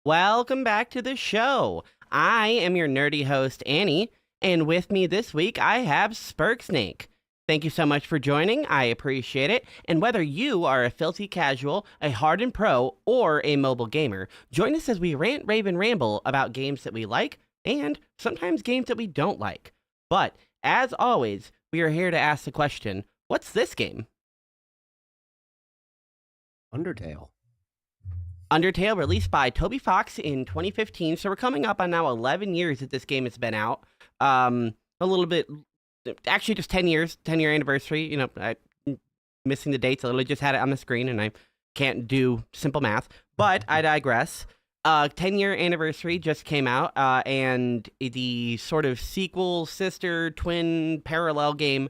Welcome back to the show. I am your nerdy host, Annie, and with me this week I have Spurksnake. Thank you so much for joining. I appreciate it. And whether you are a filthy casual, a hardened pro, or a mobile gamer, join us as we rant, rave, and ramble about games that we like and sometimes games that we don't like. But as always, we are here to ask the question, what's this game? Undertale. Undertale, released by Toby Fox in 2015. So we're coming up on now 11 years that this game has been out. A little bit, actually just 10 years, 10-year anniversary. You know, I'm missing the dates. I literally just had it on the screen and I can't do simple math. But I digress. 10-year anniversary just came out, and the sort of sequel, sister, twin, parallel game,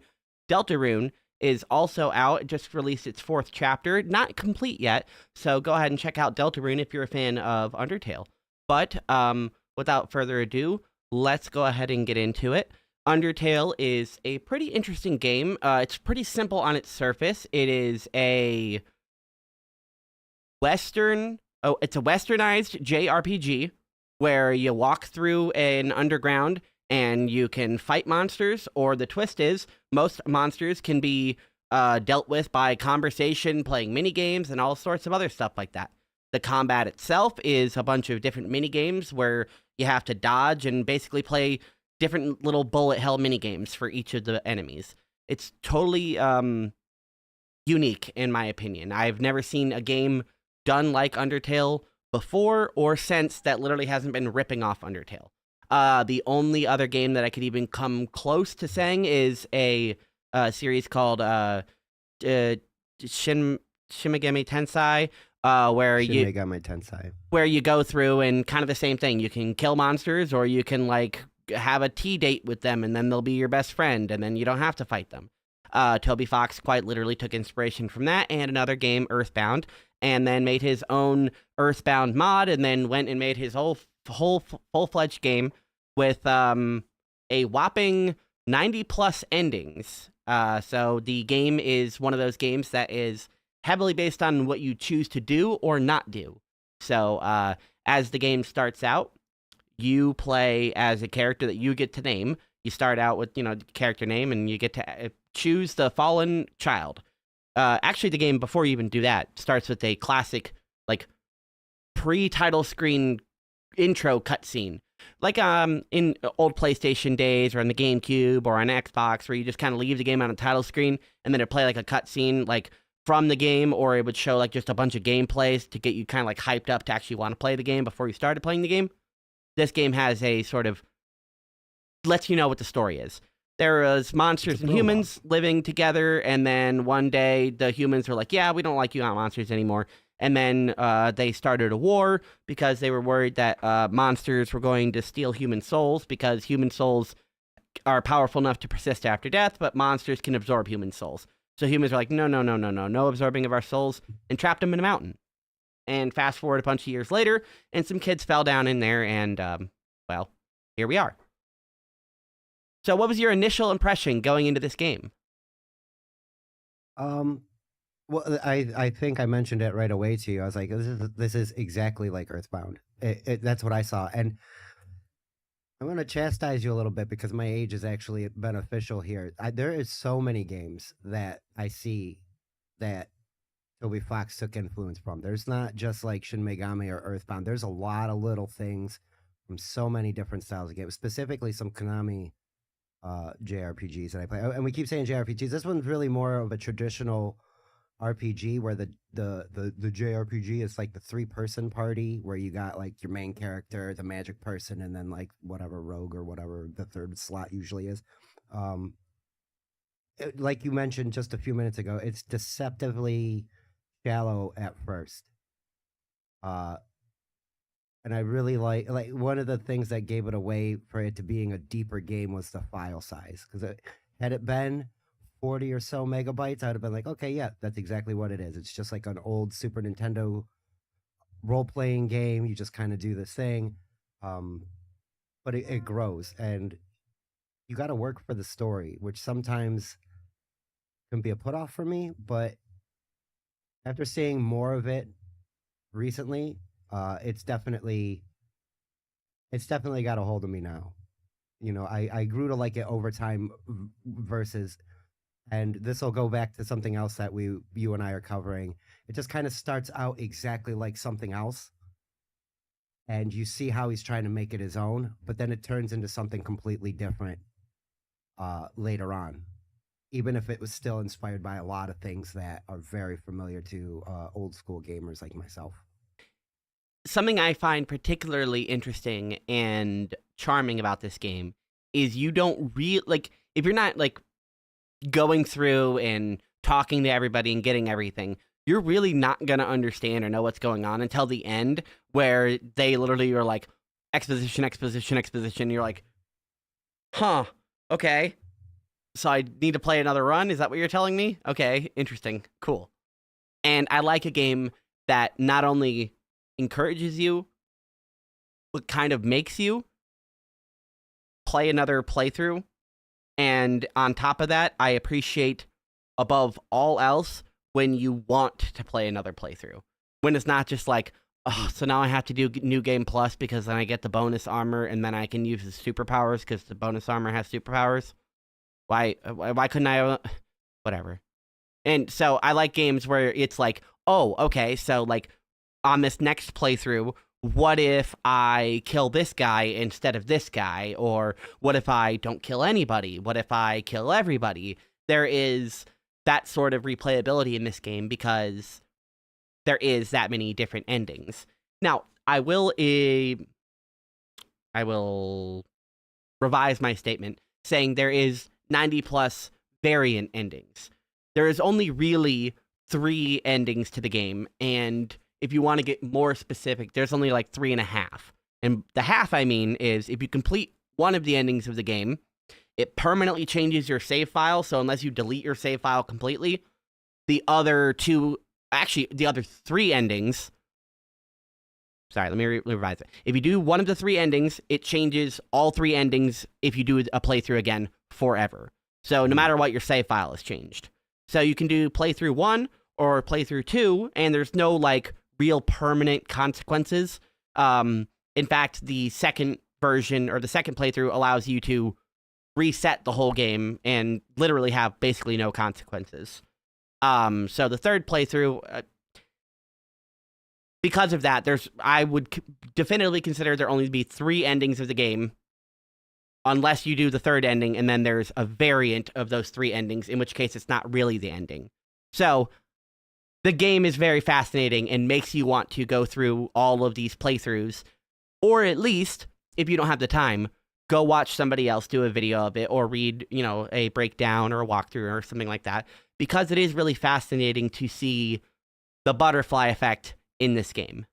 Deltarune, is also out. It just released its 4th chapter. Not complete yet, so go ahead and check out Deltarune if you're a fan of Undertale. But without further ado, let's go ahead and get into it. Undertale is a pretty interesting game. It's pretty simple on its surface. It is a it's a westernized JRPG where you walk through an underground and you can fight monsters, or the twist is most monsters can be dealt with by conversation, playing mini games, and all sorts of other stuff like that. The combat itself is a bunch of different mini games where you have to dodge and basically play different little bullet hell mini games for each of the enemies. It's totally unique in my opinion. I've never seen a game done like Undertale before or since that literally hasn't been ripping off Undertale. The only other game that I could even come close to saying is a series called Shin Megami Tensei, where you go through and kind of the same thing. You can kill monsters, or you can like have a tea date with them, and then they'll be your best friend, and then you don't have to fight them. Toby Fox quite literally took inspiration from that and another game, Earthbound, and then made his own Earthbound mod, and then went and made his whole full-fledged game with a whopping 90+ endings. So the game is one of those games that is heavily based on what you choose to do or not do. So as the game starts out, you play as a character that you get to name. You start out with, the character name, and you get to choose the fallen child. Actually, the game, before you even do that, starts with a classic, like, pre-title screen intro cutscene. Like in old PlayStation days, or on the GameCube, or on Xbox, where you just kind of leave the game on a title screen, and then it'd play like a cutscene, like, from the game, or it would show, like, just a bunch of gameplays to get you kind of, like, hyped up to actually want to play the game before you started playing the game. This game has a sort of, lets you know what the story is. There was monsters and humans living together, and then one day the humans were like, yeah, we don't like you monsters anymore. And then they started a war because they were worried that monsters were going to steal human souls, because human souls are powerful enough to persist after death, but monsters can absorb human souls. So humans are like, no absorbing of our souls, and trapped them in a mountain. And fast forward a bunch of years later, and some kids fell down in there, and, well, here we are. So what was your initial impression going into this game? Well, I think I mentioned it right away to you. I was like, this is exactly like Earthbound. That's what I saw. And I'm going to chastise you a little bit because my age is actually beneficial here. There is so many games that I see that Toby Fox took influence from. There's not just like Shin Megami or Earthbound. There's a lot of little things from so many different styles of games, specifically some Konami JRPGs that I play. And we keep saying JRPGs. This one's really more of a traditional RPG, where the JRPG is like the 3-person party, where you got like your main character, the magic person, and then like whatever rogue or whatever the 3rd slot usually is. Like you mentioned just a few minutes ago, it's deceptively shallow at first. And I really like one of the things that gave it away for it to being a deeper game was the file size. Because had it been 40 or so megabytes, I would have been like, okay, yeah, that's exactly what it is. It's just like an old Super Nintendo role-playing game. You just kind of do this thing. But it grows, and you got to work for the story, which sometimes can be a put off for me. But after seeing more of it recently, It's definitely got a hold of me now. You know, I grew to like it over time versus, and this will go back to something else that you and I are covering. It just kind of starts out exactly like something else, and you see how he's trying to make it his own, but then it turns into something completely different later on, even if it was still inspired by a lot of things that are very familiar to old school gamers like myself. Something I find particularly interesting and charming about this game is you don't like, if you're not like going through and talking to everybody and getting everything, you're really not going to understand or know what's going on until the end, where they literally are like, exposition, exposition, exposition. You're like, huh, okay. So I need to play another run? Is that what you're telling me? Okay, interesting, cool. And I like a game that not only encourages you, but kind of makes you play another playthrough. And on top of that, I appreciate above all else when you want to play another playthrough. When it's not just like, oh, so now I have to do New Game Plus because then I get the bonus armor and then I can use the superpowers because the bonus armor has superpowers. Why couldn't I? Whatever. And so I like games where it's like, oh, okay, so like on this next playthrough, what if I kill this guy instead of this guy? Or what if I don't kill anybody? What if I kill everybody? There is that sort of replayability in this game because there is that many different endings. Now, I will revise my statement saying there is 90 plus variant endings. There is only really 3 endings to the game, and if you want to get more specific, there's only like 3.5. And the half, I mean, is if you complete one of the endings of the game, it permanently changes your save file. So unless you delete your save file completely, the other 3 endings. Sorry, let me revise it. If you do one of the 3 endings, it changes all 3 endings if you do a playthrough again forever. So no matter what, your save file is changed. So you can do playthrough 1 or playthrough 2, and there's no like real permanent consequences. In fact, the second version or the second playthrough allows you to reset the whole game and literally have basically no consequences. So the third playthrough, because of that, I would definitively consider there only to be 3 endings of the game, unless you do the third ending, and then there's a variant of those 3 endings, in which case it's not really the ending. So the game is very fascinating and makes you want to go through all of these playthroughs, or at least, if you don't have the time, go watch somebody else do a video of it or read, a breakdown or a walkthrough or something like that, because it is really fascinating to see the butterfly effect in this game.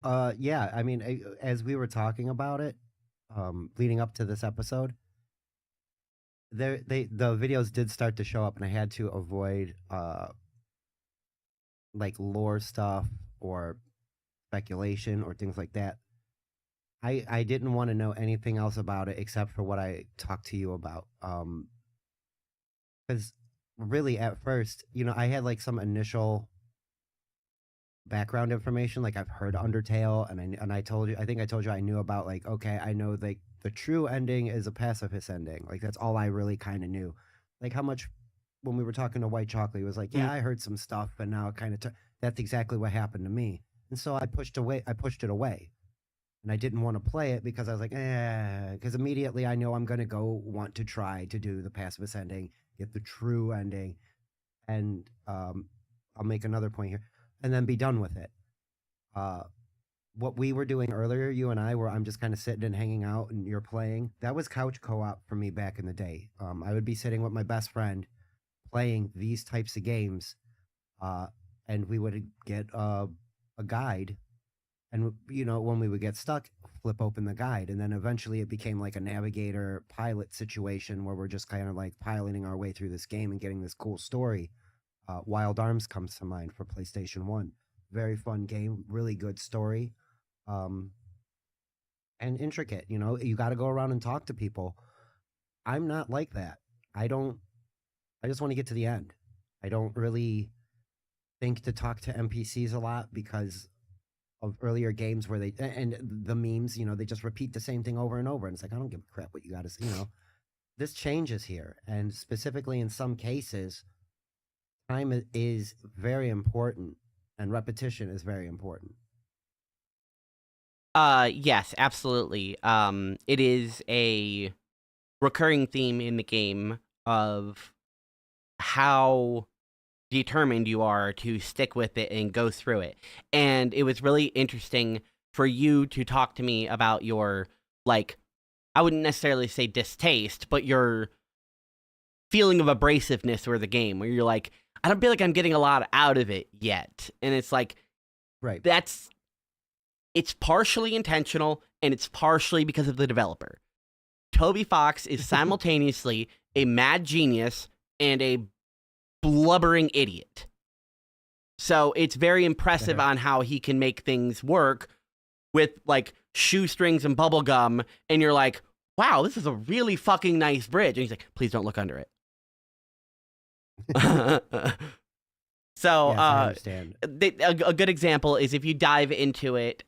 Yeah, I mean, as we were talking about it, leading up to this episode, the videos did start to show up, and I had to avoid like lore stuff or speculation or things like that. I didn't want to know anything else about it except for what I talked to you about. Because really, at first, I had like some initial background information, like I've heard Undertale, and I told you, I think I told you I knew about, like, okay, I know like the true ending is a pacifist ending. Like that's all I really kind of knew. Like how much when we were talking to White Chocolate, he was like, yeah, I heard some stuff, but now it kind of that's exactly what happened to me. And so I pushed it away. And I didn't want to play it because I was like, because immediately I know I'm going to go want to try to do the pacifist ending, get the true ending, and I'll make another point here, and then be done with it. What we were doing earlier, you and I, where I'm just kind of sitting and hanging out and you're playing, that was couch co-op for me back in the day. I would be sitting with my best friend playing these types of games, and we would get a guide. And, when we would get stuck, flip open the guide. And then eventually it became like a navigator pilot situation where we're just kind of like piloting our way through this game and getting this cool story. Wild Arms comes to mind for PlayStation 1. Very fun game, really good story. And intricate, you got to go around and talk to people. I'm not like that. I just want to get to the end. I don't really think to talk to NPCs a lot because of earlier games where they and the memes, they just repeat the same thing over and over, and it's like I don't give a crap what you got to say. This changes here, and specifically in some cases, time is very important, and repetition is very important. Yes, absolutely. It is a recurring theme in the game of how determined you are to stick with it and go through it. And it was really interesting for you to talk to me about your, like, I wouldn't necessarily say distaste, but your feeling of abrasiveness for the game, where you're like, I don't feel like I'm getting a lot out of it yet. And it's like, Right. it's partially intentional and it's partially because of the developer. Toby Fox is simultaneously a mad genius and a blubbering idiot. So it's very impressive on how he can make things work with like shoestrings and bubble gum, and you're like, wow, this is a really fucking nice bridge. And he's like, please don't look under it. So Yes, I understand. a good example is if you dive into it,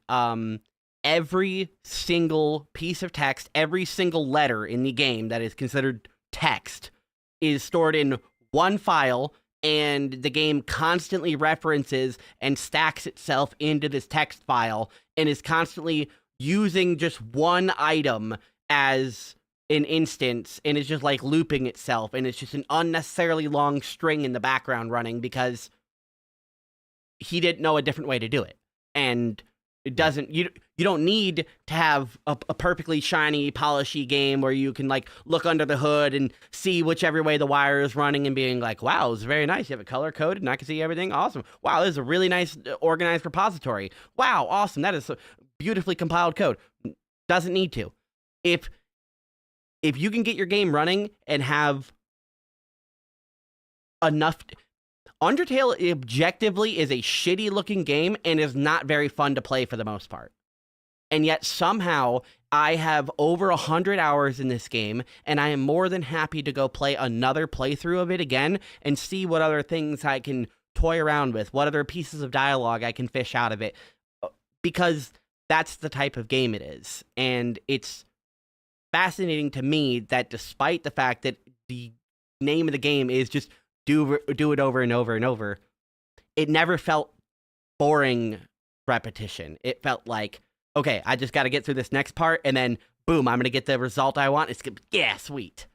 every single piece of text, every single letter in the game that is considered text is stored in one file, and the game constantly references and stacks itself into this text file and is constantly using just one item as an instance, and it's just like looping itself, and it's just an unnecessarily long string in the background running because he didn't know a different way to do it. And it doesn't, you don't need to have a perfectly shiny, polishy game where you can like look under the hood and see whichever way the wire is running and being like, wow, it's very nice. You have it color coded and I can see everything. Awesome. Wow, this is a really nice organized repository. Wow, awesome. That is beautifully compiled code. Doesn't need to. If you can get your game running and have enough... Undertale objectively is a shitty looking game and is not very fun to play for the most part. And yet somehow I have over 100 hours in this game, and I am more than happy to go play another playthrough of it again and see what other things I can toy around with, what other pieces of dialogue I can fish out of it, because that's the type of game it is. And it's fascinating to me that despite the fact that the name of the game is just do it over and over and over, it never felt boring repetition. It felt like, okay, I just got to get through this next part, and then boom, I'm going to get the result I want. It's good. Yeah, sweet.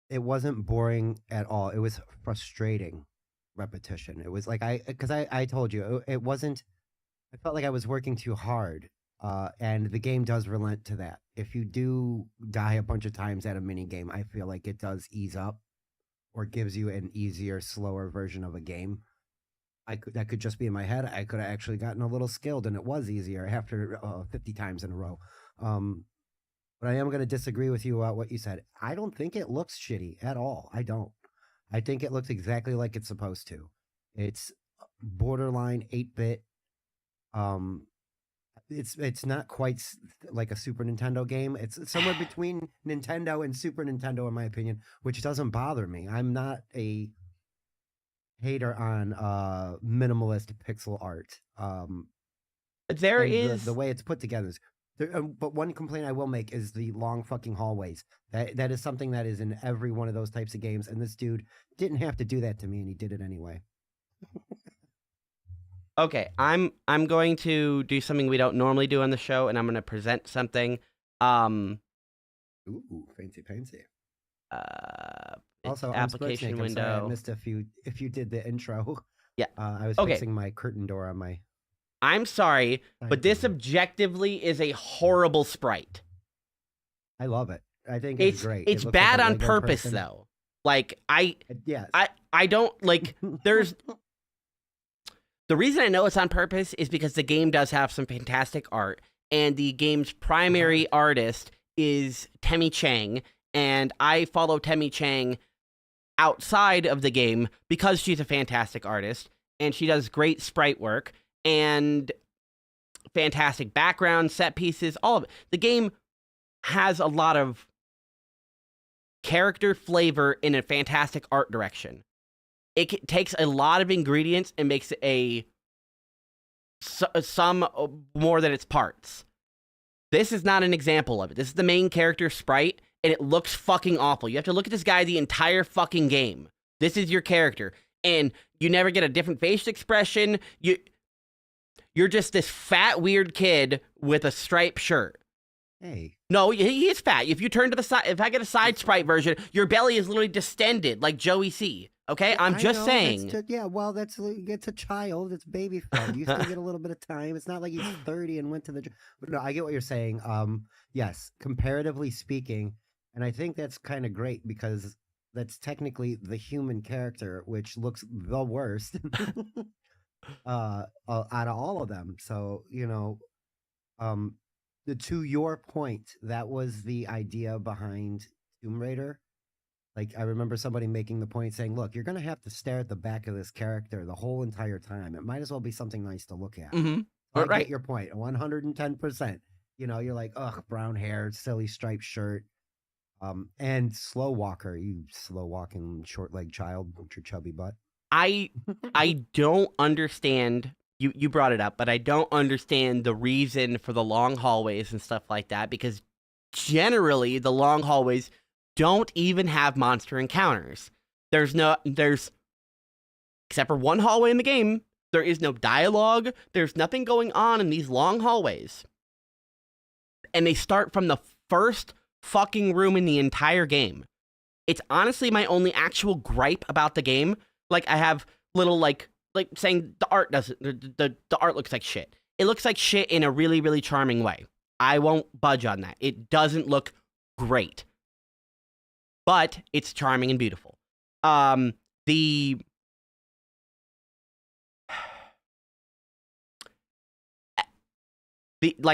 It wasn't boring at all. It was frustrating repetition. It was like because I told you it wasn't. I felt like I was working too hard, and the game does relent to that. If you do die a bunch of times at a mini game, I feel like it does ease up, or gives you an easier, slower version of a game. That could just be in my head. I could have actually gotten a little skilled, and it was easier after 50 times in a row. But I am going to disagree with you about what you said. I don't think it looks shitty at all. I don't. I think it looks exactly like it's supposed to. It's borderline 8-bit. It's not quite like a Super Nintendo game. It's somewhere between Nintendo and Super Nintendo, in my opinion, which doesn't bother me. I'm not a hater on minimalist pixel art. There is the way it's put together. But one complaint I will make is the long fucking hallways. That is something that is in every one of those types of games, and this dude didn't have to do that to me, and he did it anyway. Okay, I'm going to do something we don't normally do on the show, and I'm going to present something. Ooh, fancy. Also, application window. Sorry, I missed if you did the intro. Yeah. I was fixing my curtain door on my... I'm sorry, but this objectively is a horrible sprite. I love it. I think it's great. It's bad on purpose, though. Like, I don't, like, there's... The reason I know it's on purpose is because the game does have some fantastic art, and the game's primary artist is Temmie Chang, and I follow Temmie Chang outside of the game because she's a fantastic artist, and she does great sprite work, and fantastic background, set pieces, all of it. The game has a lot of character flavor in a fantastic art direction. it takes a lot of ingredients and makes it some more than its parts. This is not an example of it. This is the main character sprite, and it looks fucking awful. You have to look at this guy the entire fucking game. This is your character, and you never get a different facial expression. You're just this fat, weird kid with a striped shirt. Hey. No, he is fat. If you turn to the side, if I get a side sprite version, your belly is literally distended like Joey C. Okay, I'm just saying. Yeah, well, it's a child. It's baby fat. You still get a little bit of time. It's not like he's 30 and went to the. But no, I get what you're saying. Yes, comparatively speaking, and I think that's kind of great because that's technically the human character, which looks the worst out of all of them. So to your point, that was the idea behind Tomb Raider. Like, I remember somebody making the point saying, look, you're going to have to stare at the back of this character the whole entire time. It might as well be something nice to look at. Mm-hmm. I Right. get your point, 110%. You're like, ugh, brown hair, silly striped shirt. And slow walker, you slow walking short leg child with your chubby butt. I don't understand. You brought it up, but I don't understand the reason for the long hallways and stuff like that, because generally the long hallways don't even have monster encounters. There's except for one hallway in the game, there is no dialogue. There's nothing going on in these long hallways. And they start from the first fucking room in the entire game. It's honestly my only actual gripe about the game. Like, I have little like saying the art doesn't the art looks like shit. It looks like shit in a really, really charming way. I won't budge on that. It doesn't look great, but it's charming and beautiful. Like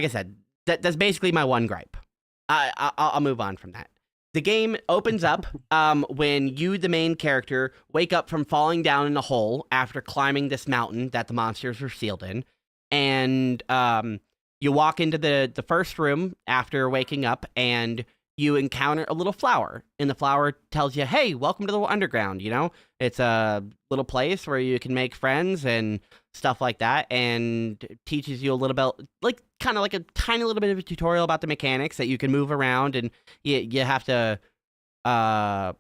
I said, that's basically my one gripe. I'll move on from that. The game opens up when you, the main character, wake up from falling down in a hole after climbing this mountain that the monsters were sealed in. And you walk into the first room after waking up, and you encounter a little flower. And the flower tells you, hey, welcome to the underground, It's a little place where you can make friends and stuff like that, and teaches you a little bit, kind of like a tiny little bit of a tutorial about the mechanics that you can move around, and you have to, well,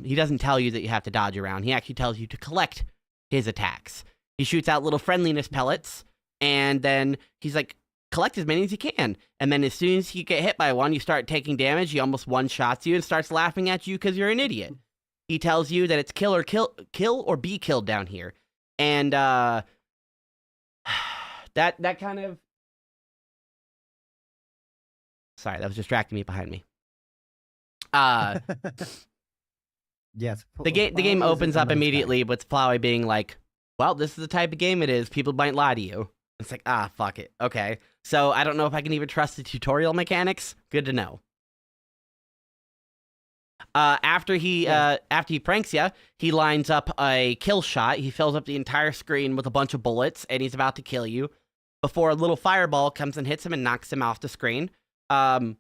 he doesn't tell you that you have to dodge around. He actually tells you to collect his attacks. He shoots out little friendliness pellets, and then he's like, collect as many as you can. And then as soon as you get hit by one, you start taking damage. He almost one-shots you and starts laughing at you because you're an idiot. He tells you that it's kill or be killed down here. And that kind of... Sorry, that was distracting me behind me. Yes. The game opens up immediately with Flowey being like, well, this is the type of game it is. People might lie to you. It's like, fuck it. Okay. So I don't know if I can even trust the tutorial mechanics. Good to know. After he pranks you, he lines up a kill shot. He fills up the entire screen with a bunch of bullets, and he's about to kill you before a little fireball comes and hits him and knocks him off the screen. I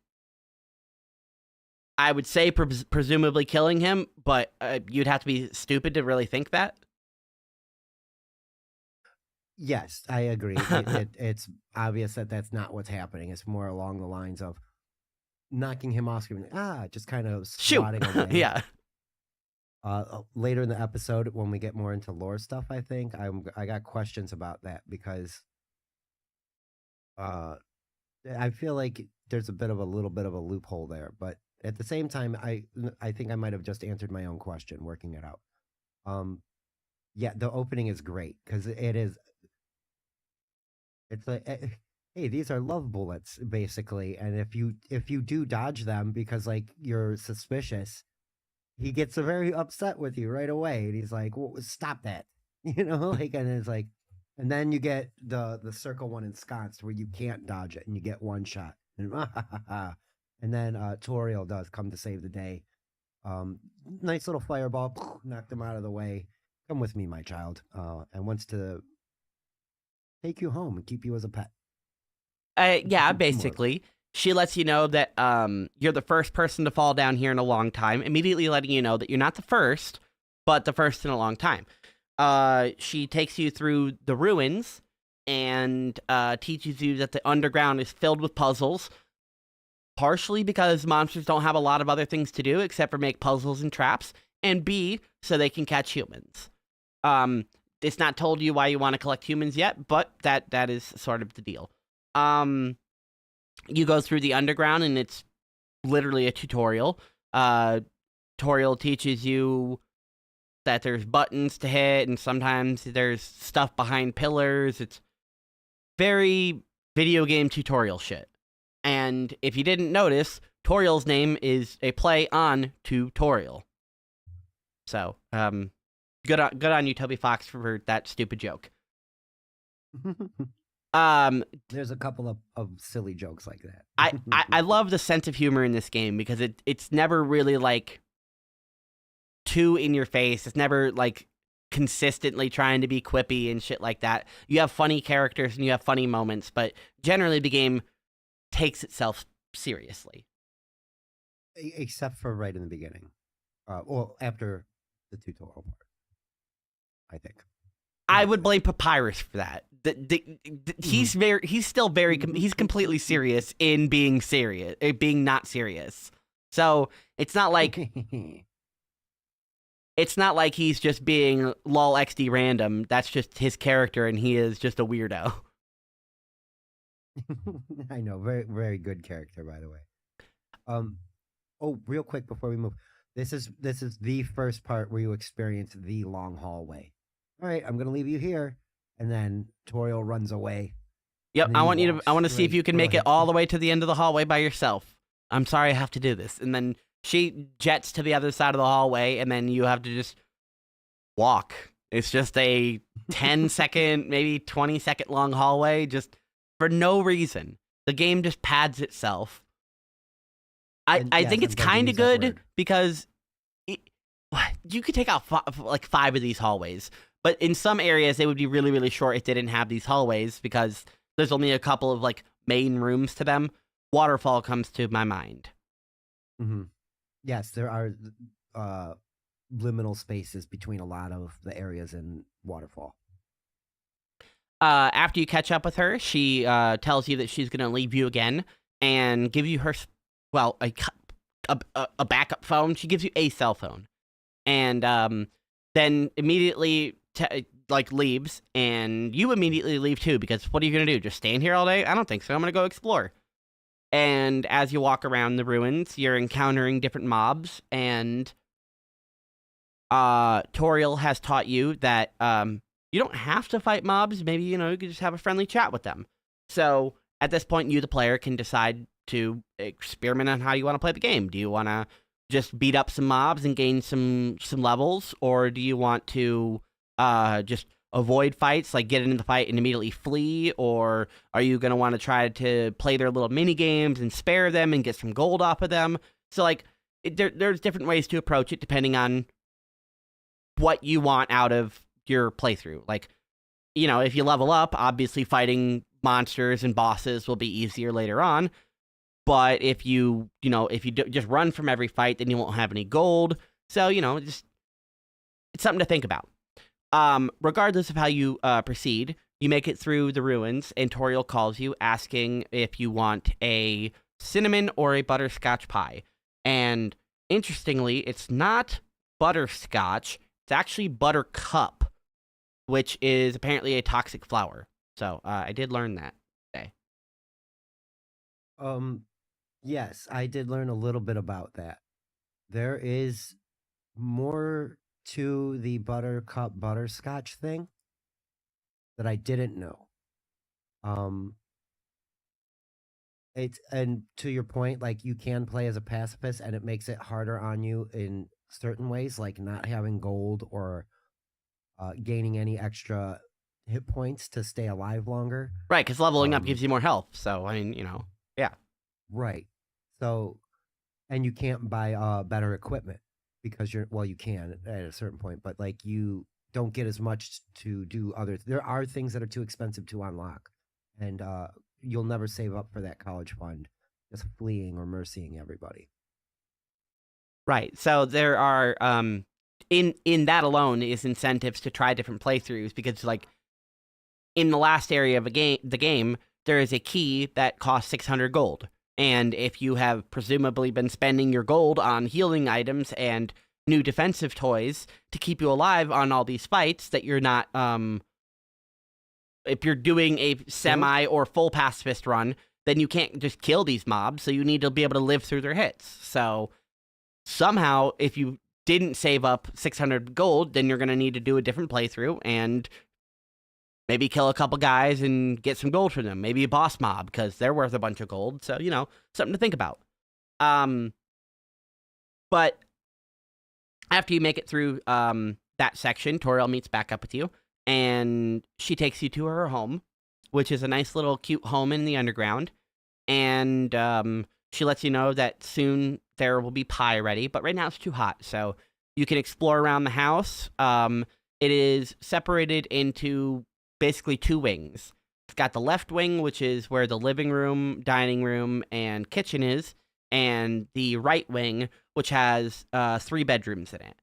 would say presumably killing him, but you'd have to be stupid to really think that. Yes, I agree. It's obvious that that's not what's happening. It's more along the lines of knocking him off screen. Just kind of swatting away. Yeah. Later in the episode, when we get more into lore stuff, I think I got questions about that because I feel like there's a little bit of a loophole there. But at the same time, I think I might have just answered my own question working it out. Yeah, the opening is great because it is. It's like, hey, these are love bullets, basically, and if you do dodge them because you're suspicious, he gets very upset with you right away, and he's like, well, "Stop that," and it's like, and then you get the circle one ensconced where you can't dodge it, and you get one shot, and then Toriel does come to save the day. Nice little fireball, knocked him out of the way. Come with me, my child, and wants to take you home and keep you as a pet. Yeah, basically. She lets you know that you're the first person to fall down here in a long time, immediately letting you know that you're not the first, but the first in a long time. She takes you through the ruins and teaches you that the underground is filled with puzzles, partially because monsters don't have a lot of other things to do except for make puzzles and traps, and B, so they can catch humans. It's not told you why you want to collect humans yet, but that is sort of the deal. You go through the underground, and it's literally a tutorial. Tutorial teaches you that there's buttons to hit, and sometimes there's stuff behind pillars. It's very video game tutorial shit. And if you didn't notice, Toriel's name is a play on tutorial. So, good on you, Toby Fox, for that stupid joke. There's a couple of silly jokes like that. I love the sense of humor in this game because it's never really like too in your face. It's never like consistently trying to be quippy and shit like that. You have funny characters and you have funny moments, but generally the game takes itself seriously. Except for right in the beginning. Well, after the tutorial part, I think. I would blame Papyrus for that. He's he's completely serious in being serious, being not serious. So it's not like he's just being lol xd random. That's just his character, and he is just a weirdo. I know, very very good character, by the way. Oh, real quick before we move, this is the first part where you experience the long hallway. All right, I'm gonna leave you here, and then Toriel runs away. Yep, I want to see if you can make it all the way to the end of the hallway by yourself. I'm sorry I have to do this. And then she jets to the other side of the hallway, and then you have to just walk. It's just a 10-second, maybe 20-second long hallway, just for no reason. The game just pads itself. I think it's kind of good because you could take out like 5 of these hallways. But in some areas, they would be really, really short if they didn't have these hallways because there's only a couple of like main rooms to them. Waterfall comes to my mind. Mm-hmm. Yes, there are liminal spaces between a lot of the areas in Waterfall. After you catch up with her, she tells you that she's going to leave you again and give you her, well, a backup phone. She gives you a cell phone. And then immediately leaves, and you immediately leave too, because what are you going to do? Just stand here all day? I don't think so. I'm going to go explore. And as you walk around the ruins, you're encountering different mobs, and Toriel has taught you that you don't have to fight mobs. Maybe, you could just have a friendly chat with them. So at this point, you, the player, can decide to experiment on how you want to play the game. Do you want to just beat up some mobs and gain some levels, or do you want to just avoid fights, like get into the fight and immediately flee, or are you going to want to try to play their little mini games and spare them and get some gold off of them? So like there's different ways to approach it depending on what you want out of your playthrough. Like, if you level up, obviously fighting monsters and bosses will be easier later on. But if you just run from every fight, then you won't have any gold. So, it's something to think about. Regardless of how you proceed, you make it through the ruins, and Toriel calls you, asking if you want a cinnamon or a butterscotch pie. And interestingly, it's not butterscotch, it's actually buttercup, which is apparently a toxic flower. So I did learn that today. Yes, I did learn a little bit about that. There is more to the buttercup butterscotch thing that I didn't know. And to your point, like, you can play as a pacifist, and it makes it harder on you in certain ways, like not having gold or gaining any extra hit points to stay alive longer. Right, because leveling up gives you more health. So, I mean, yeah. Right. So, and you can't buy better equipment because you can at a certain point, but like you don't get as much to do there are things that are too expensive to unlock, and you'll never save up for that college fund just fleeing or mercying everybody. Right. So there are in that alone is incentives to try different playthroughs, because like in the last area of the game, there is a key that costs 600 gold. And if you have presumably been spending your gold on healing items and new defensive toys to keep you alive on all these fights, that you're not, if you're doing a semi or full pacifist run, then you can't just kill these mobs, so you need to be able to live through their hits. So somehow, if you didn't save up 600 gold, then you're going to need to do a different playthrough and maybe kill a couple guys and get some gold from them. Maybe a boss mob, because they're worth a bunch of gold. So, something to think about. But after you make it through that section, Toriel meets back up with you, and she takes you to her home, which is a nice little cute home in the underground. And she lets you know that soon there will be pie ready, but right now it's too hot, so you can explore around the house. It is separated into basically 2 wings. It's got the left wing, which is where the living room, dining room, and kitchen is, and the right wing, which has 3 bedrooms in it.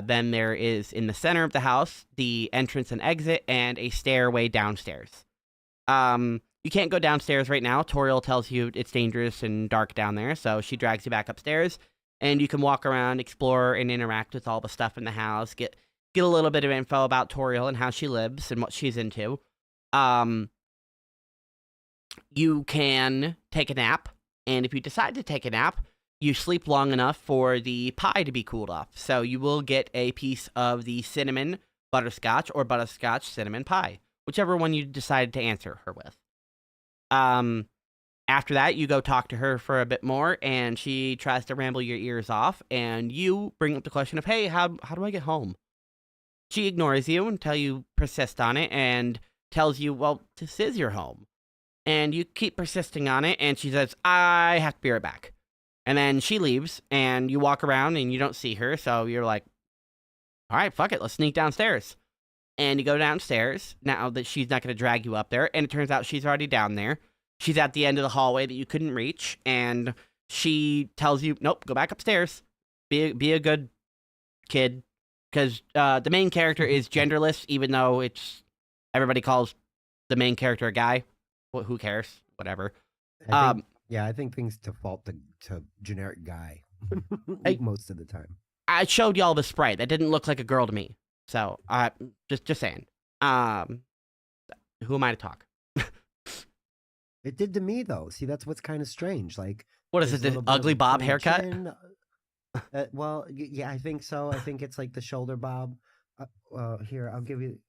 Then there is, in the center of the house, the entrance and exit, and a stairway downstairs. You can't go downstairs right now. Toriel tells you it's dangerous and dark down there, so she drags you back upstairs, and you can walk around, explore, and interact with all the stuff in the house, get a little bit of info about Toriel and how she lives and what she's into. You can take a nap, and if you decide to take a nap, you sleep long enough for the pie to be cooled off, so you will get a piece of the cinnamon butterscotch or butterscotch cinnamon pie, whichever one you decide to answer her with. After that, you go talk to her for a bit more, and she tries to ramble your ears off, and you bring up the question of, hey, how do I get home? She ignores you until you persist on it, and tells you, well, this is your home. And you keep persisting on it, and she says, I have to be right back. And then she leaves, and you walk around, and you don't see her, so you're like, all right, fuck it, let's sneak downstairs. And you go downstairs, now that she's not going to drag you up there, and it turns out she's already down there. She's at the end of the hallway that you couldn't reach, and she tells you, nope, go back upstairs. Be a good kid, because the main character is genderless, even though everybody calls the main character a guy. Well, who cares? Whatever. I think things default to generic guy most of the time. I showed y'all the sprite. That didn't look like a girl to me. So, just saying. Who am I to talk? It did to me, though. See, that's what's kind of strange. Like, what is it, the ugly bob haircut? Well, yeah, I think so. I think it's like the shoulder bob. Here, I'll give you...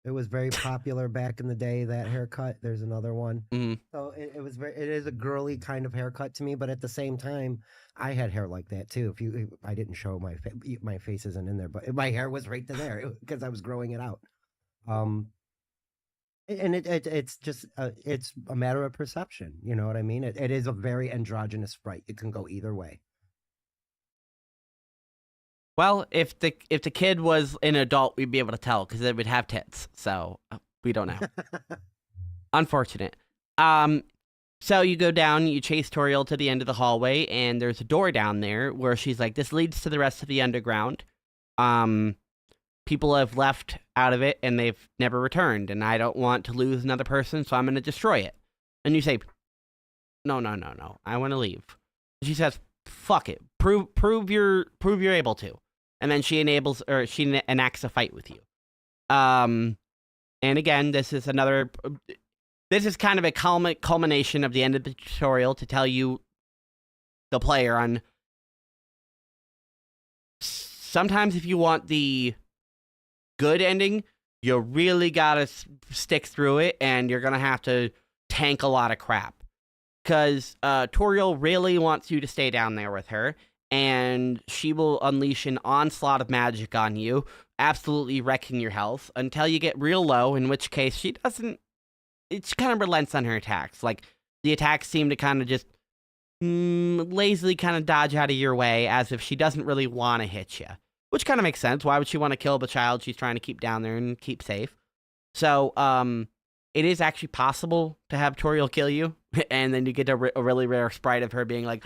It was very popular back in the day, that haircut. There's another one. Mm-hmm. So it is a girly kind of haircut to me, but at the same time, I had hair like that too. I didn't show my face isn't in there, but my hair was right to there because I was growing it out. And it's just it's a matter of perception. You know what I mean? It is a very androgynous sprite. It can go either way. Well, if the kid was an adult, we'd be able to tell because it would have tits. So we don't know. Unfortunate. So you go down, you chase Toriel to the end of the hallway, and there's a door down there where she's like, "This leads to the rest of the underground. People have left out of it, and they've never returned, and I don't want to lose another person, so I'm going to destroy it." And you say, "No, I want to leave." She says, "Fuck it. Prove you're able to." And then she enacts a fight with you. And again, this is kind of a culmination of the end of the tutorial to tell you, the player, on sometimes if you want the good ending, you really gotta stick through it, and you're gonna have to tank a lot of crap. Because Toriel really wants you to stay down there with her, and she will unleash an onslaught of magic on you, absolutely wrecking your health until you get real low, in which case she kind of relents on her attacks. Like, the attacks seem to kind of just lazily kind of dodge out of your way, as if she doesn't really want to hit you. Which kind of makes sense. Why would she want to kill the child she's trying to keep down there and keep safe? So, it is actually possible to have Toriel kill you, and then you get a really rare sprite of her being like,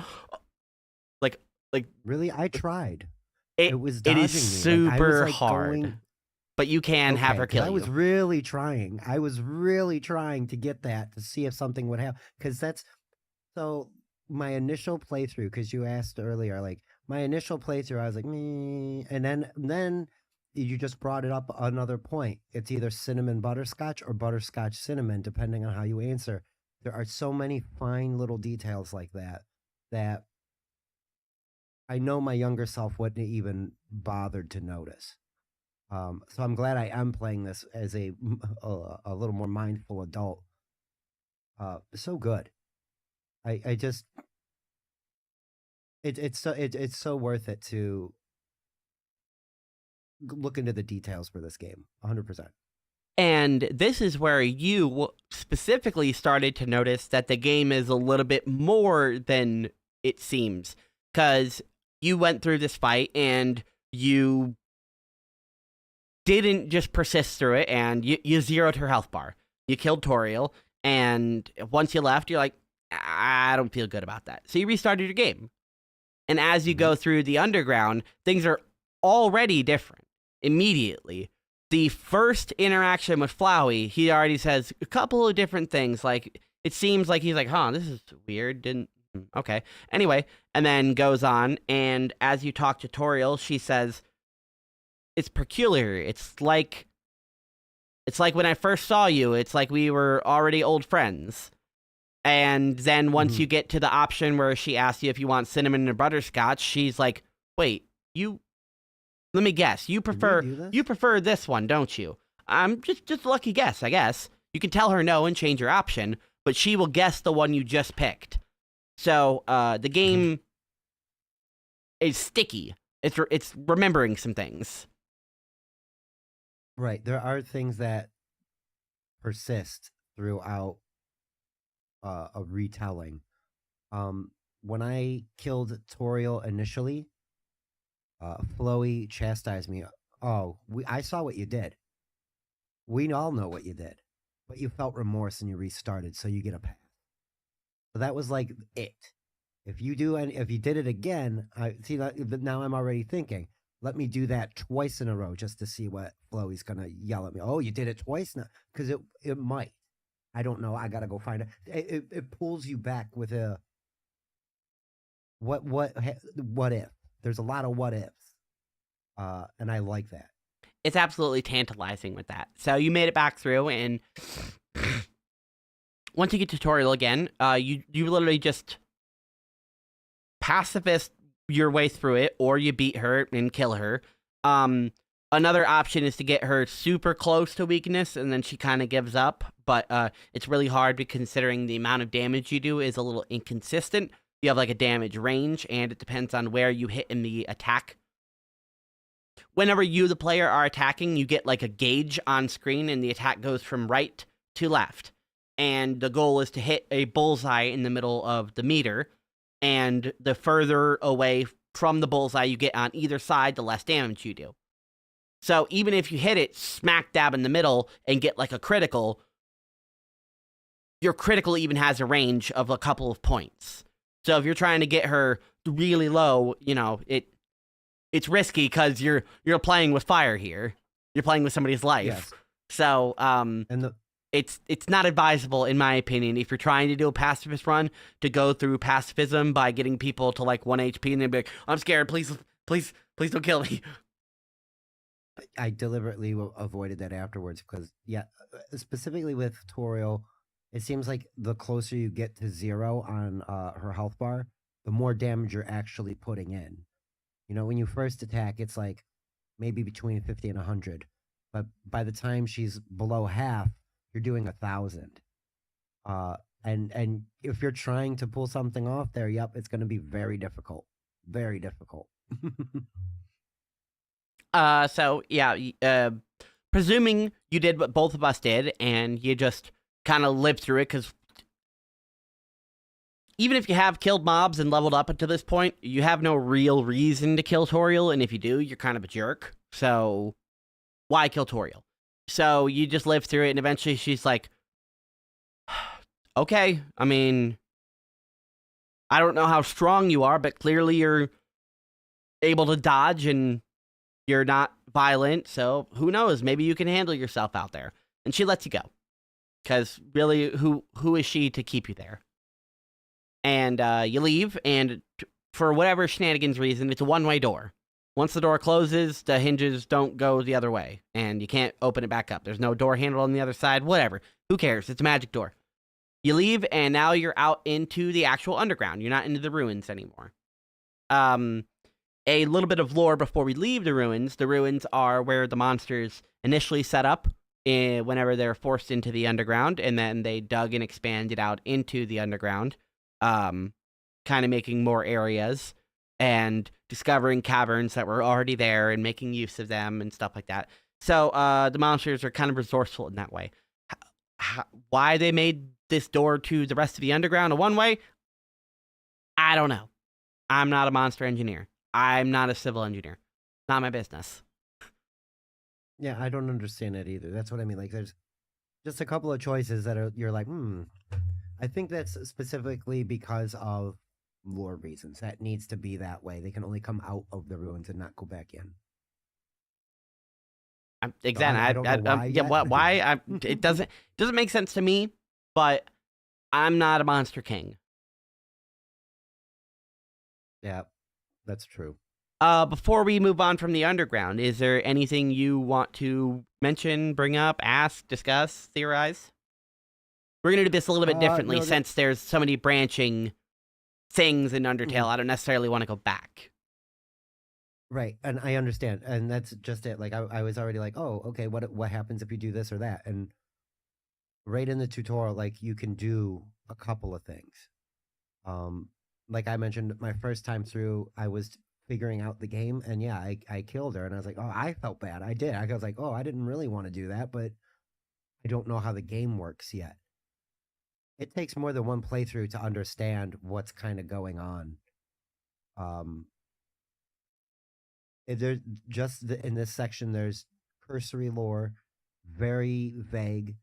Like Really, I tried. it, It was it is dodging me. Like I was super like hard, going. but you can have Okay, her because kill I was you. really trying. I was really trying to get that to see if something would happen. Because that's so my initial playthrough. Because you asked earlier, like my initial playthrough, I was like, me, and then you just brought it up another point. It's either cinnamon butterscotch or butterscotch cinnamon, depending on how you answer. There are so many fine little details like that that I know my younger self wouldn't even bothered to notice. So I'm glad I am playing this as a little more mindful adult. So good. I just it's so worth it to look into the details for this game. 100%. And this is where you specifically started to notice that the game is a little bit more than it seems. Because you went through this fight and you didn't just persist through it, and you zeroed her health bar. You killed Toriel, and once you left, you're like, I don't feel good about that. So you restarted your game. And as you go through the underground, things are already different immediately. The first interaction with Flowey, he already says a couple of different things. Like, it seems like he's like, huh, this is weird. Okay. Anyway, and then goes on, and as you talk to Toriel, she says, it's peculiar. It's like when I first saw you, it's like we were already old friends. And then once you get to the option where she asks you if you want cinnamon or butterscotch, she's like, wait, let me guess. You prefer this one, don't you? I'm just a lucky guess, I guess. You can tell her no and change your option, but she will guess the one you just picked. So the game is sticky. It's remembering some things. Right. There are things that persist throughout a retelling. When I killed Toriel initially, Flowey chastised me. Oh, I saw what you did. We all know what you did, but you felt remorse and you restarted, so you get a pass. So that was like it. If you did it again, I see that now I'm already thinking. Let me do that twice in a row just to see what Flowey's gonna yell at me. Oh, you did it twice now, because it might. I don't know. I gotta go find it. It pulls you back with a what if. There's a lot of what ifs, and I like that. It's absolutely tantalizing with that. So you made it back through, and once you get tutorial again, you literally just pacifist your way through it, or you beat her and kill her. Another option is to get her super close to weakness, and then she kind of gives up. But it's really hard because considering the amount of damage you do is a little inconsistent. You have like a damage range, and it depends on where you hit in the attack. Whenever you, the player, are attacking, you get like a gauge on screen, and the attack goes from right to left. And the goal is to hit a bullseye in the middle of the meter. And the further away from the bullseye you get on either side, the less damage you do. So even if you hit it smack dab in the middle and get like a critical, your critical even has a range of a couple of points. So if you're trying to get her really low, it's risky because you're playing with fire here. You're playing with somebody's life. Yes. So And it's not advisable, in my opinion, if you're trying to do a pacifist run, to go through pacifism by getting people to like 1 HP and then be like, I'm scared, please don't kill me. I deliberately avoided that afterwards because, specifically with Toriel, it seems like the closer you get to 0 on her health bar, the more damage you're actually putting in. When you first attack, it's like maybe between 50 and 100. But by the time she's below half, you're doing 1,000. And if you're trying to pull something off there, it's going to be very difficult. Very difficult. Presuming you did what both of us did, and you just kind of lived through it, because even if you have killed mobs and leveled up until this point, you have no real reason to kill Toriel, and if you do, you're kind of a jerk. So why kill Toriel? So you just live through it, and eventually she's like, okay, I mean, I don't know how strong you are, but clearly you're able to dodge and you're not violent. So who knows? Maybe you can handle yourself out there. And she lets you go. Because really, who is she to keep you there? And you leave, and for whatever shenanigans reason, it's a one-way door. Once the door closes, the hinges don't go the other way, and you can't open it back up. There's no door handle on the other side, whatever. Who cares? It's a magic door. You leave, and now you're out into the actual underground. You're not into the ruins anymore. A little bit of lore before we leave the ruins. The ruins are where the monsters initially set up whenever they're forced into the underground, and then they dug and expanded out into the underground, kind of making more areas and discovering caverns that were already there and making use of them and stuff like that. So the monsters are kind of resourceful in that way. Why they made this door to the rest of the underground a one-way, I don't know. I'm not a monster engineer. I'm not a civil engineer. Not my business. Yeah, I don't understand it either. That's what I mean. Like, there's just a couple of choices that are you're like, I think that's specifically because of lore reasons. That needs to be that way. They can only come out of the ruins and not go back in. Exactly. I don't know why. Yeah, why? It doesn't make sense to me. But I'm not a monster king. Yeah, that's true. Before we move on from the underground, is there anything you want to mention, bring up, ask, discuss, theorize? We're going to do this a little bit differently since there's so many branching things in Undertale. I don't necessarily want to go back. Right, and I understand, and that's just it. Like, I was already like, oh, okay, what happens if you do this or that? And right in the tutorial, like, you can do a couple of things. Like I mentioned, my first time through, I was figuring out the game, and yeah, I killed her, and I was like, oh, I felt bad. I did. I was like, oh, I didn't really want to do that, but I don't know how the game works yet. It takes more than one playthrough to understand what's kind of going on. There's just in this section, there's cursory lore, very vague.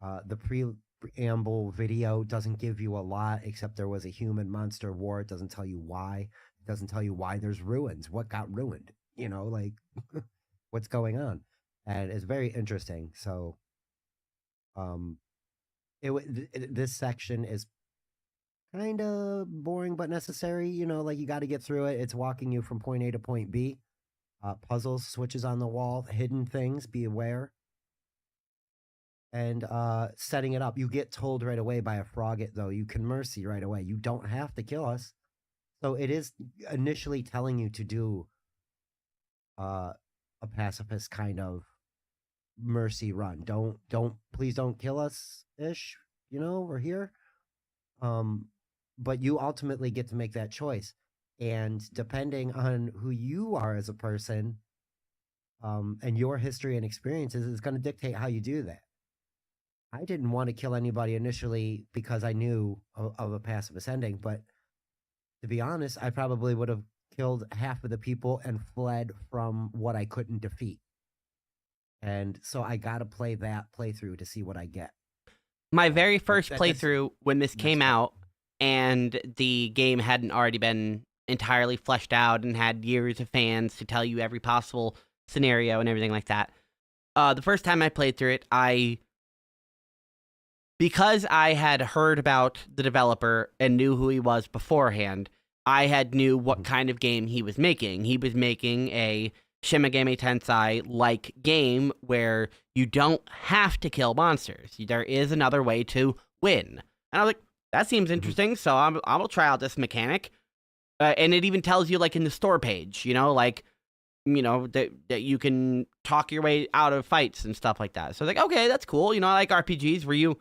The preamble video doesn't give you a lot, except there was a human monster war. It doesn't tell you why. It doesn't tell you why there's ruins. What got ruined? You know, like what's going on? And it's very interesting. So, this section is kind of boring but necessary. You know, like you got to get through it. It's walking you from point A to point B. Puzzles, switches on the wall, hidden things. Be aware. And setting it up. You get told right away by a frogget, though. You can mercy right away. You don't have to kill us. So it is initially telling you to do a pacifist kind of mercy run. Please don't kill us ish. You know, we're here. But you ultimately get to make that choice. And depending on who you are as a person, and your history and experiences is going to dictate how you do that. I didn't want to kill anybody initially because I knew of a pacifist ending, but to be honest, I probably would have killed half of the people and fled from what I couldn't defeat. And so I got to play that playthrough to see what I get. My very first playthrough when this came out and the game hadn't already been entirely fleshed out and had years of fans to tell you every possible scenario and everything like that. The first time I played through it, because I had heard about the developer and knew who he was beforehand, I had knew what kind of game he was making. He was making a Shin Megami Tensei-like game where you don't have to kill monsters. There is another way to win. And I was like, that seems interesting, so I will try out this mechanic. And it even tells you, like, in the store page, you know, like, you know, that you can talk your way out of fights and stuff like that. So I was like, okay, that's cool. You know, I like RPGs where you...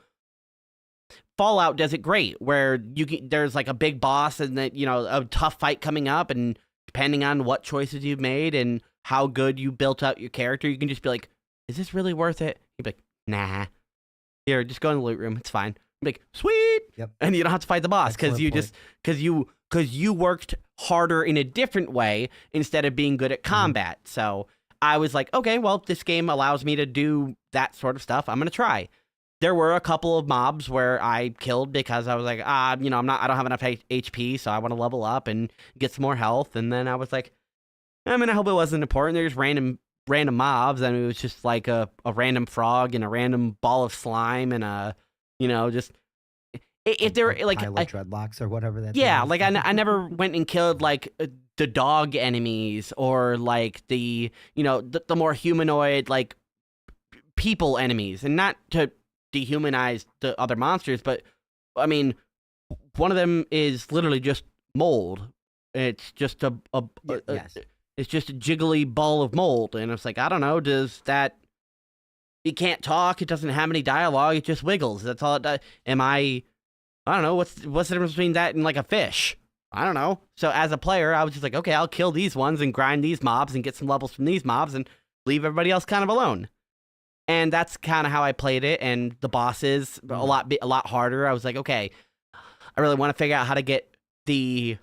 Fallout does it great, where there's like a big boss and that, you know, a tough fight coming up, and depending on what choices you've made and how good you built up your character, you can just be like, is this really worth it? You'd be like, nah. Here, just go in the loot room. It's fine. You'd be like, sweet. Yep. And you don't have to fight the boss because you worked harder in a different way instead of being good at combat. So I was like, okay, well, this game allows me to do that sort of stuff. I'm going to try. There were a couple of mobs where I killed because I was like, you know, I don't have enough HP, so I want to level up and get some more health. And then I was like, I mean, I hope it wasn't important. There's random mobs. I mean, it was just like a random frog and a random ball of slime and a, just if there were like pilot dreadlocks or whatever that. Yeah, like I never went and killed like the dog enemies or like the the more humanoid like people enemies, and not to dehumanize the other monsters, but I mean, one of them is literally just mold. It's just yes. It's just a jiggly ball of mold, and it's like, I don't know, does that? It can't talk. It doesn't have any dialogue. It just wiggles. That's all it does. I don't know. What's the difference between that and like a fish? I don't know. So as a player, I was just like, okay, I'll kill these ones and grind these mobs and get some levels from these mobs and leave everybody else kind of alone. And that's kind of how I played it. And the bosses a lot harder. I was like, okay, I really want to figure out how to get the.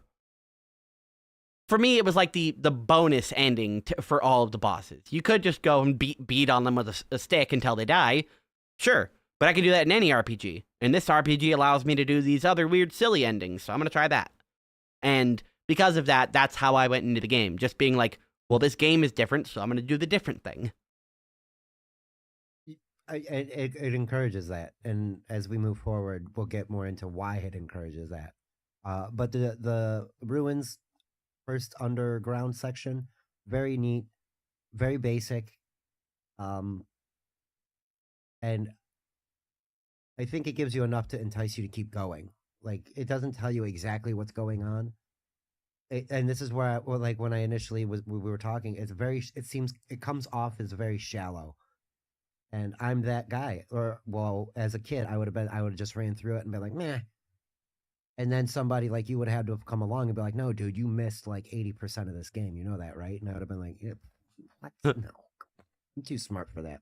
For me, it was like the bonus ending for all of the bosses. You could just go and beat on them with a stick until they die, sure. But I can do that in any RPG. And this RPG allows me to do these other weird, silly endings, so I'm going to try that. And because of that, that's how I went into the game. Just being like, well, this game is different, so I'm going to do the different thing. It encourages that. And as we move forward, we'll get more into why it encourages that. But the ruins, first underground section, very neat, very basic. And I think it gives you enough to entice you to keep going. Like, it doesn't tell you exactly what's going on. And this is where, like, when I initially we were talking, it comes off as very shallow. And I'm that guy. Or, well, as a kid, I would have just ran through it and been like, meh. And then somebody like you would have had to have come along and be like, no, dude, you missed like 80% of this game. You know that, right? And I would have been like, yeah, what? No, I'm too smart for that.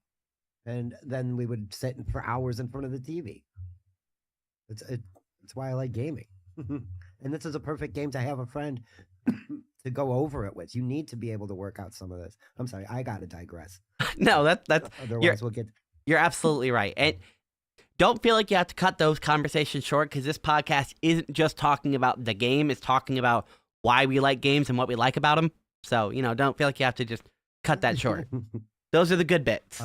And then we would sit for hours in front of the TV. It's why I like gaming. And this is a perfect game to have a friend to go over it with. You need to be able to work out some of this. I'm sorry, I gotta digress. No, that's otherwise we'll get. You're absolutely right. And don't feel like you have to cut those conversations short, because this podcast isn't just talking about the game. It's talking about why we like games and what we like about them. So, don't feel like you have to just cut that short. Those are the good bits.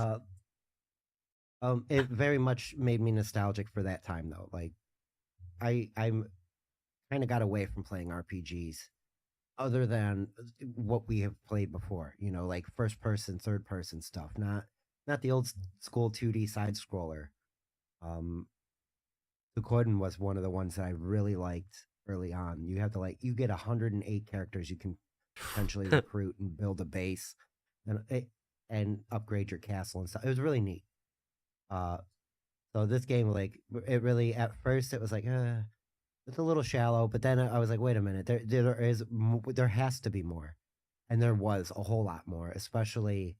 It very much made me nostalgic for that time, though. Like, I'm kind of got away from playing RPGs other than what we have played before, like first person, third person stuff, not the old school 2D side scroller. Secluded was one of the ones that I really liked early on. You have to you get 108 characters you can potentially recruit and build a base and upgrade your castle and stuff. It was really neat. So this game, like, it really, at first it was like, it's a little shallow, but then I was like, wait a minute, there has to be more. And there was a whole lot more, especially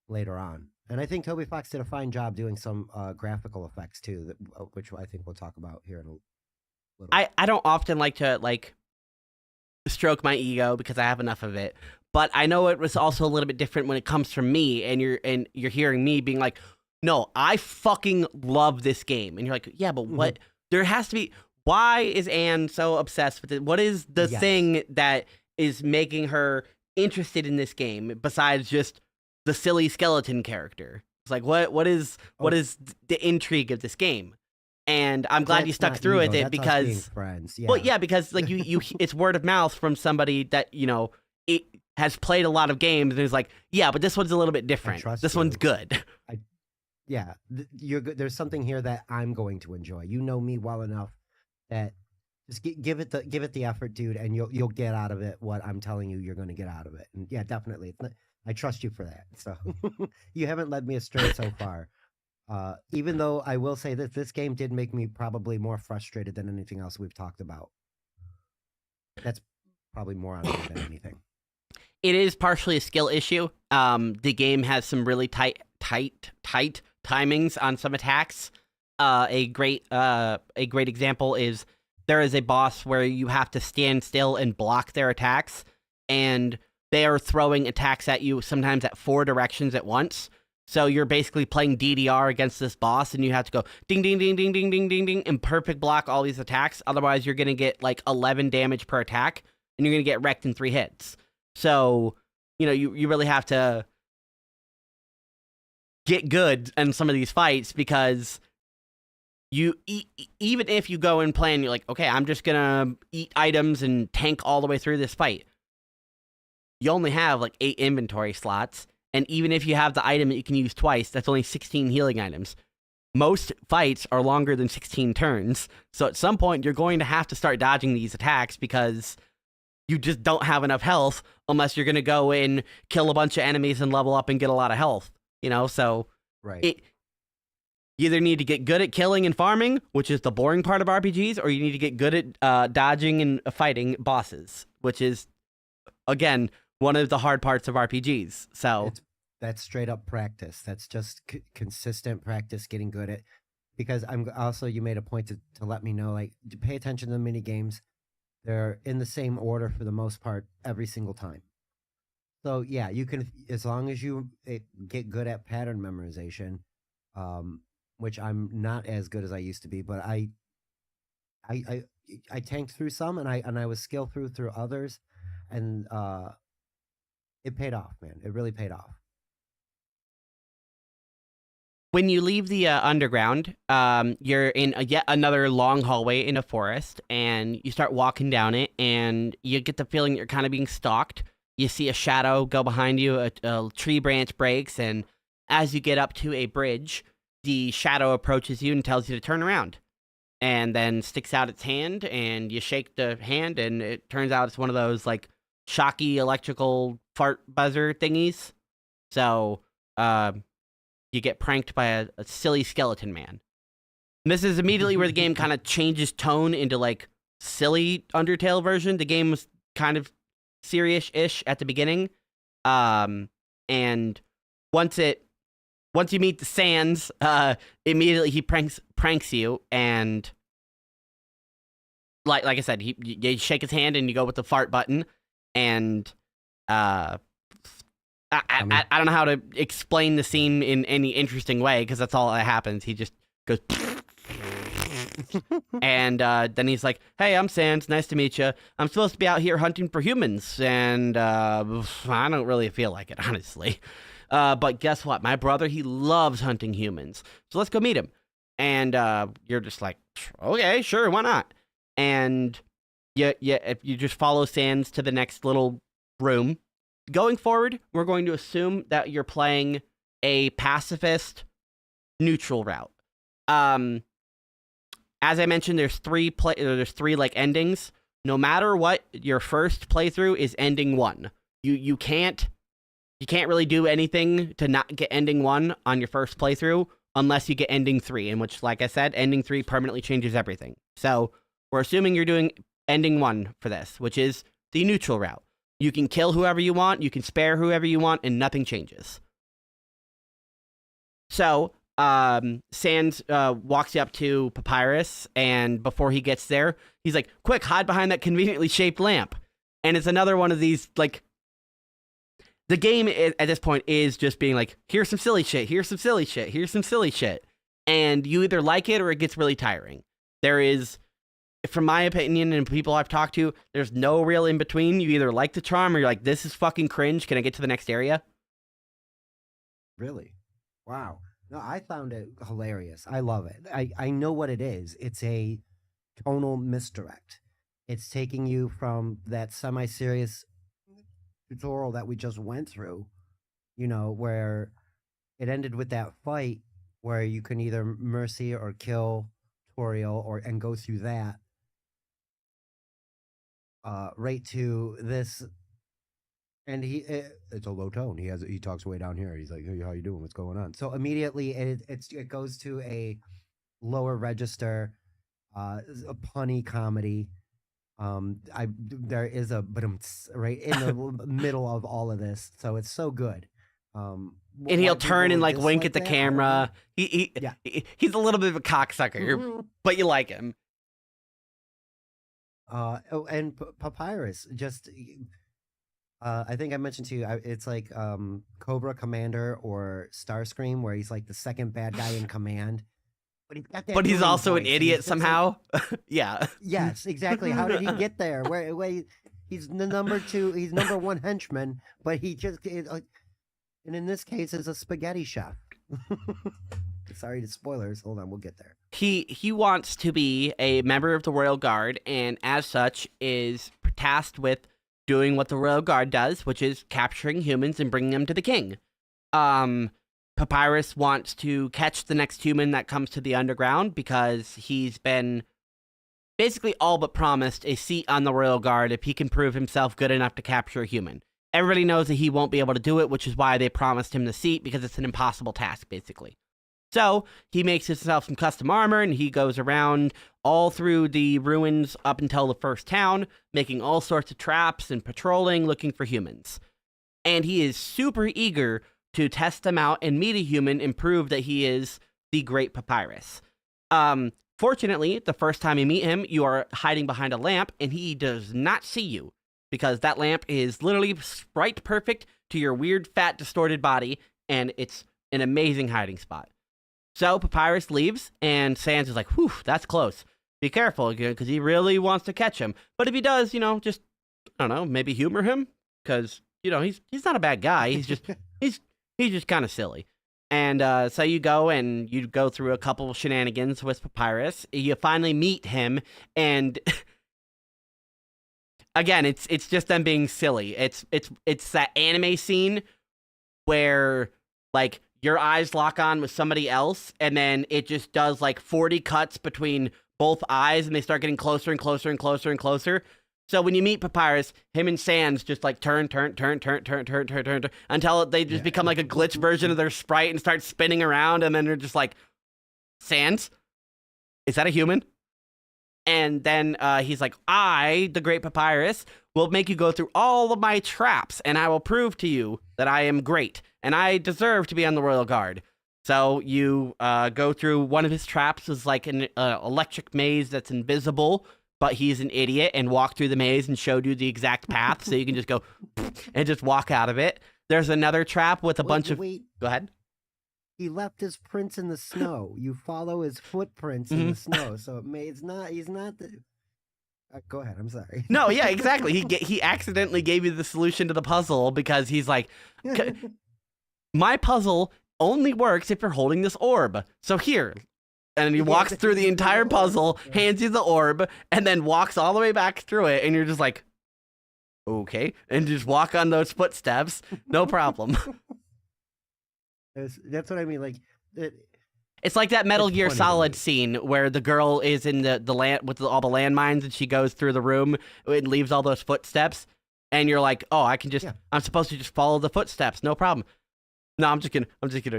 later on. And I think Toby Fox did a fine job doing some graphical effects too, which I think we'll talk about here in a little. I don't often like to stroke my ego because I have enough of it, but I know it was also a little bit different when it comes from me, and you're hearing me being like, no, I fucking love this game, and you're like, yeah, but what? There has to be. Why is Anne so obsessed with it? What is the thing that is making her interested in this game besides just the silly skeleton character? It's like, what is the intrigue of this game? And I'm glad you stuck through with it because us being friends. Yeah. Well, yeah, because like you it's word of mouth from somebody that it has played a lot of games and is like, yeah, but this one's a little bit different. This one's good. You're good. There's something here that I'm going to enjoy. You know me well enough that just give it the effort, dude, and you'll get out of it what I'm telling you you're going to get out of it. And yeah, definitely, I trust you for that. So you haven't led me astray so far. Even though I will say that this game did make me probably more frustrated than anything else we've talked about. That's probably more on me than anything. It is partially a skill issue. The game has some really tight timings on some attacks. A great example is there is a boss where you have to stand still and block their attacks, and they are throwing attacks at you sometimes at 4 directions at once. So you're basically playing DDR against this boss, and you have to go ding, ding, ding, ding, ding, ding, ding, ding, and perfect block all these attacks. Otherwise, you're going to get like 11 damage per attack, and you're going to get wrecked in 3 hits. So, you really have to get good in some of these fights, because even if you go and play and you're like, okay, I'm just going to eat items and tank all the way through this fight, you only have like 8 inventory slots. And even if you have the item that you can use twice, that's only 16 healing items. Most fights are longer than 16 turns. So at some point, you're going to have to start dodging these attacks, because you just don't have enough health unless you're going to go in, kill a bunch of enemies, and level up and get a lot of health. So Right. You either need to get good at killing and farming, which is the boring part of RPGs, or you need to get good at dodging and fighting bosses, which is, again, one of the hard parts of RPGs. So that's straight up practice. That's just consistent practice, getting good at. Because you made a point to let me know, like, to pay attention to the mini games. They're in the same order for the most part every single time. So yeah, you can, as long as you get good at pattern memorization, which I'm not as good as I used to be, but I tanked through some, and I was skilled through others, and it paid off, man. It really paid off. When you leave the underground, you're in yet another long hallway in a forest, and you start walking down it, and you get the feeling that you're kind of being stalked. You see a shadow go behind you, a tree branch breaks, and as you get up to a bridge, the shadow approaches you and tells you to turn around, and then sticks out its hand, and you shake the hand, and it turns out it's one of those, like, shocky electrical fart buzzer thingies. So, you get pranked by a silly skeleton man. And this is immediately where the game kind of changes tone into, like, silly Undertale version. The game was kind of serious-ish at the beginning. And once you meet the Sands, immediately he pranks you, and like I said, you shake his hand and you go with the fart button, and I don't know how to explain the scene in any interesting way, because that's all that happens. He just goes, and then he's like, "Hey, I'm Sans. Nice to meet you. I'm supposed to be out here hunting for humans, and I don't really feel like it, honestly. But guess what? My brother, he loves hunting humans. So let's go meet him." And you're just like, "Okay, sure, why not?" And if you just follow Sans to the next little room. Going forward, we're going to assume that you're playing a pacifist neutral route. As I mentioned, there's three like endings. No matter what, your first playthrough is ending 1. You can't really do anything to not get ending 1 on your first playthrough unless you get ending 3, in which, like I said, ending 3 permanently changes everything. So we're assuming you're doing ending 1 for this, which is the neutral route. You can kill whoever you want, you can spare whoever you want, and nothing changes. So, Sans walks you up to Papyrus, and before he gets there, he's like, "Quick, hide behind that conveniently shaped lamp." And it's another one of these, like, the game at this point is just being like, here's some silly shit, here's some silly shit, here's some silly shit. And you either like it or it gets really tiring. There is, from my opinion and people I've talked to, there's no real in between. You either like the charm or you're like, this is fucking cringe. Can I get to the next area? Really? Wow. No, I found it hilarious. I love it. I know what it is. It's a tonal misdirect. It's taking you from that semi-serious tutorial that we just went through, where it ended with that fight where you can either mercy or kill Toriel and go through that. Right to this, and it's a low tone. He talks way down here. He's like, "Hey, how you doing? What's going on?" So immediately it goes to a lower register, a punny comedy. There is a right in the middle of all of this, so it's so good. And he'll turn and like wink at the camera. He's a little bit of a cocksucker, but you like him. And Papyrus, just I think I mentioned to you, it's like Cobra Commander or Starscream, where he's like the second bad guy in command. But he's also an idiot somehow. Yeah. Yes, exactly. How did he get there? Where He's the number 2. He's number 1 henchman, but he just and in this case, is a spaghetti chef. Sorry to spoilers. Hold on, we'll get there. He wants to be a member of the Royal Guard, and as such is tasked with doing what the Royal Guard does, which is capturing humans and bringing them to the king. Papyrus wants to catch the next human that comes to the underground because he's been basically all but promised a seat on the Royal Guard if he can prove himself good enough to capture a human. Everybody knows that he won't be able to do it, which is why they promised him the seat, because it's an impossible task, basically. So he makes himself some custom armor, and he goes around all through the ruins up until the first town, making all sorts of traps and patrolling, looking for humans. And he is super eager to test them out and meet a human and prove that he is the Great Papyrus. Fortunately, the first time you meet him, you are hiding behind a lamp, and he does not see you, because that lamp is literally sprite perfect to your weird, fat, distorted body, and it's an amazing hiding spot. So Papyrus leaves, and Sans is like, whew, that's close. Be careful, because he really wants to catch him. But if he does, just, I don't know, maybe humor him, because, he's not a bad guy. He's just, he's just kind of silly. And so you go through a couple of shenanigans with Papyrus. You finally meet him, and again, it's just them being silly. It's that anime scene where, like, your eyes lock on with somebody else, and then it just does, like, 40 cuts between both eyes, and they start getting closer and closer and closer and closer. So when you meet Papyrus, him and Sans just, like, turn, until they just become, like, a glitch version of their sprite and start spinning around, and then they're just like, Sans? Is that a human? And then he's like, I, the Great Papyrus, will make you go through all of my traps, and I will prove to you that I am great, and I deserve to be on the Royal Guard. So you go through one of his traps, is like an electric maze that's invisible, but he's an idiot and walked through the maze and showed you the exact path, so you can just go and just walk out of it. There's another trap with a bunch of... Go ahead. He left his prints in the snow. You follow his footprints in the snow, so he's not the... go ahead, I'm sorry. No, yeah, exactly. He accidentally gave you the solution to the puzzle because he's like, my puzzle only works if you're holding this orb. So here. And he walks through the entire puzzle, hands you the orb, and then walks all the way back through it, and you're just like, okay. And just walk on those footsteps, no problem. That's what I mean, like... It's like that Metal Gear Solid scene where the girl is in the land with all the landmines, and she goes through the room and leaves all those footsteps, and you're like, oh, I'm supposed to just follow the footsteps, no problem. No, I'm just gonna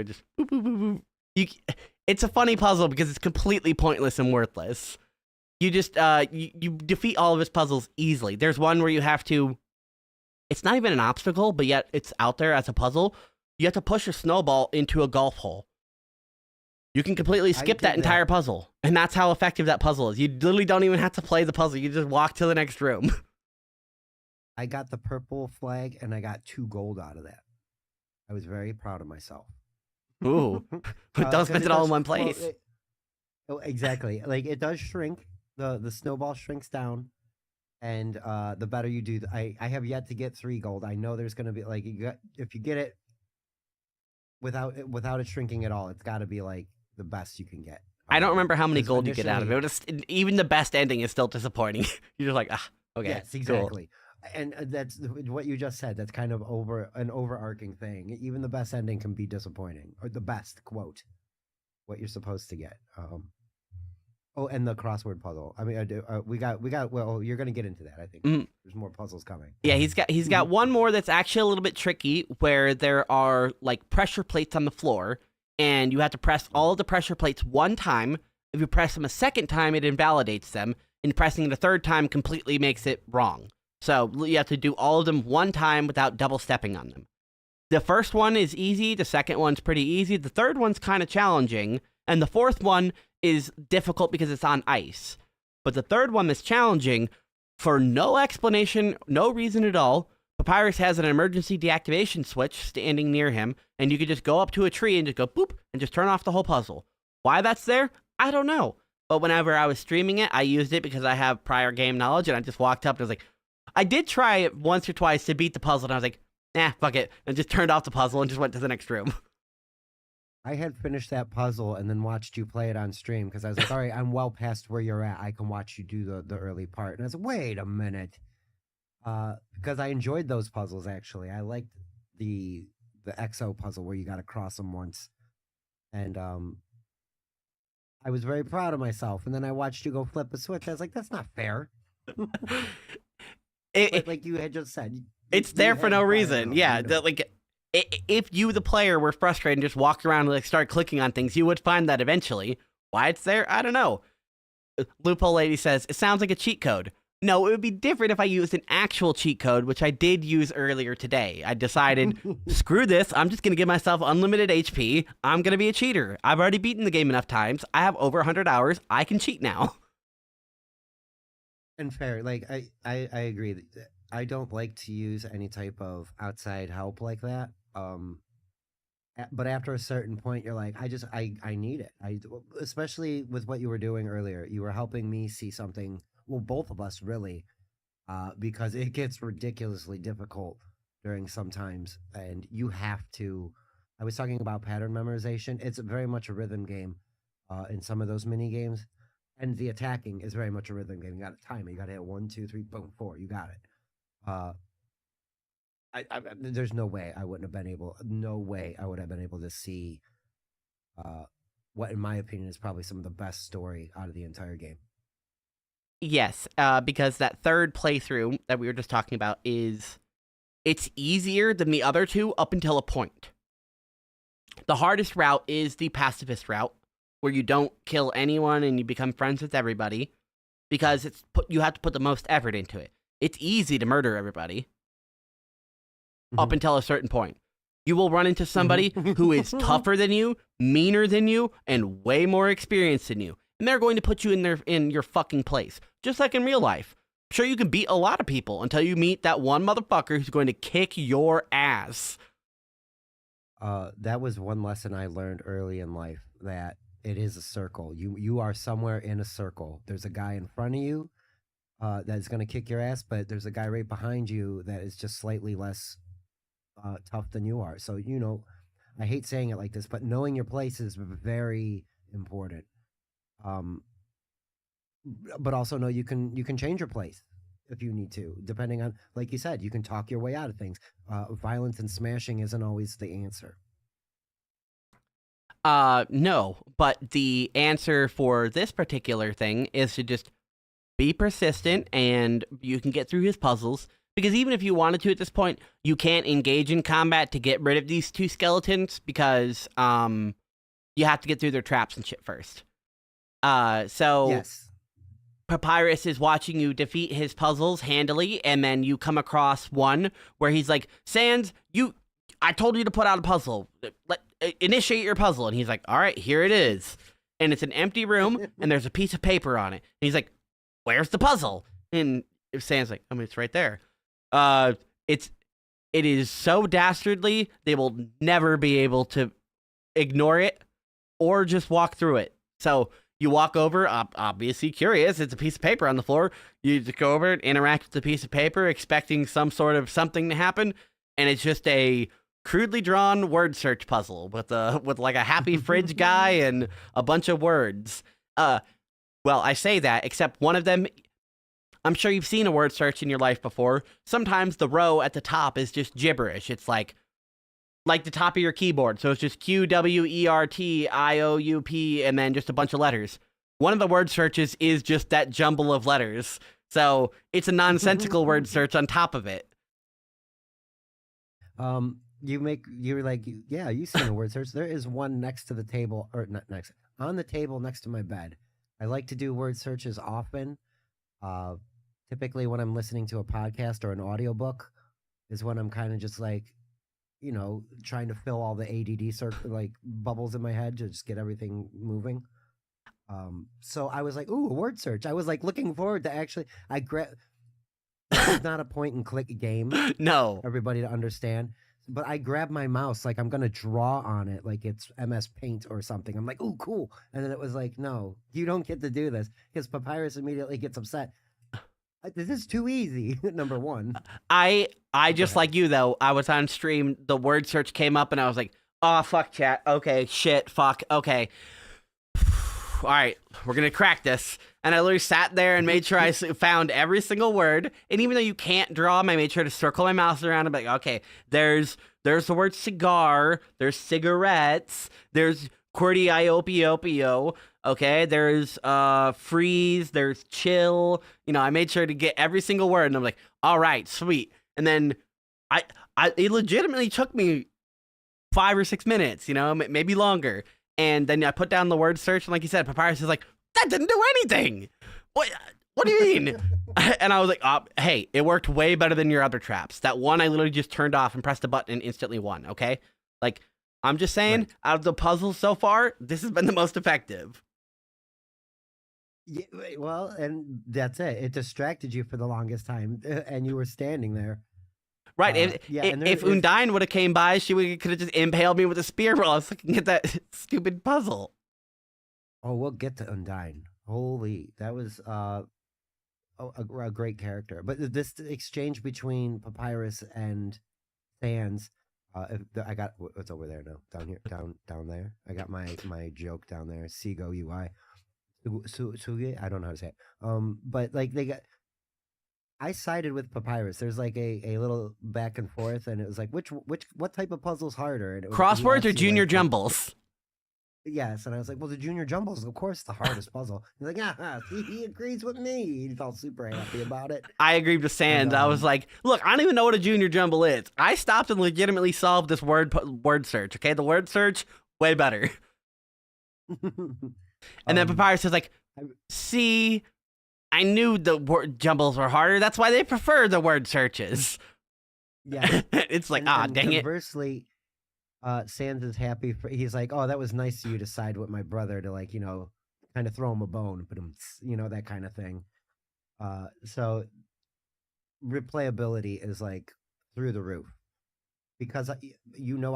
just boop, boop, boop, boop. It's a funny puzzle because it's completely pointless and worthless. You just you defeat all of his puzzles easily. There's one where you have to, it's not even an obstacle, but yet it's out there as a puzzle. You have to push a snowball into a golf hole. You can completely skip that entire puzzle, and that's how effective that puzzle is. You literally don't even have to play the puzzle. You just walk to the next room. I got the purple flag, and I got 2 gold out of that. I was very proud of myself. Ooh. Don't spend it all in one place. Exactly. Like, it does shrink. The snowball shrinks down, and the better you do. I have yet to get 3 gold. I know there's going to be, like, if you get it without it shrinking at all, it's got to be, like, the best you can get. I don't remember how many gold you get out of it. Even the best ending is still disappointing. You're just like, okay. Yes, exactly. Cool. And that's what you just said. That's kind of an overarching thing. Even the best ending can be disappointing, or the best quote, what you're supposed to get. Oh, and the crossword puzzle. I mean, we got. Well, you're gonna get into that. I think there's more puzzles coming. Yeah, he's got one more that's actually a little bit tricky, where there are like pressure plates on the floor, and you have to press all of the pressure plates one time. If you press them a second time, it invalidates them, and pressing it a third time completely makes it wrong. So you have to do all of them one time without double stepping on them. The first one is easy. The second one's pretty easy. The third one's kind of challenging. And the fourth one is difficult because it's on ice. But the third one that's challenging, for no explanation, no reason at all, Papyrus has an emergency deactivation switch standing near him, and you can just go up to a tree and just go boop, and just turn off the whole puzzle. Why that's there? I don't know. But whenever I was streaming it, I used it because I have prior game knowledge, and I just walked up and was like, I did try it once or twice to beat the puzzle, and I was like, fuck it, and just turned off the puzzle and just went to the next room. I had finished that puzzle and then watched you play it on stream because I was like, all right, I'm well past where you're at. I can watch you do the early part. And I was like, wait a minute. Because I enjoyed those puzzles, actually. I liked the EXO puzzle where you got to cross them once. And I was very proud of myself. And then I watched you go flip a switch. I was like, that's not fair. Like you had just said. It's there for no reason. Yeah, if you, the player, were frustrated and just walked around and like start clicking on things, you would find that eventually. Why it's there, I don't know. Loophole Lady says, it sounds like a cheat code. No, it would be different if I used an actual cheat code, which I did use earlier today. I decided, screw this, I'm just going to give myself unlimited HP. I'm going to be a cheater. I've already beaten the game enough times. I have over 100 hours. I can cheat now. And fair, like I agree. I don't like to use any type of outside help like that. But after a certain point, you're like, I need it. Especially with what you were doing earlier, you were helping me see something. Well, both of us really, because it gets ridiculously difficult during some times, and you have to. I was talking about pattern memorization. It's very much a rhythm game, in some of those mini games, and the attacking is very much a rhythm game. You got to time it. You got to hit 1, 2, 3, boom, 4. You got it. There's no way I wouldn't have been able. No way I would have been able to see, what in my opinion is probably some of the best story out of the entire game. Yes, because that third playthrough that we were just talking about it's easier than the other two up until a point. The hardest route is the pacifist route, where you don't kill anyone and you become friends with everybody, because you have to put the most effort into it. It's easy to murder everybody up until a certain point. You will run into somebody who is tougher than you, meaner than you, and way more experienced than you. And they're going to put you in your fucking place. Just like in real life. I'm sure you can beat a lot of people until you meet that one motherfucker who's going to kick your ass. That was one lesson I learned early in life, that it is a circle. You are somewhere in a circle. There's a guy in front of you that's going to kick your ass, but there's a guy right behind you that is just slightly less tough than you are. So, I hate saying it like this, but knowing your place is very important. But also know you can change your place if you need to, depending on, like you said, you can talk your way out of things. Violence and smashing isn't always the answer. No, but the answer for this particular thing is to just be persistent, and you can get through his puzzles. Because even if you wanted to at this point, you can't engage in combat to get rid of these two skeletons, because you have to get through their traps and shit first. So yes. Papyrus is watching you defeat his puzzles handily, and then you come across one where he's like, Sans, I told you to put out a puzzle. Initiate your puzzle. And he's like, all right, here it is. And it's an empty room, and there's a piece of paper on it. And he's like, where's the puzzle? And Sans like, it's right there. It is so dastardly, they will never be able to ignore it or just walk through it. So you walk over, obviously curious, it's a piece of paper on the floor. You just go over, interact with the piece of paper, expecting some sort of something to happen, and it's just a crudely drawn word search puzzle with like a happy fridge guy and a bunch of words. Well, I say that, except one of them, I'm sure you've seen a word search in your life before. Sometimes the row at the top is just gibberish. It's like the top of your keyboard. So it's just Q, W, E, R, T, I, O, U, P, and then just a bunch of letters. One of the word searches is just that jumble of letters. So it's a nonsensical word search on top of it. You're like, yeah, you've seen a word search. There is one next to the table, or not next, on the table next to my bed. I like to do word searches often. Typically when I'm listening to a podcast or an audiobook is when I'm kind of just like, trying to fill all the ADD bubbles in my head to just get everything moving. So I was like, ooh, a word search. I was like looking forward to actually, this is not a point and click game. No. Everybody to understand. But I grabbed my mouse like I'm going to draw on it like it's MS Paint or something. I'm like, ooh, cool. And then it was like, no, you don't get to do this, because Papyrus immediately gets upset. This is too easy. Number one. I just like you though. I was on stream. The word search came up, and I was like, "Oh fuck, chat. Okay, shit, fuck. Okay, all right, we're gonna crack this." And I literally sat there and made sure I found every single word. And even though you can't draw them, I made sure to circle my mouse around and be like, "Okay, there's the word cigar. There's cigarettes. There's cordiopio. Okay, there's freeze, there's chill. I made sure to get every single word, and I'm like, all right, sweet. And then it legitimately took me 5 or 6 minutes, maybe longer. And then I put down the word search, and like you said, Papyrus is like, that didn't do anything. What do you mean? And I was like, hey, it worked way better than your other traps. That one I literally just turned off and pressed a button and instantly won. Okay, like I'm just saying, right. Out of the puzzles so far, this has been the most effective. Yeah, well, and that's it. It distracted you for the longest time, and you were standing there. Right. If Undyne would have came by, she could have just impaled me with a spear while I was looking at that stupid puzzle. Oh, we'll get to Undyne. Holy, that was a great character. But this exchange between Papyrus and Sans, I got what's over there now. Down here, down there. I got my joke down there. Sego UI. Suge? I don't know how to say it. But like I sided with Papyrus. There's like a little back and forth, and it was like what type of puzzle's harder? And Crosswords or junior jumbles? Yes, and I was like, well, the junior jumbles, of course, the hardest puzzle. He's like, he agrees with me. He felt super happy about it. I agreed with Sans. I was like, look, I don't even know what a junior jumble is. I stopped and legitimately solved this word search. Okay, the word search way better. And then Papyrus is like, see, I knew the word jumbles were harder. That's why they prefer the word searches. Yeah. It's like, dang it. Conversely, Sans is happy. He's like, oh, that was nice of you to side with my brother to kind of throw him a bone, but that kind of thing. So replayability is like through the roof because I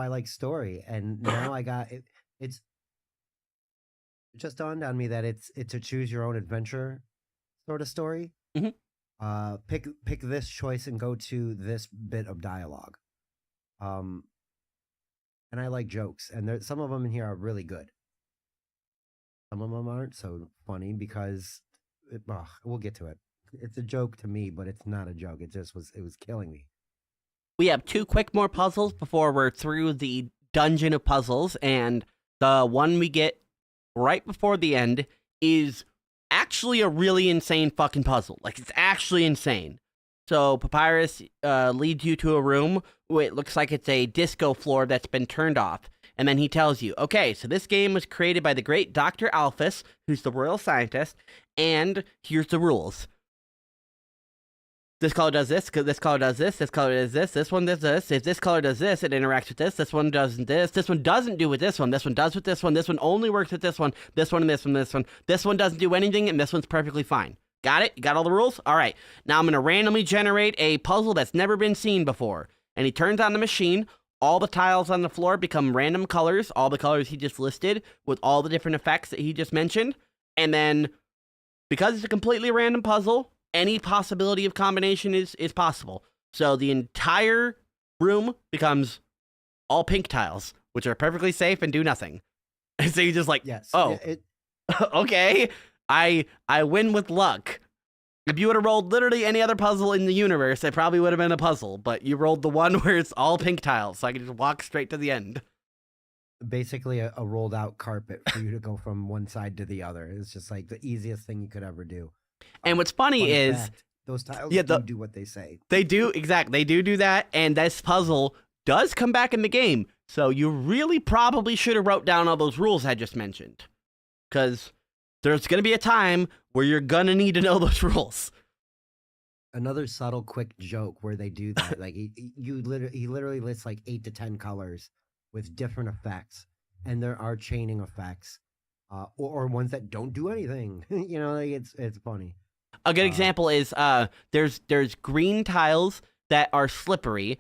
like story, and now I got it. It just dawned on me that it's a choose your own adventure sort of story. Mm-hmm. Pick this choice and go to this bit of dialogue. And I like jokes, and some of them in here are really good. Some of them aren't so funny because we'll get to it. It's a joke to me, but it's not a joke. It was killing me. We have 2 quick more puzzles before we're through the dungeon of puzzles, and the one we get right before the end is actually a really insane fucking puzzle. Like, it's actually insane. So Papyrus leads you to a room where it looks like it's a disco floor that's been turned off. And then he tells you, okay, so this game was created by the great Dr. Alphys, who's the royal scientist, and here's the rules. This color does this, this color does this, this color does this one does this. If this color does this, it interacts with this one doesn't this one doesn't do with this one does with this one only works with this one and this one. This one doesn't do anything, and this one's perfectly fine. Got it? You got all the rules? All right. Now I'm going to randomly generate a puzzle that's never been seen before. And he turns on the machine. All the tiles on the floor become random colors, all the colors he just listed, with all the different effects that he just mentioned. And then, because it's a completely random puzzle, any possibility of combination is possible. So the entire room becomes all pink tiles, which are perfectly safe and do nothing. And so you're just like, yes. Oh, okay. I win with luck. If you would have rolled literally any other puzzle in the universe, it probably would have been a puzzle, but you rolled the one where it's all pink tiles, so I could just walk straight to the end. Basically a rolled out carpet for you to go from one side to the other. It's just like the easiest thing you could ever do. And what's funny is fact, those tiles do what they say. They do, exactly. They do that, and this puzzle does come back in the game. So you really probably should have wrote down all those rules I just mentioned. Because there's going to be a time where you're going to need to know those rules. Another subtle, quick joke where they do that. Like he literally lists like 8 to 10 colors with different effects. And there are chaining effects. Or ones that don't do anything. It's funny. A good example is there's green tiles that are slippery,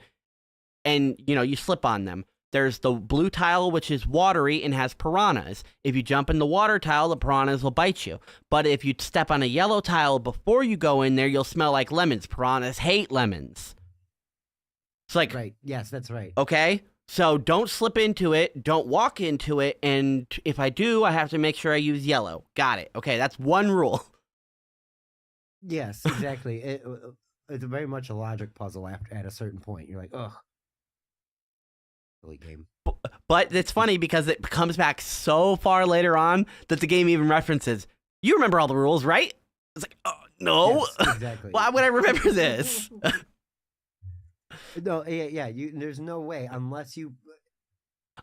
and you slip on them. There's the blue tile, which is watery and has piranhas. If you jump in the water tile, the piranhas will bite you. But if you step on a yellow tile before you go in there, you'll smell like lemons. Piranhas hate lemons. It's like, Right. Yes, that's right. okay, so don't slip into it, don't walk into it, and if I do, I have to make sure I use yellow. Got it. Okay, that's one rule. Yes, exactly. It's very much a logic puzzle at a certain point. You're like, ugh. Silly game. But it's funny because it comes back so far later on that the game even references, you remember all the rules, right? It's like, oh, no. Yes, exactly. Why would I remember this? No, yeah. There's no way unless you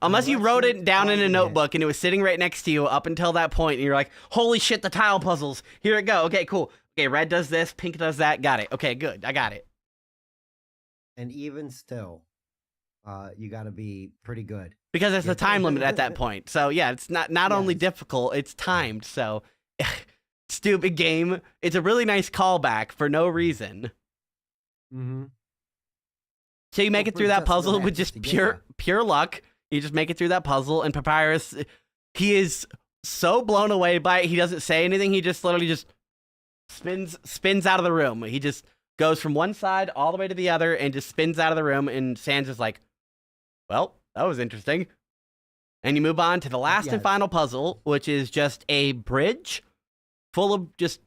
wrote it down in a finding notebook and it was sitting right next to you up until that point, and you're like, holy shit, the tile puzzles. Here it go. Okay, cool. Okay, red does this, pink does that. Got it. Okay, good. I got it. And even still, you got to be pretty good. Because there's a time limit at that point. So yeah, it's not only difficult, it's timed. So stupid game. It's a really nice callback for no reason. Mm-hmm. So you make it through that puzzle with just pure luck. You just make it through that puzzle, and Papyrus, he is so blown away by it. He doesn't say anything. He just literally just spins out of the room. He just goes from one side all the way to the other and just spins out of the room. And Sans is like, well, that was interesting. And you move on to the last and final puzzle, which is just a bridge full of just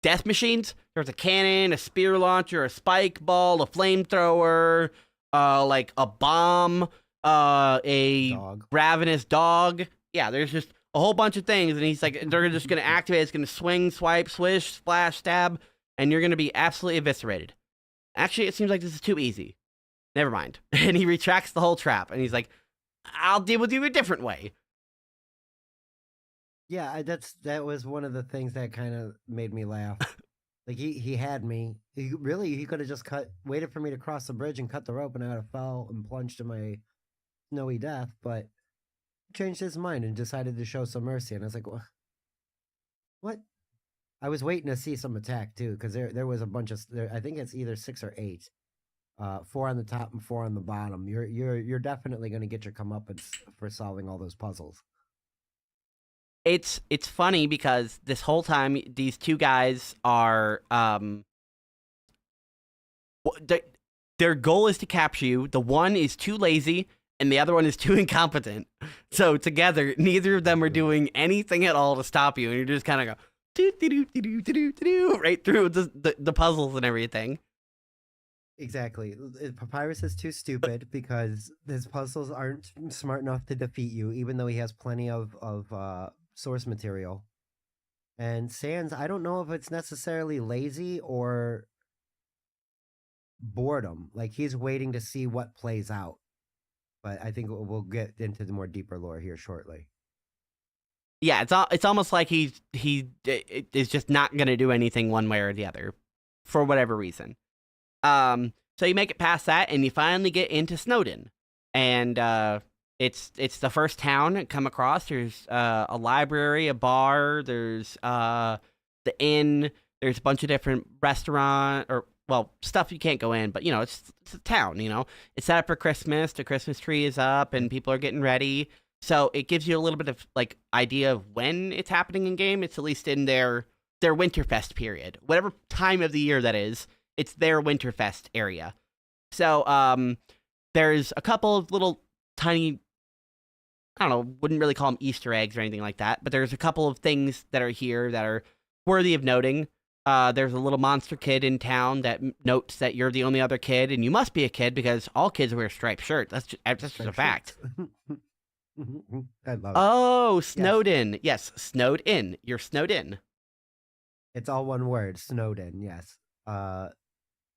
death machines. There's a cannon, a spear launcher, a spike ball, a flamethrower, like a bomb, a ravenous dog. Yeah, there's just a whole bunch of things, and he's like, they're just going to activate. It's going to swing, swipe, swish, splash, stab, and you're going to be absolutely eviscerated. Actually, it seems like this is too easy. Never mind. And he retracts the whole trap, and he's like, I'll deal with you a different way. Yeah, that was one of the things that kind of made me laugh. Like he had me. He could have just waited for me to cross the bridge and cut the rope, and I would have fell and plunged to my snowy death. But he changed his mind and decided to show some mercy. And I was like, what? I was waiting to see some attack too, because there was a bunch of. I think it's either 6 or 8. 4 on the top and 4 on the bottom. You're definitely going to get your comeuppance for solving all those puzzles. It's funny because this whole time these two guys are their goal is to capture you. The one is too lazy and the other one is too incompetent. So together, neither of them are doing anything at all to stop you, and you just kind of go do right through the puzzles and everything. Exactly. Papyrus is too stupid because his puzzles aren't smart enough to defeat you, even though he has plenty of source material. And Sans, I don't know if it's necessarily lazy or boredom. Like, he's waiting to see what plays out. But I think we'll get into the more deeper lore here shortly. Yeah, it's almost like he is just not going to do anything one way or the other for whatever reason. So you make it past that, and you finally get into Snowden, and it's the first town you come across. There's a library, a bar. There's the inn. There's a bunch of different restaurant stuff you can't go in, but it's a town. It's set up for Christmas. The Christmas tree is up, and people are getting ready. So it gives you a little bit of idea of when it's happening in game. It's at least in their Winterfest period, whatever time of the year that is. It's their Winterfest area. So there's a couple of little tiny, I don't know, wouldn't really call them Easter eggs or anything like that, but there's a couple of things that are here that are worthy of noting. There's a little monster kid in town that notes that you're the only other kid, and you must be a kid because all kids wear striped shirts. That's just a fact. I love it. Oh, snowed in. Yes, snowed in. You're snowed in. It's all one word, Snowden, yes.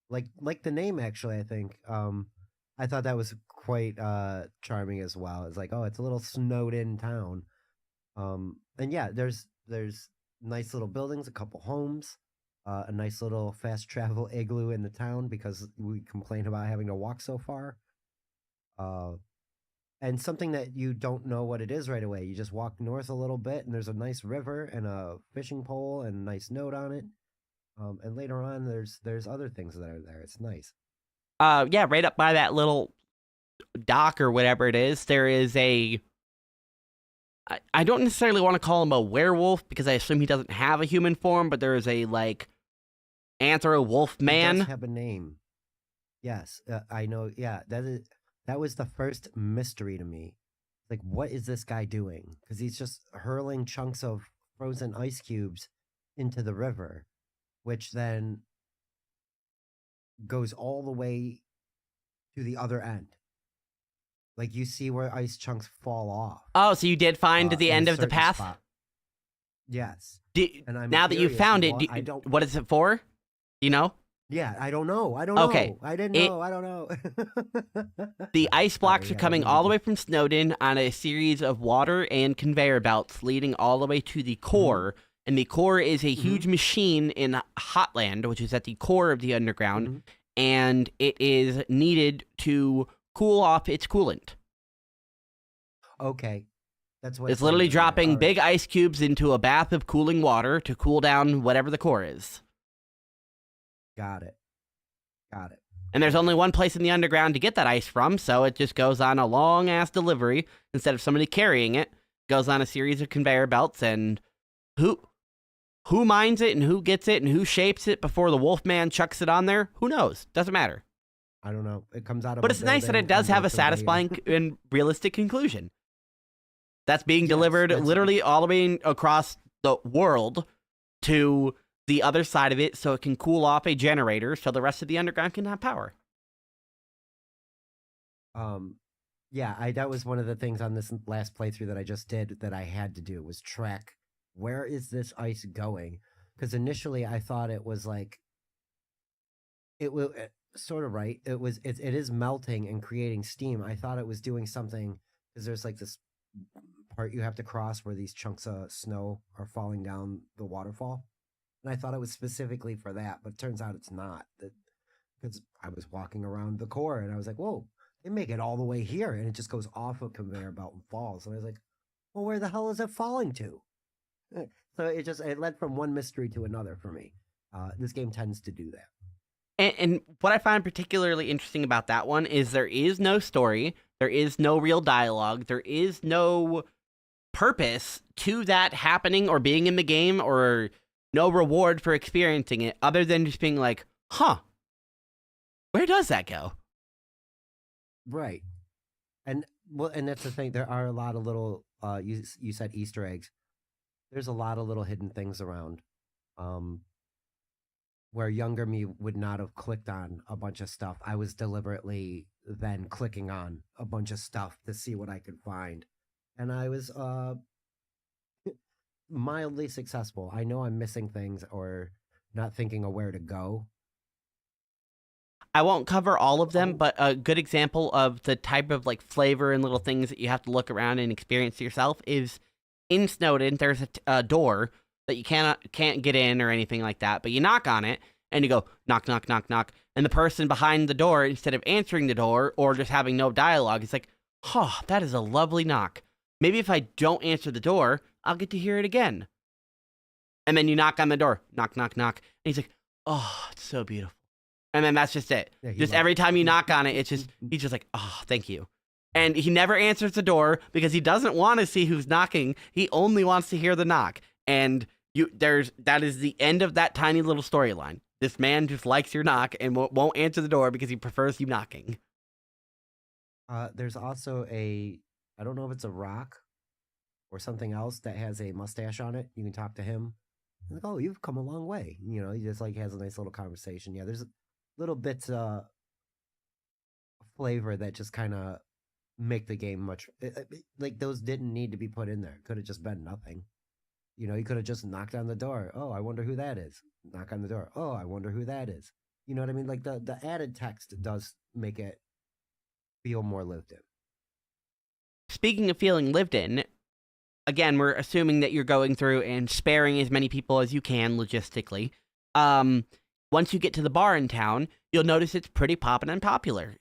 Like the name, actually, I think. I thought that was quite charming as well. It's like, oh, it's a little snowed in town. And yeah, there's nice little buildings, a couple homes, a nice little fast travel igloo in the town because we complain about having to walk so far. And something that you don't know what it is right away. You just walk north a little bit, and there's a nice river and a fishing pole and a nice note on it. And later on, there's other things that are there. It's nice. Yeah, right up by that little dock or whatever it is, there is a. I don't necessarily want to call him a werewolf because I assume he doesn't have a human form, but there is a like anthro wolf He does man. have a name. Yes, I know. Yeah, that was the first mystery to me. Like, what is this guy doing? Because he's just hurling chunks of frozen ice cubes into the river, which then goes all the way to the other end. Like you see where ice chunks fall off Oh, so you did find the in a end of the certain path? spot. Yes, and I'm Now that you curious. found it, I don't. what is it for? You know? Yeah, I don't know. I don't Okay. know. I didn't It know. I don't know. The ice blocks Sorry, are I don't coming mean all the to. way from Snowdon on a series of water and conveyor belts leading all the way to the Hmm. core. And the core is a Hmm. huge machine in Hotland, which is at the core of the underground, Hmm. and it is needed to cool off its coolant. Okay, that's what It's it's literally labeling there. dropping All right, big ice cubes into a bath of cooling water to cool down whatever the core is. got it. Got it. And there's only Okay. one place in the underground to get that ice from, so it just goes on a long ass delivery instead of somebody carrying it. Goes on a series of conveyor belts, and who mines it and who gets it and who shapes it before the Wolfman chucks it on there? Who knows? Doesn't matter. I don't know. It comes out of But a it's nice that building it does and have a works its way satisfying and realistic conclusion. That's being Yes, delivered that's literally all the way across the world to the other side of it so it can cool off a generator so the rest of the underground can have power. um yeah, I that was one of the things on this last playthrough that I just did that I had to do was track where is this ice going? Because initially I thought it was like it will sort of right. It is melting and creating steam. I thought it was doing something because there's like this part you have to cross where these chunks of snow are falling down the waterfall. And I thought it was specifically for that, but it turns out it's not. Because I was walking around the core and I was like, whoa, they make it all the way here and it just goes off a conveyor belt and falls. And I was like, well, where the hell is it falling to? So it led from one mystery to another for me. This game tends to do that. And what I find particularly interesting about that one is there is no story, there is no real dialogue, there is no purpose to that happening or being in the game or no reward for experiencing it other than just being like, huh, where does that go? Right. And well, and that's the thing. There are a lot of little you said Easter eggs. There's a lot of little hidden things around. Um where younger me would not have clicked on a bunch of stuff. I was deliberately then clicking on a bunch of stuff to see what I could find. And I was mildly successful. I know I'm missing things or not thinking of where to go. I won't cover all of them, Oh, but a good example of the type of like flavor and little things that you have to look around and experience yourself is in Snowden. There's a door that you can't get in or anything like that, but you knock on it and you go knock knock knock knock, and the person behind the door, instead of answering the door or just having no dialogue, is like, "Oh, that is a lovely knock. Maybe if I don't answer the door, I'll get to hear it again." And then you knock on the door, knock knock knock, and he's like, "Oh, it's so beautiful." And then that's just it. yeah, he Just loves every it. time you knock on it, he's just like, "Oh, thank you." And he never answers the door because he doesn't want to see who's knocking. He only wants to hear the knock. And that is the end of that tiny little storyline. This man just likes your knock and won't answer the door because he prefers you knocking. There's also I don't know if it's a rock or something else that has a mustache on it. You can talk to him. Like, oh, you've come a long way. You know, he just like has a nice little conversation. Yeah, there's little bits flavor that just kind of make the game much like those didn't need to be put in there. Could have just been nothing. You know, you could have just knocked on the door. Oh, I wonder who that is. Knock on the door. Oh, I wonder who that is. You know what I mean? Like the added text does make it feel more lived in. Speaking of feeling lived in, again, we're assuming that you're going through and sparing as many people as you can logistically. Once you get to the bar in town, you'll notice it's pretty poppin' and popular.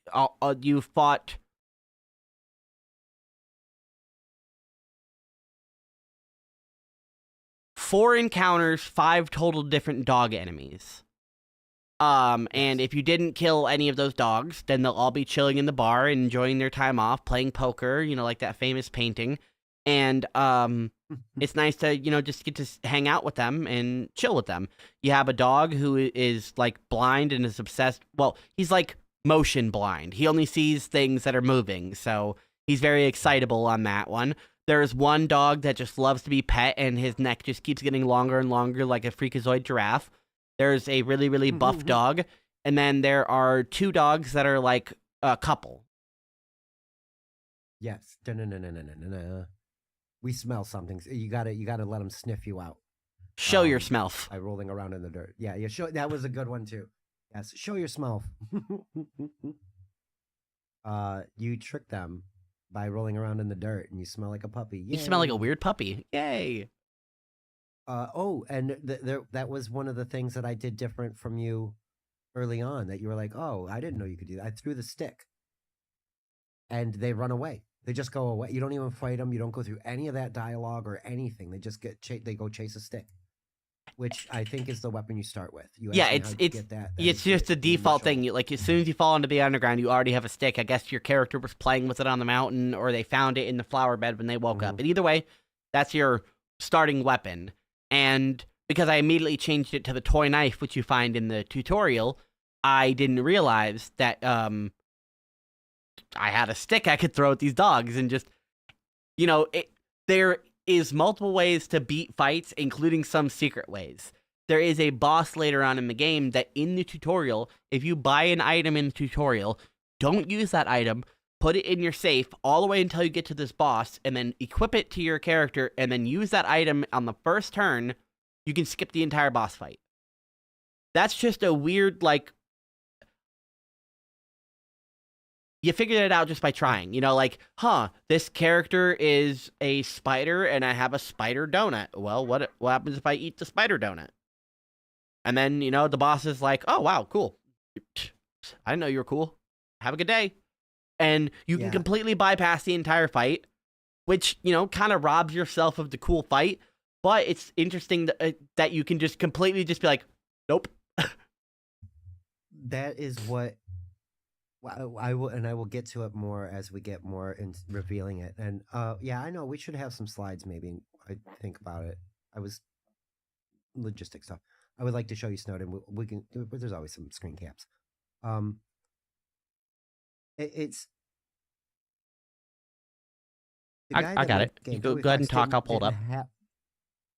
You've fought 4 encounters, 5 total different dog enemies. And if you didn't kill any of those dogs, then they'll all be chilling in the bar and enjoying their time off, playing poker, like that famous painting. And it's nice to, just get to hang out with them and chill with them. You have a dog who is like blind and is obsessed. Well, he's like motion blind. He only sees things that are moving. So he's very excitable on that one. There's one dog that just loves to be pet and his neck just keeps getting longer and longer like a freakazoid giraffe. There's a really, really buff dog. And then there are two dogs that are like a couple. Yes. No. We smell something. You gotta let them sniff you out. Show your smell. By rolling around in the dirt. Yeah, show. That was a good one too. Yes, show your smell. You trick them by rolling around in the dirt, and you smell like a puppy. Yay. You smell like a weird puppy. Yay! And that was one of the things that I did different from you early on. That you were like, oh, I didn't know you could do that. I threw the stick, and they run away. They just go away. You don't even fight them. You don't go through any of that dialogue or anything. They just they go chase a stick, which I think is the weapon you start with. It's just a default thing. Like as soon as you fall into the underground, you already have a stick. I guess your character was playing with it on the mountain, or they found it in the flower bed when they woke up. But either way, that's your starting weapon. And because I immediately changed it to the toy knife, which you find in the tutorial, I didn't realize that I had a stick I could throw at these dogs, and just, there is multiple ways to beat fights, including some secret ways. There is a boss later on in the game that in the tutorial, if you buy an item in the tutorial, don't use that item, put it in your safe all the way until you get to this boss, and then equip it to your character, and then use that item on the first turn. You can skip the entire boss fight. That's just a weird, you figured it out just by trying, this character is a spider and I have a spider donut. Well, what happens if I eat the spider donut? And then, the boss is like, oh, wow, cool. I didn't know you were cool. Have a good day. And you can completely bypass the entire fight, which, kind of robs yourself of the cool fight. But it's interesting that you can just completely just be like, nope. That is what I will get to it more as we get more in revealing it. And I know we should have some slides. Maybe I think about it. I was logistic stuff. I would like to show you Snowden. We can. There's always some screen caps. It's. I got it. You go ahead and talk. I'll pull it up.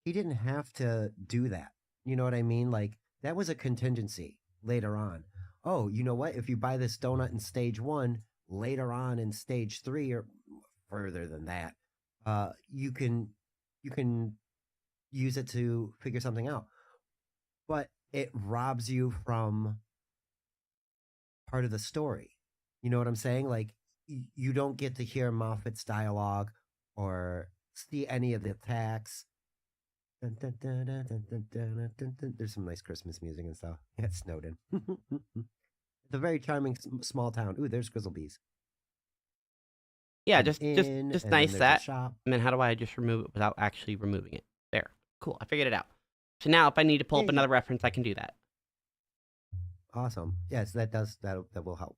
He didn't have to do that. You know what I mean? Like that was a contingency later on. Oh, you know what? If you buy this donut in stage 1, later on in stage 3 or further than that, you can use it to figure something out. But it robs you from part of the story. You know what I'm saying? Like you don't get to hear Moffat's dialogue or see any of the attacks. Dun, dun, dun, dun, dun, dun, dun, dun, dun. There's some nice Christmas music and stuff. Yeah, it's Snowden. It's a very charming small town. Ooh, there's grizzlebees. Yeah, just nice that. And then how do I just remove it without actually removing it? There. Cool. I figured it out. So now if I need to pull up another reference, I can do that. Awesome. Yes, that will help.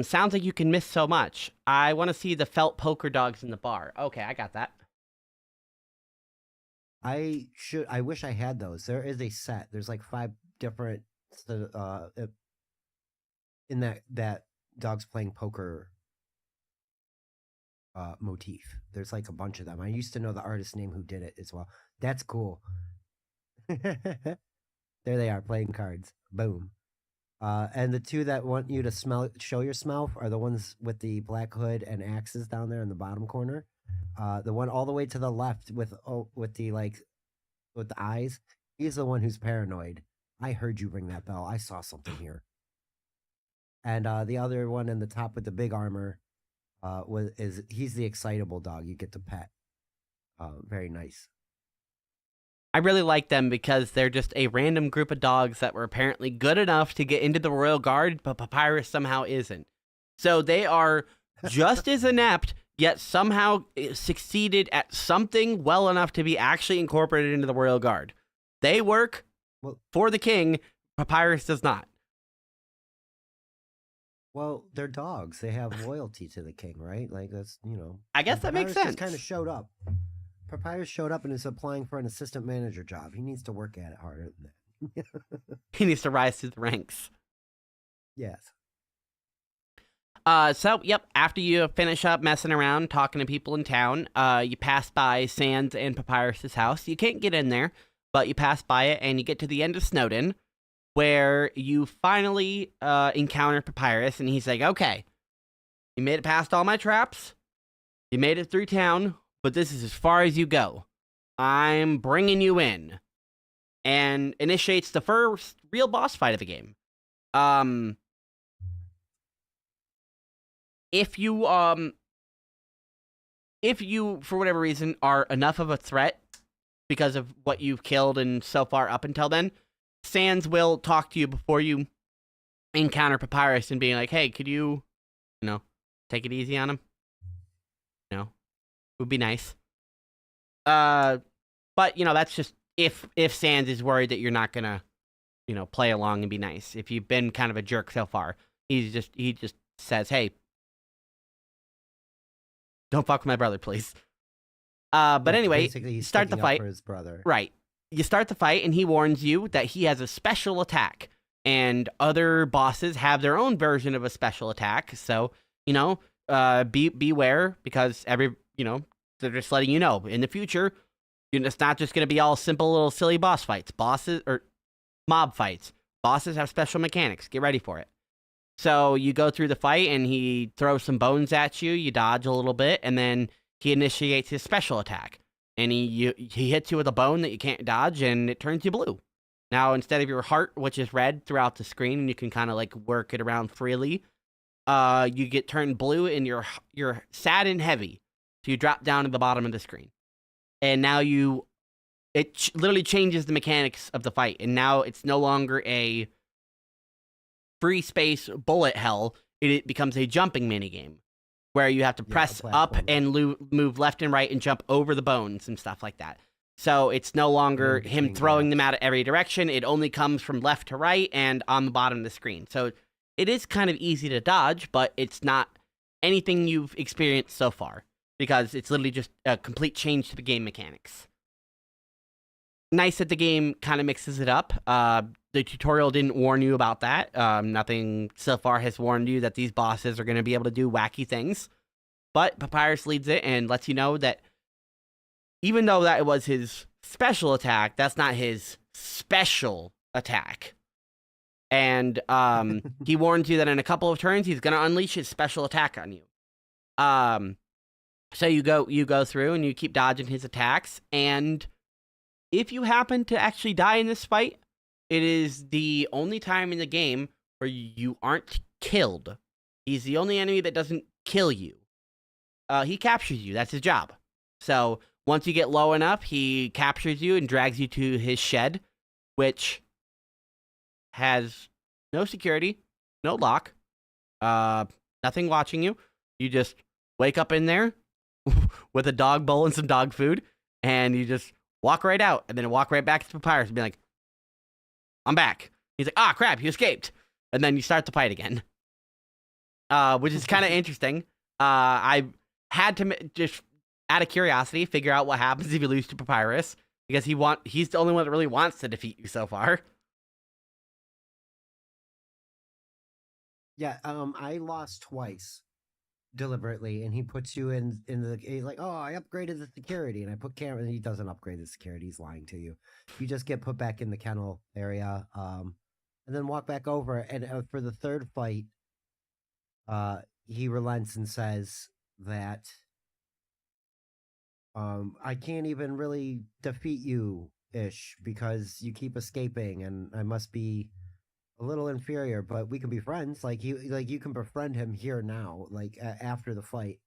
Sounds like you can miss so much. I want to see the felt poker dogs in the bar. Okay, I got that. I wish I had those. There is a set. There's like 5 different in that dogs playing poker motif. There's like a bunch of them. I used to know the artist's name who did it as well. That's cool. There they are playing cards. Boom. And the 2 that want you to show your smell are the ones with the black hood and axes down there in the bottom corner. The one all the way to the left with the eyes, he's the one who's paranoid. I heard you ring that bell. I saw something here. And the other one in the top with the big armor he's the excitable dog you get to pet. Very nice. I really like them because they're just a random group of dogs that were apparently good enough to get into the Royal Guard, but Papyrus somehow isn't. So they are just as inept, yet somehow succeeded at something well enough to be actually incorporated into the Royal Guard. They work for the king. Papyrus does not. Well, they're dogs. They have loyalty to the king, right? Like that's I guess And that makes Papyrus just kind sense. of showed up. Papyrus showed up and is applying for an assistant manager job. He needs to work at it harder than that. He needs to rise through the ranks. Yes. So yep, after you finish up messing around, talking to people in town, you pass by Sans and Papyrus's house. You can't get in there, but you pass by it and you get to the end of Snowden, where you finally encounter Papyrus, and he's like, okay, you made it past all my traps, you made it through town, but this is as far as you go. I'm bringing you in. And initiates the first real boss fight of the game. If you for whatever reason are enough of a threat because of what you've killed and so far up until then, Sans will talk to you before you encounter Papyrus and being like, hey, could you take it easy on him? Would be nice. But that's just if Sans is worried that you're not gonna, play along and be nice. If you've been kind of a jerk so far, he just says, hey, don't fuck with my brother, please. But anyway, basically he's start the sticking up fight. for his brother. Right. You start the fight, and he warns you that he has a special attack, and other bosses have their own version of a special attack. So, beware, because they're just letting you know in the future, it's not just going to be all simple little silly boss fights. Bosses or mob fights. Bosses have special mechanics. Get ready for it. So you go through the fight, and he throws some bones at you. You dodge a little bit, and then he initiates his special attack. And he hits you with a bone that you can't dodge, and it turns you blue. Now, instead of your heart, which is red throughout the screen, and you can kind of like work it around freely, you get turned blue, and you're sad and heavy. So you drop down to the bottom of the screen. And now it literally changes the mechanics of the fight. And now it's no longer a free space bullet hell. It becomes a jumping minigame where you have to press up and move left and right and jump over the bones and stuff like that. So it's no longer him throwing them out at every direction. It only comes from left to right and on the bottom of the screen. So it is kind of easy to dodge, but it's not anything you've experienced so far, because it's literally just a complete change to the game mechanics. Nice that the game kind of mixes it up. The tutorial didn't warn you about that. Nothing so far has warned you that these bosses are going to be able to do wacky things. But Papyrus leads it and lets you know that even though that was his special attack, that's not his special attack. And he warns you that in a couple of turns, he's going to unleash his special attack on you. So you go through and you keep dodging his attacks, and if you happen to actually die in this fight, it is the only time in the game where you aren't killed. He's the only enemy that doesn't kill you. He captures you. That's his job. So once you get low enough, he captures you and drags you to his shed, which has no security, no lock, nothing watching you. You just wake up in there with a dog bowl and some dog food, and you just walk right out, and then walk right back to Papyrus and be like, I'm back. He's like, ah, crap, you escaped. And then you start the fight again, which is kind of interesting. I had to just, out of curiosity, figure out what happens if you lose to Papyrus, because he's the only one that really wants to defeat you so far. Yeah, I lost twice deliberately, and he puts you in the he's like, oh, I upgraded the security, and I put camera, and he doesn't upgrade the security. He's lying to you. You just get put back in the kennel area, and then walk back over. And for the third fight, he relents and says that I can't even really defeat you ish because you keep escaping, and I must be a little inferior, but we can be friends. Like you can befriend him here now, like after the fight.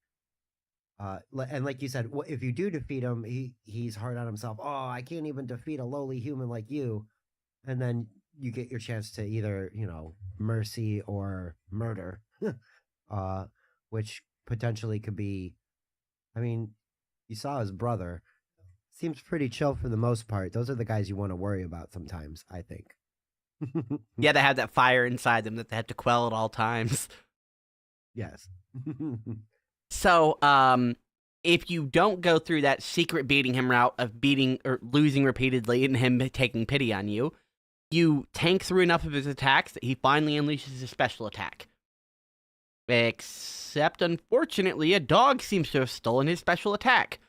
And like you said, if you do defeat him, he's hard on himself. Oh, I can't even defeat a lowly human like you. And then you get your chance to either mercy or murder, which potentially could be. I mean, you saw his brother. Seems pretty chill for the most part. Those are the guys you want to worry about sometimes, I think. Yeah, they have that fire inside them that they have to quell at all times. Yes. So, if you don't go through that secret beating him route of beating or losing repeatedly and him taking pity on you, you tank through enough of his attacks that he finally unleashes his special attack. Except, unfortunately, a dog seems to have stolen his special attack.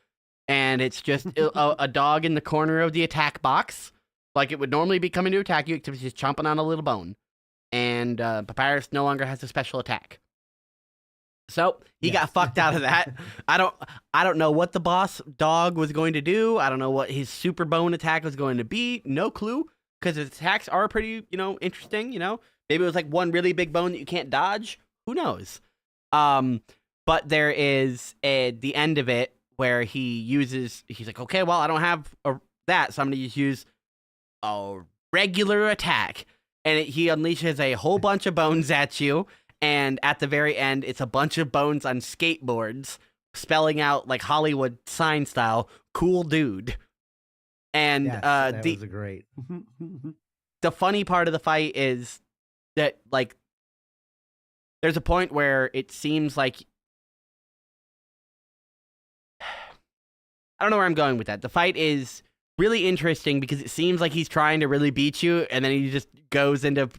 And it's just a dog in the corner of the attack box. Like it would normally be coming to attack you, except it's just chomping on a little bone. And Papyrus no longer has a special attack. So he got fucked out of that. I don't know what the boss dog was going to do. I don't know what his super bone attack was going to be. No clue, because his attacks are pretty, interesting. Maybe it was like one really big bone that you can't dodge. Who knows? But there is the end of it where he's like, okay, well, I don't have that, so I'm going to just use a regular attack. And he unleashes a whole bunch of bones at you. And at the very end, it's a bunch of bones on skateboards, spelling out like Hollywood sign style, "cool dude." And yes, that was great. The funny part of the fight is that like there's a point where it seems like I don't know where I'm going with that. The fight is really interesting because it seems like he's trying to really beat you, and then he just goes into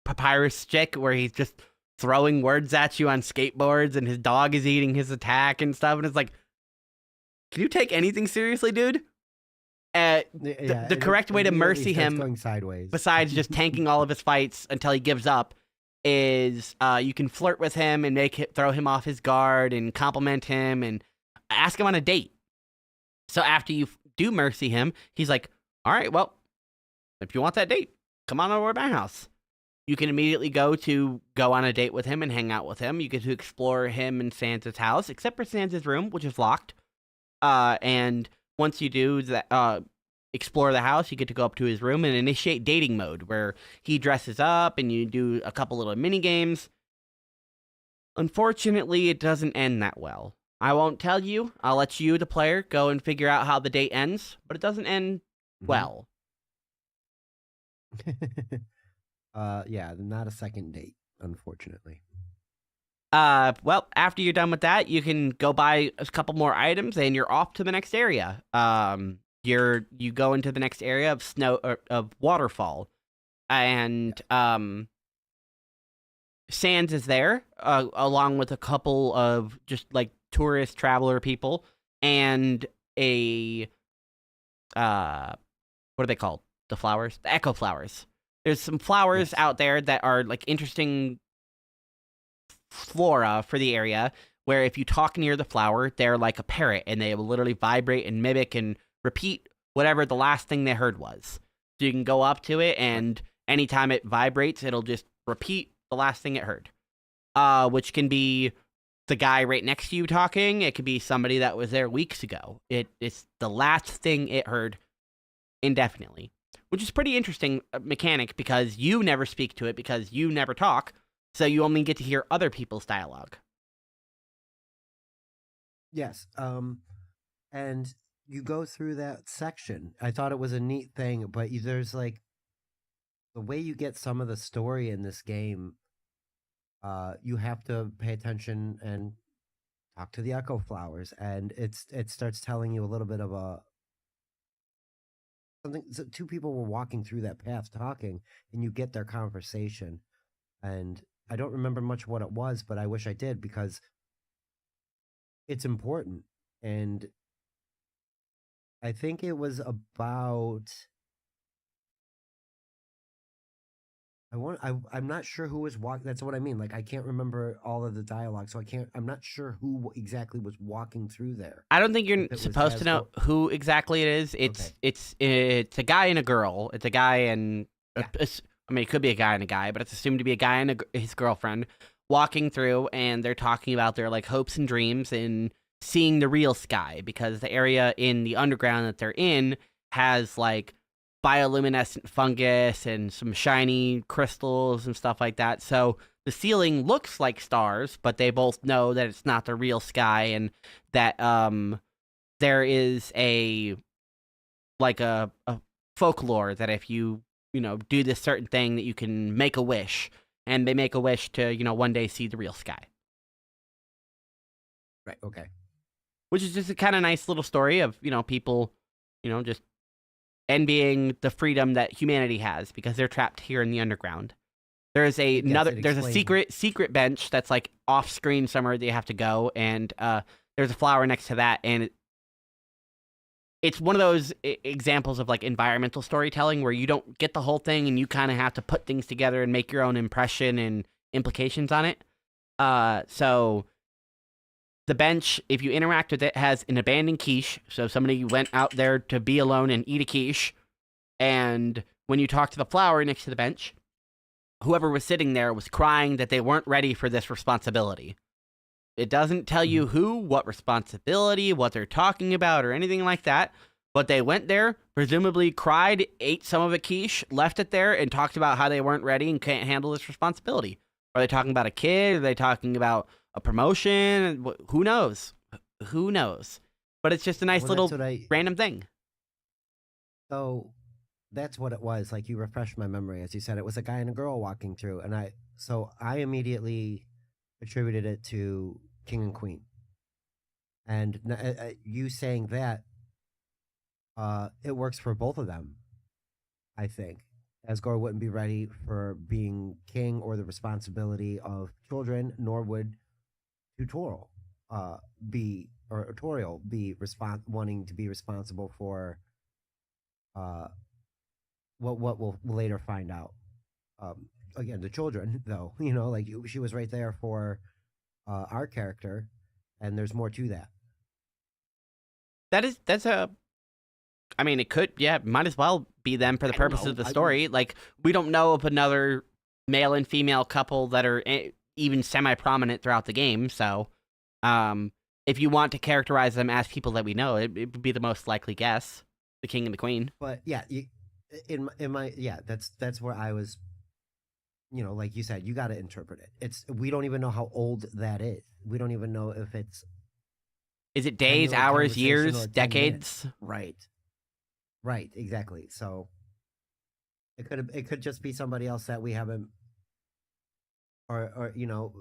Papyrus chick where he's just throwing words at you on skateboards, and his dog is eating his attack and stuff. And it's like, can you take anything seriously, dude? The correct way to mercy him, going sideways, besides just tanking all of his fights until he gives up, is you can flirt with him and throw him off his guard and compliment him and ask him on a date. So after you do mercy him, he's like, all right, well, if you want that date, come on over to my house. You can immediately go on a date with him and hang out with him. You get to explore him and Sansa's house, except for Sansa's room, which is locked. And once you do that, explore the house, you get to go up to his room and initiate dating mode, where he dresses up and you do a couple little mini games. Unfortunately, it doesn't end that well. I won't tell you. I'll let you, the player, go and figure out how the date ends, but it doesn't end well. Yeah, not a second date, unfortunately. Well, after you're done with that, you can go buy a couple more items and you're off to the next area. You go into the next area of waterfall, and Sans is there, along with a couple of just like tourist traveler people and a what are they called? The flowers? The echo flowers. There's some flowers out there that are like interesting flora for the area, where if you talk near the flower, they're like a parrot and they will literally vibrate and mimic and repeat whatever the last thing they heard was. So you can go up to it, and anytime it vibrates, it'll just repeat the last thing it heard. Which can be the guy right next to you talking. It could be somebody that was there weeks ago. It's the last thing it heard indefinitely, which is pretty interesting mechanic because you never speak to it because you never talk, so you only get to hear other people's dialogue. Yes, and you go through that section. I thought it was a neat thing, but there's like the way you get some of the story in this game. You have to pay attention and talk to the echo flowers, and it starts telling you a little bit of something. So two people were walking through that path talking, and you get their conversation. And I don't remember much what it was, but I wish I did because it's important. And I think it was about. I'm not sure who was walking. That's what I mean. Like, I can't remember all of the dialogue, so I'm not sure who exactly was walking through there. I don't think you're supposed to know who exactly it is. It's a guy and a girl. It's a guy and I mean, it could be a guy and a guy, but it's assumed to be a guy and his girlfriend walking through, and they're talking about their like hopes and dreams and seeing the real sky, because the area in the underground that they're in has like bioluminescent fungus and some shiny crystals and stuff like that. So the ceiling looks like stars, but they both know that it's not the real sky, and that there is a folklore that if you do this certain thing that you can make a wish, and they make a wish to one day see the real sky. Right. Okay. which is just a kind of nice little story of, people, just envying the freedom that humanity has because they're trapped here in the underground. There's there's a secret bench that's like off screen somewhere that you have to go, and there's a flower next to that, and it's one of those examples of like environmental storytelling where you don't get the whole thing and you kind of have to put things together and make your own impression and implications on it. So the bench, if you interact with it, has an abandoned quiche. So somebody went out there to be alone and eat a quiche. And when you talk to the flower next to the bench, whoever was sitting there was crying that they weren't ready for this responsibility. It doesn't tell you who, what responsibility, what they're talking about, or anything like that. But they went there, presumably cried, ate some of a quiche, left it there, and talked about how they weren't ready and can't handle this responsibility. Are they talking about a kid? Are they talking about a promotion? Who knows? Who knows? But it's just a nice little random thing. So that's what it was. Like, you refreshed my memory. As you said, it was a guy and a girl walking through. And I immediately attributed it to King and Queen. And you saying that, it works for both of them, I think. Asgore wouldn't be ready for being king or the responsibility of children, nor would Tutorial be wanting to be responsible for what we'll later find out. Again, the children, though, like she was right there for our character, and there's more to that. I mean, it could, might as well be them for the purpose of the story. Like, we don't know of another male and female couple that are even semi-prominent throughout the game, so if you want to characterize them as people that we know, it would be the most likely guess, the king and the queen. But yeah, that's where I was, like you said, you got to interpret it. We don't even know how old that is. We don't even know if it's... Is it days, hours, years, decades? Right, exactly. So it could just be somebody else that we haven't or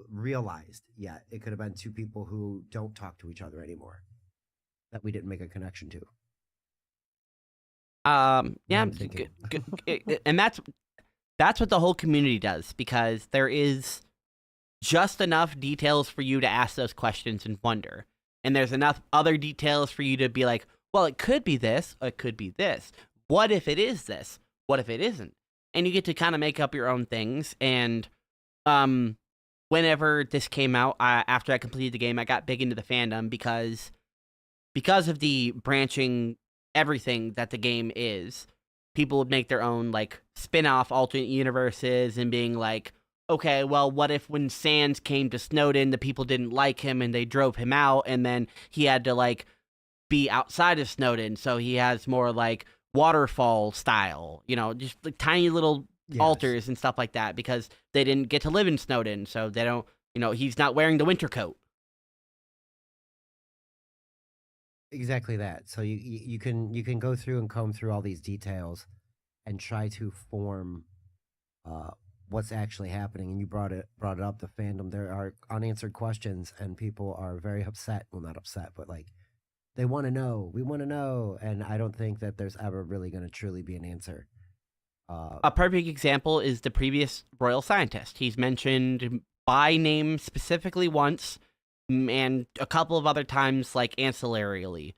realized yet. It could have been two people who don't talk to each other anymore that we didn't make a connection to. And that's what the whole community does, because there is just enough details for you to ask those questions and wonder. And there's enough other details for you to be like, well, it could be this, or it could be this. What if it is this? What if it isn't? And you get to kind of make up your own things. And whenever this came out, after I completed the game, I got big into the fandom because of the branching everything that the game is. People would make their own like spin-off alternate universes and being like, okay, well, what if when Sans came to Snowdin, the people didn't like him and they drove him out, and then he had to like be outside of Snowdin, so he has more like waterfall style, just like tiny little alters and stuff like that, because they didn't get to live in Snowdin, so they don't, he's not wearing the winter coat. Exactly that. So you can go through and comb through all these details and try to form what's actually happening. And you brought it up, the fandom. There are unanswered questions, and people are very upset. Well, not upset, but like they want to know. We want to know, and I don't think that there's ever really going to truly be an answer. A perfect example is the previous royal scientist. He's mentioned by name specifically once, and a couple of other times, like, ancillarily.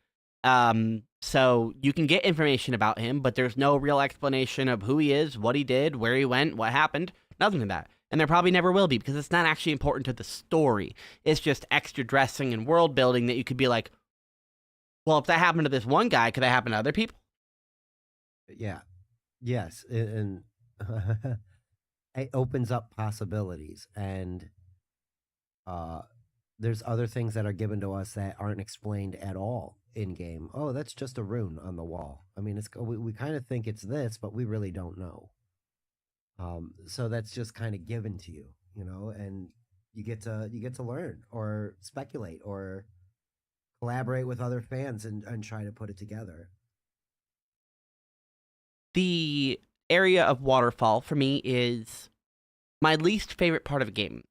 So you can get information about him, but there's no real explanation of who he is, what he did, where he went, what happened, nothing of that. And there probably never will be, because it's not actually important to the story. It's just extra dressing and world building that you could be like, well, if that happened to this one guy, could that happen to other people? Yeah. Yes. And it opens up possibilities, and there's other things that are given to us that aren't explained at all in game. Oh, that's just a rune on the wall. I mean, we kind of think it's this, but we really don't know. So that's just kind of given to you, and you get to learn or speculate or collaborate with other fans and try to put it together. The area of waterfall for me is my least favorite part of a game.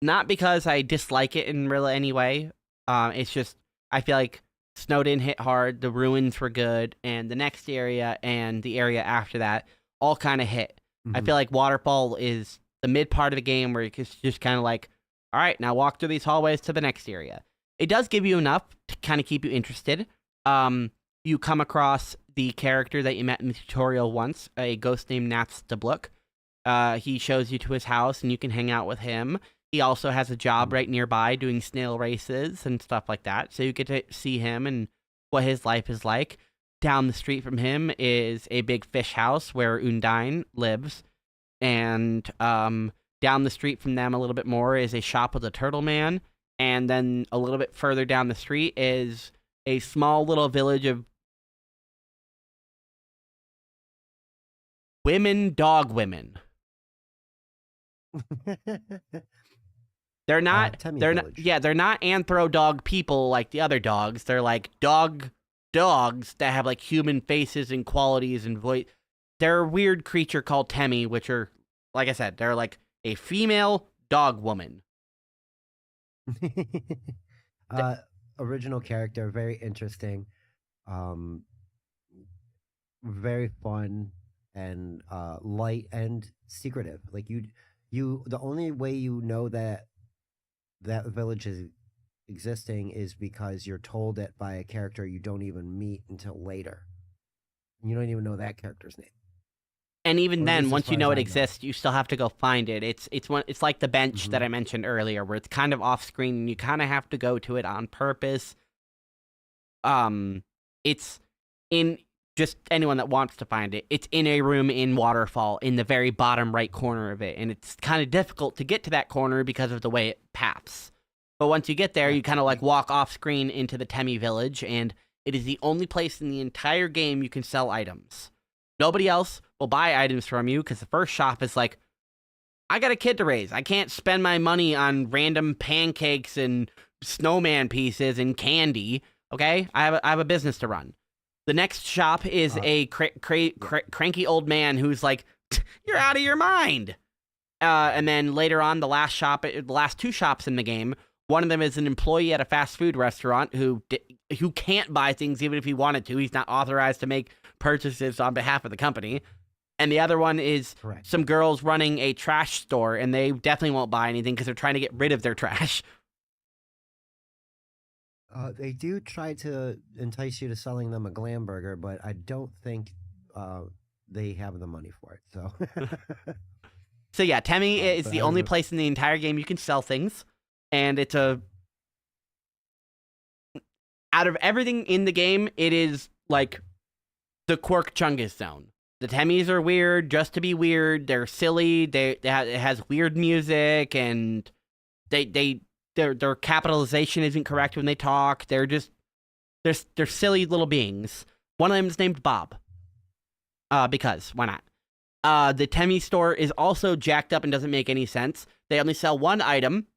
Not because I dislike it in really any way, It's just I feel like Snowdin hit hard, the ruins were good, and the next area and the area after that all kind of hit. I Mhm. feel like Waterfall is the mid part of the game where it's just kind of like, all right, now walk through these hallways to the next area. It does give you enough to kind of keep you interested. You come across the character that you met in the tutorial once, a ghost named Nats Bluk. He shows you to his house, and you can hang out with him. He also has a job Mhm. right nearby doing snail races and stuff like that. So you get to see him and what his life is like. Down the street from him is a big fish house where Undine lives. And down the street from them a little bit more is a shop with a turtle man. And then a little bit further down the street is a small little village of dog women. They're not Temmie they're not Village. yeah, they're not anthro dog people like the other dogs. They're like dogs that have like human faces and qualities and voice. They're a weird creature called Temmie, which are like I said, they're like a female dog woman. Th- uh, Original character, very interesting, um, very fun, and light and secretive. Like the only way you know that that village is existing is because you're told it by a character you don't even meet until later. You don't even know that character's name, And even or at then, least as once you far know as it I know. exists, you still have to go find it. It's like the bench Hmm. that I mentioned earlier, where it's kind of off screen and you kind of have to go to it on purpose. It's in just anyone that wants to find it. It's in a room in Waterfall in the very bottom right corner of it, and it's kind of difficult to get to that corner because of the way it paths. But once you get there, Yeah, you kind of like walk off screen into the Temmie village, and it is the only place in the entire game you can sell items. Nobody else will buy items from you because the first shop is like, I got a kid to raise. I can't spend my money on random pancakes and snowman pieces and candy. Okay, I have a business to run. The next shop is uh, a yeah. cranky old man who's like, "You're out of your mind." And then later on, the last two shops in the game, one of them is an employee at a fast food restaurant who can't buy things even if he wanted to. He's not authorized to make purchases on behalf of the company. And the other one is Correct. some girls running a trash store, and they definitely won't buy anything because they're trying to get rid of their trash. They do try to entice you to selling them a glam burger, but I don't think uh, they have the money for it. So, So yeah, Temmie is but the I only remember. place in the entire game you can sell things, and it's a out of everything in the game, it is like the Quirk Chungus zone. The Temmies are weird just to be weird. They're silly. It has weird music, and their capitalization isn't correct when they talk. They're silly little beings. One of them is named Bob. Because why not? The Temmie store is also jacked up and doesn't make any sense. They only sell one item,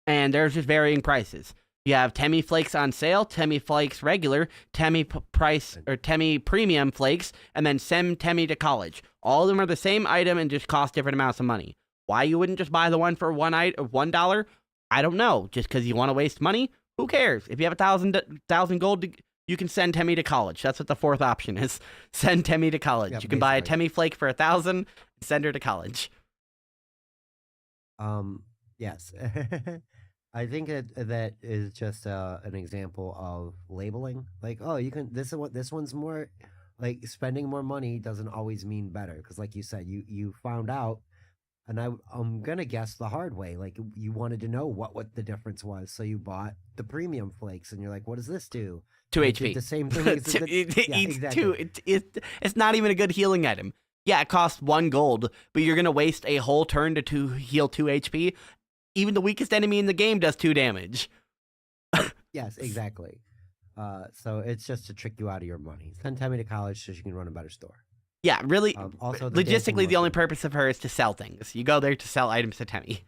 and there's just varying prices. You have Temmie Flakes on sale, Temmie Flakes regular, price or Temmie premium flakes, and then send Temmie to college. All of them are the same item and just cost different amounts of money. Why you wouldn't just buy the one for $1? I don't know. Just because you want to waste money? Who cares? If you have 1,000 gold, you can send Temmie to college. That's what the fourth option is. Send Temmie to college. Yeah, You can buy a basically. Temmie Flake for 1,000 and send her to college. Um, yes. I think that is just an example of labeling. Like, oh, you can this one's more like spending more money doesn't always mean better because, like you said, you found out, and I'm gonna guess the hard way. Like you wanted to know what the difference was, so you bought the premium flakes, and you're like, what does this do? Two And it did HP. the same thing as the It yeah, eats two. exactly. It's not even a good healing item. Yeah, it costs 1 gold, but you're gonna waste a whole turn to heal 2 HP. Even the weakest enemy in the game does 2 damage. Yes, exactly. So it's just to trick you out of your money. Send Tammy to college so she can run a better store. Yeah, really. Also, the dancing Logistically, the only mushroom. purpose of her is to sell things. You go there to sell items to Temmie.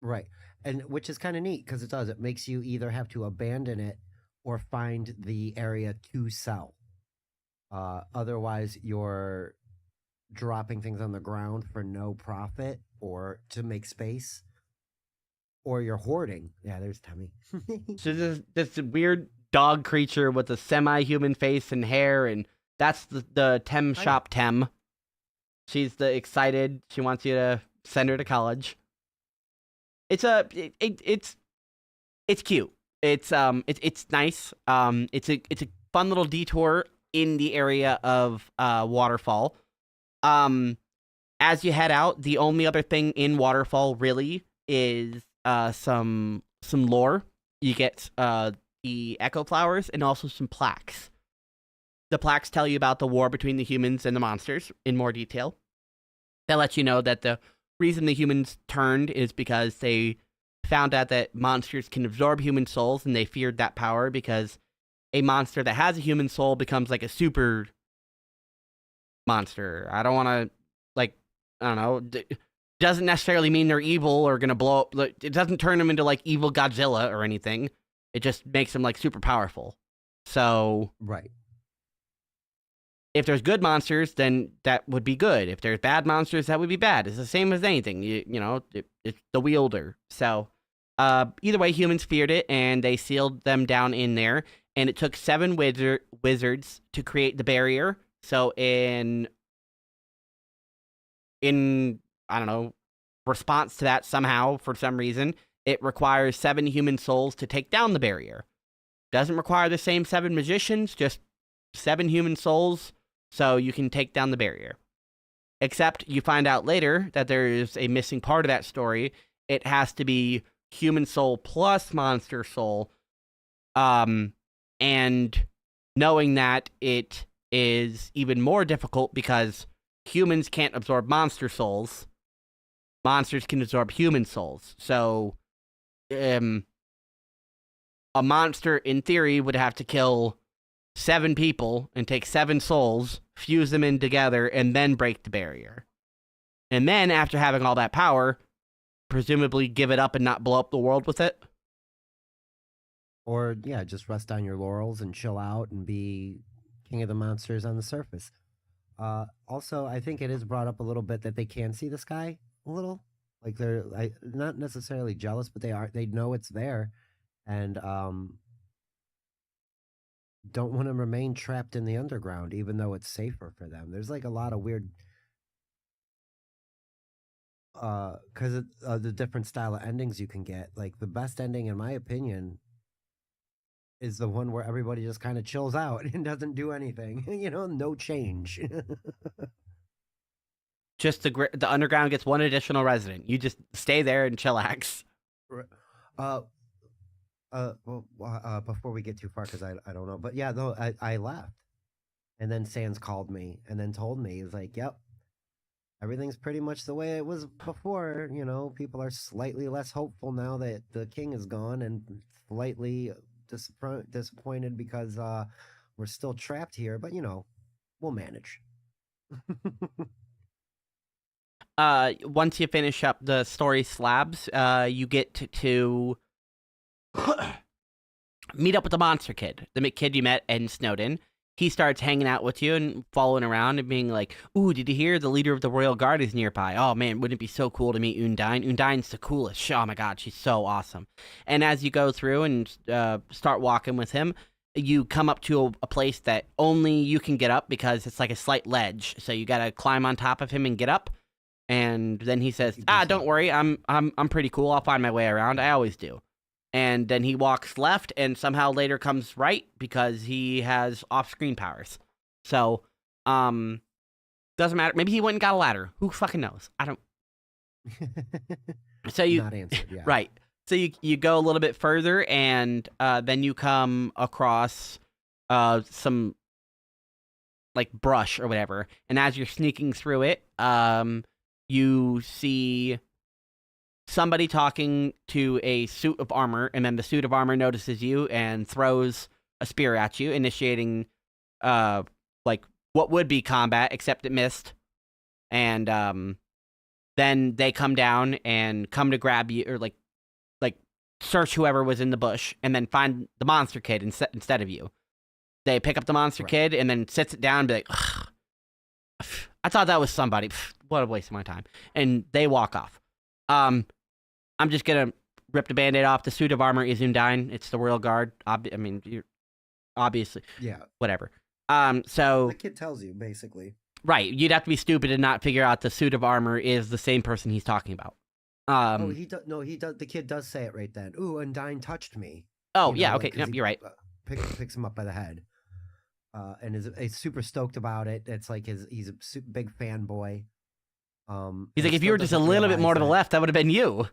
Right. And which is kind of neat because it does. It makes you either have to abandon it or find the area to sell. Otherwise, you're dropping things on the ground for no profit or to make space. or you're hoarding. Yeah, there's Tummy. So this weird dog creature with a semi-human face and hair, and that's the Tem shop Tem. She's the excited. She wants you to send her to college. It's cute. It's nice. It's a fun little detour in the area of Waterfall. As you head out, the only other thing in Waterfall really is some lore. You get the echo flowers and also some plaques. The plaques tell you about the war between the humans and the monsters in more detail. They let you know that the reason the humans turned is because they found out that monsters can absorb human souls, and they feared that power because a monster that has a human soul becomes like a super monster. I don't want to, like, I don't know. Doesn't necessarily mean they're evil or going to blow up. It doesn't turn them into like evil Godzilla or anything. It just makes them like super powerful. So, right. If there's good monsters, then that would be good. If there's bad monsters, that would be bad. It's the same as anything. You know, it's the wielder. So, either way, humans feared it, and they sealed them down in there. And it took 7 wizards to create the barrier. So in I don't know, response to that somehow, for some reason, it requires 7 human souls to take down the barrier. Doesn't require the same 7 magicians, just 7 human souls, so you can take down the barrier. Except you find out later that there is a missing part of that story. It has to be human soul plus monster soul. And knowing that, it is even more difficult because humans can't absorb monster souls. Monsters can absorb human souls. So, a monster, in theory, would have to kill 7 people and take 7 souls, fuse them in together, and then break the barrier. And then, after having all that power, presumably give it up and not blow up the world with it. Or, yeah, just rest on your laurels and chill out and be king of the monsters on the surface. Also, I think it is brought up a little bit that they can see the sky a little. Like, they're not necessarily jealous, but they know it's there. And don't want to remain trapped in the underground, even though it's safer for them. There's like a lot of weird, because of the different style of endings you can get. Like the best ending, in my opinion, is the one where everybody just kind of chills out and doesn't do anything. You know, no change. Just the underground gets 1 additional resident. You just stay there and chillax. Before we get too far, because I don't know, but yeah, though I left, and then Sans called me and then told me, he's like, "Yep, everything's pretty much the way it was before. You know, people are slightly less hopeful now that the king is gone, and slightly disappointed because we're still trapped here. But you know, we'll manage." Once you finish up the story slabs, you get to meet up with the monster kid, the kid you met in Snowden. He starts hanging out with you and following around and being like, "Ooh, did you hear the leader of the Royal Guard is nearby? Oh man, wouldn't it be so cool to meet Undine? Undine's the coolest. Oh my god, she's so awesome." And as you go through and start walking with him, you come up to a place that only you can get up because it's like a slight ledge. So you gotta climb on top of him and get up. And then he says, "Don't worry, I'm pretty cool. I'll find my way around. I always do." And then he walks left and somehow later comes right because he has off-screen powers. So, doesn't matter. Maybe he went and got a ladder. Who fucking knows? I don't. So you not answered, yeah. Right. So you go a little bit further, and then you come across some like brush or whatever. And as you're sneaking through it, you see somebody talking to a suit of armor, and then the suit of armor notices you and throws a spear at you, initiating like what would be combat, except it missed. And then they come down and come to grab you, or like search whoever was in the bush, and then find the monster kid instead of you. They pick up the monster kid and then sits it down and be like, "Ugh, I thought that was somebody. What a waste of my time." And they walk off. I'm just gonna rip the band-aid off. The suit of armor is Undyne. It's the royal guard. You're obviously, Yeah. whatever. The kid tells you, basically. Right. You'd have to be stupid and not figure out the suit of armor is the same person he's talking about. He does. No, he does. The kid does say it right then. Ooh, Undyne touched me. Oh, yeah. Okay. Yep, you're right. Picks him up by the head. And is super stoked about it. It's like he's a big fanboy. He's like, if you were just a little bit more to the left, that would have been you.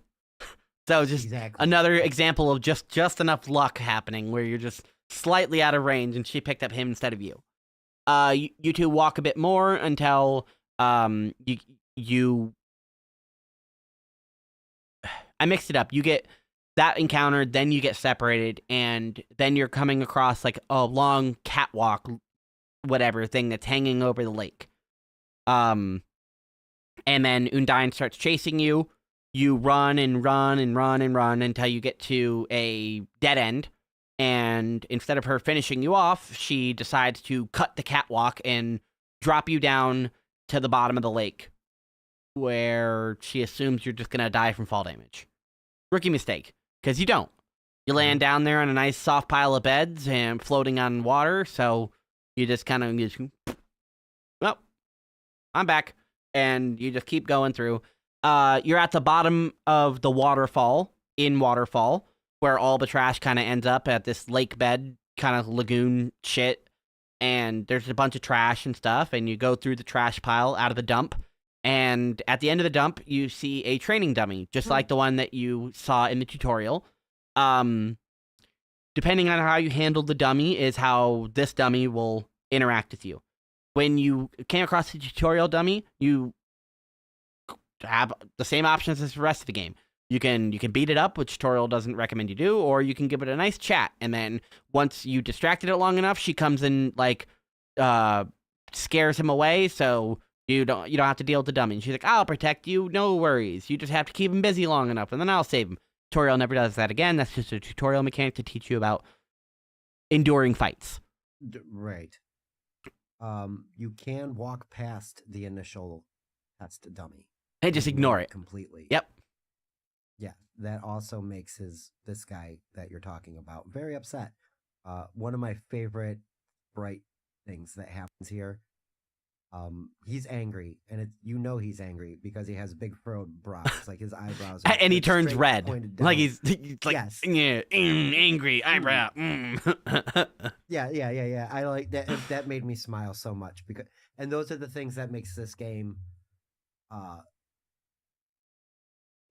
So just another example of just enough luck happening where you're just slightly out of range, and she picked up him instead of you. You two walk a bit more until you. I mixed it up. You get that encounter, then you get separated, and then you're coming across like a long catwalk, whatever thing that's hanging over the lake. And then Undyne starts chasing you. You run and run and run and run until you get to a dead end. And instead of her finishing you off, she decides to cut the catwalk and drop you down to the bottom of the lake, where she assumes you're just going to die from fall damage. Rookie mistake, because you don't. You land down there on a nice soft pile of beds and floating on water, so you just kind of, well, I'm back. And you just keep going through. You're at the bottom of the waterfall, where all the trash kind of ends up at this lake bed, kind of lagoon shit. And there's a bunch of trash and stuff, and you go through the trash pile out of the dump. And at the end of the dump, you see a training dummy, just like the one that you saw in the tutorial. Depending on how you handle the dummy is how this dummy will interact with you. When you came across the tutorial dummy, you have the same options as the rest of the game. You can beat it up, which tutorial doesn't recommend you do, or you can give it a nice chat. And then once you distracted it long enough, she comes and scares him away, so you don't have to deal with the dummy. And she's like, I'll protect you, no worries. You just have to keep him busy long enough, and then I'll save him. Tutorial never does that again. That's just a tutorial mechanic to teach you about enduring fights. Right. You can walk past the initial test dummy. Hey, just ignore it completely. Yep. Yeah, that also makes this guy that you're talking about very upset. One of my favorite bright things that happens here. He's angry, and he's angry because he has big furrowed brows, like his eyebrows, and he turns red, like he's like, yes. Yeah, angry eyebrow. Yeah. I like that. That made me smile so much and those are the things that makes this game.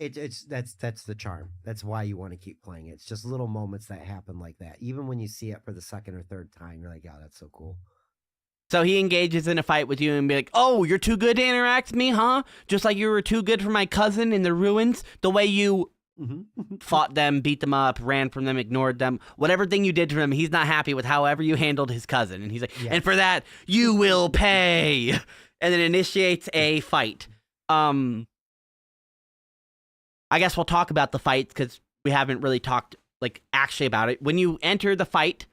That's the charm. That's why you want to keep playing it. It's just little moments that happen like that. Even when you see it for the second or third time, you're like, "Oh, that's so cool." So he engages in a fight with you and be like, oh, you're too good to interact with me, huh? Just like you were too good for my cousin in the ruins? The way you fought them, beat them up, ran from them, ignored them. Whatever thing you did to him, he's not happy with however you handled his cousin. And he's like, and for that, you will pay. And then initiates a fight. I guess we'll talk about the fight because we haven't really talked actually about it. When you enter the fight,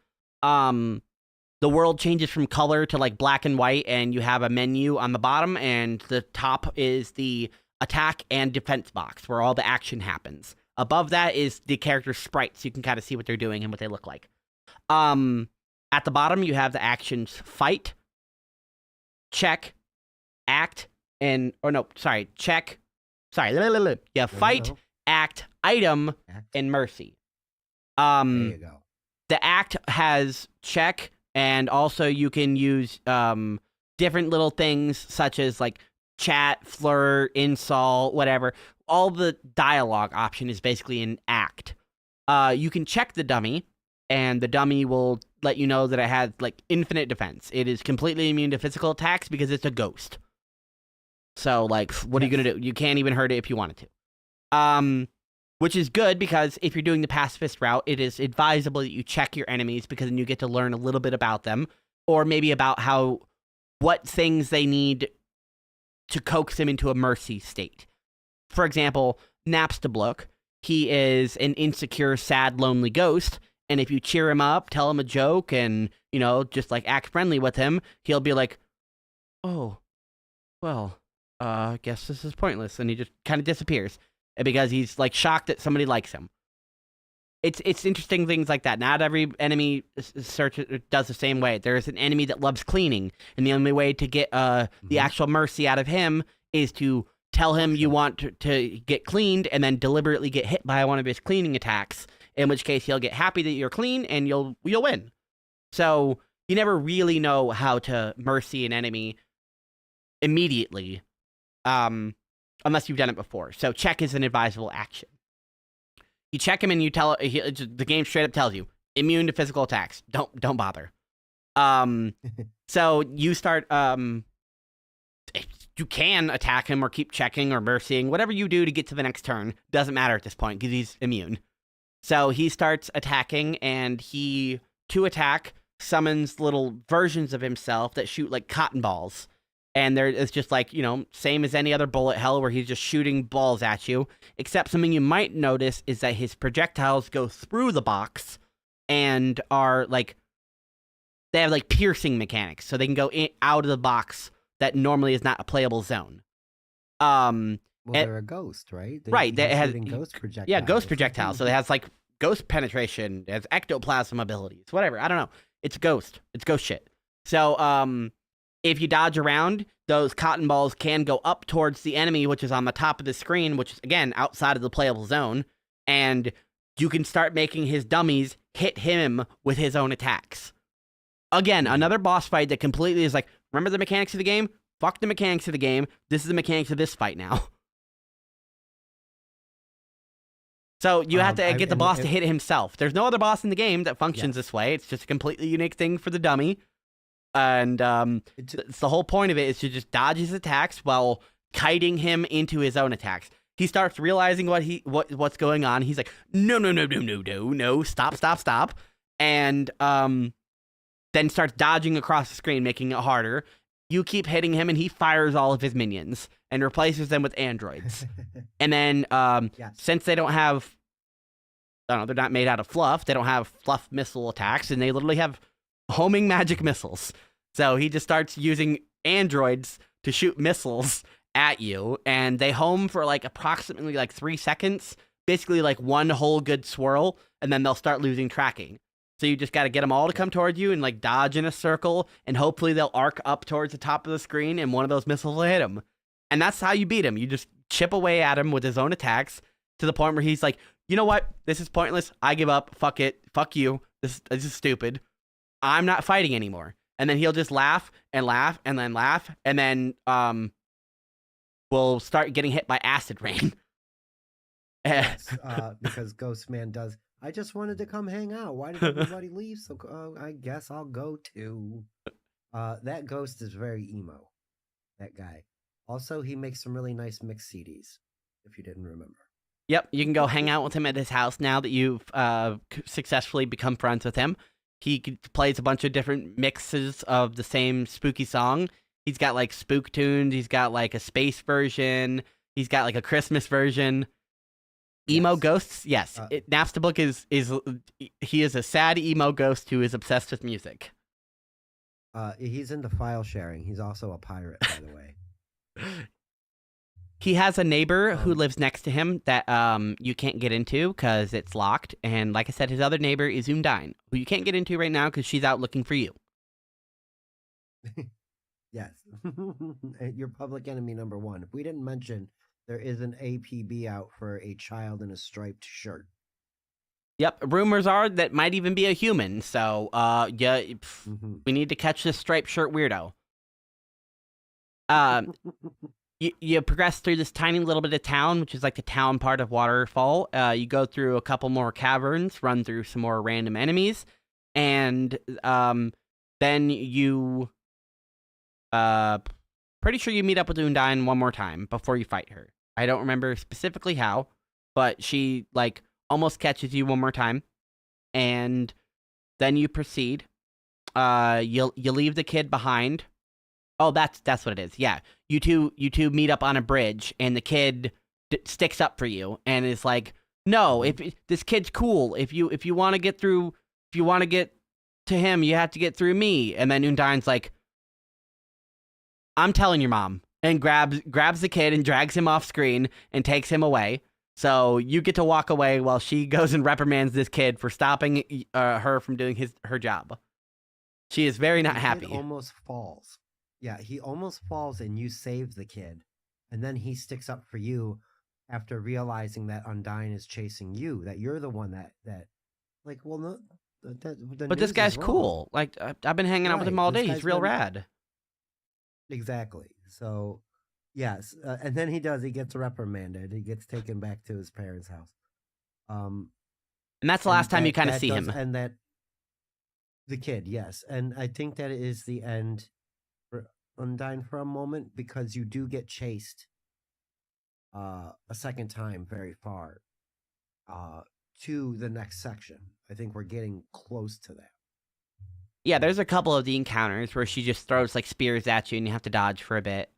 the world changes from color to black and white, and you have a menu on the bottom, and the top is the attack and defense box where all the action happens. Above that is the character's sprites, so you can kind of see what they're doing and what they look like. At the bottom, you have the actions fight, check, act, check. Yeah, fight, act, item, and mercy. There you go. The act has check. And also you can use different little things such as chat, flirt, insult, whatever. All the dialogue option is basically an act. You can check the dummy, and the dummy will let you know that it has infinite defense. It is completely immune to physical attacks because it's a ghost. So what are you going to do? You can't even hurt it if you wanted to. Which is good because if you're doing the pacifist route, it is advisable that you check your enemies because then you get to learn a little bit about them, or maybe about what things they need to coax them into a mercy state. For example, Napstablook, he is an insecure, sad, lonely ghost, and if you cheer him up, tell him a joke, and, just act friendly with him, he'll be like, oh, well, I guess this is pointless, and he just kind of disappears. Because he's shocked that somebody likes him. it's interesting things like that. Not every enemy search does the same way. There's an enemy that loves cleaning, and the only way to get the actual mercy out of him is to tell him you want to get cleaned, and then deliberately get hit by one of his cleaning attacks. In which case, he'll get happy that you're clean, and you'll win. So you never really know how to mercy an enemy immediately, unless you've done it before. So check is an advisable action. You check him and you tell the game straight up tells you immune to physical attacks. Don't bother. So you start. You can attack him or keep checking or mercying. Whatever you do to get to the next turn doesn't matter at this point because he's immune. So he starts attacking, and he, to attack, summons little versions of himself that shoot like cotton balls. And there is just like, same as any other bullet hell where he's just shooting balls at you. Except something you might notice is that his projectiles go through the box and are like, they have like piercing mechanics. So they can go out of the box that normally is not a playable zone. Well, they're a ghost, right? Right. It has ghost projectiles. Yeah, ghost projectiles. So it has like ghost penetration. It has ectoplasm abilities. Whatever. I don't know. It's ghost. It's ghost shit. So if you dodge around, those cotton balls can go up towards the enemy, which is on the top of the screen, which is, again, outside of the playable zone. And you can start making his dummies hit him with his own attacks. Again, another boss fight that completely is like, remember the mechanics of the game? Fuck the mechanics of the game. This is the mechanics of this fight now. So you have to get the boss to hit himself. There's no other boss in the game that functions this way. It's just a completely unique thing for the dummy. And it's the whole point of it is to just dodge his attacks while kiting him into his own attacks. He starts realizing what's going on. He's like, no, stop. And then starts dodging across the screen, making it harder. You keep hitting him, and he fires all of his minions and replaces them with androids. And then, since they don't have, they're not made out of fluff, they don't have fluff missile attacks, and they literally have homing magic missiles. So he just starts using androids to shoot missiles at you, and they home for like approximately like 3 seconds, basically like one whole good swirl, and then they'll start losing tracking. So you just got to get them all to come toward you and like dodge in a circle, and hopefully they'll arc up towards the top of the screen, and one of those missiles will hit him. And that's how you beat him. You just chip away at him with his own attacks to the point where he's like, you know what? This is pointless. I give up. Fuck it. Fuck you. This is stupid. I'm not fighting anymore. And then he'll just laugh and laugh and then laugh, and then we'll start getting hit by acid rain. Yes, because Ghost Man does. I just wanted to come hang out. Why did everybody leave? So I guess I'll go too. That ghost is very emo. That guy. Also, he makes some really nice mix CDs, if you didn't remember. Yep, you can go hang out with him at his house now that you've successfully become friends with him. He plays a bunch of different mixes of the same spooky song. He's got like spook tunes. He's got like a space version. He's got like a Christmas version. Emo ghosts, yes. Napstablook is he is a sad emo ghost who is obsessed with music. He's into file sharing. He's also a pirate, by the way. He has a neighbor who lives next to him that you can't get into because it's locked. And like I said, his other neighbor is Undine, who you can't get into right now because she's out looking for you. Yes. Your public enemy number one. If we didn't mention, there is an APB out for a child in a striped shirt. Yep. Rumors are that might even be a human. So we need to catch this striped shirt weirdo. You progress through this tiny little bit of town, which is like the town part of Waterfall. You go through a couple more caverns, run through some more random enemies, and then you pretty sure you meet up with Undine one more time before you fight her. I don't remember specifically how, but she like almost catches you one more time, and then you proceed. You leave the kid behind. Oh, that's what it is. Yeah, you two meet up on a bridge, and the kid sticks up for you and is like, "No, if this kid's cool. If you want to get through, if you want to get to him, you have to get through me." And then Undine's like, "I'm telling your mom," and grabs the kid and drags him off screen and takes him away. So you get to walk away while she goes and reprimands this kid for stopping her from doing her job. She is very not The happy. kid almost falls. Yeah, he almost falls and you save the kid. And then he sticks up for you after realizing that Undyne is chasing you, that you're the one that like, well, no, the But this news guy's is wrong. cool. Like, I've been hanging out with him Right, all this day. He's guy's real been- rad. Exactly. So, yes, and then he gets reprimanded. He gets taken back to his parents' house. And that's the last time you kind of see him. And that the kid, yes. And I think that is the end for Undyne for a moment, because you do get chased a second time very far to the next section. I think we're getting close to that. Yeah, there's a couple of the encounters where she just throws like spears at you and you have to dodge for a bit.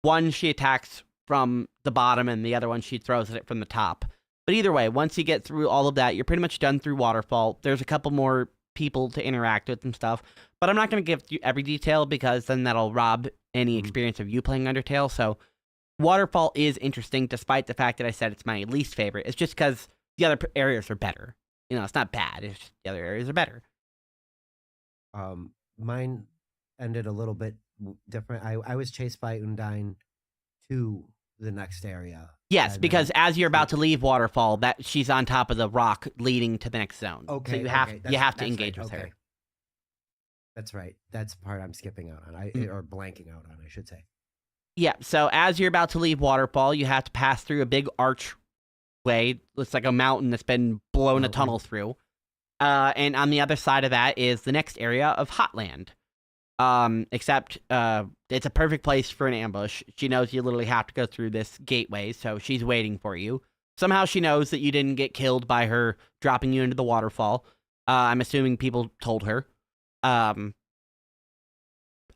One she attacks from the bottom and the other one she throws at it from the top. But either way, once you get through all of that, you're pretty much done through Waterfall. There's a couple more people to interact with and stuff, but I'm not going to give you every detail because then that'll rob any experience of you playing Undertale. So Waterfall is interesting despite the fact that I said it's my least favorite. It's just because the other areas are better. You know, it's not bad. It's just the other areas are better. Mine ended a little bit different. I was chased by Undyne to the next area. Yes, because as you're about to leave Waterfall, that she's on top of the rock leading to the next zone. Okay, so you have to engage with her. That's right. That's the part I'm skipping out on, or blanking out on, I should say. Yeah. So as you're about to leave Waterfall, you have to pass through a big archway. It's like a mountain that's been blown a tunnel through. And on the other side of that is the next area of Hotland. Except it's a perfect place for an ambush. She knows you literally have to go through this gateway, so she's waiting for you. Somehow she knows that you didn't get killed by her dropping you into the waterfall. I'm assuming people told her. I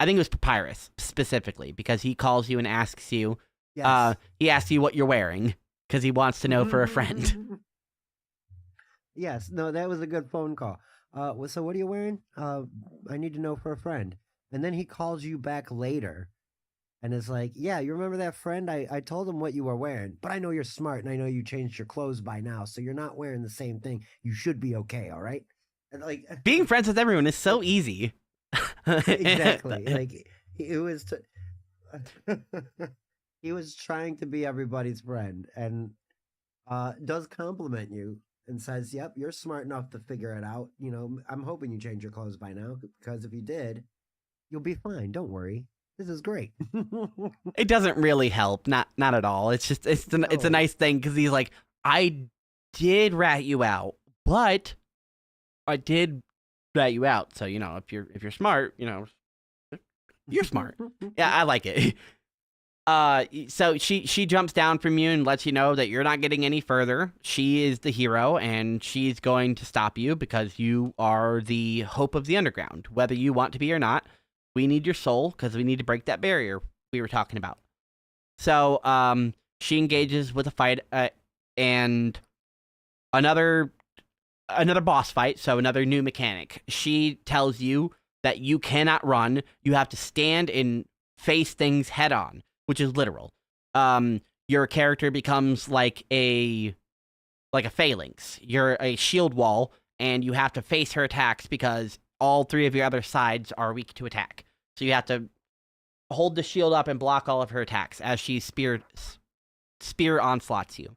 think it was Papyrus, specifically, because he calls you and asks you. Yes. He asks you what you're wearing, because he wants to know for a friend. Yes, no, that was a good phone call. So what are you wearing? I need to know for a friend. And then he calls you back later and is like, yeah, you remember that friend? I told him what you were wearing, but I know you're smart and I know you changed your clothes by now, so you're not wearing the same thing. You should be okay, all right? And like being friends with everyone is so easy. Exactly. Like it was he was trying to be everybody's friend and does compliment you and says, yep, you're smart enough to figure it out. You know, I'm hoping you change your clothes by now, because if you did, you'll be fine. Don't worry. This is great. It doesn't really help. Not at all. It's just, it's a nice thing, because he's like, I did rat you out, but I did rat you out. So, you know, if you're smart, you know, you're smart. Yeah, I like it. So she jumps down from you and lets you know that you're not getting any further. She is the hero, and she's going to stop you because you are the hope of the underground. Whether you want to be or not, we need your soul because we need to break that barrier we were talking about. So she engages with a fight and another boss fight, so another new mechanic. She tells you that you cannot run. You have to stand and face things head on, which is literal. Your character becomes like a phalanx. You're a shield wall, and you have to face her attacks because all three of your other sides are weak to attack. So you have to hold the shield up and block all of her attacks as she spear onslaughts you.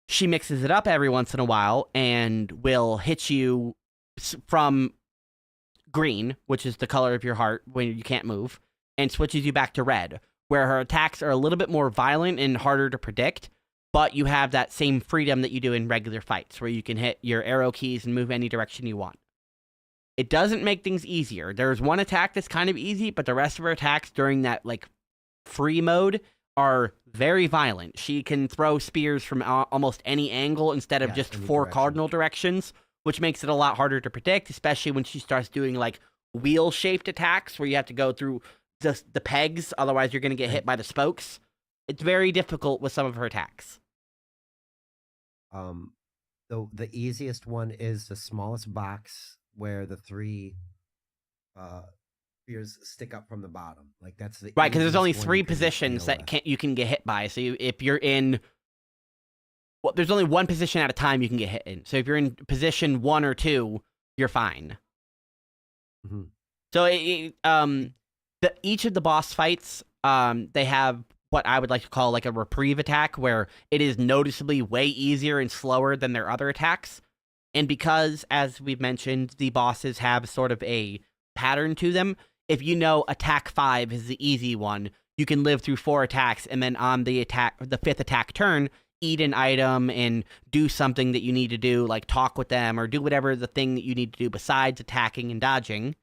She mixes it up every once in a while and will hit you from green, which is the color of your heart when you can't move, and switches you back to red, where her attacks are a little bit more violent and harder to predict, but you have that same freedom that you do in regular fights, where you can hit your arrow keys and move any direction you want. It doesn't make things easier. There's one attack that's kind of easy, but the rest of her attacks during that like free mode are very violent. She can throw spears from almost any angle instead of just four cardinal directions, which makes it a lot harder to predict, especially when she starts doing like wheel-shaped attacks where you have to go through the pegs, otherwise you're going to get hit by the spokes. It's very difficult with some of her attacks. The easiest one is the smallest box where the three spears stick up from the bottom. Like that's the Right, because there's only easiest one 3 you can positions deal that with. you can get hit by. So if you're in, well, there's only one position at a time you can get hit in. So if you're in position 1 or 2, you're fine. Mm-hmm. So each of the boss fights, they have what I would like to call like a reprieve attack, where it is noticeably way easier and slower than their other attacks. And because, as we've mentioned, the bosses have sort of a pattern to them, if you know attack 5 is the easy one, you can live through 4 attacks, and then on the 5th attack turn, eat an item and do something that you need to do, like talk with them or do whatever the thing that you need to do besides attacking and dodging.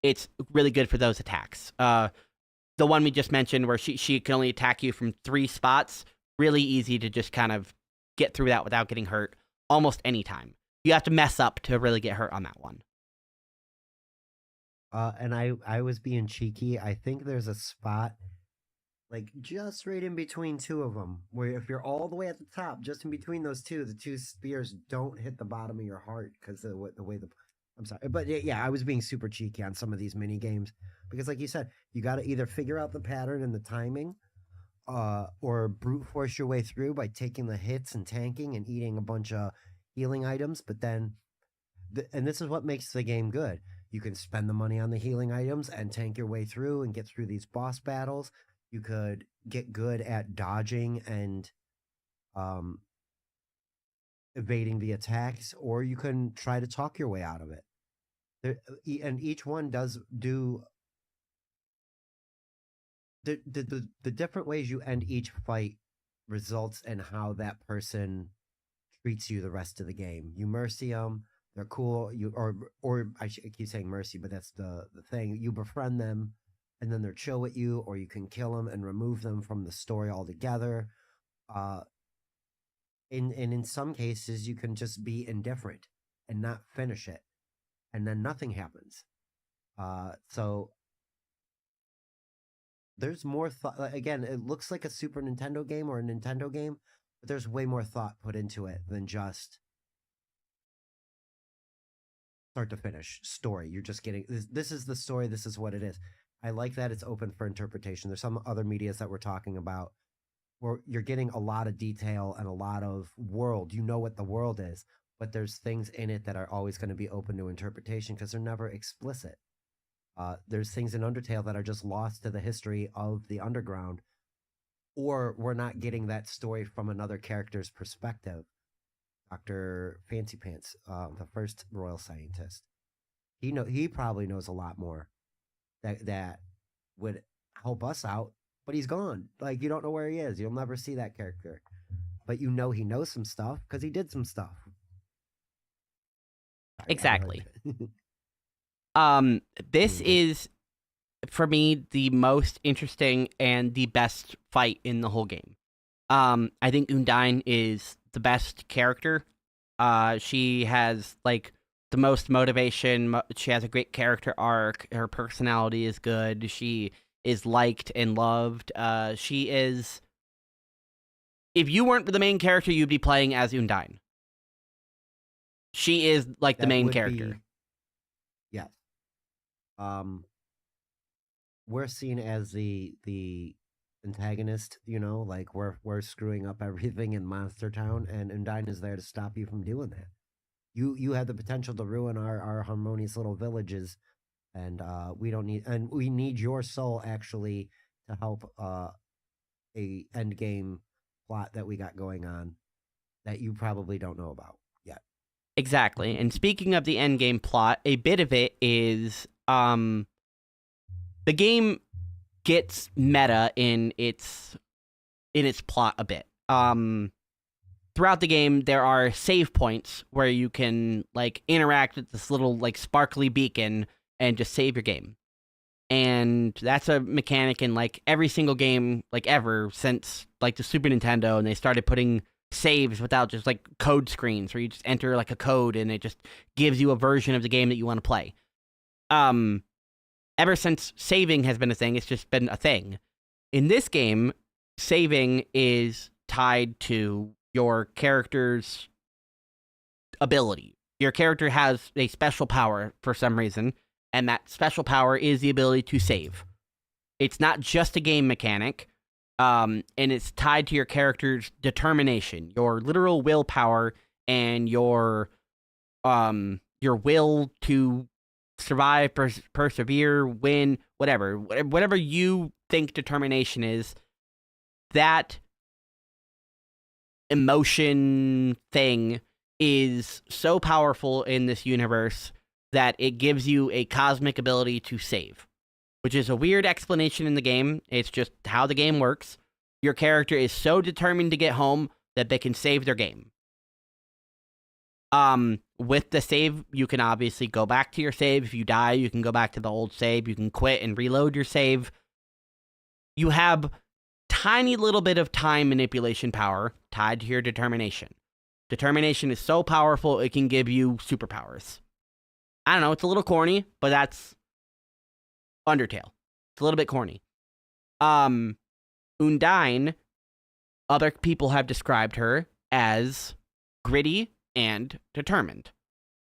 It's really good for those attacks. The one we just mentioned where she can only attack you from 3 spots, really easy to just kind of get through that without getting hurt almost any time. You have to mess up to really get hurt on that one. And I was being cheeky. I think there's a spot like just right in between 2 of them, where if you're all the way at the top, just in between those 2, the 2 spears don't hit the bottom of your heart because the way the. I'm sorry, but yeah, I was being super cheeky on some of these mini games because, like you said, you got to either figure out the pattern and the timing, or brute force your way through by taking the hits and tanking and eating a bunch of healing items. But then, and this is what makes the game good. You can spend the money on the healing items and tank your way through and get through these boss battles. You could get good at dodging and evading the attacks, or you can try to talk your way out of it. And each one does do the different ways you end each fight results in how that person treats you the rest of the game. You mercy them, they're cool. Or I keep saying mercy, but that's the thing. You befriend them, and then they're chill with you, or you can kill them and remove them from the story altogether. In some cases, you can just be indifferent and not finish it, and then nothing happens. So there's more thought. Again, it looks like a Super Nintendo game or a Nintendo game, but there's way more thought put into it than just start to finish story. You're just getting this is the story. This is what it is. I like that it's open for interpretation. There's some other medias that we're talking about where you're getting a lot of detail and a lot of world. You know what the world is, but there's things in it that are always going to be open to interpretation because they're never explicit. There's things in Undertale that are just lost to the history of the underground, or we're not getting that story from another character's perspective. Dr. Fancy Pants, the first royal scientist, he probably knows a lot more that would help us out, but he's gone. Like you don't know where he is. You'll never see that character, but you know he knows some stuff because he did some stuff. Exactly. This is, for me, the most interesting and the best fight in the whole game. I think Undyne is the best character. She has like the most motivation. She has a great character arc. Her personality is good. She is liked and loved. She is. If you weren't the main character, you'd be playing as Undyne. She is like the main character. Yes. We're seen as the antagonist, like we're screwing up everything in Monster Town, and Undyne is there to stop you from doing that. You have the potential to ruin our harmonious little villages, and we need your soul actually to help a end game plot that we got going on that you probably don't know about yet. Exactly. And speaking of the end game plot, a bit of it is the game gets meta in its plot a bit. Throughout the game, there are save points where you can like interact with this little like sparkly beacon and just save your game. And that's a mechanic in like every single game like ever since like the Super Nintendo, and they started putting saves without just like code screens where you just enter like a code and it just gives you a version of the game that you want to play. Ever since saving has been a thing, it's just been a thing. In this game, saving is tied to your character's ability. Your character has a special power for some reason, and that special power is the ability to save. It's not just a game mechanic, and it's tied to your character's determination, your literal willpower, and your will to survive, persevere, win, whatever you think determination is. That emotion thing is so powerful in this universe that it gives you a cosmic ability to save, which is a weird explanation in the game. It's just how the game works. Your character is so determined to get home that they can save their game. With the save, you can obviously go back to your save. If you die, you can go back to the old save. You can quit and reload your save. You have tiny little bit of time manipulation power tied to your determination. Determination is so powerful, it can give you superpowers. I don't know, it's a little corny, but that's Undertale. It's a little bit corny. Undyne, other people have described her as gritty and determined.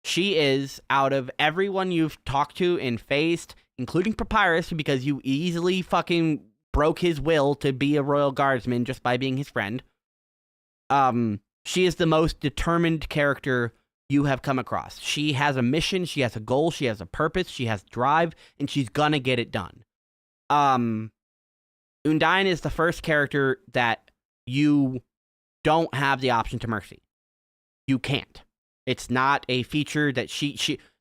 She is, out of everyone you've talked to and faced, including Papyrus, because you easily fucking broke his will to be a royal guardsman just by being his friend. She is the most determined character you have come across. She has a mission, she has a goal, she has a purpose, she has drive, and she's gonna get it done. Undyne is the first character that you don't have the option to mercy. You can't. It's not a feature that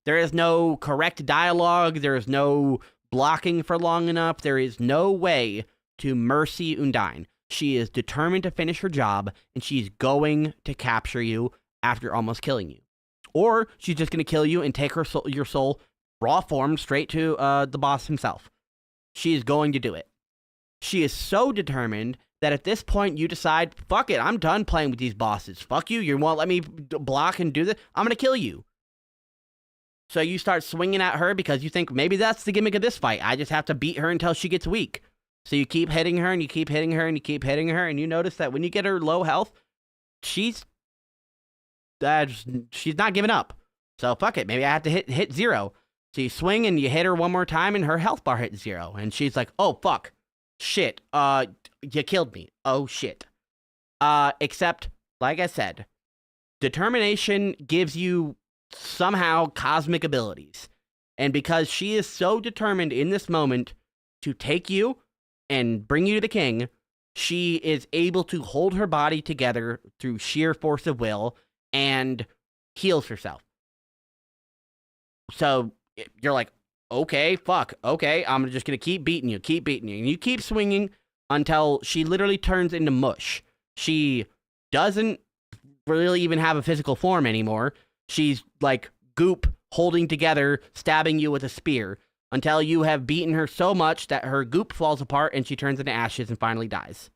there is no correct dialogue, there is no blocking for long enough, there is no way to mercy Undyne. She is determined to finish her job, and she's going to capture you after almost killing you. Or she's just going to kill you and take your soul, raw form, straight to the boss himself. She is going to do it. She is so determined that at this point you decide, fuck it, I'm done playing with these bosses. Fuck you, you won't let me block and do this? I'm going to kill you. So you start swinging at her because you think, maybe that's the gimmick of this fight. I just have to beat her until she gets weak. So you keep hitting her, and you keep hitting her, and you keep hitting her, and you notice that when you get her low health, she's not giving up. So fuck it, maybe I have to hit 0. So you swing, and you hit her one more time, and her health bar hits 0. And she's like, oh, fuck. Shit. You killed me. Oh, shit. Except, like I said, determination gives you somehow cosmic abilities. And because she is so determined in this moment to take you and bring you to the king, she is able to hold her body together through sheer force of will and heals herself. So you're like, okay, fuck, okay, I'm just gonna keep beating you, and you keep swinging until she literally turns into mush. She doesn't really even have a physical form anymore. She's like goop holding together, stabbing you with a spear, until you have beaten her so much that her goop falls apart and she turns into ashes and finally dies.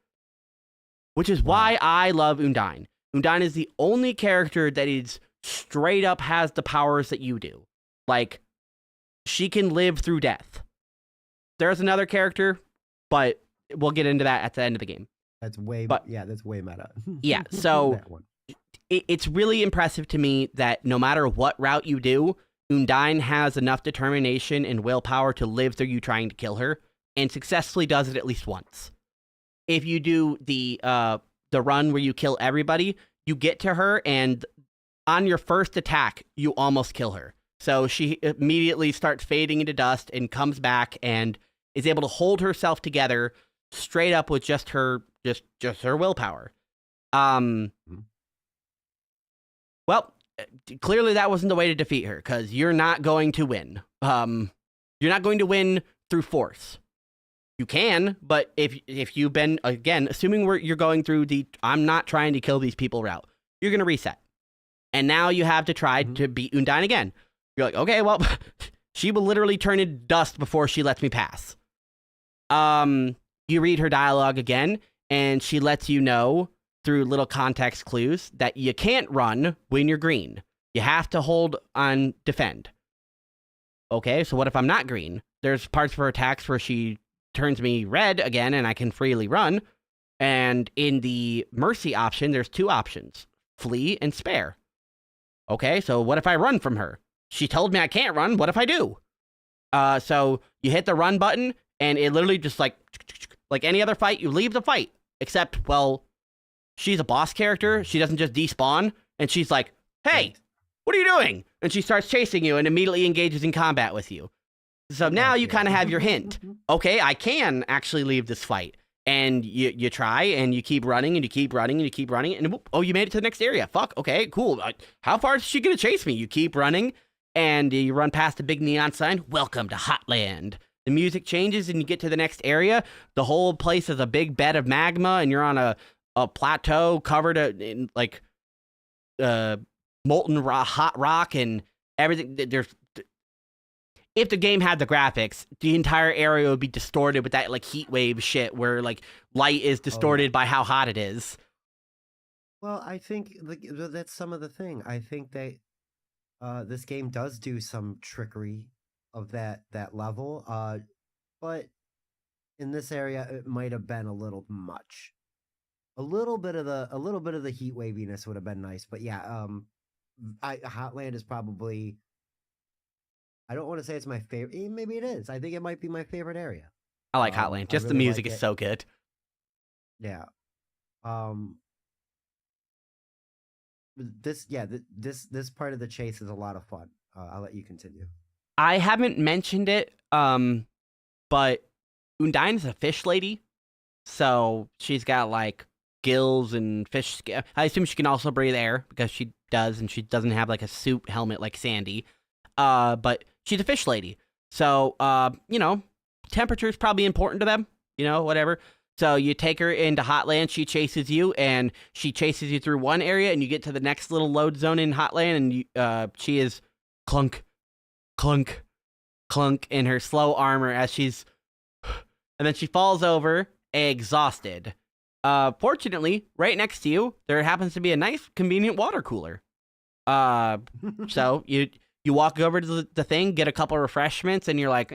Which is why I love Undyne. Undyne is the only character that is straight up has the powers that you do. Like, she can live through death. There's another character, but we'll get into that at the end of the game. That's way meta. Yeah, so it's really impressive to me that no matter what route you do, Undyne has enough determination and willpower to live through you trying to kill her, and successfully does it at least once. If you do the run where you kill everybody, you get to her, and on your first attack, you almost kill her. So she immediately starts fading into dust and comes back and is able to hold herself together straight up with just her willpower. Well, clearly that wasn't the way to defeat her, because you're not going to win. You're not going to win through force. You can, but if you've been, again, assuming you're going through the I'm not trying to kill these people route, you're going to reset. And now you have to try to beat Undyne again. You're like, okay, well, she will literally turn into dust before she lets me pass. You read her dialogue again, and she lets you know through little context clues that you can't run when you're green. You have to hold on defend. Okay, so what if I'm not green? There's parts of her attacks where she turns me red again and I can freely run. And in the mercy option, there's 2 options, flee and spare. Okay, so what if I run from her? She told me I can't run, what if I do? So you hit the run button, and it literally just like any other fight, you leave the fight. Except, well, she's a boss character. She doesn't just despawn, and she's like, "Hey, what are you doing?" And she starts chasing you and immediately engages in combat with you. So now you kind of have your hint. Okay, I can actually leave this fight. And you try, and you keep running, and you keep running, and you keep running, and whoop, oh, you made it to the next area. Fuck, okay, cool. How far is she going to chase me? You keep running, and you run past a big neon sign. Welcome to Hotland. The music changes, and you get to the next area. The whole place is a big bed of magma, and you're on a plateau covered in, like, molten hot rock and everything. If the game had the graphics, the entire area would be distorted with that like heat wave shit where like light is distorted by how hot it is. Well, I think that's some of the thing. I think that this game does do some trickery of that level. But in this area, it might have been a little much. A little bit of the heat waviness would have been nice. But yeah, Hotland is probably. I don't want to say it's my favorite. Maybe it is. I think it might be my favorite area. I like Hotland. Just the music is so good. Yeah. This part of the chase is a lot of fun. I'll let you continue. I haven't mentioned it, but Undyne is a fish lady, so she's got like gills and fish. I assume she can also breathe air because she does, and she doesn't have like a suit helmet like Sandy. But she's a fish lady. So, temperature is probably important to them, whatever. So you take her into Hotland, she chases you, and she chases you through one area, and you get to the next little load zone in Hotland, and she is clunk, clunk, clunk in her slow armor as she's... And then she falls over, exhausted. Fortunately, right next to you, there happens to be a nice, convenient water cooler. So you walk over to the thing, get a couple refreshments, and you're like,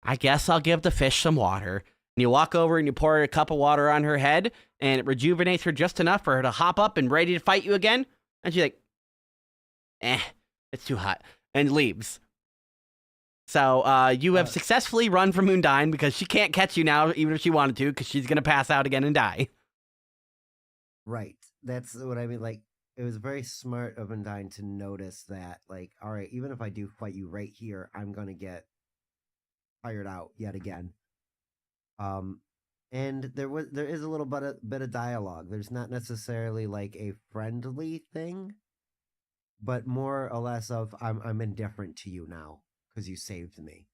I guess I'll give the fish some water. And you walk over and you pour a cup of water on her head, and it rejuvenates her just enough for her to hop up and ready to fight you again. And she's like, it's too hot, and leaves. So you have successfully run from Undyne because she can't catch you now, even if she wanted to, because she's going to pass out again and die. Right. That's what I mean. Like, it was very smart of Undyne to notice that, like, all right, even if I do fight you right here, I'm going to get tired out yet again. And there is a little bit of dialogue. There's not necessarily like a friendly thing, but more or less of I'm indifferent to you now because you saved me.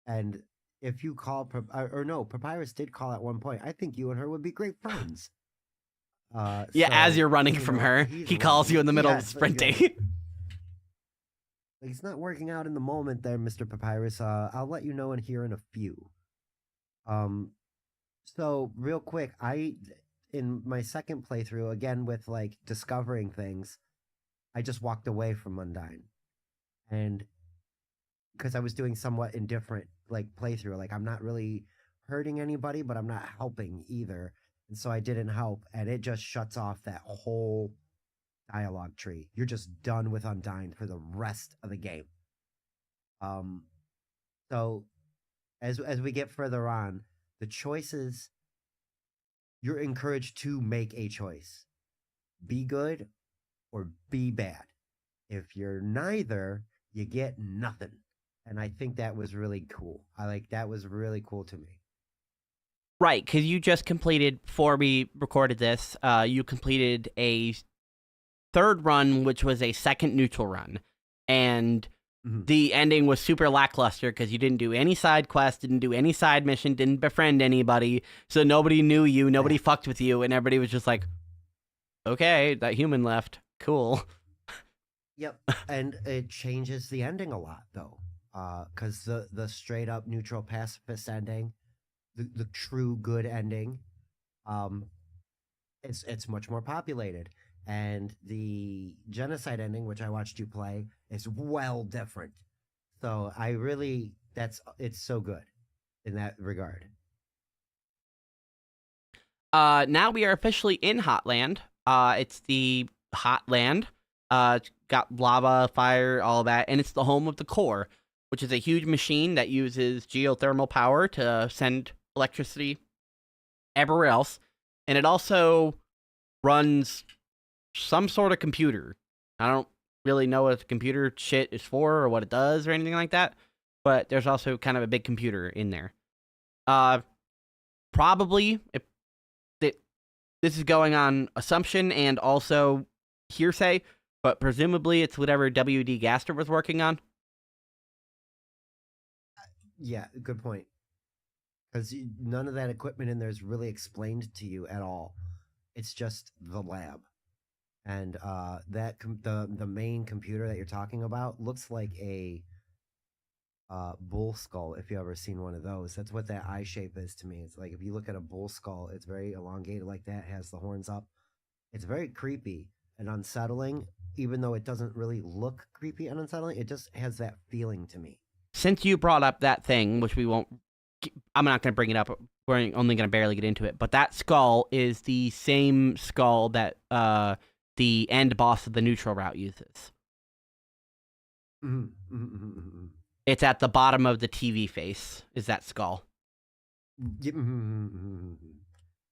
And if you call Papyrus did call at one point. I think you and her would be great friends. As you're running from her, he calls you in the middle of sprinting. It's not working out in the moment there, Mr. Papyrus. I'll let you know in a few. So real quick, in my second playthrough, again with like discovering things, I just walked away from Undyne. And because I was doing somewhat indifferent like playthrough, like I'm not really hurting anybody, but I'm not helping either. And so I didn't help, and it just shuts off that whole dialogue tree. You're just done with Undyne for the rest of the game. So as we get further on, the choices, you're encouraged to make a choice. Be good or be bad. If you're neither, you get nothing. And I think that was really cool. That was really cool to me. Right, because you just completed, before we recorded this, you completed a third run, which was a second neutral run. And the ending was super lackluster because you didn't do any side quest, didn't do any side mission, didn't befriend anybody. So nobody knew you, nobody fucked with you, and everybody was just like, okay, that human left. Cool. Yep, and it changes the ending a lot, though. Because the straight-up neutral pacifist ending, the true good ending, it's much more populated, and the genocide ending, which I watched you play, is well different. So it's so good in that regard. Now we are officially in Hotland. It's the Hotland. It's got lava, fire, all that, and it's the home of the core, which is a huge machine that uses geothermal power to send electricity everywhere else. And it also runs some sort of computer. I don't really know what the computer shit is for or what it does or anything like that, but there's also kind of a big computer in there. Probably, if this is going on assumption and also hearsay, but presumably it's whatever W.D. Gaster was working on. Yeah, good point. Because none of that equipment in there is really explained to you at all. It's just the lab, and the main computer that you're talking about looks like a bull skull. If you ever seen one of those, that's what that eye shape is to me. It's like if you look at a bull skull, it's very elongated like that, has the horns up. It's very creepy and unsettling, even though it doesn't really look creepy and unsettling. It just has that feeling to me. Since you brought up that thing, which I'm not going to bring it up. We're only going to barely get into it. But that skull is the same skull that the end boss of the neutral route uses. It's at the bottom of the TV face, is that skull. Yeah.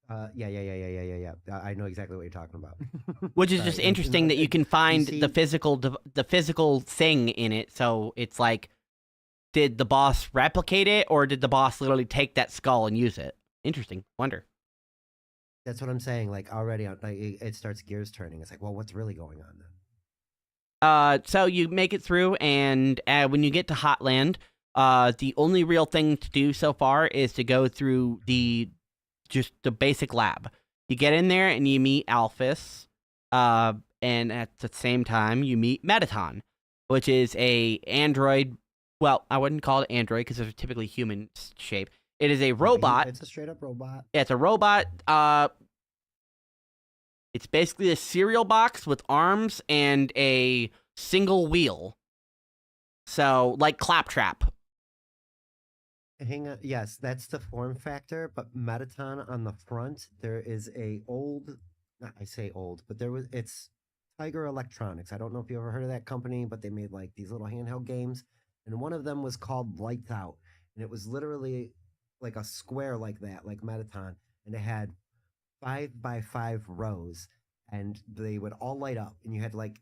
I know exactly what you're talking about. Which is just interesting that you can find the physical thing in it. So it's like, did the boss replicate it, or did the boss literally take that skull and use it? Interesting. Wonder. That's what I'm saying. Like already, it starts gears turning. It's like, well, what's really going on then? So you make it through, and when you get to Hotland, the only real thing to do so far is to go through just the basic lab. You get in there and you meet Alphys, and at the same time you meet Metaton, which is a android. Well, I wouldn't call it android because it's typically human shape. It is a robot. It's a straight up robot. Yeah, it's a robot. It's basically a cereal box with arms and a single wheel. So, like Claptrap. Hang on. Yes, that's the form factor. But Metaton on the front, there is a old. I say old, but it's Tiger Electronics. I don't know if you ever heard of that company, but they made like these little handheld games. And one of them was called Lights Out. And it was literally like a square like that, like Metaton. And it had 5x5 rows. And they would all light up. And you had to like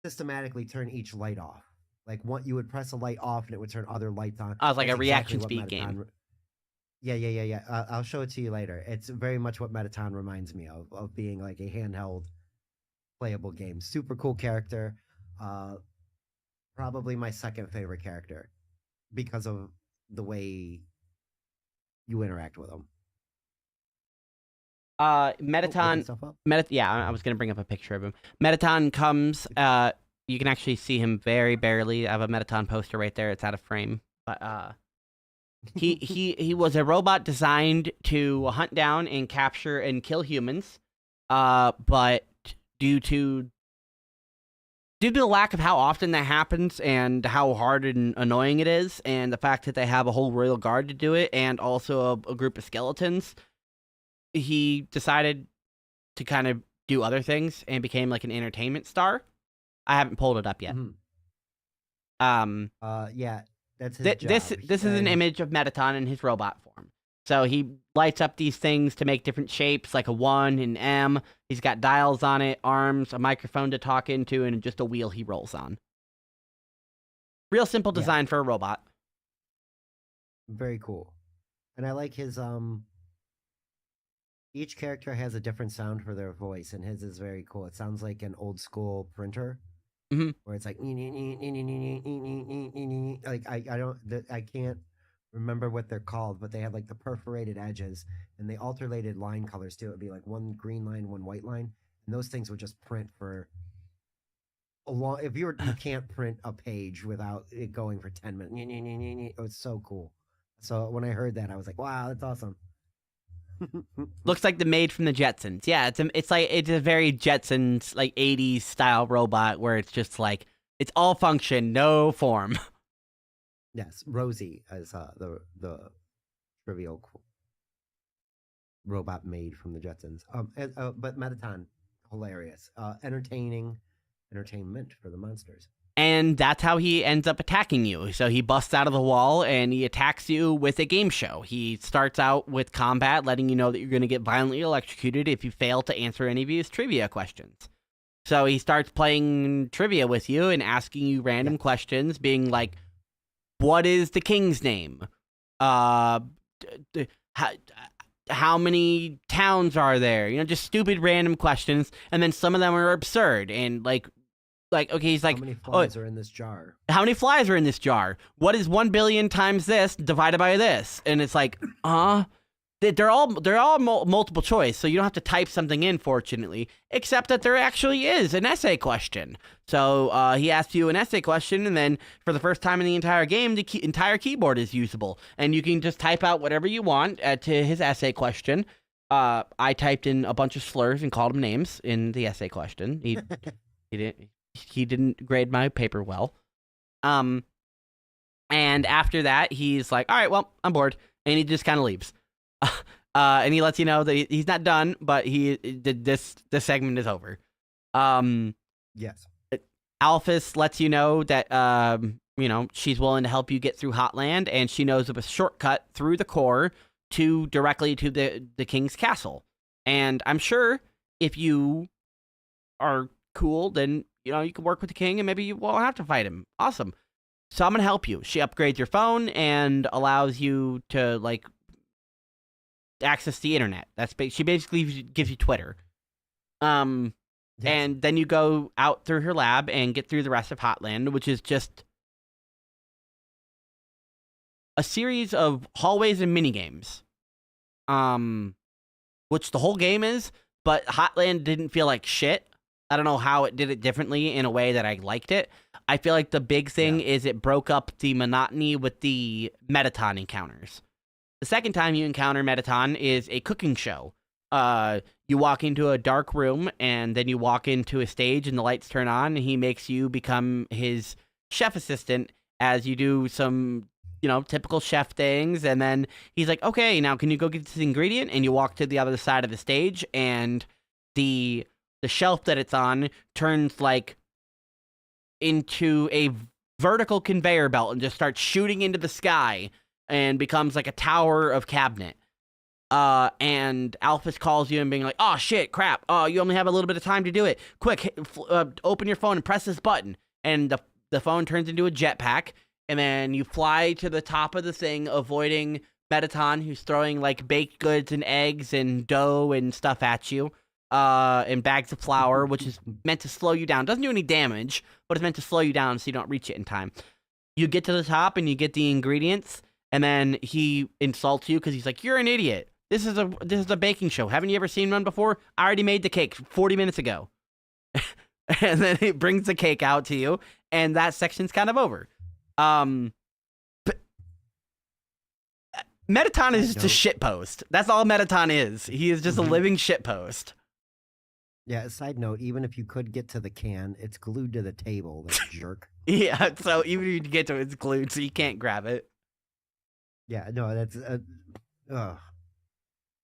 systematically turn each light off. Like you would press a light off and it would turn other lights on. I was like a reaction speed game. Yeah. I'll show it to you later. It's very much what Metaton reminds me of being like a handheld playable game. Super cool character. Probably my second favorite character because of the way you interact with him. Metaton. Yeah, I was gonna bring up a picture of him. Metaton comes. You can actually see him very barely. I have a Metaton poster right there. It's out of frame, but he was a robot designed to hunt down and capture and kill humans. But due to the lack of how often that happens and how hard and annoying it is, and the fact that they have a whole royal guard to do it, and also a group of skeletons, he decided to kind of do other things and became like an entertainment star. I haven't pulled it up yet. Yeah, that's his job. This is an image of Metaton in his robot form. So he lights up these things to make different shapes, like a 1 and M. He's got dials on it, arms, a microphone to talk into, and just a wheel he rolls on. Real simple design for a robot. Very cool. And I like his each character has a different sound for their voice, and his is very cool. It sounds like an old school printer. Where it's like I can't remember what they're called, but they have like the perforated edges and they alternated line colors too. It would be like one green line, one white line, and those things would just print for a long. If you can't print a page without it going for 10 minutes. It was so cool. So when I heard that, I was like, wow, that's awesome. Looks like the Maid from the Jetsons. Yeah, it's a very Jetsons like 80s style robot where it's just like it's all function, no form. Yes, Rosie as the trivial robot maid from the Jetsons. But Metaton, hilarious, entertaining. entertainment for the monsters. And that's how he ends up attacking you. So he busts out of the wall and he attacks you with a game show. He starts out with combat, letting you know that you're going to get violently electrocuted if you fail to answer any of his trivia questions. So he starts playing trivia with you and asking you random questions, being like, what is the king's name? How many towns are there? You know, just stupid random questions. And then some of them are absurd and like, okay, he's like, how many flies are in this jar? How many flies are in this jar? What is 1 billion times this divided by this? And it's like, they're all multiple choice, so you don't have to type something in, fortunately, except that there actually is an essay question. So he asks you an essay question, and then for the first time in the entire game, the entire keyboard is usable, and you can just type out whatever you want to his essay question. I typed in a bunch of slurs and called him names in the essay question. He didn't grade my paper well. And after that, he's like, all right, well, I'm bored. And he just kind of leaves. And he lets you know that he's not done, but this segment is over. Yes. Alphys lets you know that, she's willing to help you get through Hotland, and she knows of a shortcut through the core directly to the king's castle. And I'm sure if you are cool, then you can work with the king and maybe you won't have to fight him. Awesome. So I'm going to help you. She upgrades your phone and allows you to, like, access the internet. She basically gives you Twitter. Yes. And then you go out through her lab and get through the rest of Hotland, which is just a series of hallways and minigames. Which the whole game is, but Hotland didn't feel like shit. I don't know how it did it differently in a way that I liked it. I feel like the big thing is it broke up the monotony with the Metaton encounters. The second time you encounter Metaton is a cooking show. You walk into a dark room, and then you walk into a stage, and the lights turn on, and he makes you become his chef assistant as you do some, typical chef things. And then he's like, okay, now can you go get this ingredient? And you walk to the other side of the stage, and the shelf that it's on turns like into a vertical conveyor belt and just starts shooting into the sky and becomes like a tower of cabinet. And Alphys calls you and being like, oh shit, crap. Oh, you only have a little bit of time to do it. Quick, open your phone and press this button. And the phone turns into a jetpack. And then you fly to the top of the thing, avoiding Metaton, who's throwing like baked goods and eggs and dough and stuff at you. And bags of flour, which is meant to slow you down. Doesn't do any damage, but it's meant to slow you down so you don't reach it in time. You get to the top and you get the ingredients, and then he insults you because he's like, you're an idiot. This is a baking show. Haven't you ever seen one before? I already made the cake 40 minutes ago. And then he brings the cake out to you, and that section's kind of over. But Metaton is just a shitpost. That's all Metaton is. He is just a living shitpost. Yeah, side note, even if you could get to the can, it's glued to the table, that jerk. Yeah, so even if you get to it, it's glued, so you can't grab it. Yeah, no, that's...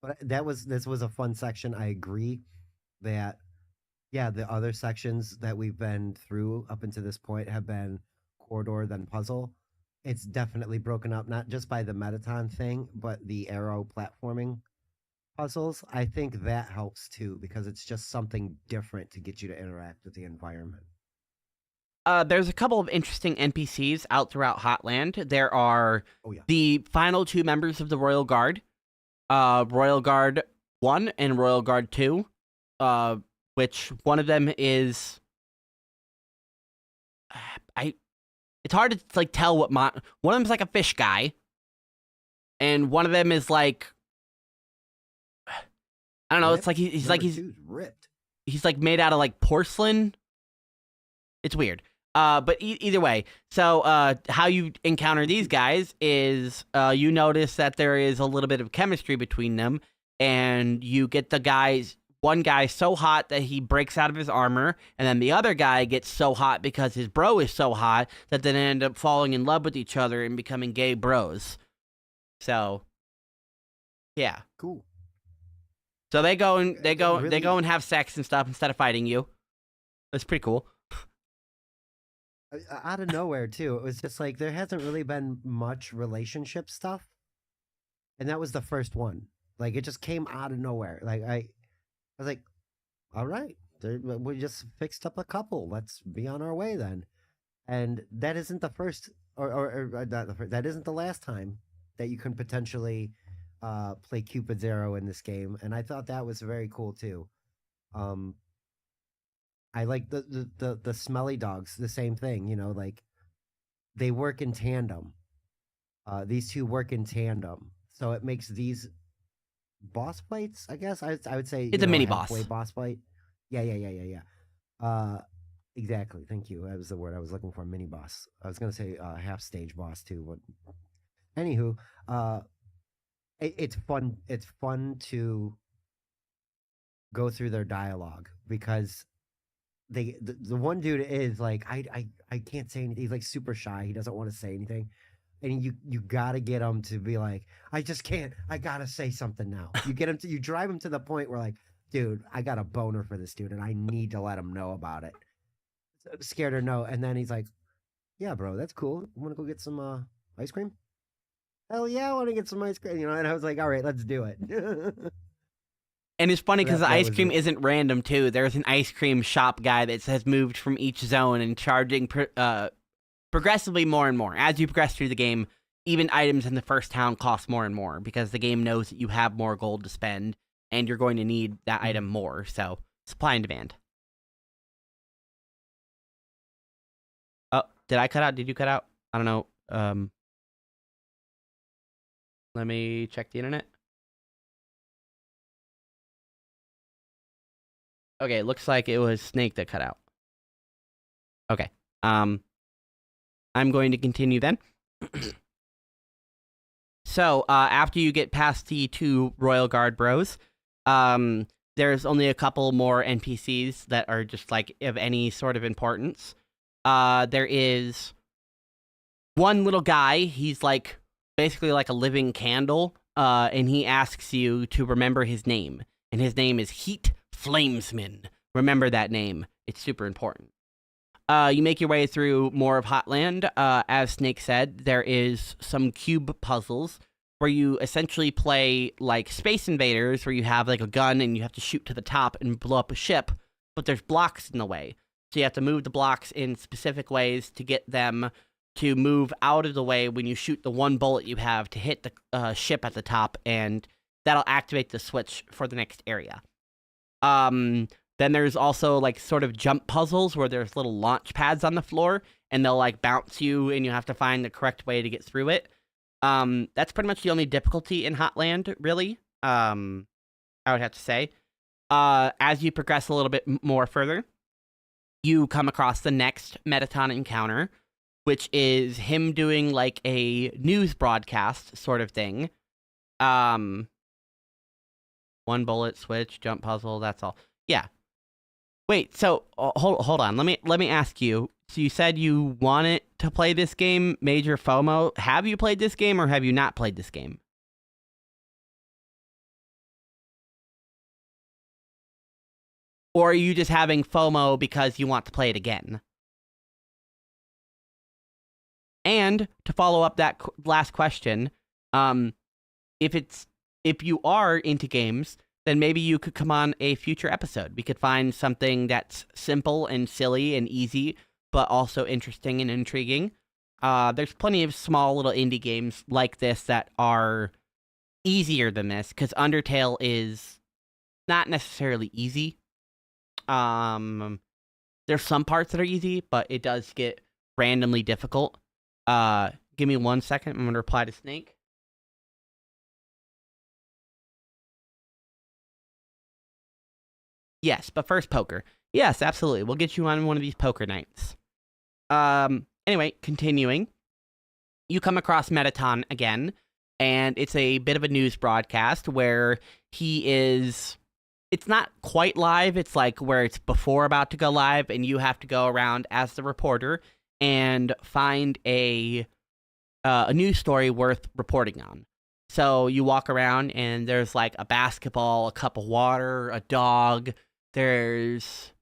But this was a fun section. I agree that, the other sections that we've been through up until this point have been corridor, then puzzle. It's definitely broken up, not just by the Metaton thing, but the arrow platforming puzzles. I think that helps too, because it's just something different to get you to interact with the environment. There's a couple of interesting NPCs out throughout Hotland. There are the final two members of the Royal Guard, Royal Guard 1 and Royal Guard 2, which one of them is... It's hard to like tell what one of them's like a fish guy, and one of them is like... I don't know. It's like he's ripped. He's like made out of like porcelain. It's weird. But either way, so how you encounter these guys is you notice that there is a little bit of chemistry between them, and you get one guy so hot that he breaks out of his armor, and then the other guy gets so hot because his bro is so hot that they end up falling in love with each other and becoming gay bros. So, yeah, cool. So they go and have sex and stuff instead of fighting you. That's pretty cool. Out of nowhere too. It was just like there hasn't really been much relationship stuff, and that was the first one. Like it just came out of nowhere. Like I was like, all right, we just fixed up a couple. Let's be on our way then. And that isn't the first, or not the first. That isn't the last time that you can potentially play Cupid's arrow in this game. And I thought that was very cool too. Um, I like the smelly dogs. The same thing, you know, like they work in tandem. These two work in tandem, so it makes these boss fights. I guess I would say It's a a mini halfway boss. boss fight. Yeah. Exactly. Thank you. That was the word I was looking for. Mini boss. I was gonna say half stage boss too. But anywho, uh, it's fun. It's fun to go through their dialogue because the one dude is like I can't say anything. He's like super shy. He doesn't want to say anything. And you gotta get him to be like, I just can't. I gotta say something now. You drive him to the point where like, dude, I got a boner for this dude, and I need to let him know about it. Scared or no, and then he's like, yeah, bro, that's cool. You want to go get some ice cream? Hell yeah, I want to get some ice cream. You know, and I was like, all right, let's do it. And it's funny because the That ice was cream it. isn't random too. There's an ice cream shop guy that has moved from each zone and charging progressively more and more. As you progress through the game, even items in the first town cost more and more because the game knows that you have more gold to spend and you're going to need that item more. So supply and demand. Oh, did I cut out? Did you cut out? I don't know. Let me check the internet. Okay, looks like it was Snake that cut out. Okay. I'm going to continue then. So, after you get past the two Royal Guard bros, there's only a couple more NPCs that are just like of any sort of importance. There is one little guy. He's like basically like a living candle, and he asks you to remember his name, and his name is Heat Flamesman. Remember that name; it's super important. You make your way through more of Hotland. As Snake said, there is some cube puzzles where you essentially play like Space Invaders, where you have like a gun and you have to shoot to the top and blow up a ship, but there's blocks in the way. So you have to move the blocks in specific ways to get them to move out of the way when you shoot the one bullet you have to hit the ship at the top, and that'll activate the switch for the next area. Then there's also like sort of jump puzzles where there's little launch pads on the floor and they'll like bounce you and you have to find the correct way to get through it. That's pretty much the only difficulty in Hotland, really. I would have to say. As you progress a little bit more further, you come across the next Metaton encounter, which is him doing like a news broadcast sort of thing. One bullet switch, jump puzzle, that's all. Yeah. Wait, so hold on. Let me ask you. So you said you wanted to play this game, Major FOMO. Have you played this game or have you not played this game? Or are you just having FOMO because you want to play it again? And to follow up that last question, if you are into games, then maybe you could come on a future episode. We could find something that's simple and silly and easy, but also interesting and intriguing. There's plenty of small little indie games like this that are easier than this, because Undertale is not necessarily easy. There's some parts that are easy, but it does get randomly difficult. Give me 1 second. I'm going to reply to Snake. Yes, but first poker. Yes, absolutely. We'll get you on one of these poker nights. Anyway, continuing. You come across Metaton again, and it's a bit of a news broadcast where he is... It's not quite live. It's like where it's before about to go live, and you have to go around as the reporter and find a news story worth reporting on. So you walk around, and there's like a basketball, a cup of water, a dog. There's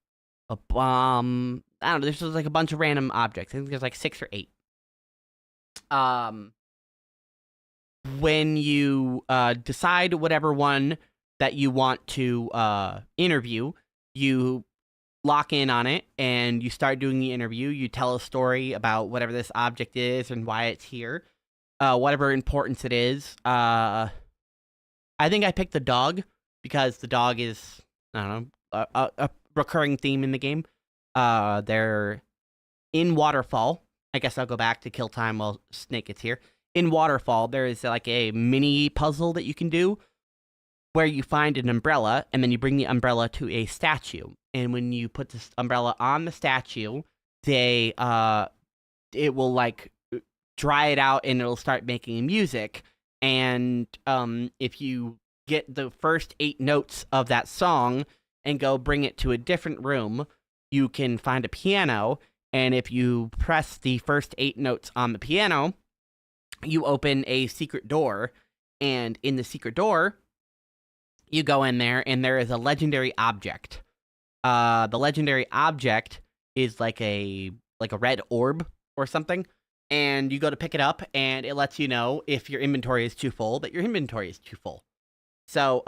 a bomb. I don't know. There's just like a bunch of random objects. I think there's like 6 or 8. Um, when you decide whatever one that you want to interview, you lock in on it and you start doing the interview. You tell a story about whatever this object is and why it's here, whatever importance it is. I think I picked the dog because the dog is, I don't know, a recurring theme in the game. They're in Waterfall. I guess I'll go back to kill time while Snake is here. In Waterfall, there is like a mini puzzle that you can do where you find an umbrella and then you bring the umbrella to a statue. And when you put this umbrella on the statue, it will like dry it out and it'll start making music. And if you get the first 8 notes of that song and go bring it to a different room, you can find a piano. And if you press the first 8 notes on the piano, you open a secret door. And in the secret door, you go in there and there is a legendary object. The legendary object is like a red orb or something. And you go to pick it up and it lets you know if your inventory is too full, that your inventory is too full. So,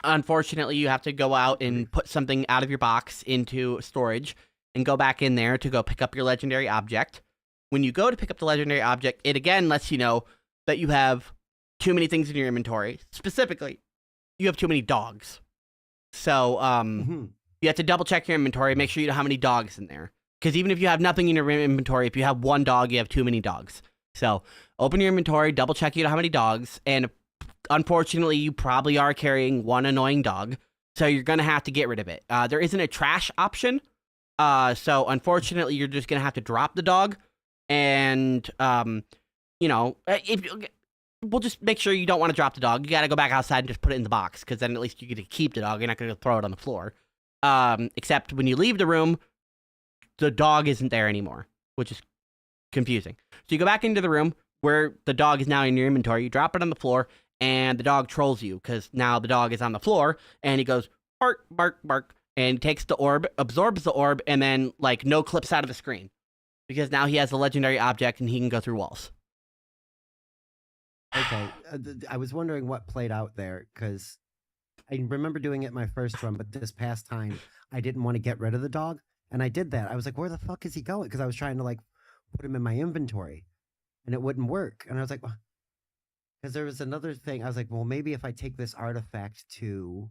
unfortunately, you have to go out and put something out of your box into storage and go back in there to go pick up your legendary object. When you go to pick up the legendary object, it again lets you know that you have too many things in your inventory. Specifically, you have too many dogs. So, you have to double check your inventory, make sure you know how many dogs in there. Because even if you have nothing in your inventory, if you have 1 dog, you have too many dogs. So, open your inventory, double check you know how many dogs, and unfortunately, you probably are carrying 1 annoying dog, so you're going to have to get rid of it. There isn't a trash option, so unfortunately, you're just going to have to drop the dog, and, we'll just make sure you don't want to drop the dog. You got to go back outside and just put it in the box, because then at least you get to keep the dog. You're not going to throw it on the floor. Except when you leave the room, the dog isn't there anymore, which is confusing. So you go back into the room where the dog is now in your inventory. You drop it on the floor, and the dog trolls you because now the dog is on the floor, and he goes, bark, bark, bark, and takes the orb, absorbs the orb, and then, like, no clips out of the screen. Because now he has a legendary object, and he can go through walls. Okay, I was wondering what played out there, because I remember doing it my first run, but this past time, I didn't want to get rid of the dog, and I did that. I was like, where the fuck is he going? Because I was trying to, like, put him in my inventory, and it wouldn't work. And I was like, because there was another thing. I was like, well, maybe if I take this artifact too,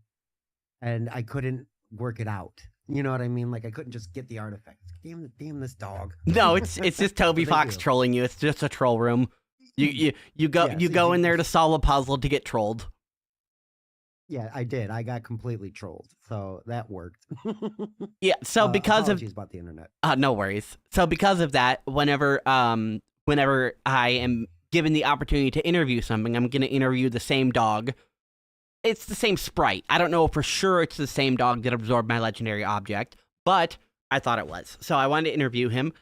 and I couldn't work it out. You know what I mean? Like, I couldn't just get the artifact. Damn this dog. No, it's just Toby Fox trolling you. It's just a troll room. You go in there to solve a puzzle to get trolled. Yeah, I did. I got completely trolled, so that worked. Yeah. So because apologies about the internet. No worries. So because of that, whenever I am given the opportunity to interview something, I'm going to interview the same dog. It's the same sprite. I don't know for sure it's the same dog that absorbed my legendary object, but I thought it was. So I wanted to interview him.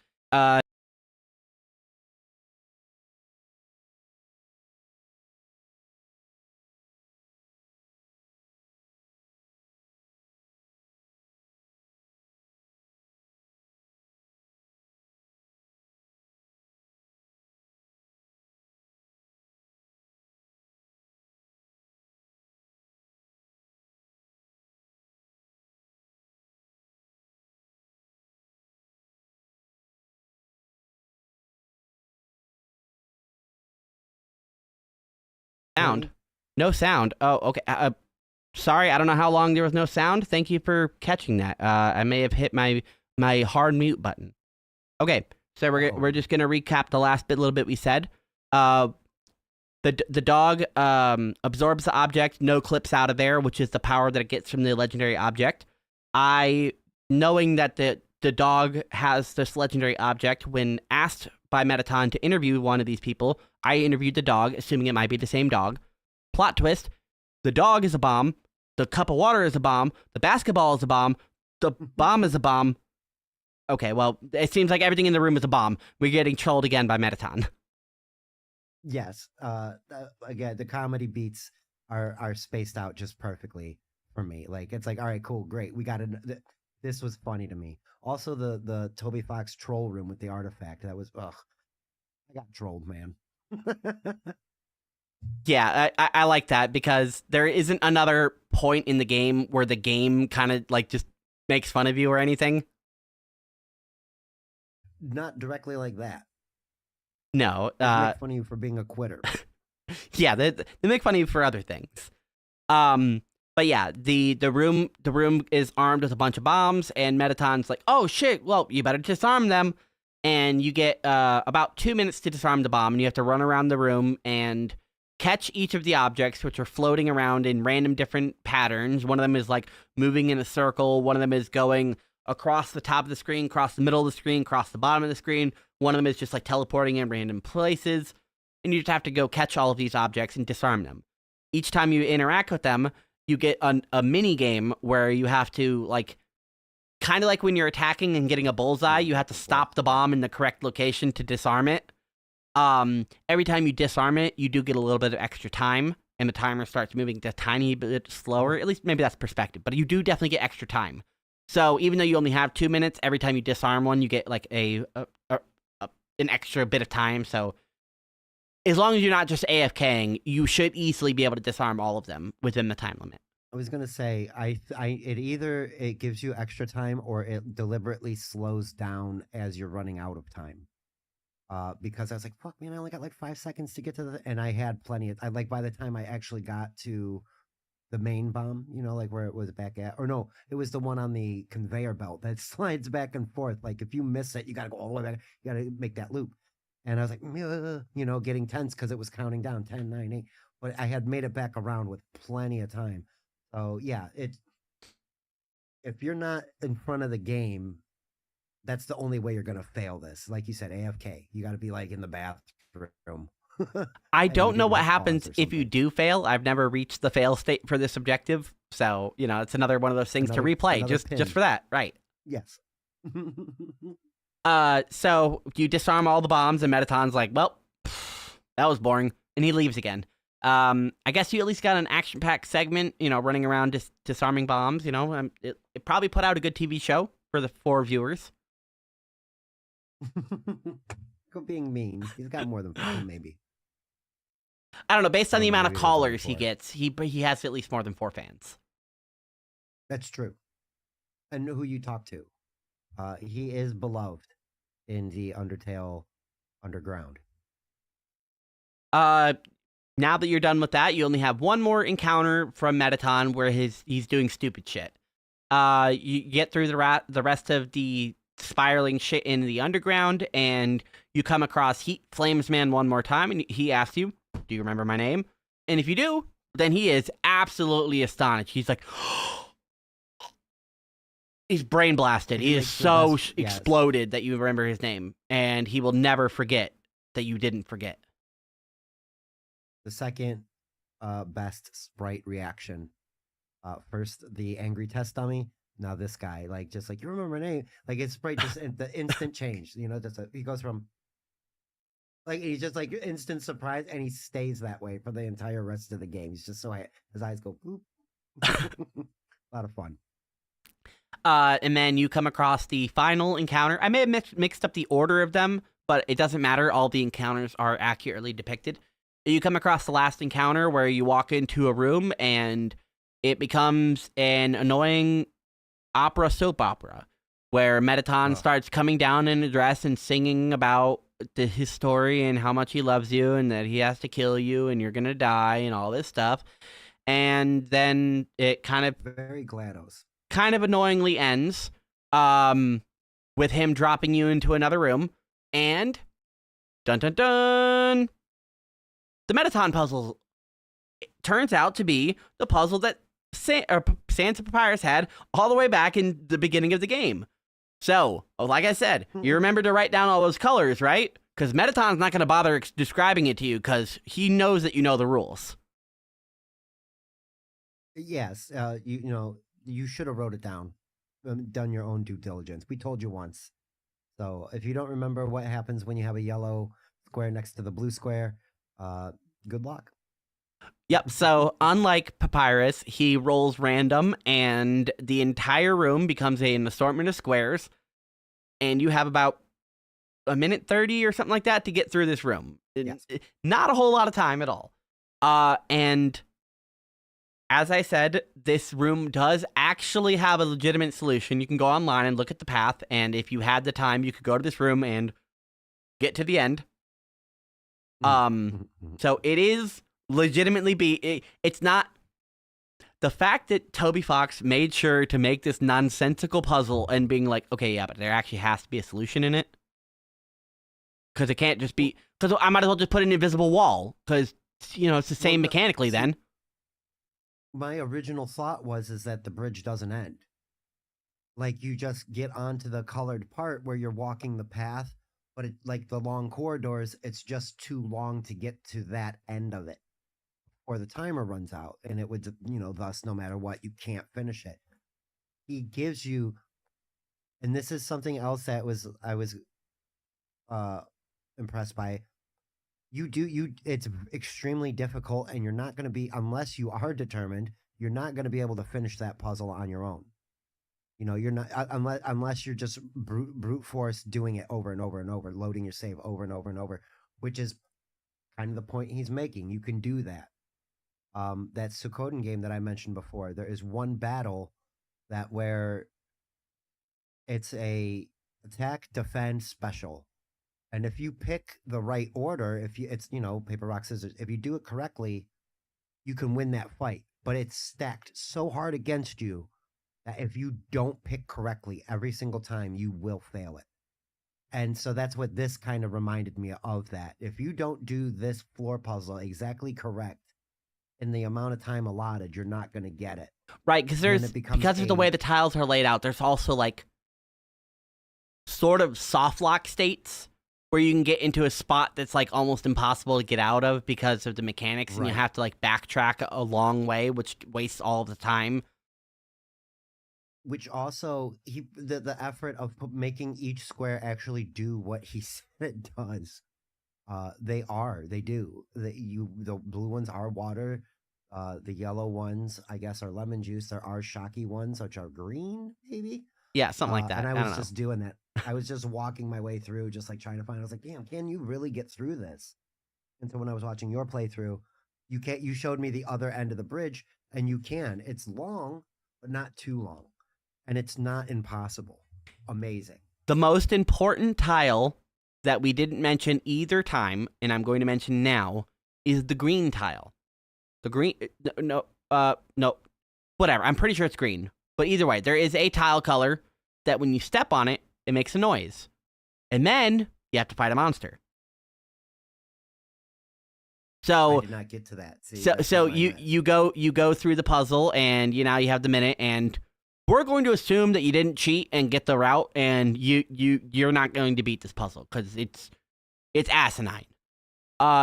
Sound. No sound. Oh, okay. Sorry, I don't know how long there was no sound. Thank you for catching that. I may have hit my hard mute button. Okay, so we're just gonna recap the last little bit we said. The dog absorbs the object, no clips out of there, which is the power that it gets from the legendary object. Knowing that the dog has this legendary object, when asked by Metaton to interview one of these people, I interviewed the dog, assuming it might be the same dog. Plot twist, the dog is a bomb, the cup of water is a bomb, the basketball is a bomb, the bomb is a bomb. Okay, well, it seems like everything in the room is a bomb. We're getting trolled again by Metaton. Yes. Again, the comedy beats are spaced out just perfectly for me. Like, it's like, all right, cool, great. We got it. This was funny to me. Also, the Toby Fox troll room with the artifact. That was ugh. I got trolled, man. Yeah, I like that because there isn't another point in the game where the game kind of like just makes fun of you or anything. Not directly like that. No, They make fun of you for being a quitter. yeah, they make fun of you for other things. But yeah, the room is armed with a bunch of bombs, and Metaton's like, "Oh shit! Well, you better disarm them." And you get about 2 minutes to disarm the bomb, and you have to run around the room and catch each of the objects, which are floating around in random different patterns. One of them is like moving in a circle. One of them is going across the top of the screen, across the middle of the screen, across the bottom of the screen. One of them is just like teleporting in random places. And you just have to go catch all of these objects and disarm them. Each time you interact with them, you get a mini game where you have to like kind of like when you're attacking and getting a bullseye, you have to stop the bomb in the correct location to disarm it. Every time you disarm it, you do get a little bit of extra time, and the timer starts moving a tiny bit slower. At least maybe that's perspective, but you do definitely get extra time. So even though you only have 2 minutes, every time you disarm one, you get like an extra bit of time. So as long as you're not just AFKing, you should easily be able to disarm all of them within the time limit. I was gonna say, it either it gives you extra time or it deliberately slows down as you're running out of time. Because I was like, fuck, man, I only got like 5 seconds to get to and I had plenty of, I like by the time I actually got to the main bomb, you know, like where it was back at, or no, it was the one on the conveyor belt that slides back and forth. Like if you miss it, you got to go all the way back. You got to make that loop. And I was like, you know, getting tense because it was counting down 10, 9, 8. But I had made it back around with plenty of time. So yeah, if you're not in front of the game, that's the only way you're gonna fail this. Like you said, AFK. You got to be like in the bathroom. I And you don't know didn't what have pause happens or if you something. do fail. I've never reached the fail state for this objective, so you know it's another one of those things to replay Another just pin. for that, right? Yes. So you disarm all the bombs, and Metaton's like, "Well, that was boring," and he leaves again. I guess you at least got an action-packed segment, you know, running around disarming bombs. You know, it probably put out a good TV show for the 4 viewers. Being mean. He's got more than 4, maybe. I don't know. Based I on the don't know, amount of maybe there's only callers he 4. gets, he has at least more than 4 fans. That's true. And who you talk to. He is beloved in the Undertale underground. Now that you're done with that, you only have one more encounter from Metaton where he's doing stupid shit. You get through the rest of the spiraling shit in the underground, and you come across Heat Flames Man one more time, and he asks you, "Do you remember my name?" And if you do, then he is absolutely astonished. He's like, he's brain blasted. He is so exploded that you remember his name, and he will never forget that you didn't forget. The second best sprite reaction. First, the angry test dummy. Now this guy, like, just like, you remember my name? Like, his sprite just the instant change. You know, he goes from like he's just like instant surprise, and he stays that way for the entire rest of the game. He's just so his eyes go boop. A lot of fun. And then you come across the final encounter. I may have mixed up the order of them, but it doesn't matter. All the encounters are accurately depicted. You come across the last encounter where you walk into a room and it becomes an annoying soap opera where Metaton starts coming down in a dress and singing about his story and how much he loves you and that he has to kill you and you're going to die and all this stuff. And then it kind of very GLaDOS. Kind of annoyingly ends with him dropping you into another room, and dun dun dun, the Metaton puzzle turns out to be the puzzle that Sans and Papyrus had all the way back in the beginning of the game. So, like I said, you remember to write down all those colors, right? Because Metaton's not going to bother describing it to you because he knows that you know the rules. Yes, you know, you should have wrote it down, done your own due diligence. We told you once. So if you don't remember what happens when you have a yellow square next to the blue square, good luck. Yep. So unlike Papyrus, he rolls random, and the entire room becomes an assortment of squares, and you have about a minute 30 or something like that to get through this room. Yes. Not a whole lot of time at all. And as I said, this room does actually have a legitimate solution. You can go online and look at the path, and if you had the time, you could go to this room and get to the end. So it is legitimately it's not the fact that Toby Fox made sure to make this nonsensical puzzle and being like, okay, yeah, but there actually has to be a solution in it. Because it can't just be, because I might as well just put an invisible wall, because, it's the same mechanically then. My original thought is that the bridge doesn't end. Like, you just get onto the colored part where you're walking the path, but like the long corridors, it's just too long to get to that end of it, or the timer runs out, and it would, thus, no matter what, you can't finish it. He gives you, and this is something else that I was impressed by. It's extremely difficult, and you're not going to be, unless you are determined, you're not going to be able to finish that puzzle on your own. You're not, unless you're just brute force doing it over and over and over, loading your save over and over and over, which is kind of the point he's making. You can do that. That Suikoden game that I mentioned before, there is one battle where it's a attack, defend, special. And if you pick the right order, it's paper, rock, scissors, if you do it correctly, you can win that fight. But it's stacked so hard against you that if you don't pick correctly every single time, you will fail it. And so that's what this kind of reminded me of, that if you don't do this floor puzzle exactly correct in the amount of time allotted, you're not going to get it. Right, because of the way the tiles are laid out, there's also like sort of soft lock states where you can get into a spot that's like almost impossible to get out of because of the mechanics, and you have to like backtrack a long way, which wastes all of the time. Which also, the effort of making each square actually do what he said it does. They do. The blue ones are water. The yellow ones, I guess, are lemon juice. There are shocky ones, which are green, maybe? Yeah, something like that. And I was just doing that. I was just walking my way through, just like trying to find. I was like, damn, can you really get through this? And so when I was watching your playthrough, you showed me the other end of the bridge, and you can. It's long, but not too long. And it's not impossible. Amazing. The most important tile that we didn't mention either time, and I'm going to mention now, is the green tile. The green, no, whatever. I'm pretty sure it's green. But either way, there is a tile color that when you step on it, it makes a noise. And then you have to fight a monster. So I did not get to that. See, so you go through the puzzle, and you have the minute, and we're going to assume that you didn't cheat and get the route, and you're not going to beat this puzzle because it's asinine.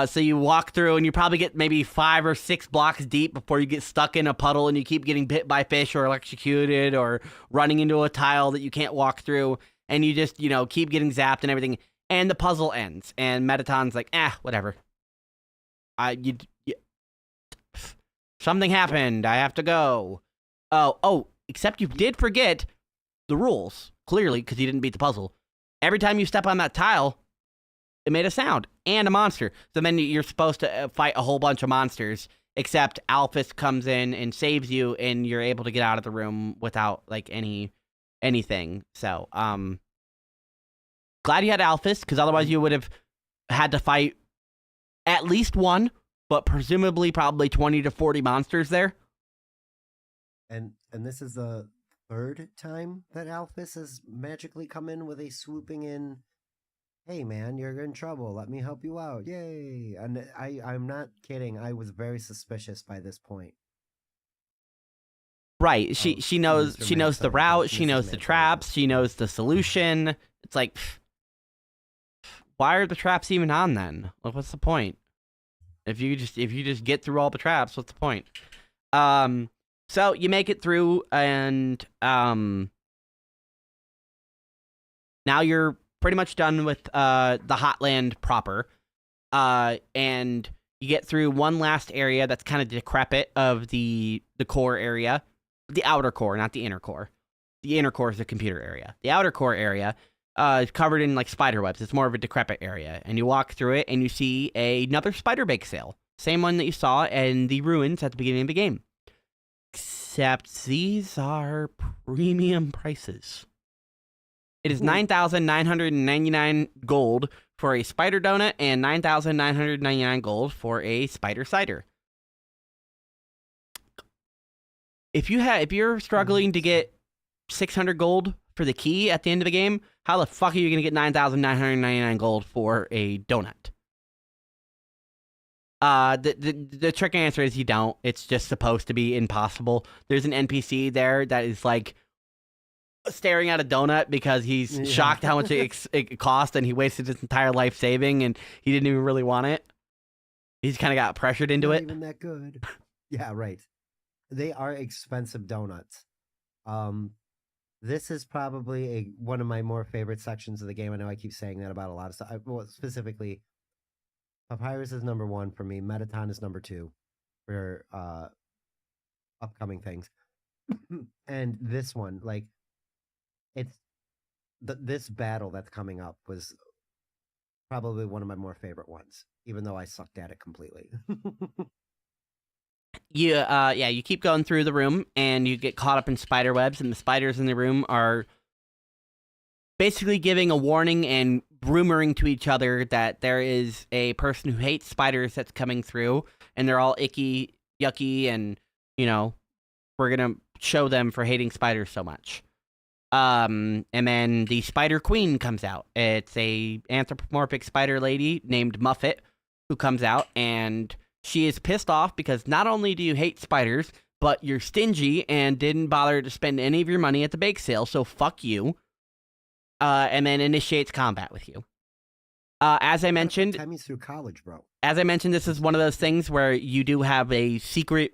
So you walk through, and you probably get maybe 5 or 6 blocks deep before you get stuck in a puddle, and you keep getting bit by fish or electrocuted or running into a tile that you can't walk through, and you just keep getting zapped and everything, and the puzzle ends, and Metaton's like, whatever. Something happened. I have to go. Oh, except you did forget the rules, clearly, because you didn't beat the puzzle. Every time you step on that tile, it made a sound and a monster. So then you're supposed to fight a whole bunch of monsters, except Alphys comes in and saves you, and you're able to get out of the room without like anything. So, glad you had Alphys, because otherwise you would have had to fight at least one, but presumably probably 20 to 40 monsters there. And this is the third time that Alphys has magically come in with a swooping in, hey man, you're in trouble, let me help you out, yay. And I'm not kidding, I was very suspicious by this point. Right, she knows the route, she knows the traps, she knows the solution. It's like, why are the traps even on then? Like, what's the point? If you just get through all the traps, what's the point? So you make it through, and now you're pretty much done with the Hotland proper, and You get through one last area that's kind of decrepit of the core area. The outer core, not the inner core. The inner core is the computer area. The outer core area is covered in like spider webs. It's more of a decrepit area. And you walk through it and you see another spider bake sale. Same one that you saw in the ruins at the beginning of the game. Except these are premium prices. It is 9,999 gold for a spider donut and 9,999 gold for a spider cider. If you're struggling to get 600 gold for the key at the end of the game, how the fuck are you going to get 9,999 gold for a donut? The trick answer is you don't. It's just supposed to be impossible. There's an NPC there that is like staring at a donut because he's shocked how much it cost, and he wasted his entire life saving, and he didn't even really want it. He's kind of got pressured into it. Not even that good. Yeah, right. They are expensive donuts. This is probably one of my more favorite sections of the game. I know I keep saying that about a lot of stuff. Well, specifically, Papyrus is number 1 for me. Metaton is number 2 for upcoming things. And this one, like, it's this battle that's coming up was probably one of my more favorite ones, even though I sucked at it completely. You keep going through the room and you get caught up in spider webs, and the spiders in the room are basically giving a warning and rumoring to each other that there is a person who hates spiders that's coming through, and they're all icky, yucky, and, you know, we're gonna show them for hating spiders so much. And then the Spider Queen comes out. It's a anthropomorphic spider lady named Muffet who comes out, and she is pissed off because not only do you hate spiders, but you're stingy and didn't bother to spend any of your money at the bake sale, so fuck you. And then initiates combat with you. As I mentioned, time through college, bro. As I mentioned, this is one of those things where you do have a secret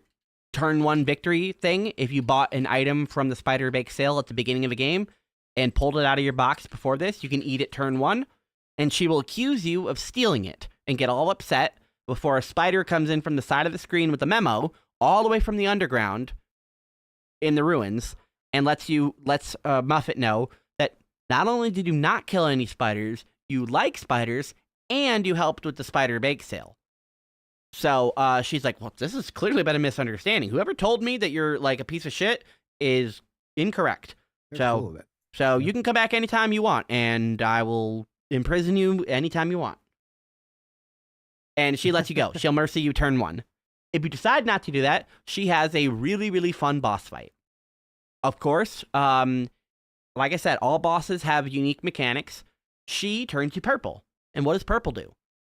turn 1 victory thing. If you bought an item from the spider bake sale at the beginning of the game and pulled it out of your box before this, you can eat it turn 1, and she will accuse you of stealing it and get all upset before a spider comes in from the side of the screen with a memo all the way from the underground in the ruins and lets Muffet know that not only did you not kill any spiders, you like spiders, and you helped with the spider bake sale. So she's like, well, this has clearly been a misunderstanding. Whoever told me that you're like a piece of shit is incorrect. So you can come back anytime you want, and I will imprison you anytime you want. And she lets you go. She'll mercy you turn 1. If you decide not to do that, she has a really, really fun boss fight. Of course, like I said, all bosses have unique mechanics. She turns you purple. And what does purple do?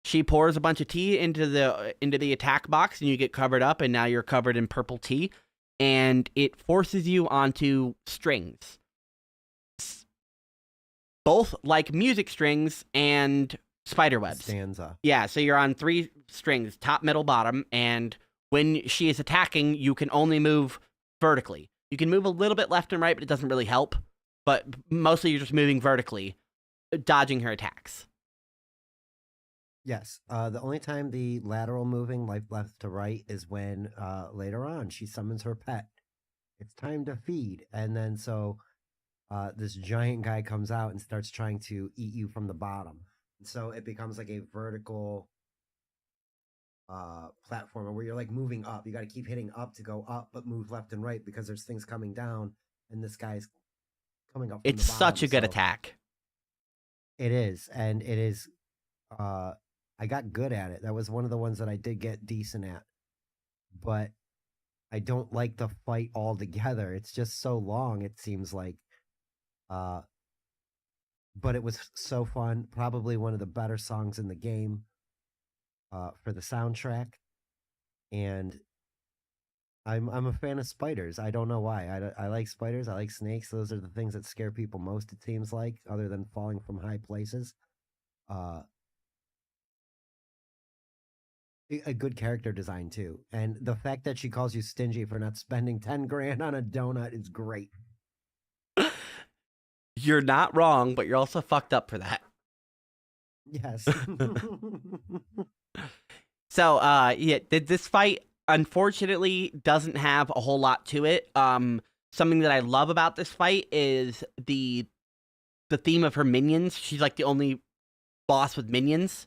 She pours a bunch of tea into the attack box, and you get covered up, and now you're covered in purple tea. And it forces you onto strings. Both like music strings and spider webs. Stanza. Yeah, so you're on 3 strings, top, middle, bottom, and when she is attacking, you can only move vertically. You can move a little bit left and right, but it doesn't really help. But mostly you're just moving vertically, dodging her attacks. Yes. The only time the lateral moving, like left to right, is when later on she summons her pet. It's time to feed. And then so this giant guy comes out and starts trying to eat you from the bottom. So it becomes like a vertical platformer where you're like moving up. You got to keep hitting up to go up, but move left and right because there's things coming down, and this guy's coming up from It's the bottom. such a good attack. It is, and it is. I got good at it. That was one of the ones that I did get decent at, but I don't like the fight altogether. It's just so long. It seems like. But it was so fun. Probably one of the better songs in the game for the soundtrack. And I'm a fan of spiders. I don't know why. I like spiders. I like snakes. Those are the things that scare people most, it seems like, other than falling from high places. A good character design, too. And the fact that she calls you stingy for not spending 10 grand on a donut is great. You're not wrong, but you're also fucked up for that. Yes. So, yeah, this fight unfortunately doesn't have a whole lot to it. Something that I love about this fight is the theme of her minions. She's like the only boss with minions.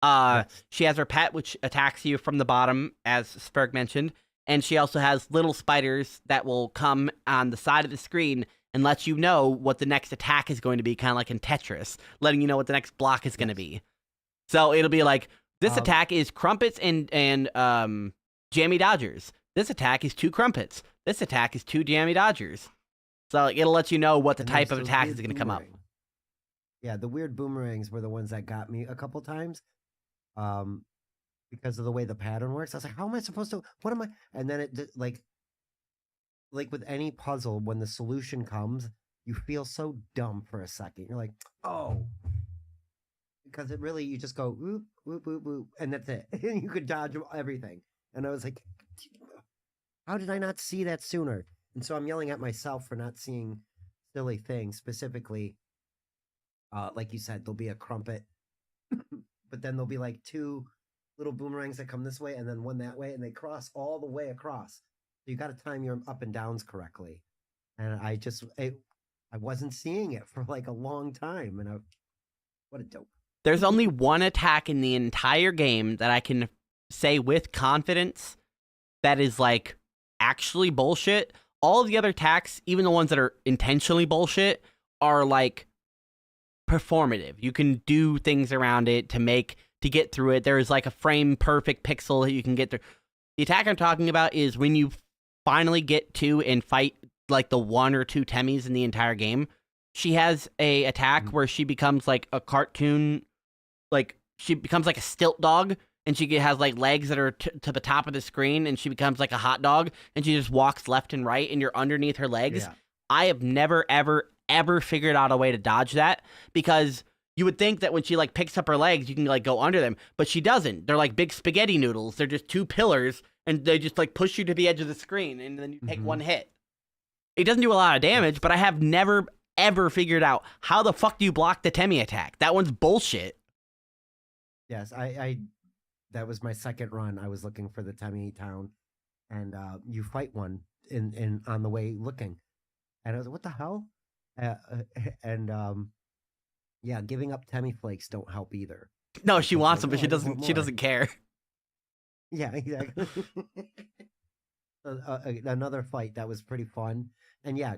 Yes. She has her pet, which attacks you from the bottom, as Spurg mentioned, and she also has little spiders that will come on the side of the screen and let you know what the next attack is going to be, kind of like in Tetris, letting you know what the next block is going to be. So it'll be like, this attack is crumpets and jammy dodgers. This attack is 2 crumpets. This attack is 2 jammy dodgers. So it'll let you know what the type of attack is going to come up. Yeah, the weird boomerangs were the ones that got me a couple times. Because of the way the pattern works. I was like, how am I supposed to, what am I? And then it like with any puzzle, when the solution comes, you feel so dumb for a second. You're like, oh, because it really, you just go whoop, whoop, whoop, whoop, and that's it. And you could dodge everything. And I was like, how did I not see that sooner? And so I'm yelling at myself for not seeing silly things. Specifically, like you said, there'll be a crumpet, but then there'll be like 2 little boomerangs that come this way and then one that way, and they cross all the way across. So you got to time your up and downs correctly. And I wasn't seeing it for like a long time. And what a dope. There's only one attack in the entire game that I can say with confidence that is like actually bullshit. All of the other attacks, even the ones that are intentionally bullshit, are like performative. You can do things around it to get through it. There's like a frame perfect pixel that you can get through. The attack I'm talking about is when you finally get to and fight like the 1 or 2 Temmies in the entire game. She has a attack where she becomes like a cartoon, like she becomes like a stilt dog, and she has like legs that are to the top of the screen, and she becomes like a hot dog, and she just walks left and right, and you're underneath her legs. Yeah. I have never, ever figured out a way to dodge that, because you would think that when she like picks up her legs, you can like go under them, but she doesn't. They're like big spaghetti noodles. They're just 2 pillars, and they just like push you to the edge of the screen, and then you take one hit. It doesn't do a lot of damage, but I have never ever figured out how the fuck do you block the Temmie attack. That one's bullshit. Yes, I that was my second run. I was looking for the Temmie town, and you fight one in on the way looking, and I was like, what the hell? Yeah, giving up Temmie flakes don't help either. No, she wants them, but she doesn't care. Yeah, exactly. Another fight that was pretty fun, and yeah,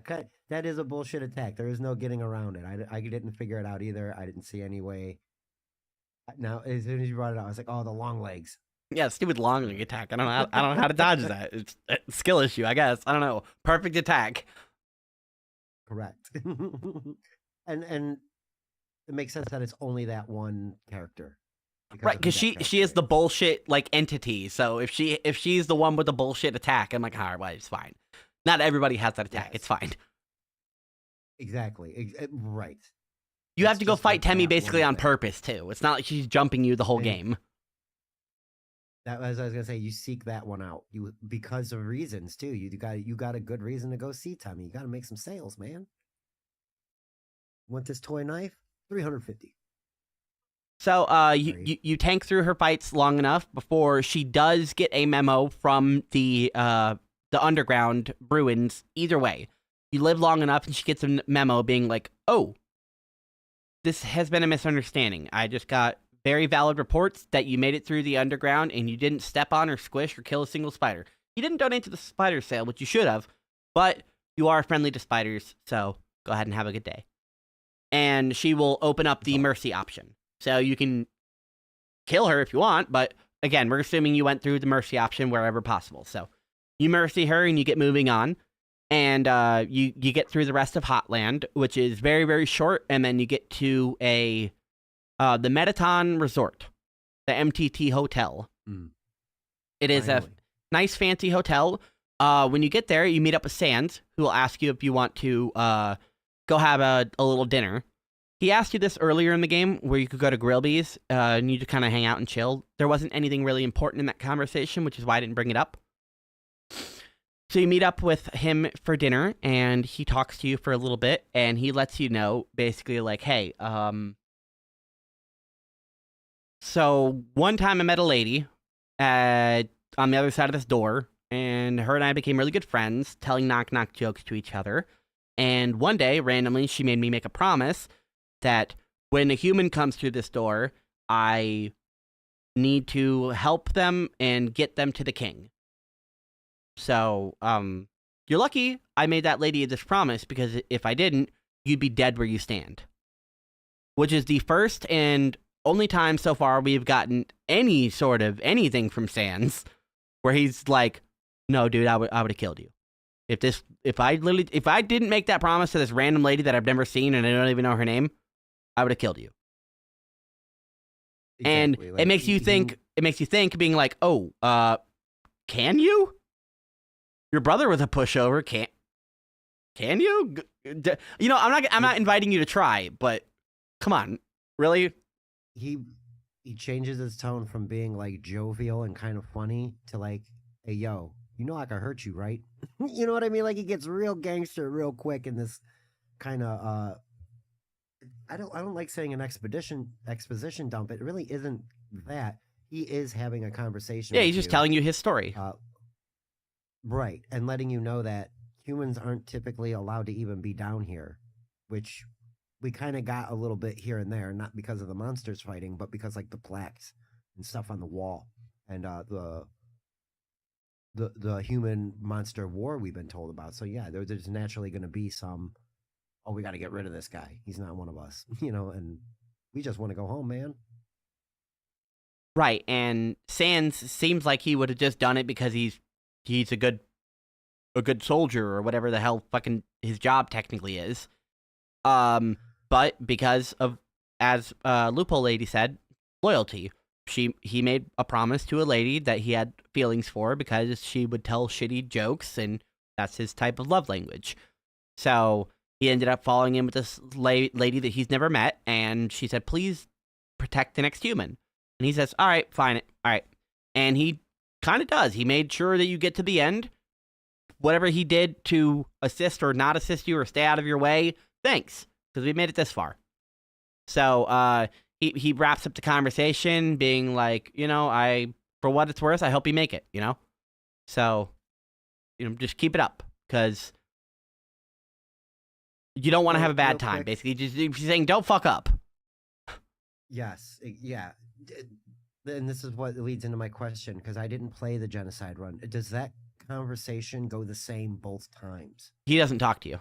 that is a bullshit attack. There is no getting around it. I didn't figure it out either. I didn't see any way. Now, as soon as you brought it out, I was like, oh, the long legs. Yeah, stupid long leg attack. I don't know how to dodge that. It's a skill issue, I guess. I don't know. Perfect attack. Correct. and it makes sense that it's only that one character. Right, because she is the bullshit like entity. So if she's the one with the bullshit attack, I'm like, all right, well, it's fine. Not everybody has that attack. Yes. It's fine. Exactly. Right. You have to go fight Temmie basically on purpose too. It's not like she's jumping you the whole game. That was I was gonna say. You seek that one out. Because of reasons too. You got a good reason to go see Temmie. You got to make some sales, man. Want this toy knife? $350. So you tank through her fights long enough before she does get a memo from the underground Bruins. Either way, you live long enough, and she gets a memo being like, "Oh, this has been a misunderstanding. I just got very valid reports that you made it through the underground and you didn't step on or squish or kill a single spider. You didn't donate to the spider sale, which you should have, but you are friendly to spiders, so go ahead and have a good day." And she will open up the mercy option. So you can kill her if you want, but again, we're assuming you went through the mercy option wherever possible. So you mercy her and you get moving on, and you get through the rest of Hotland, which is very, very short, and then you get to the Metaton Resort, the MTT Hotel. It is a nice, fancy hotel. When you get there, you meet up with Sans, who will ask you if you want to go have a little dinner. He asked you this earlier in the game, where you could go to Grillby's and you just kind of hang out and chill. There wasn't anything really important in that conversation, which is why I didn't bring it up. So you meet up with him for dinner, and he talks to you for a little bit, and he lets you know, basically, like, hey, So one time I met a lady on the other side of this door, and her and I became really good friends, telling knock knock jokes to each other. And one day, randomly, she made me make a promise that when a human comes through this door, I need to help them and get them to the king. So, you're lucky I made that lady this promise, because if I didn't, you'd be dead where you stand. Which is the first and only time so far we've gotten any sort of anything from Sans where he's like, "No, dude, I would have killed you. If I didn't make that promise to this random lady that I've never seen and I don't even know her name, I would have killed you." Exactly. And Like, it makes you think. It makes you think, being like, "Oh, can you? Your brother was a pushover. Can you? You know, I'm not inviting you to try, but come on, really?" he changes his tone from being like jovial and kind of funny to like, "Hey, yo, you know I can hurt you, right?" You know what I mean? Like he gets real gangster real quick in this kind of I don't like saying an exposition dump. It really isn't that. He is having a conversation Yeah, with he's just you. telling you his story. Right, and letting you know that humans aren't typically allowed to even be down here, which we kind of got a little bit here and there, not because of the monsters fighting, but because like the plaques and stuff on the wall and the human monster war we've been told about. So yeah, there's naturally going to be some. Oh, we got to get rid of this guy. He's not one of us, you know, and we just want to go home, man. Right, and Sans seems like he would have just done it because he's a good soldier, or whatever the hell fucking his job technically is. But because of, as Loophole Lady said, loyalty. He made a promise to a lady that he had feelings for because she would tell shitty jokes, and that's his type of love language. So he ended up falling in with this lady that he's never met, and she said, "Please protect the next human." And he says, "All right, fine, all right." And he kind of does. He made sure that you get to the end. Whatever he did to assist or not assist you or stay out of your way, thanks, because we made it this far. So he wraps up the conversation being like, for what it's worth, I hope you make it, So, just keep it up, because you don't want to have a bad time, basically. Just saying, don't fuck up. Yes, yeah. And this is what leads into my question, because I didn't play the genocide run. Does that conversation go the same both times? He doesn't talk to you.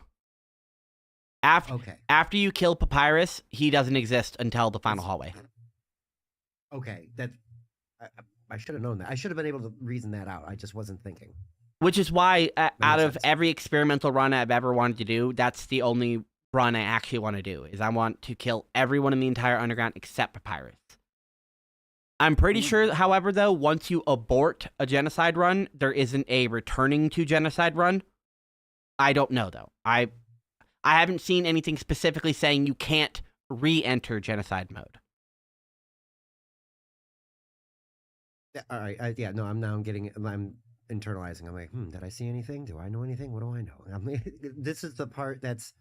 After you kill Papyrus, he doesn't exist until the final hallway. Okay, I should have known that. I should have been able to reason that out. I just wasn't thinking. Which is why, out of every experimental run I've ever wanted to do, that's the only run I actually want to do, is I want to kill everyone in the entire underground except Papyrus. I'm pretty sure, however, though, once you abort a genocide run, there isn't a returning to genocide run. I don't know, though. I haven't seen anything specifically saying you can't re-enter genocide mode. All right. I'm getting it. I'm internalizing. I'm like, did I see anything? Do I know anything? What do I know? I mean, this is the part that's.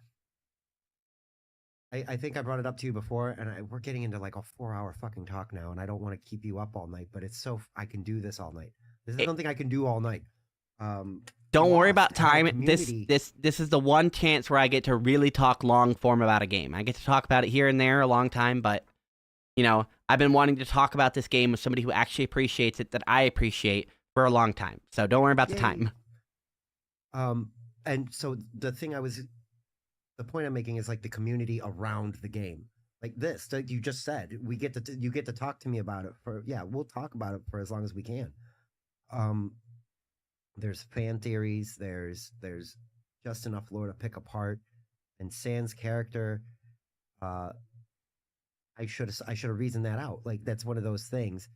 I think I brought it up to you before, and we're getting into like a 4-hour fucking talk now, and I don't want to keep you up all night, but it's I can do this all night. This is something I can do all night. Don't worry about time. This is the one chance where I get to really talk long form about a game. I get to talk about it here and there a long time, but I've been wanting to talk about this game with somebody who actually appreciates it, that I appreciate, for a long time. So don't worry about the time. And so the point I'm making is like the community around the game, like this that you just said. You get to talk to me about it we'll talk about it for as long as we can. There's fan theories. There's just enough lore to pick apart, and Sans' character. I should have reasoned that out. Like that's one of those things.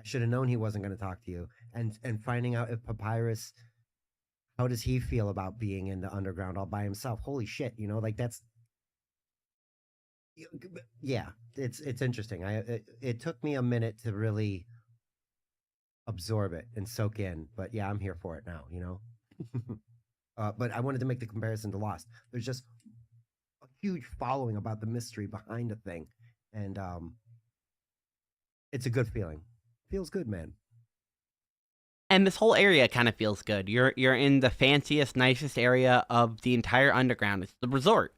I should have known he wasn't going to talk to you, and finding out if Papyrus. How does he feel about being in the underground all by himself? Holy shit, like that's. Yeah, it's interesting. It took me a minute to really absorb it and soak in, but yeah, I'm here for it now. But I wanted to make the comparison to Lost. There's just a huge following about the mystery behind a thing, and It's a good feeling. Feels good, man. And this whole area kind of feels good. You're in the fanciest, nicest area of the entire underground. It's the resort.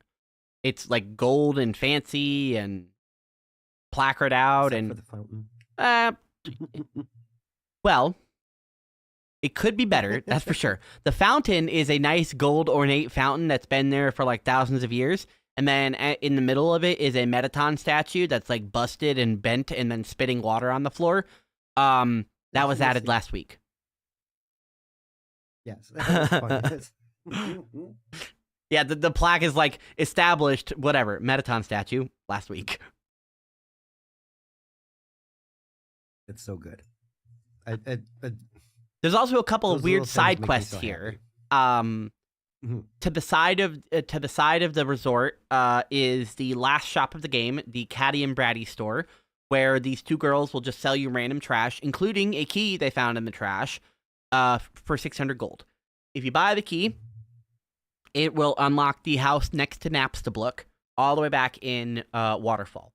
It's like gold and fancy and placard out Except and for the fountain. uh well, it could be better, that's for sure. The fountain is a nice gold ornate fountain that's been there for like thousands of years. And then in the middle of it is a Mettaton statue that's like busted and bent and then spitting water on the floor. That was added last week. Yes. That's funny. Yeah, the plaque is like established, whatever, Mettaton statue last week. It's so good. There's also a couple of Those weird little things side make me quests so here. happy. To the side of the resort is the last shop of the game, the Caddy and Bratty store, where these two girls will just sell you random trash, including a key they found in the trash, for 600 gold. If you buy the key, it will unlock the house next to Napstablook, all the way back in Waterfall.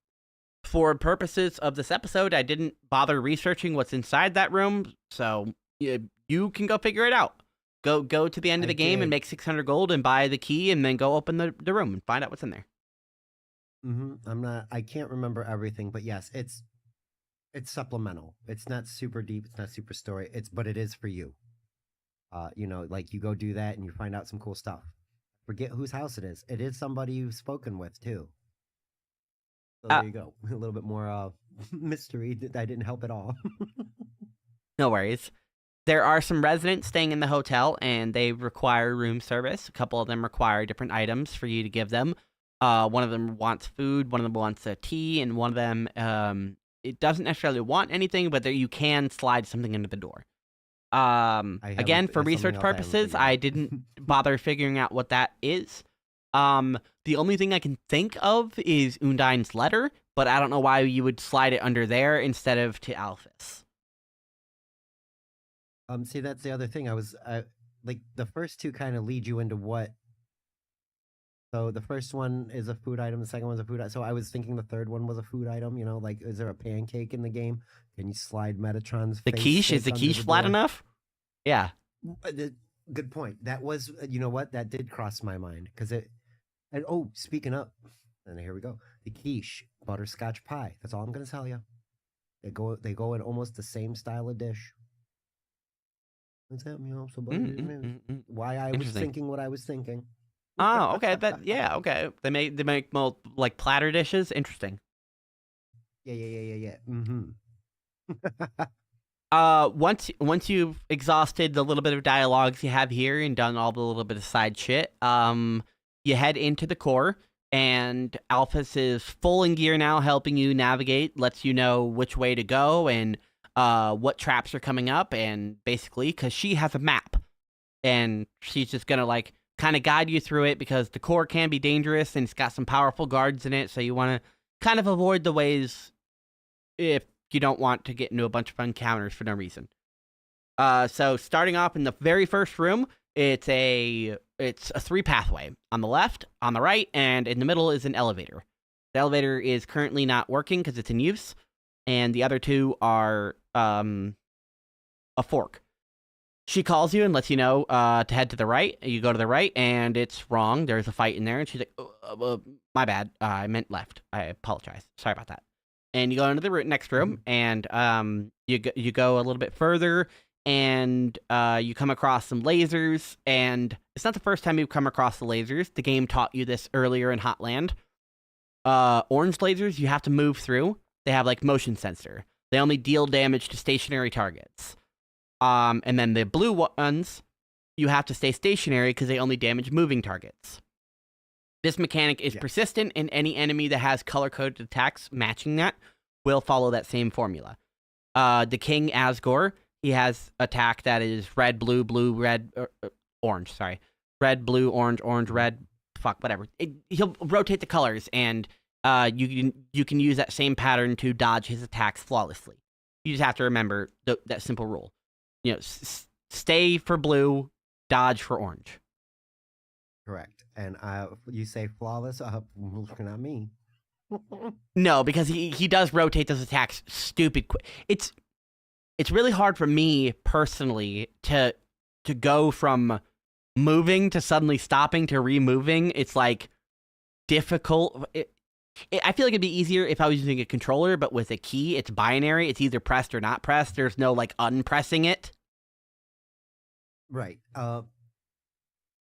For purposes of this episode, I didn't bother researching what's inside that room, so you can go figure it out. Go to the end of the game and make 600 gold and buy the key, and then go open the room and find out what's in there. I can't remember everything, but yes, it's supplemental. It's not super deep. It's not super story. But it is for you. Like you go do that and you find out some cool stuff. Forget whose house it is. It is somebody you've spoken with too. So there you go. A little bit more mystery. I didn't help at all. No worries. There are some residents staying in the hotel, and they require room service. A couple of them require different items for you to give them. One of them wants food, one of them wants a tea, and one of them it doesn't necessarily want anything, but you can slide something into the door. Again, for research purposes, I didn't bother figuring out what that is. The only thing I can think of is Undine's letter, but I don't know why you would slide it under there instead of to Alphys. See, that's the other thing. Like the first two kind of lead you into what. So the first one is a food item. The second one's a food item. So I was thinking the third one was a food item. Like is there a pancake in the game? Can you slide Metatron's? The quiche, is the quiche flat enough? Yeah. Good point. That was, you know what? That did cross my mind because it. And oh, speaking up, and here we go. The quiche, butterscotch pie. That's all I'm gonna tell you. They go in almost the same style of dish. What's that? Why I was thinking what I was thinking. Oh, okay. Okay. They make more like platter dishes. Interesting. Yeah. Once you've exhausted the little bit of dialogues you have here and done all the little bit of side shit, you head into the core, and Alphys is full in gear now, helping you navigate, lets you know which way to go and what traps are coming up, and basically, because she has a map, and she's just gonna like kind of guide you through it, because the core can be dangerous and it's got some powerful guards in it, so you want to kind of avoid the ways if you don't want to get into a bunch of encounters for no reason. So starting off in the very first room, it's a 3-pathway. On the left, on the right, and in the middle is an elevator. The elevator is currently not working because it's in use, and the other two are a fork. She calls you and lets you know to head to the right. You go to the right, and it's wrong. There's a fight in there, and she's like, my bad. I meant left. I apologize. Sorry about that. And you go into the next room, and you go a little bit further, and you come across some lasers, and it's not the first time you've come across the lasers. The game taught you this earlier in Hotland. Orange lasers you have to move through. They have like motion sensor. They only deal damage to stationary targets. And then the blue ones, you have to stay stationary because they only damage moving targets. This mechanic is persistent, and any enemy that has color-coded attacks matching that will follow that same formula. The King Asgore, he has attack that is red, blue, blue, red, orange, sorry. Red, blue, orange, orange, red, fuck, whatever. He'll rotate the colors, and you can use that same pattern to dodge his attacks flawlessly. You just have to remember that simple rule. Stay for blue, dodge for orange. Correct. And you say flawless, not me. No, because he does rotate those attacks stupid quick. It's really hard for me personally to go from moving to suddenly stopping to removing. It's like difficult. I feel like it'd be easier if I was using a controller, but with a key, it's binary. It's either pressed or not pressed. There's no like unpressing it. Right.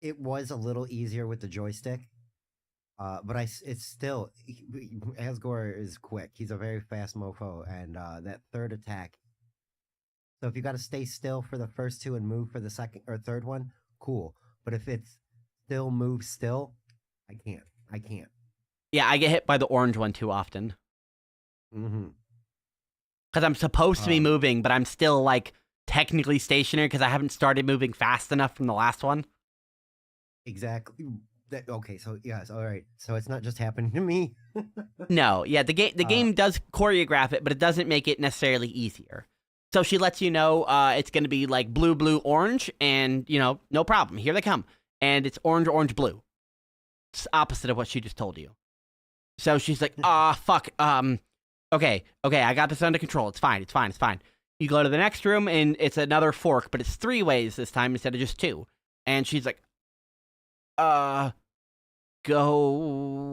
It was a little easier with the joystick. But it's still Asgore is quick. He's a very fast mofo, and that third attack. So if you got to stay still for the first two and move for the second or third one, cool. But if it's still move still, I can't. Yeah, I get hit by the orange one too often. Mm-hmm. Because I'm supposed to be moving, but I'm still like technically stationary because I haven't started moving fast enough from the last one. Exactly. Okay, so yes, all right. So it's not just happening to me. No, yeah, the game does choreograph it, but it doesn't make it necessarily easier. So she lets you know it's going to be like blue, blue, orange, and, you know, no problem. Here they come. And it's orange, orange, blue. It's opposite of what she just told you. So she's like, fuck. Okay, I got this under control. It's fine. You go to the next room, and it's another fork, but it's 3 ways this time instead of just 2. And she's like, go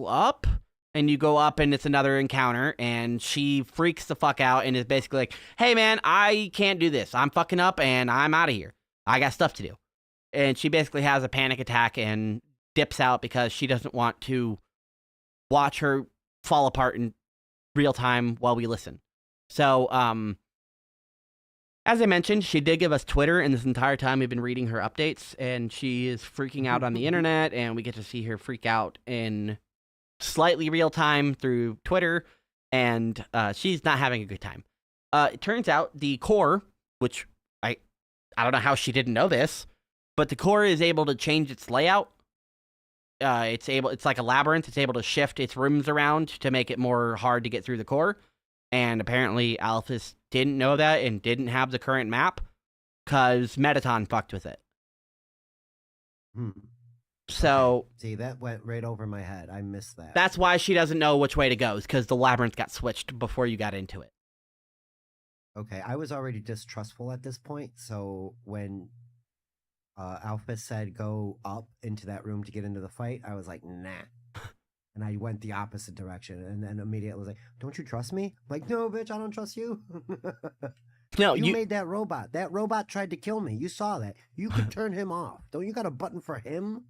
up? And you go up, and it's another encounter, and she freaks the fuck out and is basically like, hey, man, I can't do this. I'm fucking up, and I'm out of here. I got stuff to do. And she basically has a panic attack and dips out because she doesn't want to watch her fall apart in real time while we listen. So, as I mentioned, she did give us Twitter, and this entire time we've been reading her updates, and she is freaking out on the internet, and we get to see her freak out in slightly real time through Twitter, and she's not having a good time. It turns out the core, which I don't know how she didn't know this, but the core is able to change its layout. It's like a labyrinth. It's able to shift its rooms around to make it more hard to get through the core. And apparently Alphys didn't know that and didn't have the current map because Metaton fucked with it. So okay. See, that went right over my head. I missed that. That's why she doesn't know which way to go, is because the labyrinth got switched before you got into it. Okay, I was already distrustful at this point, so when Alphys said go up into that room to get into the fight, I was like, nah. And I went the opposite direction, and then immediately was like, don't you trust me? I'm like, no, bitch, I don't trust you. No, you made that robot. That robot tried to kill me. You saw that. You could turn him off. Don't you got a button for him?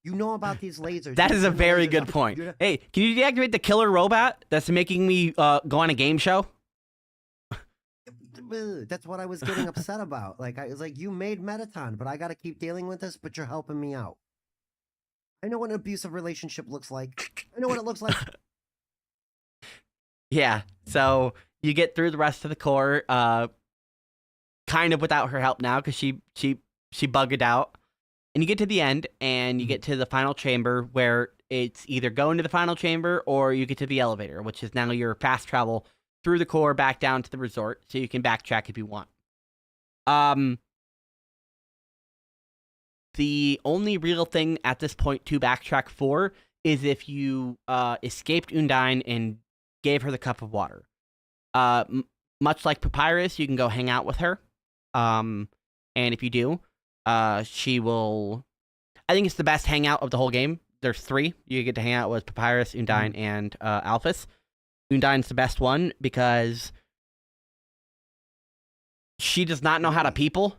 You know about these lasers. That is a very good point. Hey, can you deactivate the killer robot that's making me go on a game show? That's what I was getting upset about. Like, I was like, you made Metaton, but I got to keep dealing with this, but you're helping me out. I know what an abusive relationship looks like. I know what it looks like. Yeah, so you get through the rest of the core, kind of without her help now, because she bugged out. And you get to the end, and you get to the final chamber, where it's either go into the final chamber, or you get to the elevator, which is now your fast travel through the core back down to the resort, so you can backtrack if you want. The only real thing at this point to backtrack for is if you escaped Undine and gave her the cup of water. Much like Papyrus, you can go hang out with her. And if you do, she will... I think it's the best hangout of the whole game. There's 3. You get to hang out with Papyrus, Undine, and Alphys. Undine's the best one because she does not know how to people.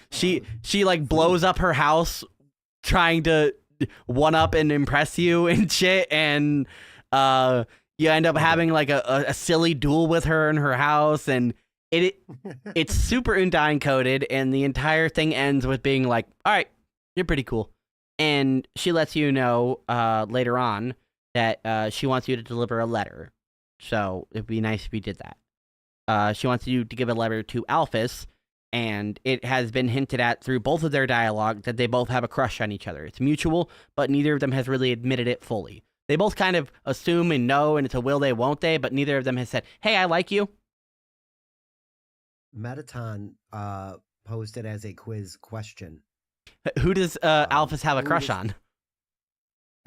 She like blows up her house trying to one up and impress you and shit, and you end up having like a silly duel with her in her house, and it's super Undine coded, and the entire thing ends with being like, all right, you're pretty cool. And she lets you know later on that she wants you to deliver a letter. So it'd be nice if you did that. She wants you to give a letter to Alphys, and it has been hinted at through both of their dialogue that they both have a crush on each other. It's mutual, but neither of them has really admitted it fully. They both kind of assume and know, and it's a will they, won't they, but neither of them has said, hey, I like you. Metaton posed it as a quiz question. Who does Alphys have a crush on?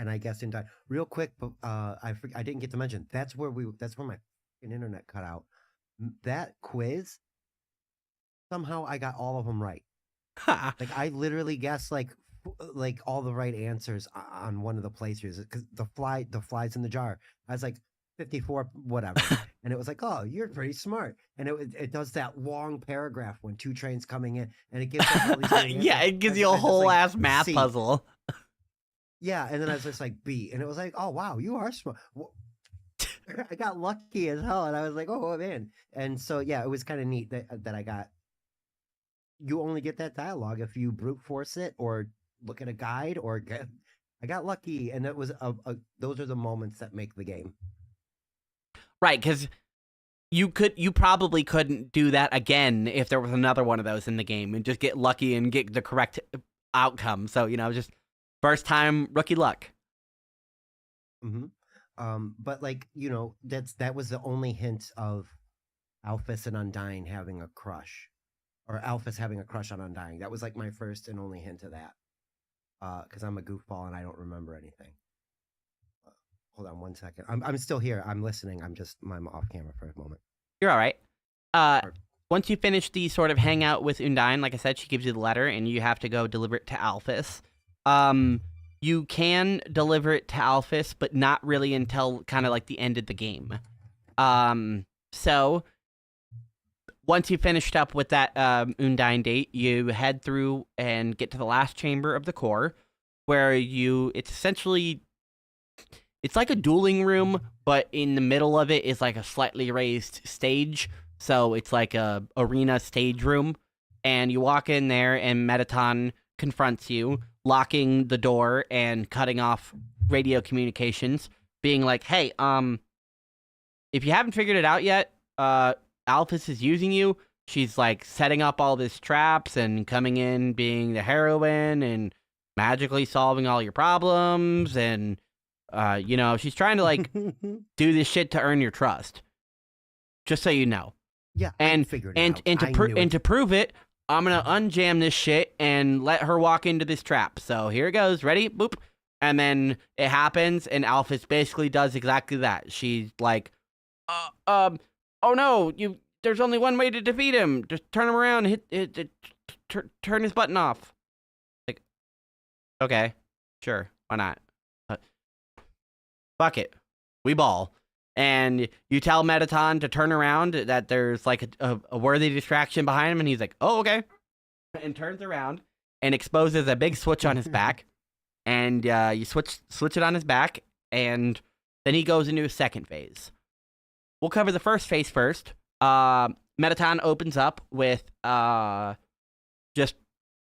and I guess in time, real quick, but I didn't get to mention that's where my internet cut out. That quiz, somehow I got all of them right. Like I literally guessed like all the right answers on one of the playthroughs because the flies in the jar. I was like 54 whatever, and it was like, oh, you're pretty smart. And it does that long paragraph when two trains coming in, and it gives like all these Yeah, answers. it gives you a whole like, ass math C. puzzle. Yeah, and then I was just like B, and it was like, oh wow, you are smart. I got lucky as hell, and I was like, oh man. And so yeah, it was kind of neat that I got. You only get that dialogue if you brute force it or look at a guide or get. I got lucky, and that was those are the moments that make the game. Right, because you probably couldn't do that again if there was another one of those in the game and just get lucky and get the correct outcome. So, just first time rookie luck. Mm-hmm. But like, that was the only hint of Alphys and Undying having a crush. Or Alphys having a crush on Undying. That was like my first and only hint of that. Because I'm a goofball and I don't remember anything. Hold on 1 second. I'm still here. I'm listening. I'm off camera for a moment. You're all right. Once you finish the sort of hangout with Undyne, like I said, she gives you the letter and you have to go deliver it to Alphys. You can deliver it to Alphys, but not really until kind of like the end of the game. So once you finished up with that Undyne date, you head through and get to the last chamber of the core, where it's essentially, it's like a dueling room, but in the middle of it is like a slightly raised stage. So it's like a arena stage room, and you walk in there and Mettaton confronts you, locking the door and cutting off radio communications, being like, hey, if you haven't figured it out yet, Alphys is using you. She's like setting up all these traps and coming in being the heroine and magically solving all your problems. And, she's trying to like do this shit to earn your trust. Just so you know. Yeah, and I figured it out. To prove it, I'm gonna unjam this shit and let her walk into this trap. So here it goes. Ready? Boop. And then it happens, and Alphys basically does exactly that. She's like, oh no, there's only one way to defeat him. Just turn him around, turn his button off. Like, okay, sure, why not? Fuck it, we ball. And you tell Mettaton to turn around, that there's like a worthy distraction behind him, and he's like, oh, okay. And turns around and exposes a big switch on his back. And you switch it on his back, and then he goes into a second phase. We'll cover the first phase first. Mettaton opens up with just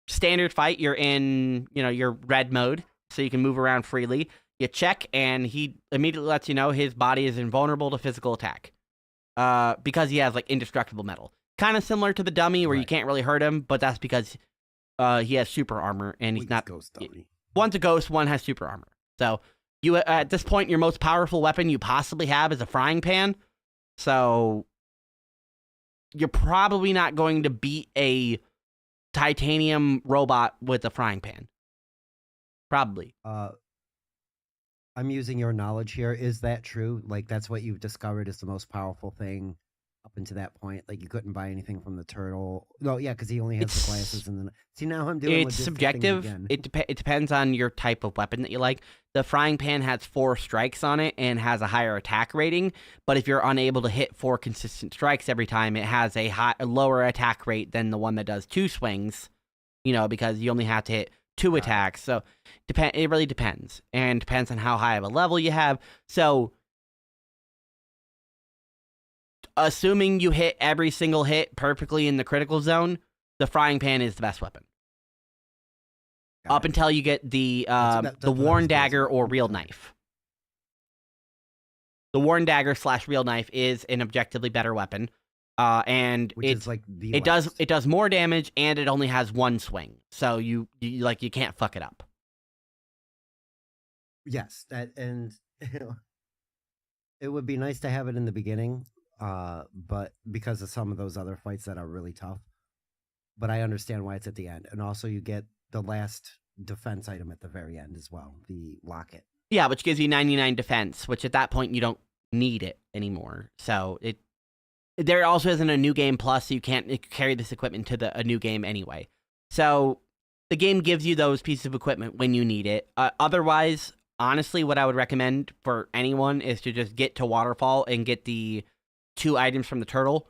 standard fight. You're in, your red mode, so you can move around freely. You check, and he immediately lets you know his body is invulnerable to physical attack. Because he has, like, indestructible metal. Kind of similar to the dummy, where you can't really hurt him, but that's because he has super armor, and he's not... Ghost dummy. One's a ghost, one has super armor. So, you at this point, your most powerful weapon you possibly have is a frying pan. So, you're probably not going to beat a titanium robot with a frying pan. Probably. I'm using your knowledge here. Is that true? Like, that's what you've discovered is the most powerful thing up until that point? Like, you couldn't buy anything from the turtle? No, yeah, because he only has the glasses. And see, now I'm doing it's subjective. It depends on your type of weapon that you like. The frying pan has 4 strikes on it and has a higher attack rating. But if you're unable to hit 4 consistent strikes every time, it has a lower attack rate than the one that does 2 swings. Because you only have to hit 2 attacks. So it really depends, and depends on how high of a level you have. So assuming you hit every single hit perfectly in the critical zone, the frying pan is the best weapon. Up until you get the worn dagger or real knife. The worn dagger / real knife is an objectively better weapon. And it does more damage, and it only has 1 swing, so you can't fuck it up. Yes, and it would be nice to have it in the beginning, but because of some of those other fights that are really tough. But I understand why it's at the end, and also you get the last defense item at the very end as well, the locket. Yeah, which gives you 99 defense, which at that point you don't need it anymore. So there also isn't a new game plus, so you can't carry this equipment to a new game anyway. So the game gives you those pieces of equipment when you need it. Otherwise, honestly, what I would recommend for anyone is to just get to Waterfall and get the 2 items from the turtle.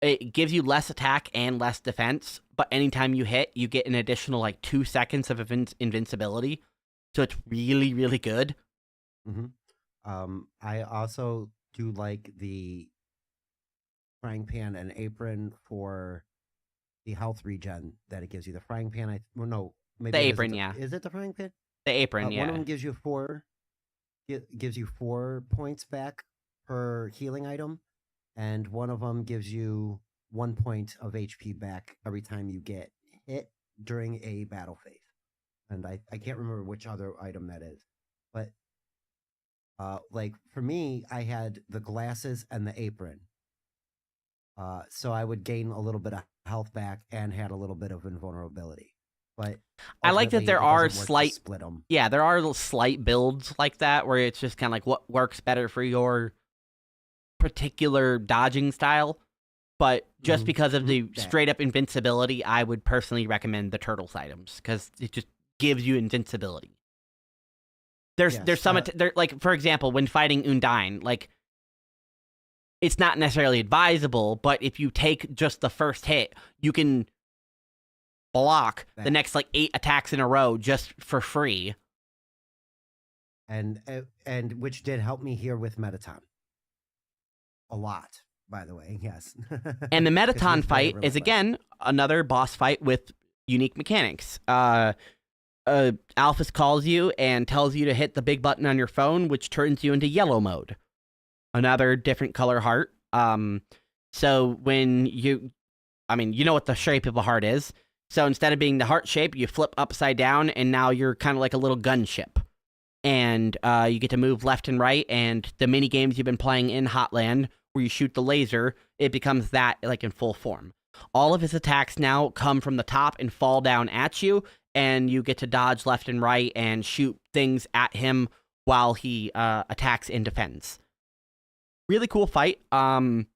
It gives you less attack and less defense, but anytime you hit, you get an additional 2 seconds of invincibility. So it's really, really good. I also do like the frying pan and apron for the health regen that it gives you. The frying pan, maybe The apron, yeah. Is it the frying pan? The apron, yeah. One of them gives you 4 points back per healing item, and one of them gives you 1 point of HP back every time you get hit during a battle phase. And I can't remember which other item that is, but for me, I had the glasses and the apron. So I would gain a little bit of health back and had a little bit of invulnerability. But I like that there are slight split them. Yeah, there are slight builds like that where it's just kind of what works better for your particular dodging style. But just because of the straight up invincibility, I would personally recommend the turtles items because it just gives you invincibility. There's some for example, when fighting Undyne, it's not necessarily advisable, but if you take just the first hit, you can block the next 8 attacks in a row just for free. And which did help me here with Metaton. A lot, by the way, yes. And the Metaton fight is, again, another boss fight with unique mechanics. Alphys calls you and tells you to hit the big button on your phone, which turns you into yellow mode. Another different color heart. So when you know what the shape of a heart is. So instead of being the heart shape, you flip upside down, and now you're kind of like a little gunship. And you get to move left and right, and the mini games you've been playing in Hotland, where you shoot the laser, it becomes that in full form. All of his attacks now come from the top and fall down at you, and you get to dodge left and right and shoot things at him while he attacks and defends. Really cool fight. There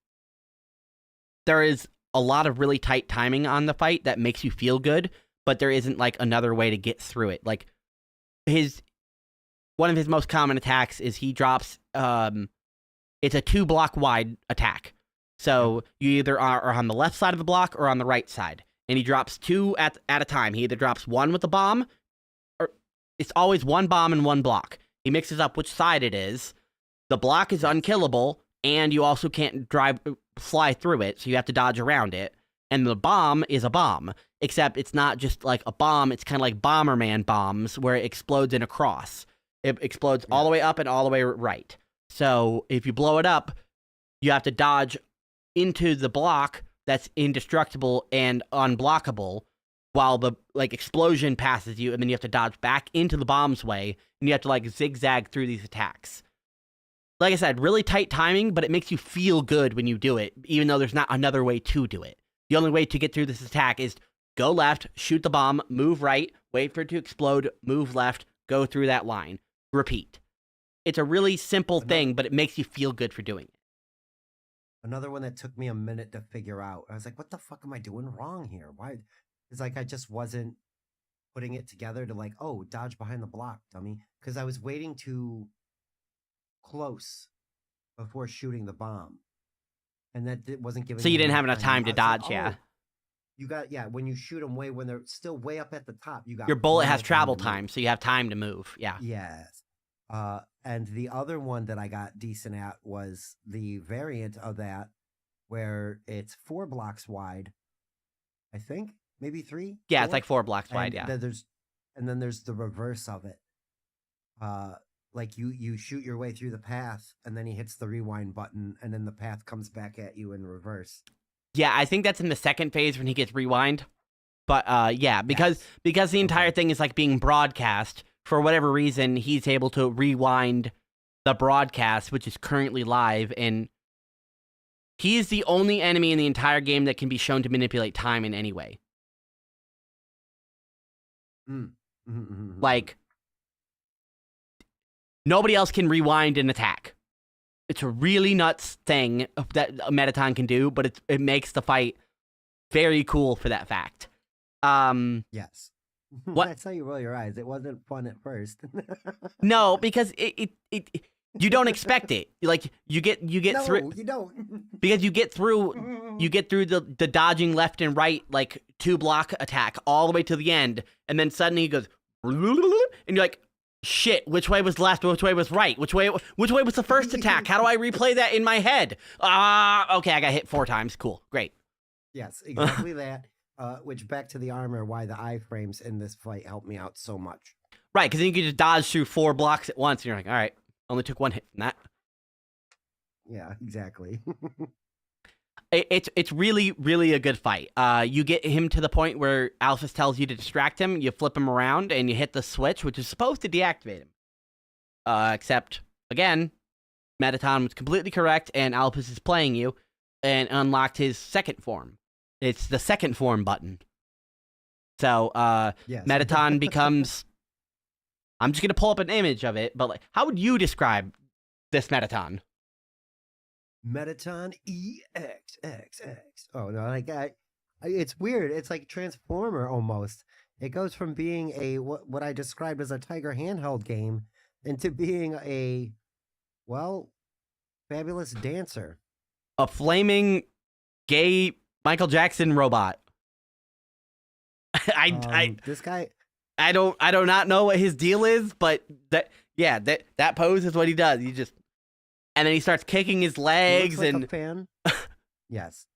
is a lot of really tight timing on the fight that makes you feel good, but there isn't another way to get through it. One of his most common attacks is he drops it's a 2 block wide attack. So you either are on the left side of the block or on the right side. And he drops 2 at a time. He either drops 1 with a bomb, or it's always 1 bomb and 1 block. He mixes up which side it is. The block is unkillable, and you also can't fly through it, so you have to dodge around it. And the bomb is a bomb, except it's not just a bomb, it's kind of like Bomberman bombs, where it explodes in a cross. It explodes all the way up and all the way right. So if you blow it up, you have to dodge into the block that's indestructible and unblockable while the explosion passes you, and then you have to dodge back into the bomb's way, and you have to zigzag through these attacks. Like I said, really tight timing, but it makes you feel good when you do it, even though there's not another way to do it. The only way to get through this attack is go left, shoot the bomb, move right, wait for it to explode, move left, go through that line. Repeat. It's a really simple thing, but it makes you feel good for doing it. Another one that took me a minute to figure out. I was like, what the fuck am I doing wrong here? Why? It's I just wasn't putting it together to dodge behind the block, dummy. Because I was waiting too close before shooting the bomb. And that wasn't giving So you me didn't have enough time to dodge, yeah. You got, when you shoot them when they're still way up at the top, you got... Your bullet has travel time, so you have time to move, yeah. Yes. And the other one that I got decent at was the variant of that, where it's 4 blocks wide, I think, maybe 3. Yeah, 4? It's 4 blocks wide, yeah. Then there's the reverse of it. You shoot your way through the path, and then he hits the rewind button, and then the path comes back at you in reverse. Yeah, I think that's in the second phase when he gets rewind. But because the entire thing is being broadcast. For whatever reason, he's able to rewind the broadcast, which is currently live, and he is the only enemy in the entire game that can be shown to manipulate time in any way. Nobody else can rewind an attack. It's a really nuts thing that a Mettaton can do, but it makes the fight very cool for that fact. Yes. What? That's how you roll your eyes. It wasn't fun at first. No, because it you don't expect it. Like you get no, through you don't. because you get through the dodging left and right like 2-block attack all the way to the end, and then suddenly he goes and you're like, shit, which way was left, which way was right, which way was the first attack? How do I replay that in my head? Okay, I got hit 4 times. Cool, great. Yes, exactly that. Which, back to the armor, why the iframes in this fight helped me out so much. Right, because then you can just dodge through 4 blocks at once, and you're like, all right, only took 1 hit from that. Yeah, exactly. It's really, really a good fight. You get him to the point where Alphys tells you to distract him, you flip him around, and you hit the switch, which is supposed to deactivate him. Except, again, Mettaton was completely correct, and Alphys is playing you, and unlocked his second form. It's the second form button. So, yes. Mettaton becomes... I'm just going to pull up an image of it, but like, how would you describe this Mettaton? Mettaton EXXX. Oh, no, like it's weird. It's like Transformer almost. It goes from being a what I described as a Tiger handheld game into being a, well, fabulous dancer. A flaming gay Michael Jackson robot. This guy. I do not know what his deal is, but that pose is what he does. He just, and then he starts kicking his legs He looks like and a fan. Yes,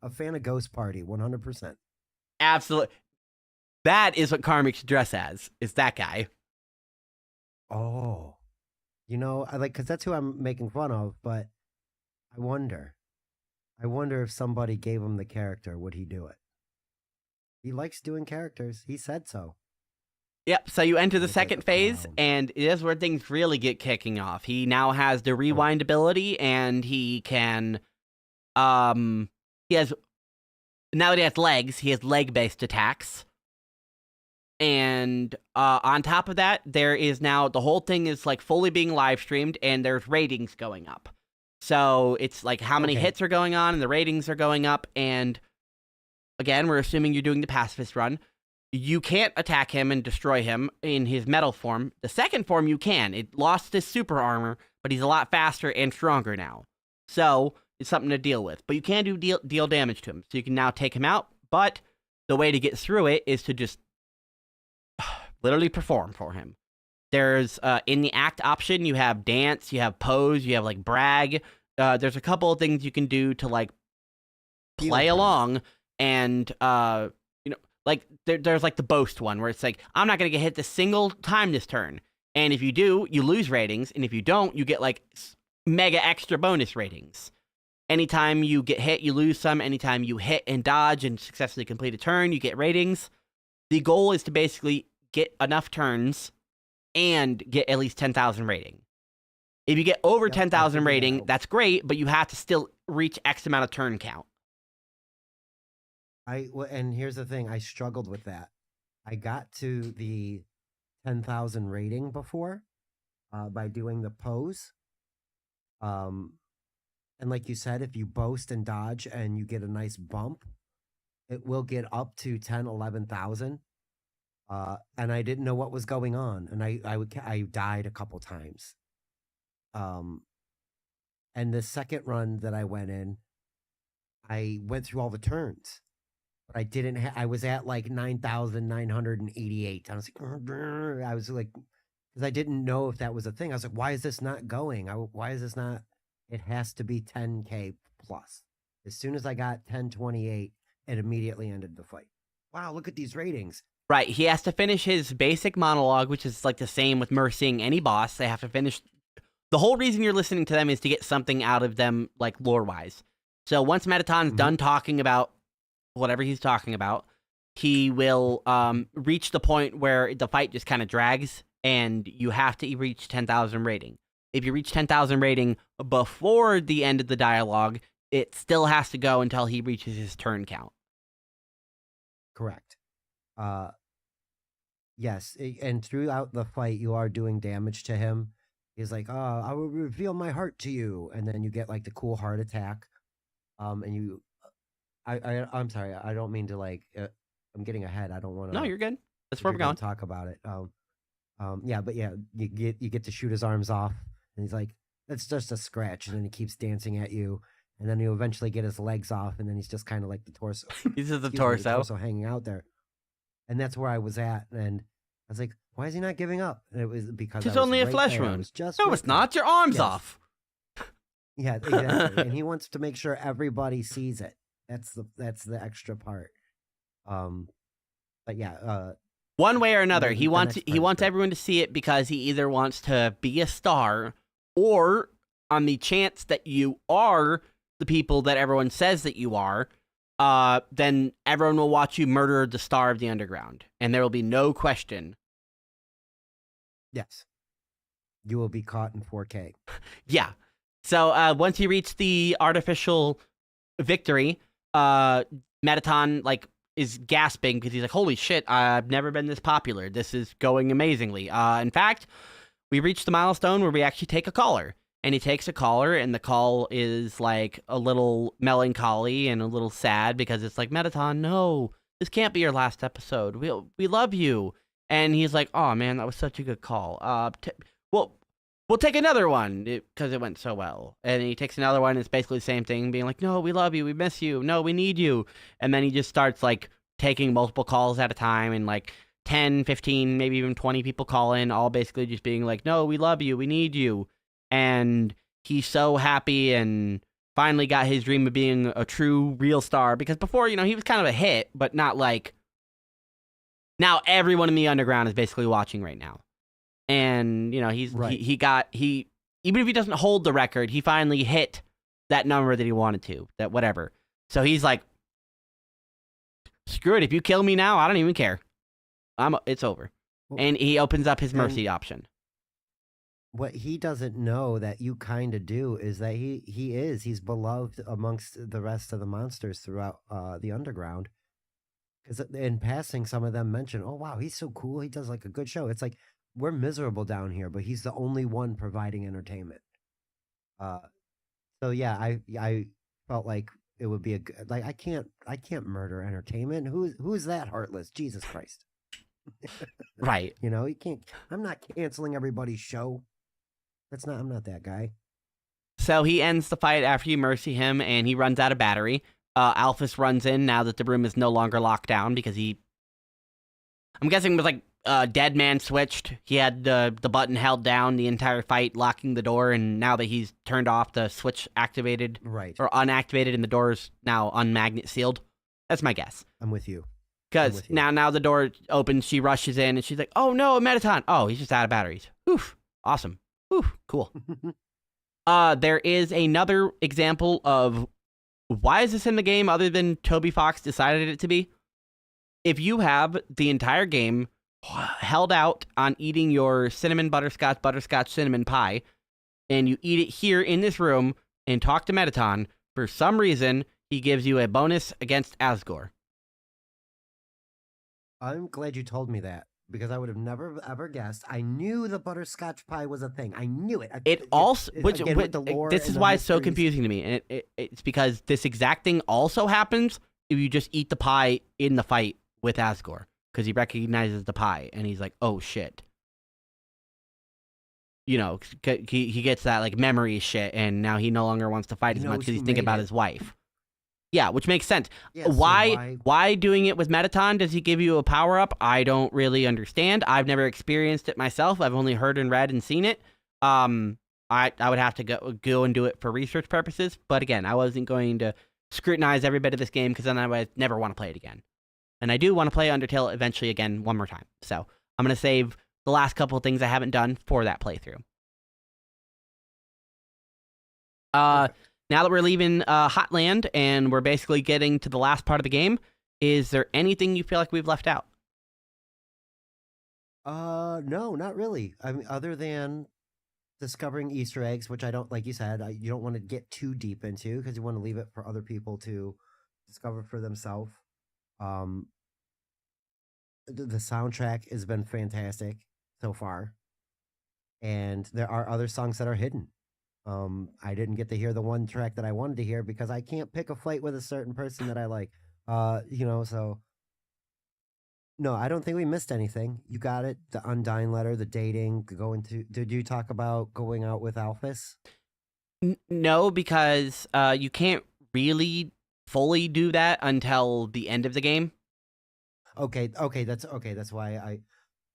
a fan of Ghost Party, 100%. Absolutely. That is what Karmic should dress as. Is that guy? Oh, I like, because that's who I'm making fun of. But I wonder if somebody gave him the character, would he do it? He likes doing characters. He said so. Yep, so you enter the Looks like second a phase, clown. and it is where things really get kicking off. He now has the rewind ability, and he can, now that he has legs, he has leg-based attacks. And on top of that, there is now, the whole thing is like fully being live-streamed, and there's ratings going up. So it's like how many hits are going on, and the ratings are going up, and again, we're assuming you're doing the pacifist run. You can't attack him and destroy him in his metal form. The second form you can. It lost his super armor, but he's a lot faster and stronger now. So it's something to deal with. But you can deal damage to him. So you can now take him out. But the way to get through it is to just literally perform for him. There's, in the act option, you have dance, you have pose, you have like brag. There's a couple of things you can do to like play along. And, like, there's, like, the boast one, where it's like, I'm not going to get hit the single time this turn. And if you do, you lose ratings. And if you don't, you get, like, mega extra bonus ratings. Anytime you get hit, you lose some. Anytime you hit and dodge and successfully complete a turn, you get ratings. The goal is to basically get enough turns and get at least 10,000 rating. If you get over 10,000 rating, that's great, but you have to still reach X amount of turn count. And here's the thing, I struggled with that. I got to the 10,000 rating before by doing the pose. And like you said, if you boast and dodge and you get a nice bump, it will get up to 10, 11,000. And I didn't know what was going on. And I died a couple times. And the second run that I went in, I went through all the turns. I didn't. I was at like 9,988. I was like, because I didn't know if that was a thing. I was like, why is this not going? Why is this not? It has to be 10K plus. As soon as I got 1028, it immediately ended the fight. Wow, look at these ratings. Right, he has to finish his basic monologue, which is like the same with mercying any boss. They have to finish. The whole reason you're listening to them is to get something out of them, like lore-wise. So once Mettaton's done talking about whatever he's talking about, he will reach the point where the fight just kind of drags, and you have to reach 10,000 rating. If you reach 10,000 rating before the end of the dialogue, it still has to go until he reaches his turn count. Correct. Yes, and throughout the fight, you are doing damage to him. He's like, "Oh, I will reveal my heart to you," and then you get like the cool heart attack. And you, I'm sorry, I don't mean to like. I'm getting ahead. I don't want No, to. you're good. That's If where you're we're gonna going. talk about it, yeah, but yeah, you get to shoot his arms off, and he's like, "That's just a scratch," and then he keeps dancing at you, and then you eventually get his legs off, and then he's just kind of like the torso. He's just the Excuse me, the torso. torso hanging out there, and that's where I was at, and I was like, "Why is he not giving up?" And it was because It's I was only a right flesh there. I wound. was just No, right it's not. Your arm's Yes. off. Yeah, exactly. And he wants to make sure everybody sees it. That's the extra part. But yeah, One way or another, he the wants next he part is wants great. everyone to see it because he either wants to be a star, or on the chance that you are the people that everyone says that you are, then everyone will watch you murder the star of the underground, and there will be no question. Yes, you will be caught in 4K. Yeah. So once he reached the artificial victory, Metaton is gasping because he's like, "Holy shit! I've never been this popular. This is going amazingly." In fact, we reached the milestone where we actually take a caller, and he takes a caller, and the call is like a little melancholy and a little sad because it's like, "Metaton, no, this can't be your last episode. We love you." And he's like, "Oh man, that was such a good call. Well, we'll take another one because it went so well." And he takes another one. And it's basically the same thing, being like, "No, we love you. We miss you. No, we need you." And then he just starts like taking multiple calls at a time, and like 10, 15, maybe even 20 people call in, all basically just being like, "No, we love you. We need you." And he's so happy and finally got his dream of being a true, real star, because before, he was kind of a hit, but not like, now everyone in the underground is basically watching right now. And he's Right. he even if he doesn't hold the record, he finally hit that number that he wanted to, that whatever. So he's like, "Screw it, if you kill me now, I don't even care. It's over." Well, And he opens up his and mercy option. what he doesn't know that you kind of do is that he's beloved amongst the rest of the monsters throughout the underground. Because in passing, some of them mention, "Oh wow, he's so cool. He does like a good show." It's like, we're miserable down here, but he's the only one providing entertainment. Uh, so yeah, I felt like it would be a good, like, I can't murder entertainment. Who's that heartless? Jesus Christ. Right. You can't. I'm not canceling everybody's show. I'm not that guy. So he ends the fight after you mercy him, and he runs out of battery. Alphys runs in now that the room is no longer locked down because I'm guessing, was like dead man switched. He had the button held down the entire fight, locking the door, and now that he's turned off, the switch activated Right. or unactivated, and the door's now unmagnet sealed. That's my guess. I'm with you. Because now the door opens, she rushes in, and she's like, "Oh no, a Metaton! Oh, he's just out of batteries. Oof, awesome. Oof, cool." There is another example of why is this in the game other than Toby Fox decided it to be. If you have the entire game held out on eating your cinnamon butterscotch cinnamon pie, and you eat it here in this room and talk to Metaton, for some reason he gives you a bonus against Asgore. I'm glad you told me that, because I would have never ever guessed. I knew the butterscotch pie was a thing. I knew it. It also, again, with the lore this and is the why it's so mysteries. confusing to me, and it's because this exact thing also happens if you just eat the pie in the fight with Asgore, because he recognizes the pie and he's like, "Oh shit." He gets that like memory shit, and now he no longer wants to fight He as much knows because he's who thinking made about it. his wife. Yeah, which makes sense. Yeah, so Why doing it with Metaton? Does he give you a power up? I don't really understand. I've never experienced it myself. I've only heard and read and seen it. I would have to go and do it for research purposes. But again, I wasn't going to scrutinize every bit of this game because then I would never want to play it again. And I do want to play Undertale eventually again one more time. So I'm going to save the last couple of things I haven't done for that playthrough. Okay. Now that we're leaving Hotland and we're basically getting to the last part of the game, is there anything you feel like we've left out? No, not really. I mean, other than discovering Easter eggs, which I don't, like you said, you don't want to get too deep into because you want to leave it for other people to discover for themselves. the soundtrack has been fantastic so far, and there are other songs that are hidden. I didn't get to hear the one track that I wanted to hear because I can't pick a fight with a certain person that I like. So no, I don't think we missed anything. You got it. The Undying Letter, the dating, going to. Did you talk about going out with Alphys? No, because you can't really fully do that until the end of the game. Okay, that's okay. That's why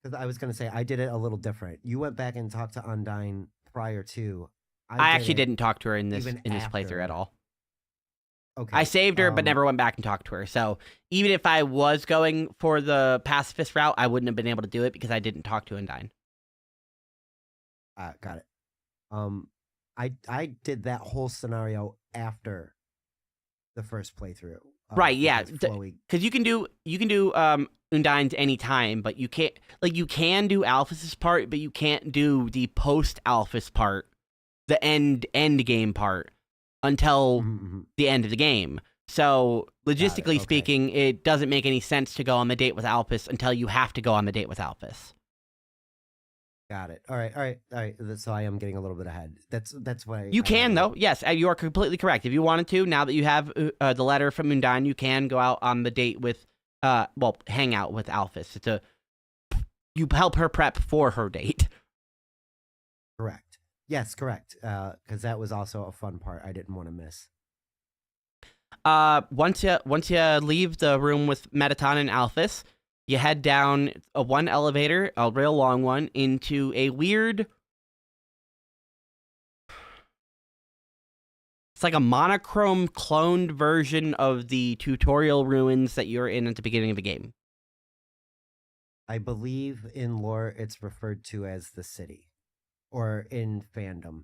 because I was gonna say I did it a little different. You went back and talked to Undyne prior to. I did actually it didn't talk to her in this even playthrough at after. all. Okay. I saved her, but never went back and talked to her. So even if I was going for the pacifist route, I wouldn't have been able to do it because I didn't talk to Undyne. Got it. I did that whole scenario after the first playthrough. Right, yeah, Chloe. because you can do Undyne's anytime, but you can't you can do Alphys's part, but you can't do the post Alphys part, the end game part until the end of the game. So logistically speaking, it doesn't make any sense to go on the date with Alphys until you have to go on the date with Alphys. Got it. All right. So I am getting a little bit ahead. That's why you can though. Yes, you are completely correct. If you wanted to, now that you have the letter from Undyne, you can go out on the date with, hang out with Alphys. You help her prep for her date. Correct. Yes, correct. Because that was also a fun part I didn't want to miss. Once you leave the room with Mettaton and Alphys, you head down one elevator, a real long one, into a weird. It's like a monochrome cloned version of the tutorial ruins that you're in at the beginning of the game. I believe in lore it's referred to as the city, or in fandom.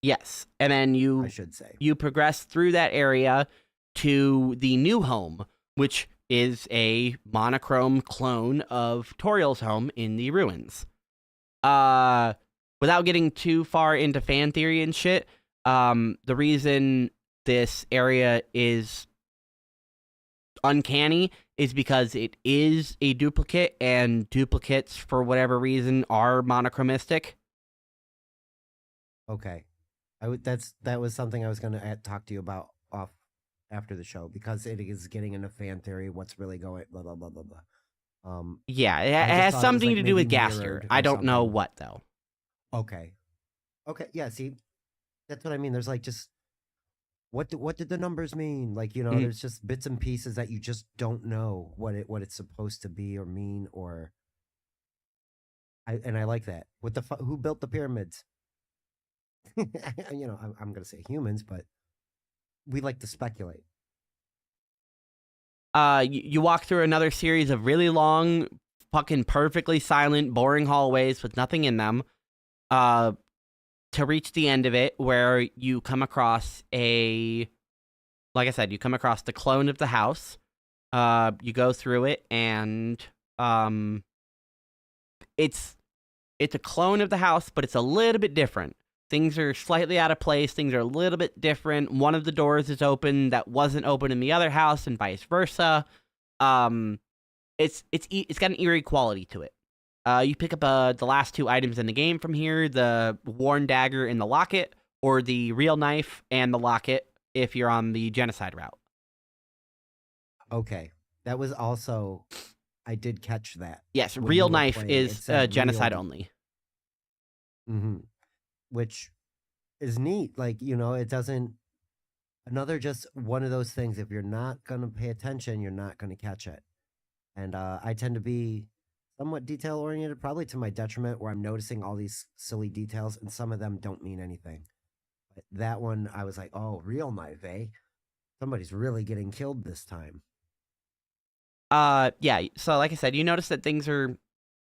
Yes, and then I should say you progress through that area to the new home, which is a monochrome clone of Toriel's home in the ruins. Without getting too far into fan theory and shit, the reason this area is uncanny is because it is a duplicate, and duplicates, for whatever reason, are monochromistic. Okay, that was something I was going to talk to you about off after the show, because it is getting into fan theory. What's really going? Blah blah blah blah blah. Yeah, it has something to do with Gaster. I don't know what though. Okay, yeah. See, that's what I mean. There's like just what did the numbers mean? Like, there's just bits and pieces that you just don't know what it's supposed to be or mean, or. I like that. Who built the pyramids? I'm gonna say humans, but we like to speculate. You walk through another series of really long, fucking perfectly silent, boring hallways with nothing in them, to reach the end of it, where you come across like I said, you come across the clone of the house. You go through it, and it's a clone of the house, but it's a little bit different. Things are slightly out of place. Things are a little bit different. One of the doors is open that wasn't open in the other house, and vice versa. It's got an eerie quality to it. You pick up the last two items in the game from here: the worn dagger and the locket, or the real knife and the locket if you're on the genocide route. Okay, that was also, I did catch that. Yes, real knife is genocide only. Mm-hmm. Which is neat. Like, it doesn't. Another just one of those things. If you're not gonna pay attention, you're not gonna catch it. And I tend to be somewhat detail oriented, probably to my detriment, where I'm noticing all these silly details, and some of them don't mean anything. But that one, I was like, oh, real knife, eh? Somebody's really getting killed this time. Yeah. So, like I said, you notice that things are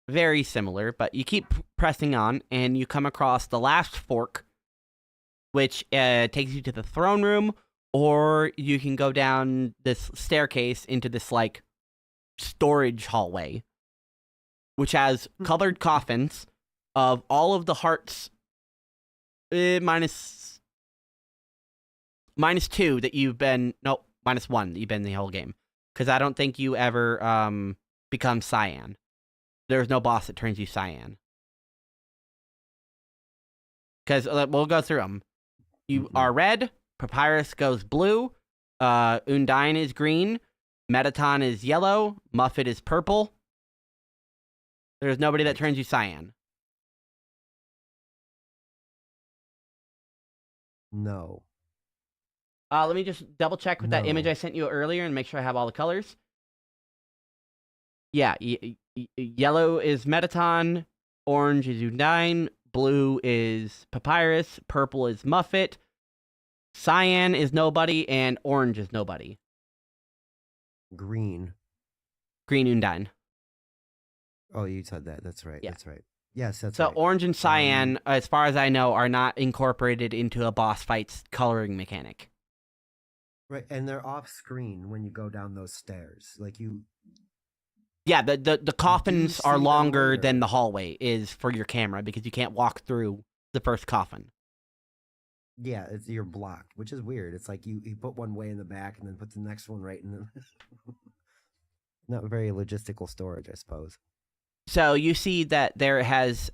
very similar, but you keep pressing on, and you come across the last fork, which takes you to the throne room, or you can go down this staircase into this like storage hallway, which has colored coffins of all of the hearts, minus two that you've been, no, minus one that you've been in the whole game, because I don't think you ever becomes cyan. There's no boss that turns you cyan. Because we'll go through them. You are red. Papyrus goes blue. Undyne is green. Metaton is yellow. Muffet is purple. There's nobody that turns you cyan. No. Let me just double check with that image No. I sent you earlier and make sure I have all the colors. Yeah, yellow is Metaton, orange is Undyne, blue is Papyrus, purple is Muffet, cyan is nobody, and orange is nobody. Green. Green Undyne. Oh, you said that. That's right. Yeah. That's right. Yes, that's So right. orange and cyan, as far as I know, are not incorporated into a boss fight's coloring mechanic. Right, and they're off screen when you go down those stairs. Like you. Yeah, the coffins see are them longer later. than the hallway is for your camera because you can't walk through the first coffin. Yeah, you're blocked, which is weird. It's like you put one way in the back and then put the next one right in the. Not very logistical storage, I suppose. So you see that there's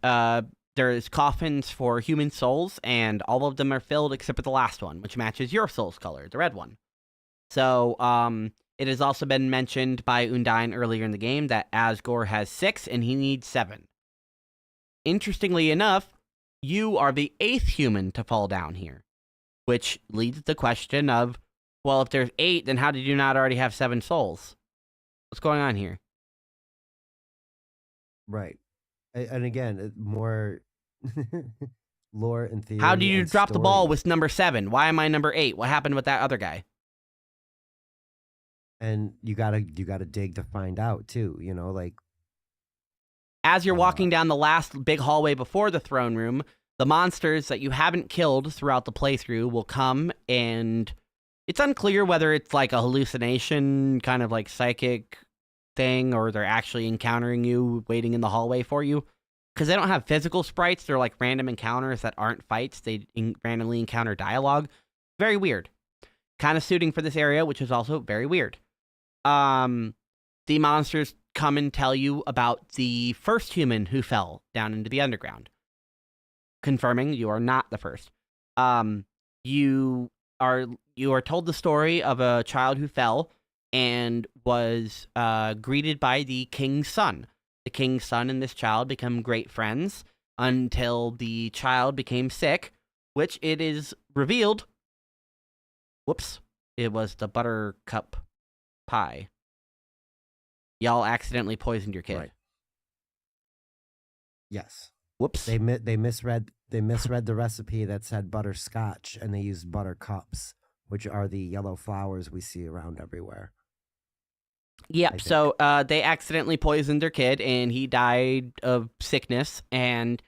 coffins for human souls, and all of them are filled except for the last one, which matches your soul's color, the red one. So it has also been mentioned by Undyne earlier in the game that Asgore has 6 and he needs 7. Interestingly enough, you are the 8th human to fall down here, which leads to the question of, well, if there's 8, then how did you not already have 7 souls? What's going on here? Right. And again, more lore and theory. How do you and drop the ball story. with number 7? Why am I number 8? What happened with that other guy? And you gotta dig to find out too. You know, like As you're walking down the last big hallway before the throne room, the monsters that you haven't killed throughout the playthrough will come, and it's unclear whether it's like a hallucination, kind of like psychic thing, or they're actually encountering you, waiting in the hallway for you. Because they don't have physical sprites, they're like random encounters that aren't fights. They randomly encounter dialogue. Very weird. Kind of suiting for this area, which is also very weird. The monsters come and tell you about the first human who fell down into the underground, confirming you are not the first. You are told the story of a child who fell and was greeted by the king's son. The king's son and this child become great friends until the child became sick, which it is revealed. Whoops. It was the buttercup pie. Y'all accidentally poisoned your kid. Right. Yes. Whoops. They misread the recipe that said butterscotch, and they used buttercups, which are the yellow flowers we see around everywhere. Yep, so they accidentally poisoned their kid, and he died of sickness, and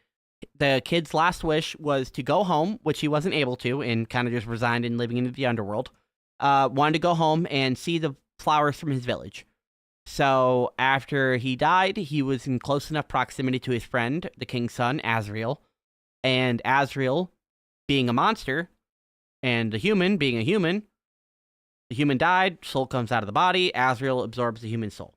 the kid's last wish was to go home, which he wasn't able to, and kind of just resigned and living into the underworld. Wanted to go home and see the flowers from his village. So after he died, he was in close enough proximity to his friend, the king's son, Azrael, and Azrael, being a monster, and the human being a human, the human died, soul comes out of the body, Azrael absorbs the human soul.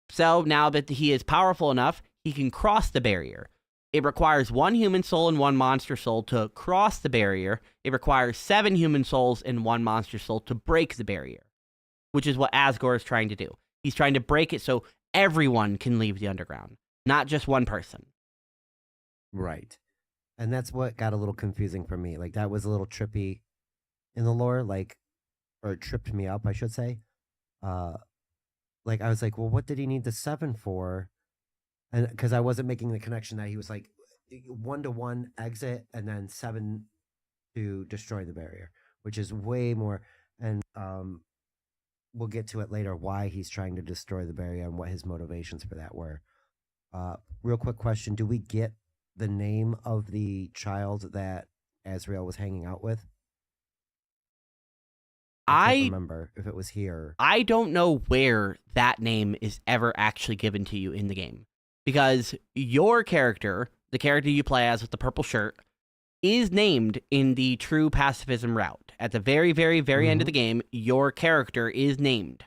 So now that he is powerful enough, he can cross the barrier. It requires 1 human soul and 1 monster soul to cross the barrier. It requires 7 human souls and 1 monster soul to break the barrier, which is what Asgore is trying to do. He's trying to break it so everyone can leave the underground, not just one person. Right. And that's what got a little confusing for me. Like, that was a little trippy in the lore, like, or it tripped me up, I should say. Like, I was like, well, what did he need the 7 for? And because I wasn't making the connection that he was like 1-to-1 exit and then 7 to destroy the barrier, which is way more. And we'll get to it later why he's trying to destroy the barrier and what his motivations for that were. Real quick question: do we get the name of the child that Azrael was hanging out with? I can't remember if it was here. I don't know where that name is ever actually given to you in the game. Because your character, the character you play as with the purple shirt, is named in the true pacifism route. At the very, very, very end of the game, your character is named.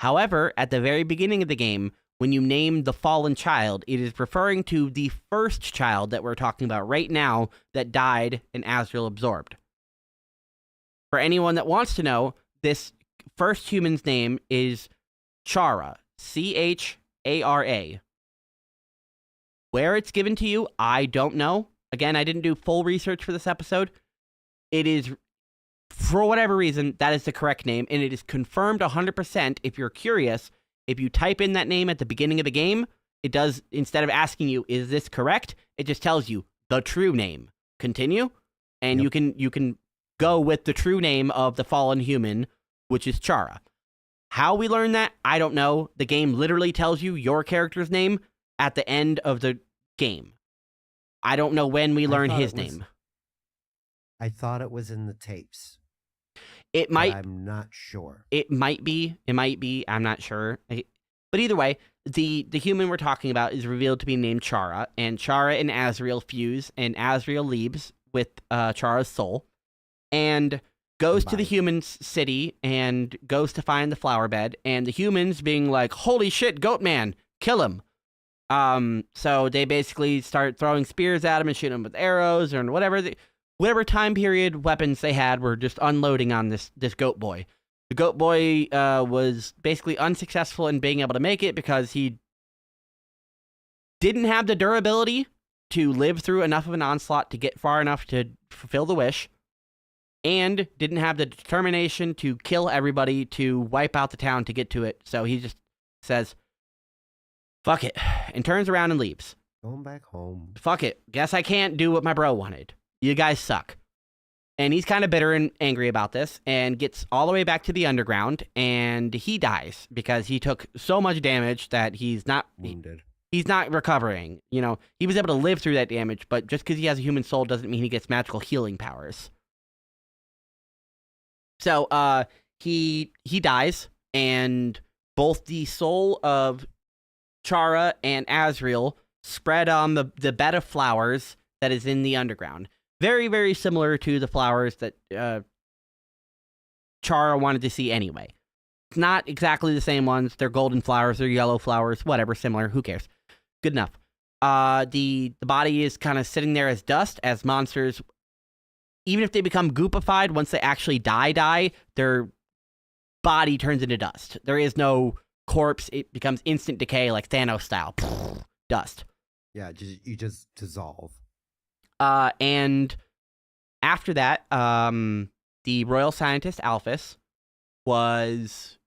However, at the very beginning of the game, when you name the fallen child, it is referring to the first child that we're talking about right now that died and Azrael absorbed. For anyone that wants to know, this first human's name is Chara, Chara. Where it's given to you, I don't know. Again, I didn't do full research for this episode. It is, for whatever reason, that is the correct name, and it is confirmed 100% if you're curious. If you type in that name at the beginning of the game, it does, instead of asking you, is this correct? It just tells you the true name. Continue, and you can go with the true name of the fallen human, which is Chara. How we learn that, I don't know. The game literally tells you your character's name at the end of the game. I don't know when we learn his name. I thought it was in the tapes. It might. I'm not sure. It might be. It might be. I'm not sure. But either way, the human we're talking about is revealed to be named Chara, and Chara and Azrael fuse, and Azrael leaves with Chara's soul, and goes to the humans' city and goes to find the flower bed, and the humans being like, "Holy shit, Goat Man, kill him!" So they basically start throwing spears at him and shooting him with arrows or whatever time period weapons they had were just unloading on this goat boy. The goat boy was basically unsuccessful in being able to make it because he didn't have the durability to live through enough of an onslaught to get far enough to fulfill the wish, and didn't have the determination to kill everybody to wipe out the town to get to it. So he just says, fuck it, and turns around and leaves. Going back home. Fuck it. Guess I can't do what my bro wanted. You guys suck. And he's kind of bitter and angry about this and gets all the way back to the underground, and he dies because he took so much damage that he's not wounded. He's not recovering. You know, he was able to live through that damage, but just because he has a human soul doesn't mean he gets magical healing powers. So he dies, and both the soul of Chara and Azrael spread on the bed of flowers that is in the underground. Very, very similar to the flowers that Chara wanted to see anyway. It's not exactly the same ones. They're golden flowers, they're yellow flowers, whatever, similar. Who cares? Good enough. The body is kind of sitting there as dust, as monsters, even if they become goopified, once they actually die, their body turns into dust. There is no corpse. It becomes instant decay, like Thanos style. Dust. Yeah, you just dissolve. And after that, the royal scientist Alphys was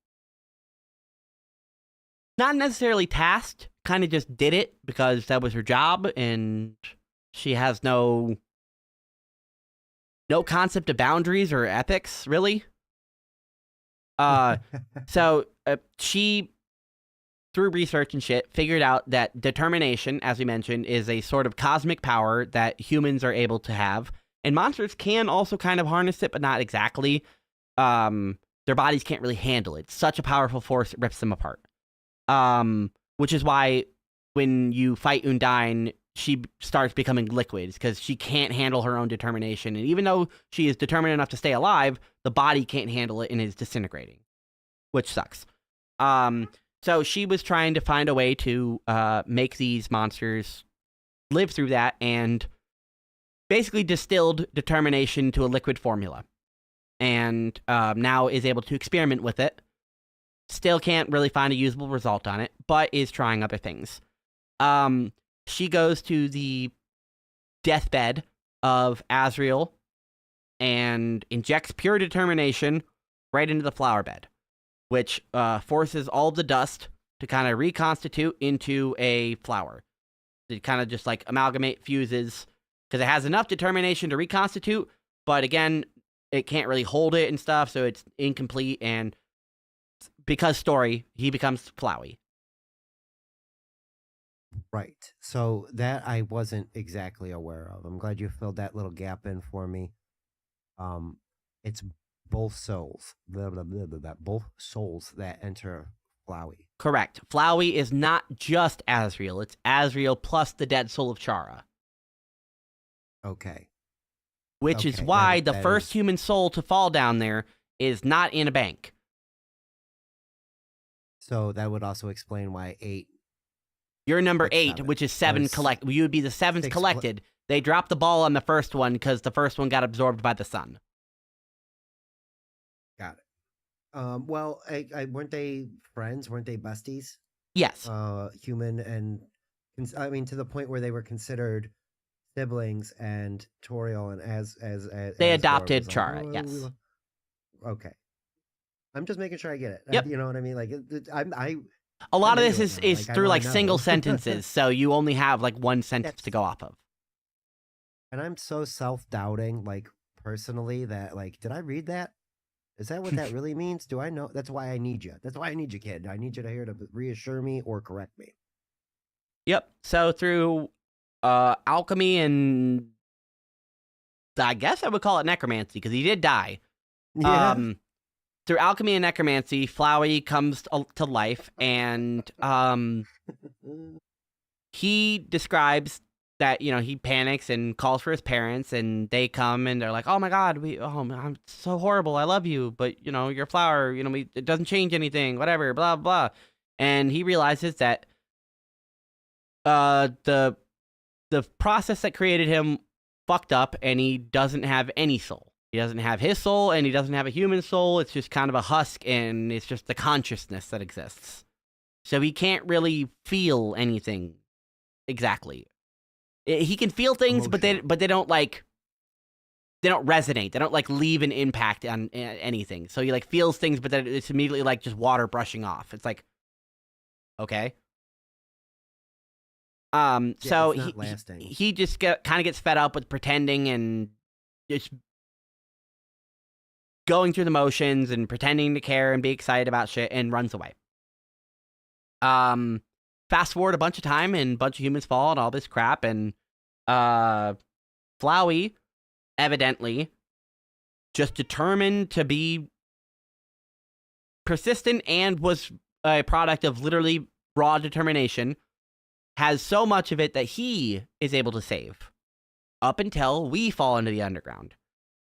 not necessarily tasked, kind of just did it because that was her job, and she has no concept of boundaries or ethics, really. So she, through research and shit, figured out that determination, as we mentioned, is a sort of cosmic power that humans are able to have. And monsters can also kind of harness it, but not exactly. Their bodies can't really handle it. It's such a powerful force, it rips them apart. Which is why when you fight Undyne, she starts becoming liquid, because she can't handle her own determination. And even though she is determined enough to stay alive, the body can't handle it and is disintegrating, which sucks. So she was trying to find a way to make these monsters live through that, and basically distilled determination to a liquid formula. And now is able to experiment with it. Still can't really find a usable result on it, but is trying other things. She goes to the deathbed of Azrael and injects pure determination right into the flower bed, which forces all the dust to kind of reconstitute into a flower. It kind of just like amalgamate, fuses, because it has enough determination to reconstitute, but again, it can't really hold it and stuff, so it's incomplete, and because story, he becomes flowy. Right. So that I wasn't exactly aware of. I'm glad you filled that little gap in for me. It's both souls. Both souls that enter Flowey. Correct. Flowey is not just Azrael. It's Azrael plus the dead soul of Chara. Okay. Which is why the first human soul to fall down there is not in a bank. So that would also explain why 8. You're number What's 8, 7? which is 7 collect. You would be the 7th 6 collected. They dropped the ball on the first one because the first one got absorbed by the sun. Got it. Well, weren't they friends? Weren't they besties? Yes. Human and I mean, to the point where they were considered siblings, and Toriel and as They Asgore adopted was Chara, "Oh, yes. Okay. I'm just making sure I get it. Yep. You know what I mean? Like, A lot of I'm this into is, it now. is Like, I through wanna like single know. sentences, so you only have like one sentence to go off of. And I'm so self-doubting, like, personally, that, like, did I read that? Is that what that really means? Do I know? That's why I need you. That's why I need you, kid. I need you to here to reassure me or correct me. Yep. So through alchemy and I guess I would call it necromancy because he did die. Yeah. Through alchemy and necromancy, Flowey comes to life, and he describes that, you know, he panics and calls for his parents, and they come and they're like, "Oh my God, I'm so horrible. I love you, but you know, your flower, you know, it doesn't change anything. Whatever, blah blah." And he realizes that the process that created him fucked up, and he doesn't have any soul. He doesn't have his soul, and he doesn't have a human soul. It's just kind of a husk, and it's just the consciousness that exists. So he can't really feel anything exactly. He can feel things, but they don't like, they don't resonate. They don't like leave an impact on anything. So he like feels things, but then it's immediately like just water brushing off. It's like, okay. So he just kind of gets fed up with pretending and just going through the motions and pretending to care and be excited about shit, and runs away. Fast forward a bunch of time, and a bunch of humans fall and all this crap, and Flowey evidently just determined to be persistent and was a product of literally raw determination, has so much of it that he is able to save up until we fall into the underground.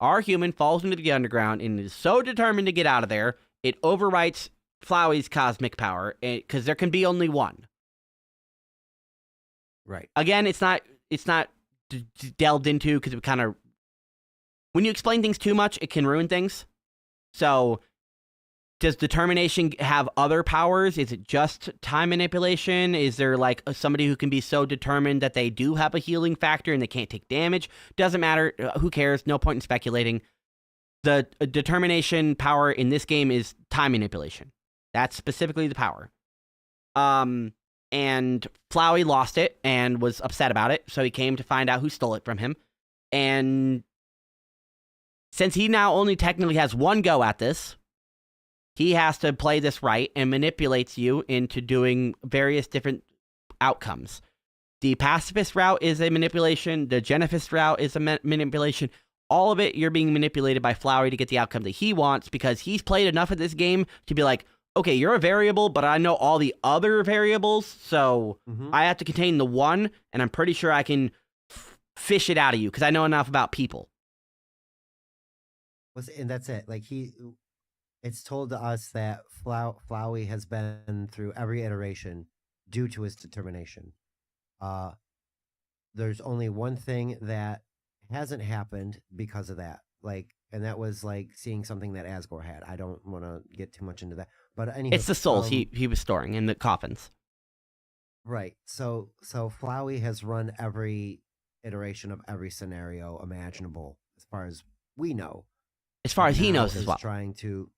Our human falls into the underground and is so determined to get out of there, it overwrites Flowey's cosmic power, because there can be only one. Right. Again, it's not delved into because it kind of, when you explain things too much, it can ruin things. So, does determination have other powers? Is it just time manipulation? Is there like somebody who can be so determined that they do have a healing factor and they can't take damage? Doesn't matter. Who cares? No point in speculating. The determination power in this game is time manipulation. That's specifically the power. And Flowey lost it and was upset about it, so he came to find out who stole it from him. And since he now only technically has one go at this, he has to play this right and manipulates you into doing various different outcomes. The pacifist route is a manipulation. The genefist route is a manipulation. All of it, you're being manipulated by Flowey to get the outcome that he wants, because he's played enough of this game to be like, okay, you're a variable, but I know all the other variables, so I have to contain the one, and I'm pretty sure I can fish it out of you because I know enough about people. And that's it. Like, it's told to us that Flowey has been through every iteration due to his determination. There's only one thing that hasn't happened because of that. Like, and that was like seeing something that Asgore had. I don't want to get too much into that, but anyway, it's the souls he was storing in the coffins. Right. So Flowey has run every iteration of every scenario imaginable, as far as we know. As far as he knows as well. Trying to,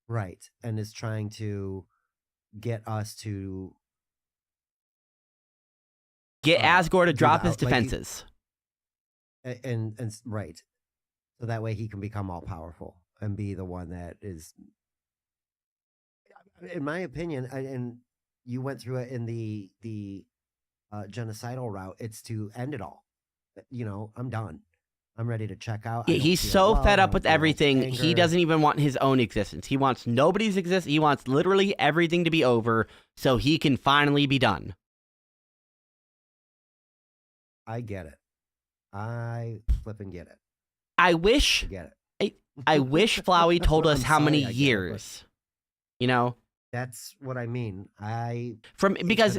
right, and is trying to get us to get Asgore to drop his defenses. And right. So that way he can become all powerful and be the one that is, in my opinion, and you went through it in the genocidal route, it's to end it all. You know, I'm done. I'm ready to check out. Yeah, he's so fed up with everything. He doesn't even want his own existence. He wants nobody's existence. He wants literally everything to be over so he can finally be done. I get it. I flipping get it. I wish. I get it. I wish Flowey told us how many years. You know, That's what I mean. Because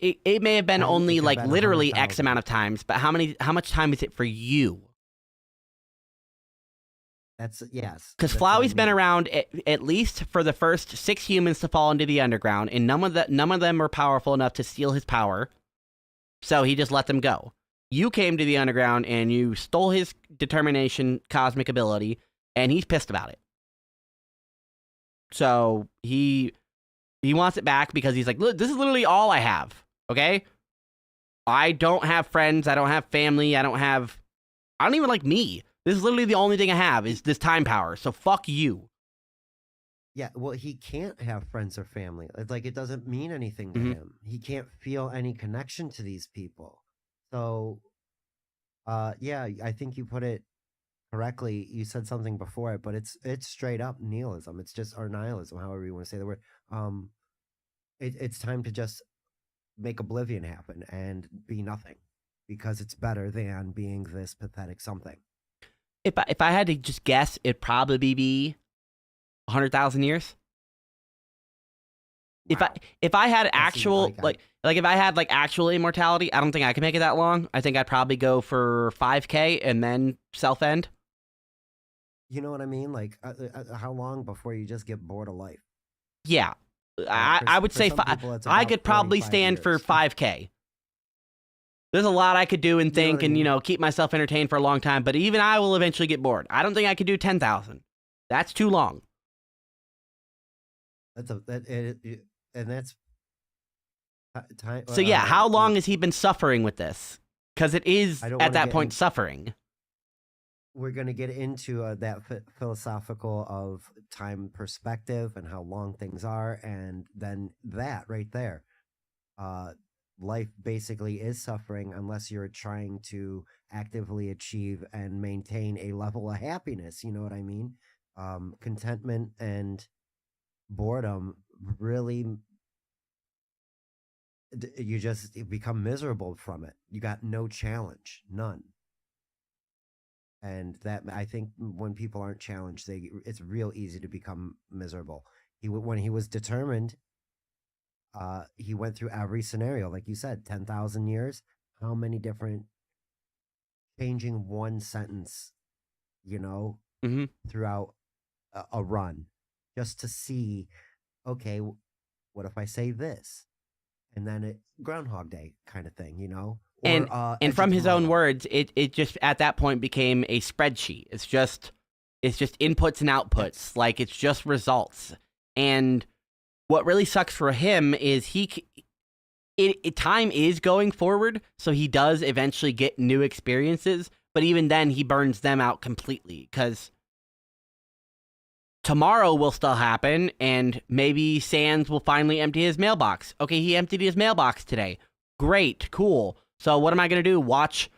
it may have been 10, it only could have like been literally X 100,000. amount of times, but how much time is it for you? Yes. Because That's what I Flowey's been mean. around at least for the first 6 humans to fall into the underground, and none of them were powerful enough to steal his power, so he just let them go. You came to the underground and you stole his determination, cosmic ability, and he's pissed about it. So he wants it back because he's like, look, this is literally all I have. Okay, I don't have friends, I don't have family, I don't even like me. This is literally the only thing I have is this time power. So fuck you. Yeah, well, he can't have friends or family. It's like it doesn't mean anything to Mhm. him. He can't feel any connection to these people. So, yeah, I think you put it correctly. You said something before it, but it's straight up nihilism. It's just or nihilism, however you want to say the word. Um, it's time to just make oblivion happen and be nothing, because it's better than being this pathetic something. If I had to just guess, it'd probably be 100,000 years. Wow. If I had That seems actual like if I had like actual immortality, I don't think I could make it that long. I think I'd probably go for 5K and then self end. You know what I mean? Like, how long before you just get bored of life? Yeah, I would For say some people, it's I about could probably 45 stand for years. 5K. There's a lot I could do and You know think what I and mean? keep myself entertained for a long time, but even I will eventually get bored. I don't think I could do 10,000. That's too long. And that's time. So yeah, how long has he been suffering with this? Because it is I don't at wanna that get point in suffering. We're gonna get into, that philosophical of time perspective and how long things are, and then that right there. Uh, Life basically is suffering unless you're trying to actively achieve and maintain a level of happiness, you know what I mean? Contentment and boredom really you just become miserable from it. You got no challenge, none. And that I think when people aren't challenged, it's real easy to become miserable. When he was determined, he went through every scenario, like you said, 10,000 years. How many different changing one sentence, you know, Hmm. throughout a run, just to see, okay, what if I say this, and then Groundhog Day kind of thing, or And Edge of from his own Tomorrow. words, it just at that point became a spreadsheet. It's just inputs and outputs. Yes. Like it's just results. And what really sucks for him is time is going forward, so he does eventually get new experiences, but even then he burns them out completely because tomorrow will still happen and maybe Sans will finally empty his mailbox. Okay, he emptied his mailbox today. Great, cool. So what am I going to do? Watch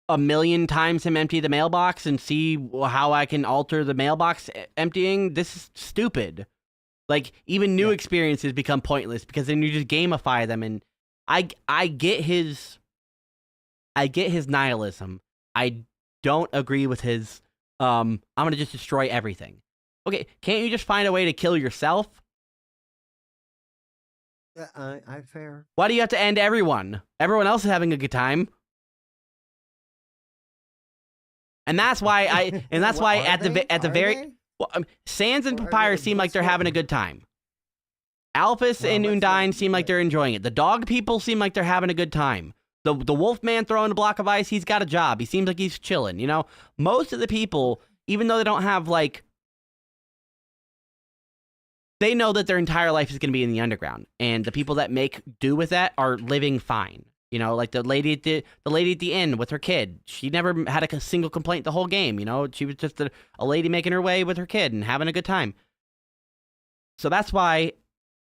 a million times him empty the mailbox and see how I can alter the mailbox emptying? This is stupid. Like even new Yeah. experiences become pointless because then you just gamify them. And I get his nihilism. I don't agree with his I'm gonna just destroy everything. Okay, can't you just find a way to kill yourself? I fair. Why do you have to end everyone? Everyone else is having a good time. And that's why at the very well, Sans and Or are Papyrus they seem like they're having a blissful? good time. Alphys and Well, let's Undine not- seem like they're enjoying it. The dog people seem like they're having a good time. The wolf man throwing a block of ice, he's got a job. He seems like he's chilling, Most of the people, even though they don't have they know that their entire life is going to be in the underground, and the people that make do with that are living fine. Like the lady at the inn with her kid. She never had a single complaint the whole game. She was just a lady making her way with her kid and having a good time. So that's why,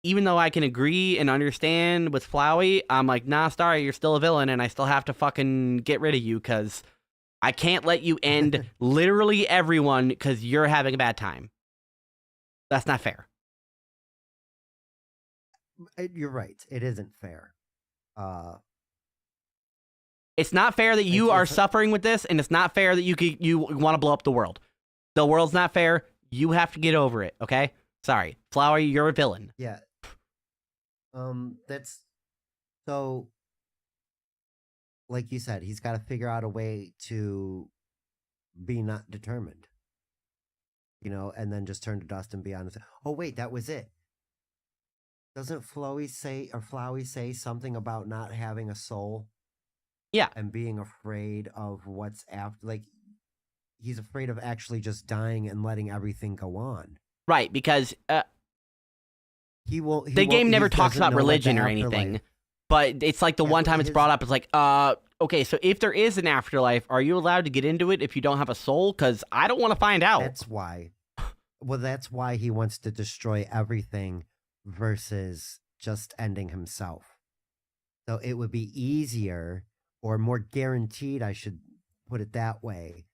even though I can agree and understand with Flowey, I'm like, nah, Starry, you're still a villain, and I still have to fucking get rid of you because I can't let you end literally everyone because you're having a bad time. That's not fair. You're right. It isn't fair. It's not fair that you are it's- suffering with this, and it's not fair that you want to blow up the world. The world's not fair. You have to get over it, okay? Sorry. Flower, you're a villain. Yeah. That's so. Like you said, he's got to figure out a way to be not determined, and then just turn to dust and be honest. Oh wait, that was it. Doesn't Flowey say something about not having a soul Yeah, and being afraid of what's after? Like he's afraid of actually just dying and letting everything go on. right. Because He won't. the game never He talks doesn't about know what the religion or afterlife- anything. But it's like the Yeah, one but time it's his- brought up, it's like, okay, so if there is an afterlife, are you allowed to get into it if you don't have a soul? Because I don't want to find out. That's why. Well, that's why he wants to destroy everything versus just ending himself. So it would be easier or more guaranteed, I should put it that way.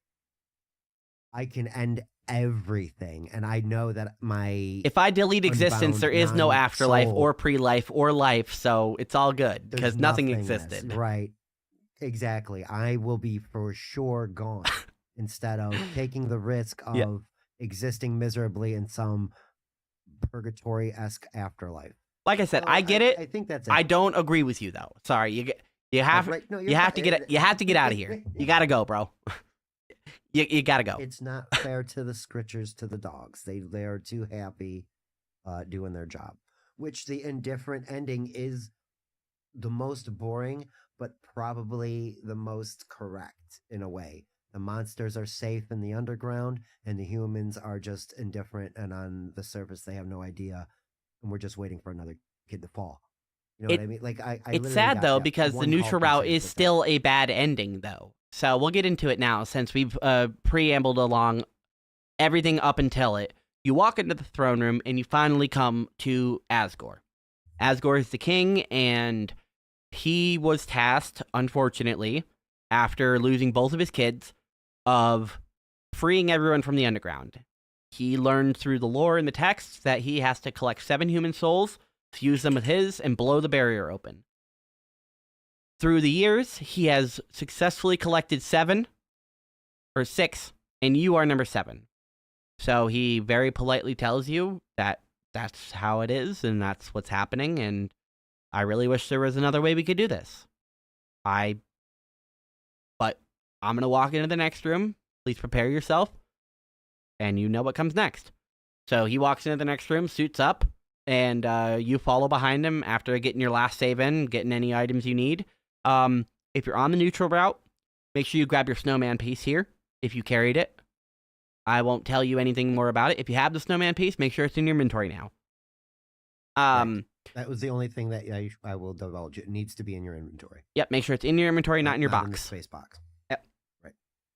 I can end everything, and I know that If I delete existence, there is no afterlife non-soul- or pre-life or life, so it's all good there's because nothing nothingness. existed. Right. Exactly. I will be for sure gone instead of taking the risk of Yeah. existing miserably in some purgatory-esque afterlife. Like I said, So I get it. I think that's it. I don't agree with you though. Sorry, you have Right, no, you you're have to fine. get out of here. You gotta go, bro. You gotta go. It's not fair to the scritchers, to the dogs. They are too happy doing their job. Which the indifferent ending is the most boring, but probably the most correct in a way. The monsters are safe in the underground, and the humans are just indifferent, and on the surface they have no idea, and we're just waiting for another kid to fall. You know what I mean? Like I It's literally sad got though that because the one neutral call route concerns is with that. still a bad ending though. So we'll get into it now since we've preambled along everything up until it. You walk into the throne room and you finally come to Asgore. Asgore is the king, and he was tasked, unfortunately, after losing both of his kids, of freeing everyone from the underground. He learned through the lore and the texts that he has to collect 7 human souls, fuse them with his, and blow the barrier open. Through the years, he has successfully collected 6, and you are number 7. So he very politely tells you that that's how it is, and that's what's happening, and I really wish there was another way we could do this. But I'm going to walk into the next room. Please prepare yourself, and you know what comes next. So he walks into the next room, suits up, and you follow behind him after getting your last save in, getting any items you need. If you're on the neutral route, make sure you grab your snowman piece here, if you carried it. I won't tell you anything more about it. If you have the snowman piece, make sure it's in your inventory now. Right. That was the only thing that I will divulge. It needs to be in your inventory. Yep, make sure it's in your inventory, not in your In the box. space box.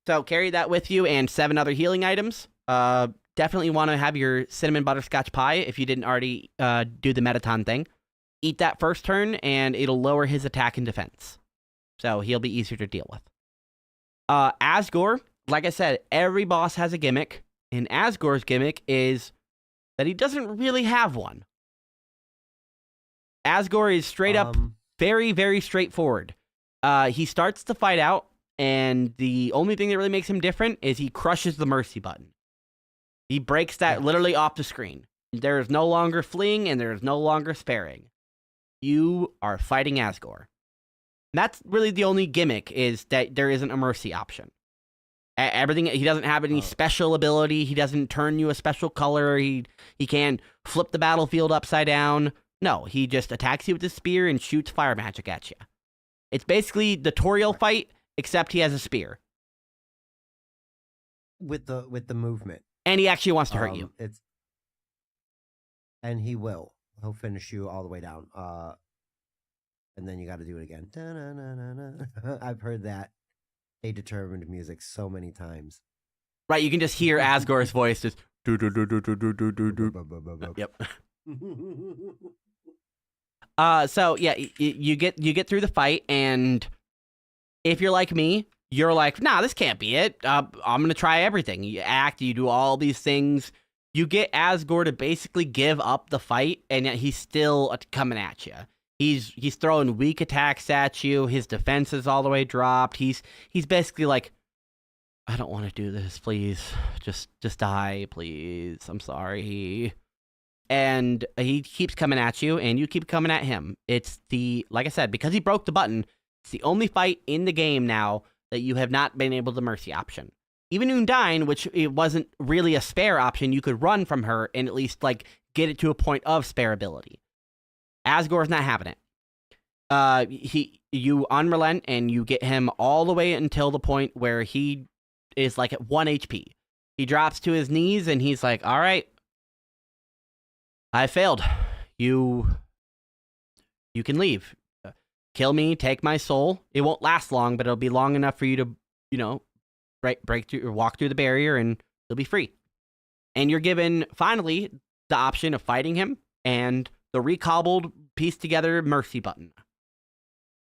So carry that with you and 7 other healing items. Definitely want to have your cinnamon butterscotch pie if you didn't already do the Metaton thing. Eat that first turn, and it'll lower his attack and defense. So he'll be easier to deal with. Asgore, like I said, every boss has a gimmick, and Asgore's gimmick is that he doesn't really have one. Asgore is straight up very, very straightforward. He starts the fight out, and the only thing that really makes him different is he crushes the mercy button. He breaks that literally off the screen. There is no longer fleeing, and there is no longer sparing. You are fighting Asgore. That's really the only gimmick, is that there isn't a mercy option. Everything, he doesn't have any special ability. He doesn't turn you a special color. He can't flip the battlefield upside down. No, he just attacks you with his spear and shoots fire magic at you. It's basically the Toriel fight, except he has a spear. With the movement. And he actually wants to hurt you. And he will. He'll finish you all the way down. And then you got to do it again. Da-na-na-na-na. I've heard that A Determined music so many times. Right, you can just hear Asgore's voice just do do do do do do do do do. Yep. So yeah, you get through the fight, and if you're like me, you're like, nah, this can't be it. I'm gonna try everything. You act, you do all these things. You get Asgore to basically give up the fight, and yet he's still coming at you. He's throwing weak attacks at you. His defense is all the way dropped. He's basically like, I don't want to do this. Please, just die, please. I'm sorry. and he keeps coming at you, and you keep coming at him. It's like I said, because he broke the button, it's the only fight in the game now that you have not been able to mercy option. Even Undyne, which it wasn't really a spare option, you could run from her and at least like get it to a point of spare ability. Asgore's not having it. You unrelent and you get him all the way until the point where he is like at 1 HP. He drops to his knees and he's like, all right, I failed. You can leave. Kill me, take my soul. It won't last long, but it'll be long enough for you to, break through or walk through the barrier and you'll be free. And you're given, finally, the option of fighting him and the recobbled, pieced together mercy button.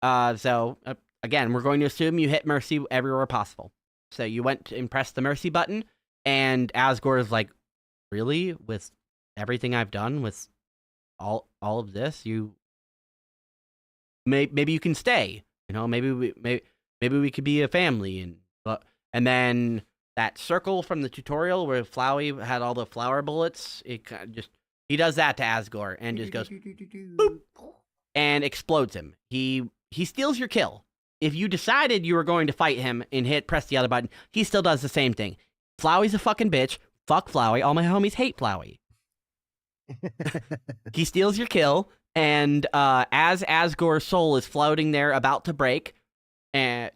Again, we're going to assume you hit mercy everywhere possible. So you went and pressed the mercy button, and Asgore is like, really? With everything I've done, with all of this, maybe you can stay. Maybe we could be a family. And then that circle from the tutorial where Flowey had all the flower bullets, it kind of he does that to Asgore and just goes boop and explodes him. He steals your kill. If you decided you were going to fight him and press the other button, he still does the same thing. Flowey's a fucking bitch. Fuck Flowey. All my homies hate Flowey. He steals your kill, and as Asgore's soul is floating there about to break, and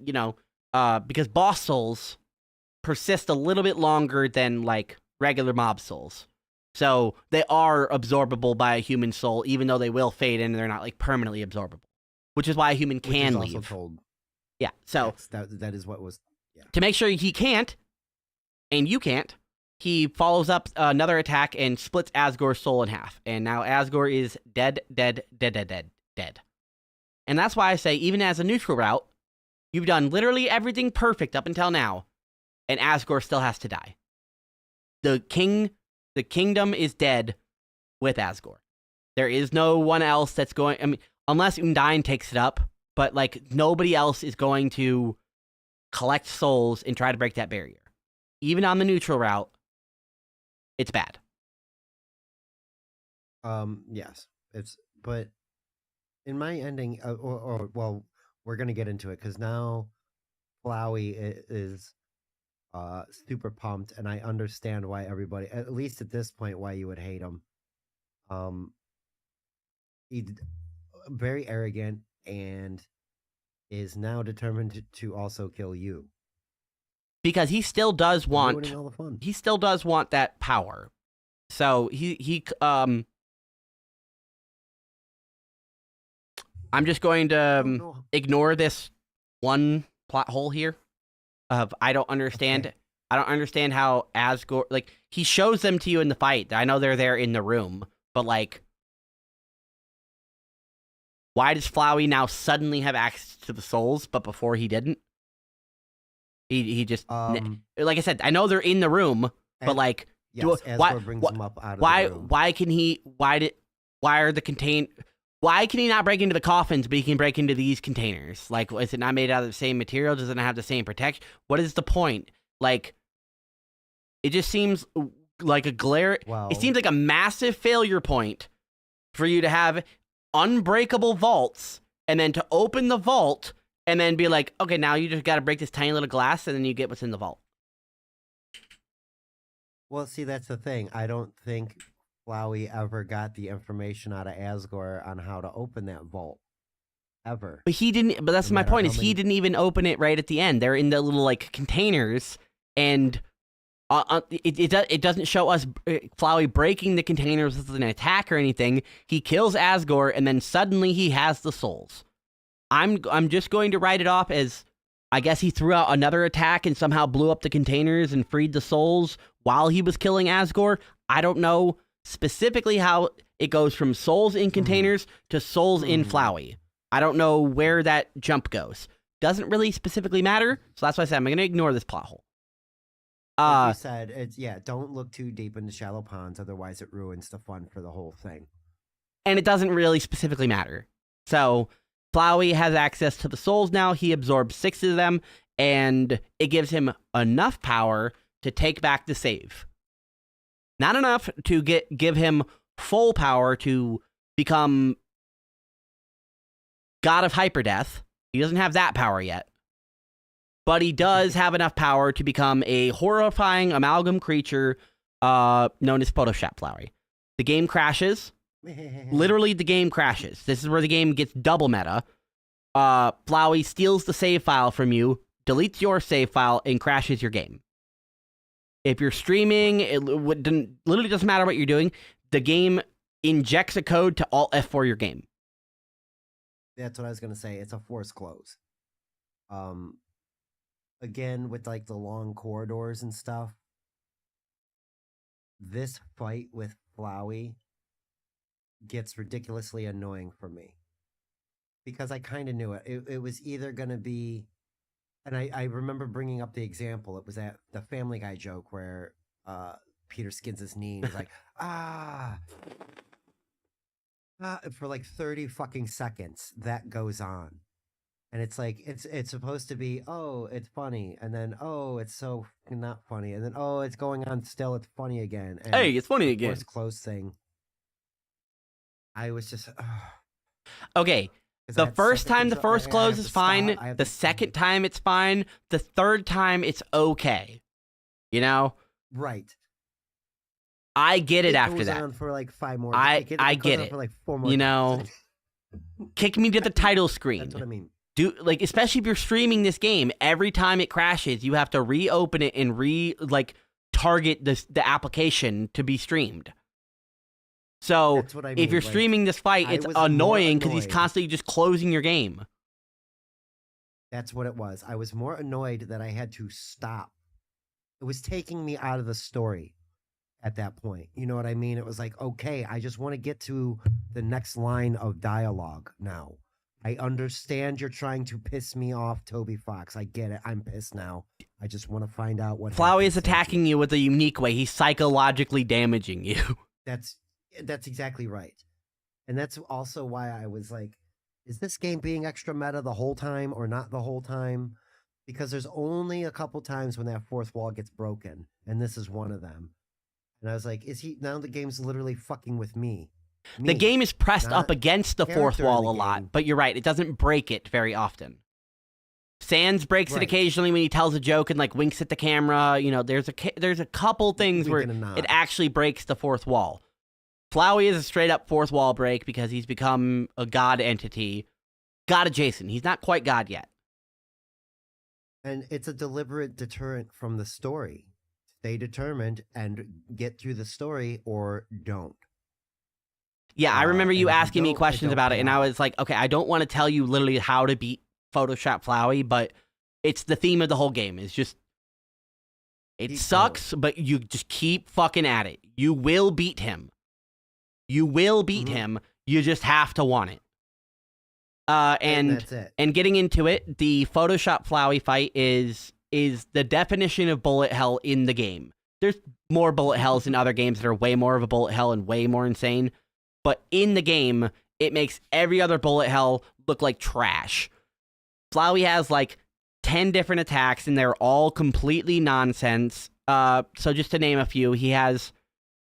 because boss souls persist a little bit longer than like regular mob souls. So they are absorbable by a human soul, even though they will fade in and they're not like permanently absorbable. Which is why a human can leave. Also told. Yeah, so that is what was. Yeah. To make sure he can't, and you can't, he follows up another attack and splits Asgore's soul in half. And now Asgore is dead. And that's why I say, even as a neutral route, you've done literally everything perfect up until now, and Asgore still has to die. The kingdom is dead with Asgore. There is no one else that's going. I mean, unless Undyne takes it up, but like nobody else is going to collect souls and try to break that barrier. Even on the neutral route, it's bad. Yes, but in my ending, well, we're gonna get into it because now Flowey is super pumped, and I understand why everybody, at least at this point, why you would hate him. He's very arrogant and is now determined to also kill you. Because he still does want ruining all the fun. He still does want that power. So I'm just going to ignore this one plot hole here of I don't understand. Okay. I don't understand how Asgore, like, he shows them to you in the fight. I know they're there in the room, but like, why does Flowey now suddenly have access to the souls, but before he didn't? He just like I said, I know they're in the room, but like, yes, Asgore brings them up out of the room. Why can he not break into the coffins, but he can break into these containers? Like, is it not made out of the same material? Does it not have the same protection? What is the point? Like, it just seems like it seems like a massive failure point for you to have unbreakable vaults and then to open the vault and then be like, okay, now you just got to break this tiny little glass and then you get what's in the vault. Well, see, that's the thing. I don't think Flowey ever got the information out of Asgore on how to open that vault. Ever. But he didn't, but that's my point, is he didn't even open it right at the end. They're in the little, like, containers, and it doesn't show us Flowey breaking the containers with an attack or anything. He kills Asgore, and then suddenly he has the souls. I'm just going to write it off as, I guess he threw out another attack and somehow blew up the containers and freed the souls while he was killing Asgore. I don't know specifically how it goes from souls in containers to souls in Flowey. I don't know where that jump goes. Doesn't really specifically matter, so that's why I said I'm going to ignore this plot hole. Like you said, don't look too deep into shallow ponds, otherwise it ruins the fun for the whole thing. And it doesn't really specifically matter. So Flowey has access to the souls now. He absorbs 6 of them, and it gives him enough power to take back the save. Not enough to give him full power to become God of Hyperdeath. He doesn't have that power yet. But he does have enough power to become a horrifying amalgam creature known as Photoshop Flowey. The game crashes. Literally, the game crashes. This is where the game gets double meta. Flowey steals the save file from you, deletes your save file, and crashes your game. If you're streaming, it literally doesn't matter what you're doing. The game injects a code to Alt F4 your game. That's what I was going to say. It's a forced close. Again, with like the long corridors and stuff, this fight with Flowey gets ridiculously annoying for me. Because I kind of knew it. It was either going to be, and I remember bringing up the example. It was at the Family Guy joke where Peter skins his knee and he's like, for like 30 fucking seconds, that goes on. And it's like, it's supposed to be, oh, it's funny. And then, oh, it's so not funny. And then, oh, it's going on still, it's funny again. And hey, it's funny again. First close thing. I was just, okay. The first time the first close is fine. The second time it's fine. The third time it's okay. You know? Right. I get it after goes that. On for like 5 more. I get it. For like 4 more. You know, kick me to the title screen. That's what I mean. Especially if you're streaming this game, every time it crashes, you have to reopen it and target the application to be streamed. So That's what I mean. If you're streaming this fight, it's annoying because he's constantly just closing your game. That's what it was. I was more annoyed that I had to stop. It was taking me out of the story at that point. You know what I mean? It was like, okay, I just want to get to the next line of dialogue now. I understand you're trying to piss me off, Toby Fox. I get it. I'm pissed now. I just want to find out what Flowey is attacking you with a unique way. He's psychologically damaging you. That's exactly right. And that's also why I was like, is this game being extra meta the whole time or not the whole time? Because there's only a couple times when that fourth wall gets broken, and this is one of them. And I was like, now the game's literally fucking with me. The game is pressed up against the fourth wall a lot, but you're right, it doesn't break it very often. Sans breaks it occasionally when he tells a joke and like winks at the camera. You know, there's a couple things where it actually breaks the fourth wall. Flowey is a straight up fourth wall break because he's become a god entity. God adjacent. He's not quite God yet. And it's a deliberate deterrent from the story. Stay determined and get through the story or don't. Yeah, I remember you asking me questions about it, and I was like, okay, I don't want to tell you literally how to beat Photoshop Flowey, but it's the theme of the whole game. It's just, it sucks, but you just keep fucking at it. You will beat him. You will beat him. You just have to want it. And that's it. And getting into it, the Photoshop Flowey fight is the definition of bullet hell in the game. There's more bullet hells in other games that are way more of a bullet hell and way more insane. But in the game, it makes every other bullet hell look like trash. Flowey has like 10 different attacks, and they're all completely nonsense. So just to name a few, he has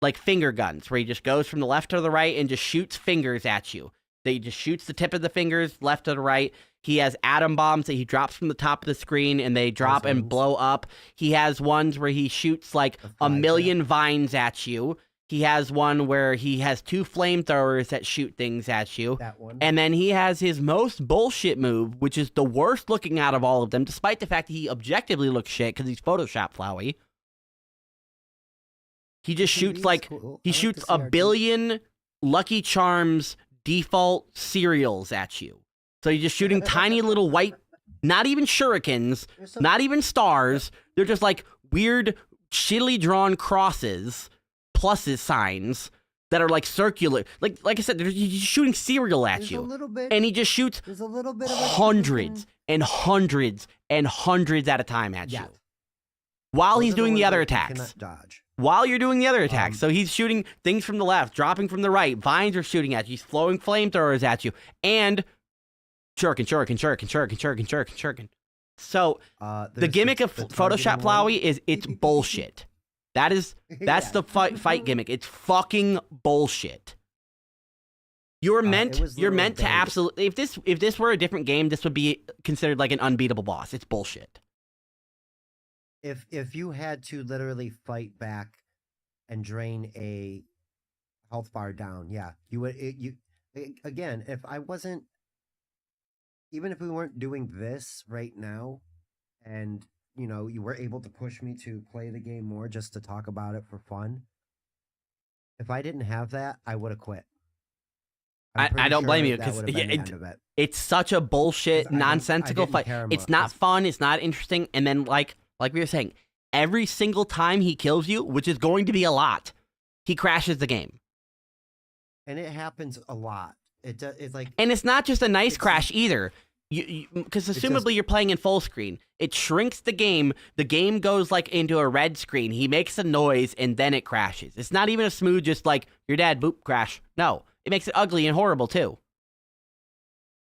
like finger guns, where he just goes from the left to the right and just shoots fingers at you. He just shoots the tip of the fingers left to the right. He has atom bombs that he drops from the top of the screen, and they drop and blow up. He has ones where he shoots like a million vines at you. He has one where he has 2 flamethrowers that shoot things at you. That one. And then he has his most bullshit move, which is the worst looking out of all of them, despite the fact that he objectively looks shit because he's Photoshop Flowey. He just shoots like, he shoots a billion Lucky Charms default cereals at you. So he's just shooting tiny little white, not even shurikens, not even stars. They're just like weird, shittily drawn crosses, pluses signs that are like circular. Like I said, he's shooting cereal at you. And he just shoots hundreds and hundreds and hundreds at a time at you. While he's doing the other attacks. While you're doing the other attacks. So he's shooting things from the left, dropping from the right. Vines are shooting at you. He's throwing flamethrowers at you. And shuriken. So the gimmick of Photoshop Flowey is it's bullshit. That's Yeah. the fight gimmick. It's fucking bullshit. You're it meant was you're literally meant to days. absolutely if this were a different game, this would be considered like an unbeatable boss. It's bullshit. If you had to literally fight back and drain a health bar down, yeah, you would. Again, if I wasn't, even if we weren't doing this right now, and you were able to push me to play the game more just to talk about it for fun. If I didn't have that, I would have quit. I don't blame you, that 'cause would have been the end of it. It's such a bullshit, 'Cause I nonsensical didn't fight. care It's much. not fun. It's not interesting. And then, like we were saying, every single time he kills you, which is going to be a lot, he crashes the game. And it happens a lot. It's like, And it's not just a nice It's- crash either. Because It's assumably just- you're playing in full screen. It shrinks the game. The game goes like into a red screen. He makes a noise and then it crashes. It's not even a smooth, just like you're dead, boop, crash. No, it makes it ugly and horrible too.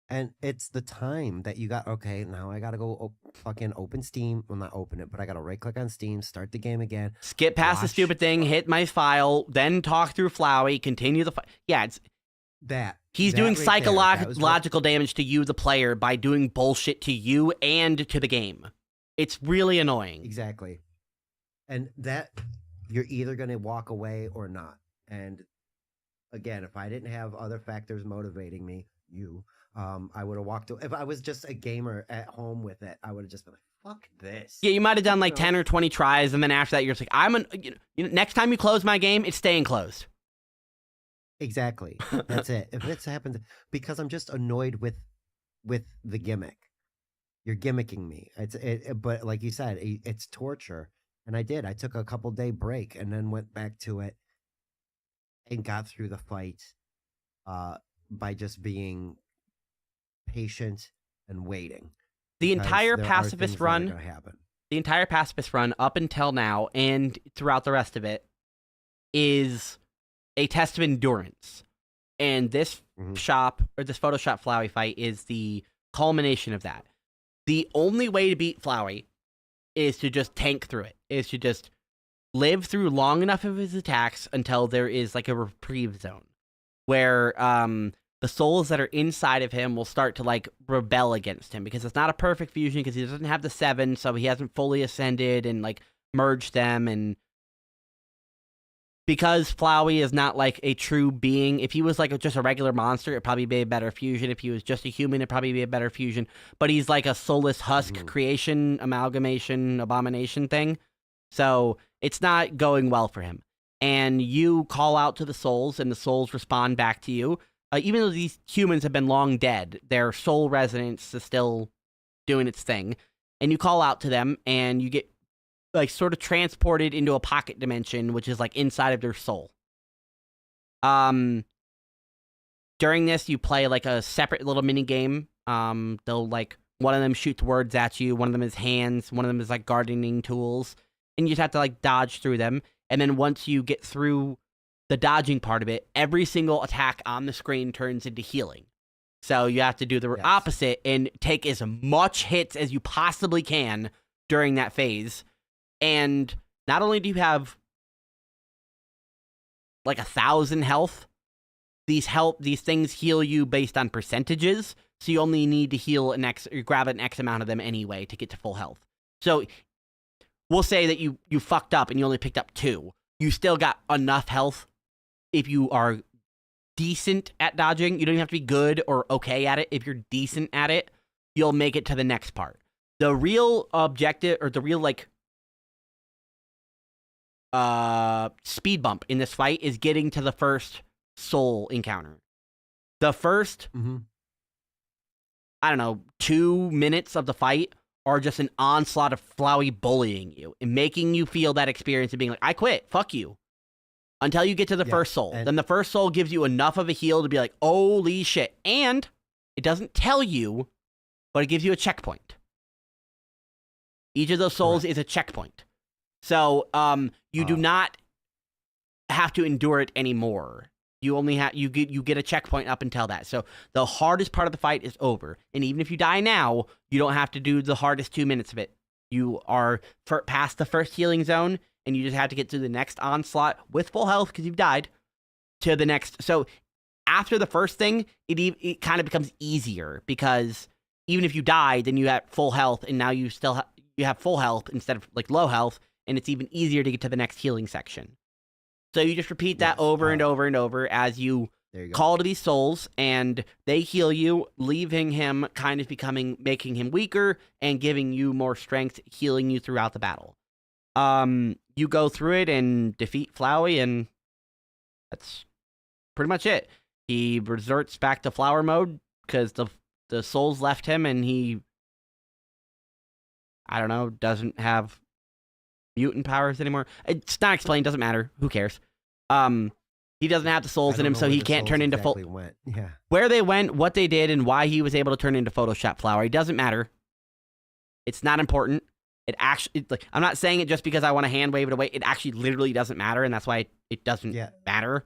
and it's the time that you got. Okay, now I gotta go fucking open Steam. Well, not open it, but I gotta right click on Steam, start the game again. Skip past the Watch- stupid thing, hit my file, then talk through Flowey, continue the fight. Yeah, he's that doing right there, that was what- psychological damage to you, the player, by doing bullshit to you and to the game. It's really annoying. Exactly. And that you're either going to walk away or not. And again, if I didn't have other factors motivating me, I would have walked away. If I was just a gamer at home with it, I would have just been like, fuck this. Yeah, you might have done like You know? 10 or 20 tries, and then after that, you're just like, next time you close my game, it's staying closed. Exactly. That's it. If this happens, because I'm just annoyed with the gimmick. You're gimmicking me. But like you said, it's torture. And I did. I took a couple-day break and then went back to it and got through the fight by just being patient and waiting. The because entire there are pacifist things that are run, gonna happen. the entire pacifist run up until now and throughout the rest of it is a test of endurance. And this Mhm. this Photoshop Flowey fight is the culmination of that. The only way to beat Flowey is to just tank through it, is to just live through long enough of his attacks until there is like a reprieve zone where the souls that are inside of him will start to like rebel against him, because it's not a perfect fusion, because he doesn't have the 7, so he hasn't fully ascended and like merged them. And because Flowey is not like a true being, if he was like just a regular monster, it'd probably be a better fusion. If he was just a human, it'd probably be a better fusion. But he's like a soulless husk creation, amalgamation, abomination thing. So it's not going well for him. And you call out to the souls, and the souls respond back to you. Even though these humans have been long dead, their soul resonance is still doing its thing. And you call out to them, and you get like sort of transported into a pocket dimension, which is like inside of their soul. During this, you play like a separate little mini game. They'll like, one of them shoots words at you, one of them is hands, one of them is like gardening tools, and you just have to like dodge through them. And then once you get through the dodging part of it, every single attack on the screen turns into healing. So you have to do the opposite and take as much hits as you possibly can during that phase. And not only do you have like 1,000 health, these things heal you based on percentages. So you only need to heal or grab an X amount of them anyway to get to full health. So we'll say that you fucked up and you only picked up 2. You still got enough health if you are decent at dodging. You don't even have to be good or okay at it. If you're decent at it, you'll make it to the next part. The real objective, or the real like speed bump in this fight, is getting to the first soul encounter. The first, I don't know, 2 minutes of the fight are just an onslaught of Flowey bullying you and making you feel that experience of being like, I quit, fuck you. Until you get to the first soul. Then the first soul gives you enough of a heal to be like, holy shit. And it doesn't tell you, but it gives you a checkpoint. Each of those souls is a checkpoint. So you do not have to endure it anymore. You only have you get a checkpoint up until that. So the hardest part of the fight is over. And even if you die now, you don't have to do the hardest 2 minutes of it. You are past the first healing zone, and you just have to get through the next onslaught with full health because you've died to the next. So after the first thing, it kind of becomes easier because even if you die, then you have full health, and now you still you have full health instead of like low health, and it's even easier to get to the next healing section. So you just repeat that over and over and over as you call to these souls, and they heal you, leaving him kind of making him weaker and giving you more strength, healing you throughout the battle. You go through it and defeat Flowey, and that's pretty much it. He resorts back to flower mode because the souls left him, and he, I don't know, doesn't have mutant powers anymore. It's not explained, doesn't matter. Who cares? He doesn't have the souls in him, so he can't turn into full. Yeah. Where they went, what they did, and why he was able to turn into Photoshop Flower, it doesn't matter. It's not important. It actually, like, I'm not saying it just because I want to hand wave it away. It actually literally doesn't matter, and that's why it doesn't matter.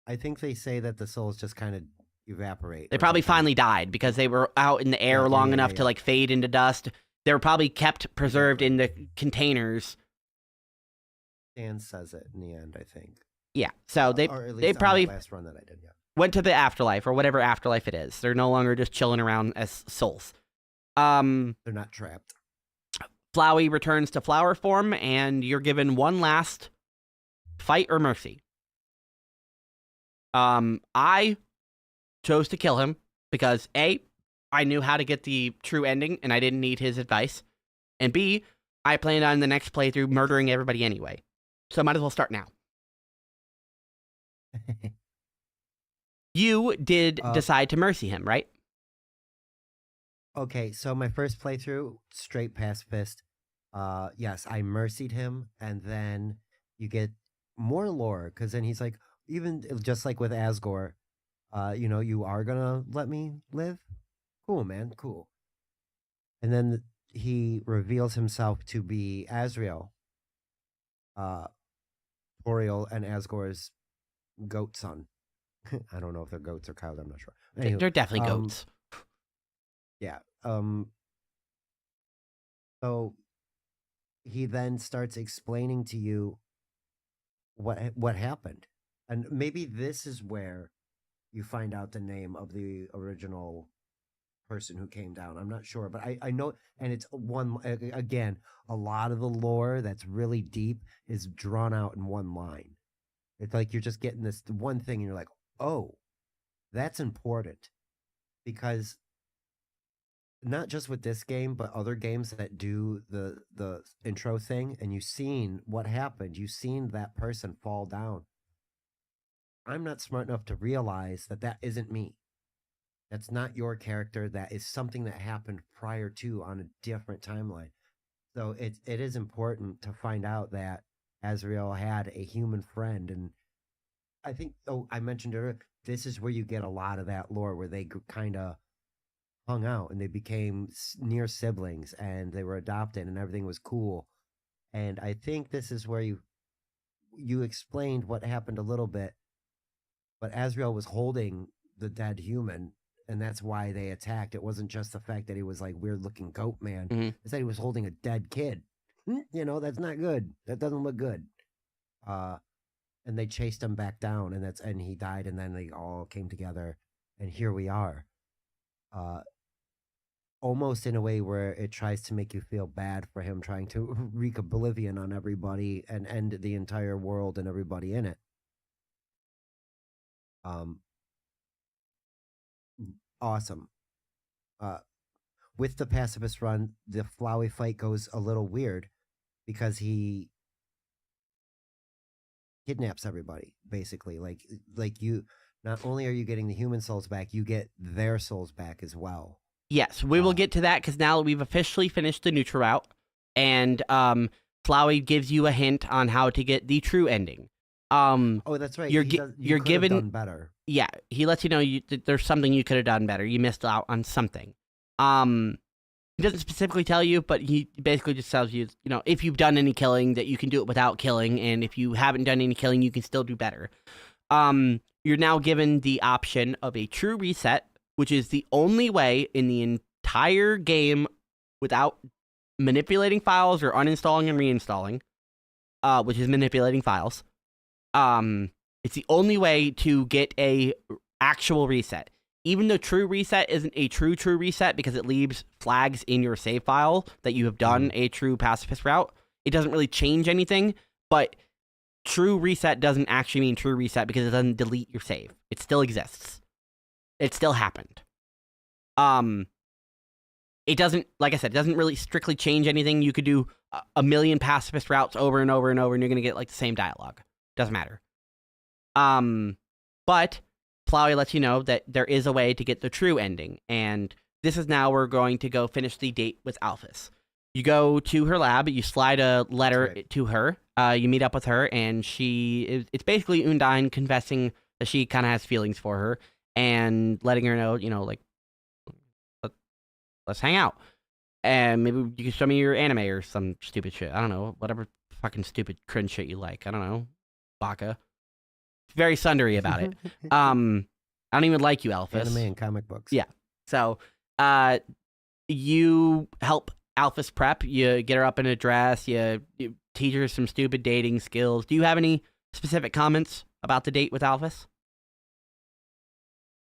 I think they say that the souls just kind of evaporate. They probably finally died because they were out in the air long enough to like fade into dust. They were probably kept preserved in the containers. Dan says it in the end, I think. Yeah, so they probably last run that I did, went to the afterlife or whatever afterlife it is. They're no longer just chilling around as souls. They're not trapped. Flowey returns to flower form, and you're given one last fight or mercy. I chose to kill him because A, I knew how to get the true ending, and I didn't need his advice. And B, I planned on the next playthrough murdering everybody anyway. So I might as well start now. You did decide to mercy him, right? Okay, so my first playthrough, straight pacifist. Yes, I mercied him, and then you get more lore, because then he's like, even just like with Asgore, you are gonna let me live? Cool, man, cool. And then he reveals himself to be Azrael, Toriel and Asgore's goat son. I don't know if they're goats or cows, I'm not sure. Anyway, they're definitely goats. Yeah. So he then starts explaining to you what happened. And maybe this is where you find out the name of the original person who came down. I'm not sure, but I know, and it's again, a lot of the lore that's really deep is drawn out in one line. It's like you're just getting this one thing, and you're like, oh, that's important. Because not just with this game, but other games that do the intro thing, and you've seen what happened. You've seen that person fall down. I'm not smart enough to realize that isn't me. That's not your character. That is something that happened prior to on a different timeline. So it is important to find out that Azrael had a human friend. And I think, I mentioned earlier, this is where you get a lot of that lore, where they kind of hung out and they became near siblings and they were adopted and everything was cool. And I think this is where you explained what happened a little bit, but Azrael was holding the dead human, and that's why they attacked. It wasn't just the fact that he was like weird looking goat man. Mm-hmm. It's that he was holding a dead kid. That's not good. That doesn't look good. And they chased him back down, and he died, and then they all came together, and here we are. Almost in a way where it tries to make you feel bad for him trying to wreak oblivion on everybody and end the entire world and everybody in it. Awesome. With the pacifist run, the Flowey fight goes a little weird because he kidnaps everybody, basically. Like you, not only are you getting the human souls back, you get their souls back as well. Yes, we will get to that because now we've officially finished the neutral route, and Flowey gives you a hint on how to get the true ending. That's right. You're given done better. Yeah, he lets you know there's something you could have done better. You missed out on something. He doesn't specifically tell you, but he basically just tells you, if you've done any killing, that you can do it without killing, and if you haven't done any killing, you can still do better. You're now given the option of a true reset, which is the only way in the entire game without manipulating files or uninstalling and reinstalling which is manipulating files. It's the only way to get a actual reset. Even though true reset isn't a true reset because it leaves flags in your save file that you have done a true pacifist route, it doesn't really change anything, but true reset doesn't actually mean true reset because it doesn't delete your save. It still exists. It still happened. It doesn't, like I said, it doesn't really strictly change anything. You could do a million pacifist routes over and over and over, and you're going to get like the same dialogue. Doesn't matter. But Flowey lets you know that there is a way to get the true ending, and this is now we're going to go finish the date with Alphys. You go to her lab, you slide a letter to her, you meet up with her, and it's basically Undine confessing that she kind of has feelings for her, and letting her know, like, let's hang out. And maybe you can show me your anime or some stupid shit. I don't know, whatever fucking stupid cringe shit you like. I don't know. Baka. Very sundery about it. I don't even like you, Alphys. Anime and comic books. Yeah. So, you help Alphys prep. You get her up in a dress. You teach her some stupid dating skills. Do you have any specific comments about the date with Alphys?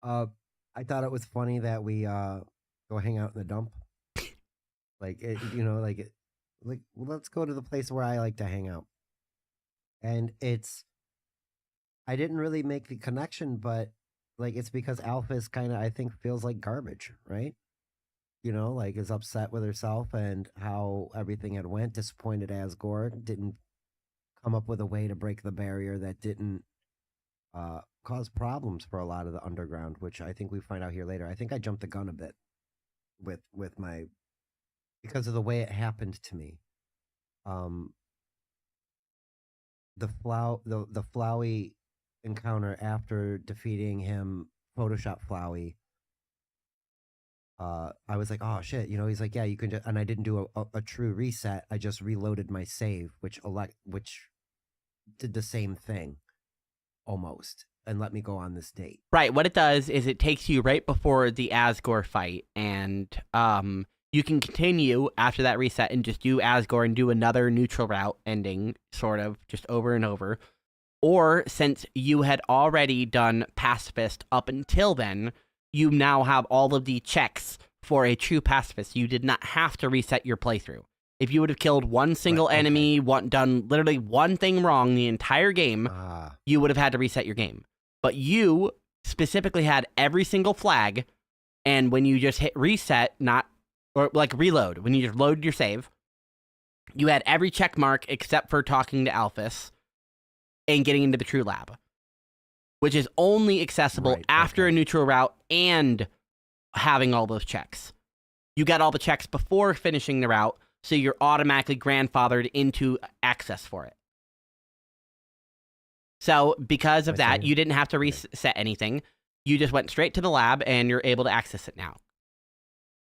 I thought it was funny that we go hang out in the dump. Well, let's go to the place where I like to hang out. And I didn't really make the connection, but it's because Alphys kind of, I think, feels like garbage, right? Is upset with herself and how everything had went, disappointed Asgore, didn't come up with a way to break the barrier that didn't cause problems for a lot of the underground, which I think we find out here later. I think I jumped the gun a bit with my, because of the way it happened to me. The Flowey encounter after defeating him, Photoshop Flowey, I was like, oh shit, he's like, yeah, you can and I didn't do a true reset. I just reloaded my save, which did the same thing almost, and let me go on this date. Right. What it does is it takes you right before the Asgore fight, and you can continue after that reset and just do Asgore and do another neutral route ending, sort of, just over and over. Or, since you had already done pacifist up until then, you now have all of the checks for a true pacifist. You did not have to reset your playthrough. If you would have killed one single enemy, done literally one thing wrong the entire game, you would have had to reset your game. But you specifically had every single flag, and when you just hit reset, reload, when you just loaded your save, you had every check mark except for talking to Alphys and getting into the true lab, which is only accessible after a neutral route and having all those checks. You got all the checks before finishing the route, so you're automatically grandfathered into access for it. So because of that, you didn't have to reset anything. You just went straight to the lab, and you're able to access it now,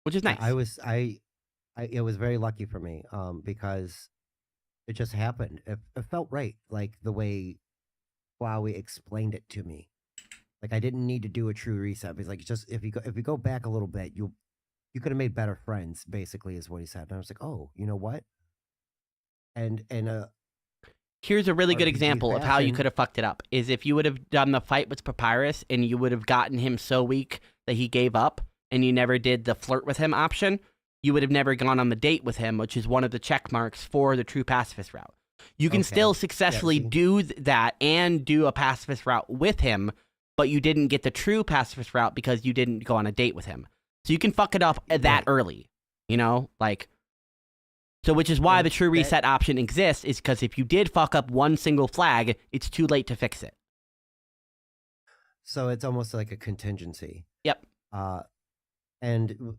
which is nice. It was very lucky for me, because it just happened. It felt right, like the way Flowey explained it to me. I didn't need to do a true reset. He's like, just if you go back a little bit, you could have made better friends, basically, is what he said. And I was like, oh, you know what? And here's a really good example of how you could have fucked it up, is if you would have done the fight with Papyrus and you would have gotten him so weak that he gave up, and you never did the flirt with him option, you would have never gone on the date with him, which is one of the check marks for the true pacifist route. You can still successfully do that and do a pacifist route with him, but you didn't get the true pacifist route because you didn't go on a date with him. So you can fuck it up that early, so which is why the true reset option exists, is because if you did fuck up one single flag, it's too late to fix it. So it's almost like a contingency. Yep. And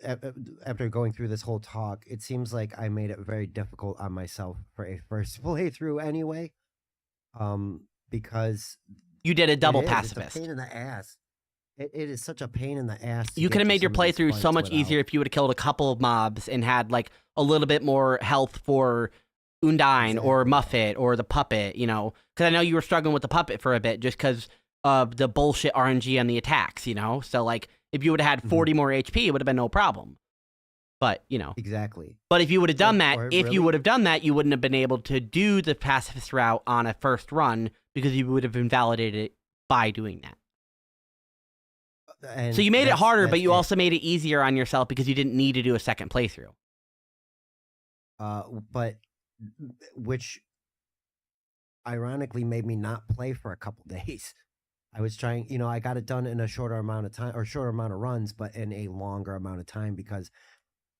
after going through this whole talk, it seems like I made it very difficult on myself for a first playthrough anyway, because you did a double pacifist. It's a pain in the ass. It is such a pain in the ass. You could have made your playthrough so much easier if you would have killed a couple of mobs and had a little bit more health for Undine or Muffet or the puppet, because I know you were struggling with the puppet for a bit just because of the bullshit RNG on the attacks, So if you would have had 40 more HP, it would have been no problem. But, Exactly. But if you would have done that, or if you really- would have done that, you wouldn't have been able to do the pacifist route on a first run because you would have invalidated it by doing that. And So you made it harder, but that's you also made it easier on yourself because you didn't need to do a second playthrough. But which ironically made me not play for a couple days. I was trying, I got it done in a shorter amount of time or shorter amount of runs, but in a longer amount of time because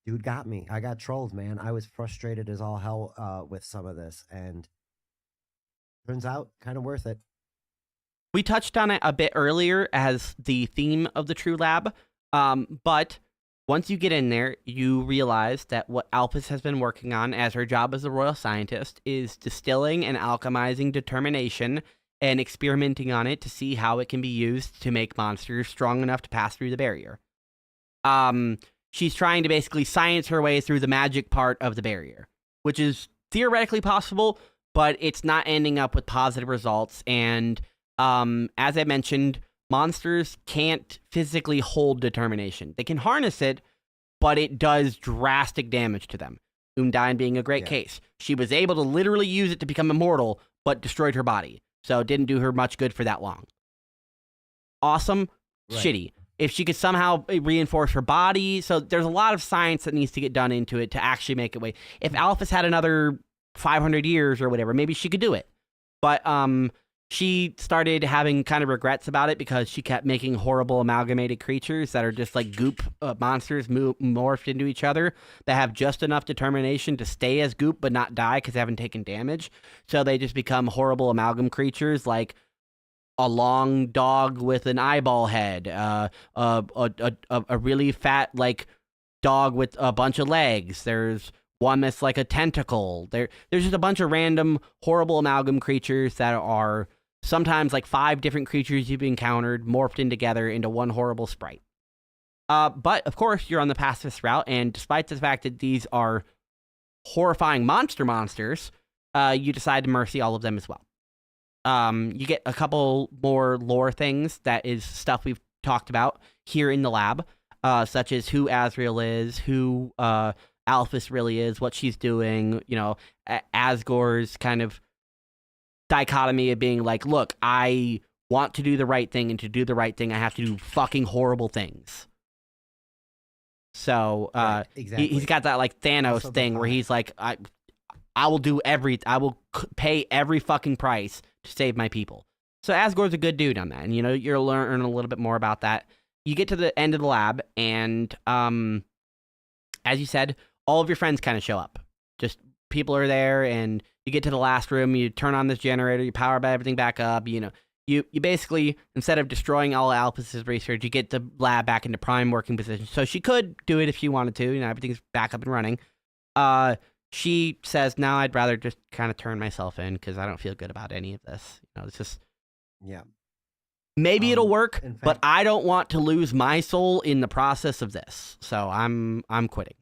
dude got me. I got trolled, man. I was frustrated as all hell with some of this, and turns out kind of worth it. We touched on it a bit earlier as the theme of the True Lab, but once you get in there, you realize that what Alphys has been working on as her job as a royal scientist is distilling and alchemizing determination and experimenting on it to see how it can be used to make monsters strong enough to pass through the barrier. She's trying to basically science her way through the magic part of the barrier, which is theoretically possible, but it's not ending up with positive results. And as I mentioned, monsters can't physically hold determination. They can harness it, but it does drastic damage to them. Undyne being a great case. She was able to literally use it to become immortal, but destroyed her body. So it didn't do her much good for that long. Awesome, Right. shitty. If she could somehow reinforce her body, so there's a lot of science that needs to get done into it to actually make it way. If Alphys had another 500 years or whatever, maybe she could do it. But she started having kind of regrets about it because she kept making horrible amalgamated creatures that are just like goop monsters morphed into each other that have just enough determination to stay as goop but not die because they haven't taken damage. So they just become horrible amalgam creatures like a long dog with an eyeball head, a really fat like dog with a bunch of legs. There's one that's like a tentacle. There's just a bunch of random horrible amalgam creatures that are sometimes like 5 different creatures you've encountered morphed in together into one horrible sprite. But of course you're on the pacifist route, and despite the fact that these are horrifying monsters, you decide to mercy all of them as well. You get a couple more lore things that is stuff we've talked about here in the lab, such as who Azrael is, who Alphys really is, what she's doing, Asgore's kind of dichotomy of being like, look, I want to do the right thing, and to do the right thing, I have to do fucking horrible things. So Right, exactly. he's got that like Thanos Also the thing where vibe. he's like, I will pay every fucking price to save my people. So Asgore's a good dude on that, and you'll learn a little bit more about that. You get to the end of the lab, and as you said, all of your friends kind of show up. Just people are there, and you get to the last room, you turn on this generator, you power everything back up, you basically, instead of destroying all Alphys's research, you get the lab back into prime working position. So she could do it if she wanted to, everything's back up and running. She says, no, I'd rather just kind of turn myself in because I don't feel good about any of this. It's just... Yeah. Maybe it'll work, in fact- but I don't want to lose my soul in the process of this. So I'm quitting.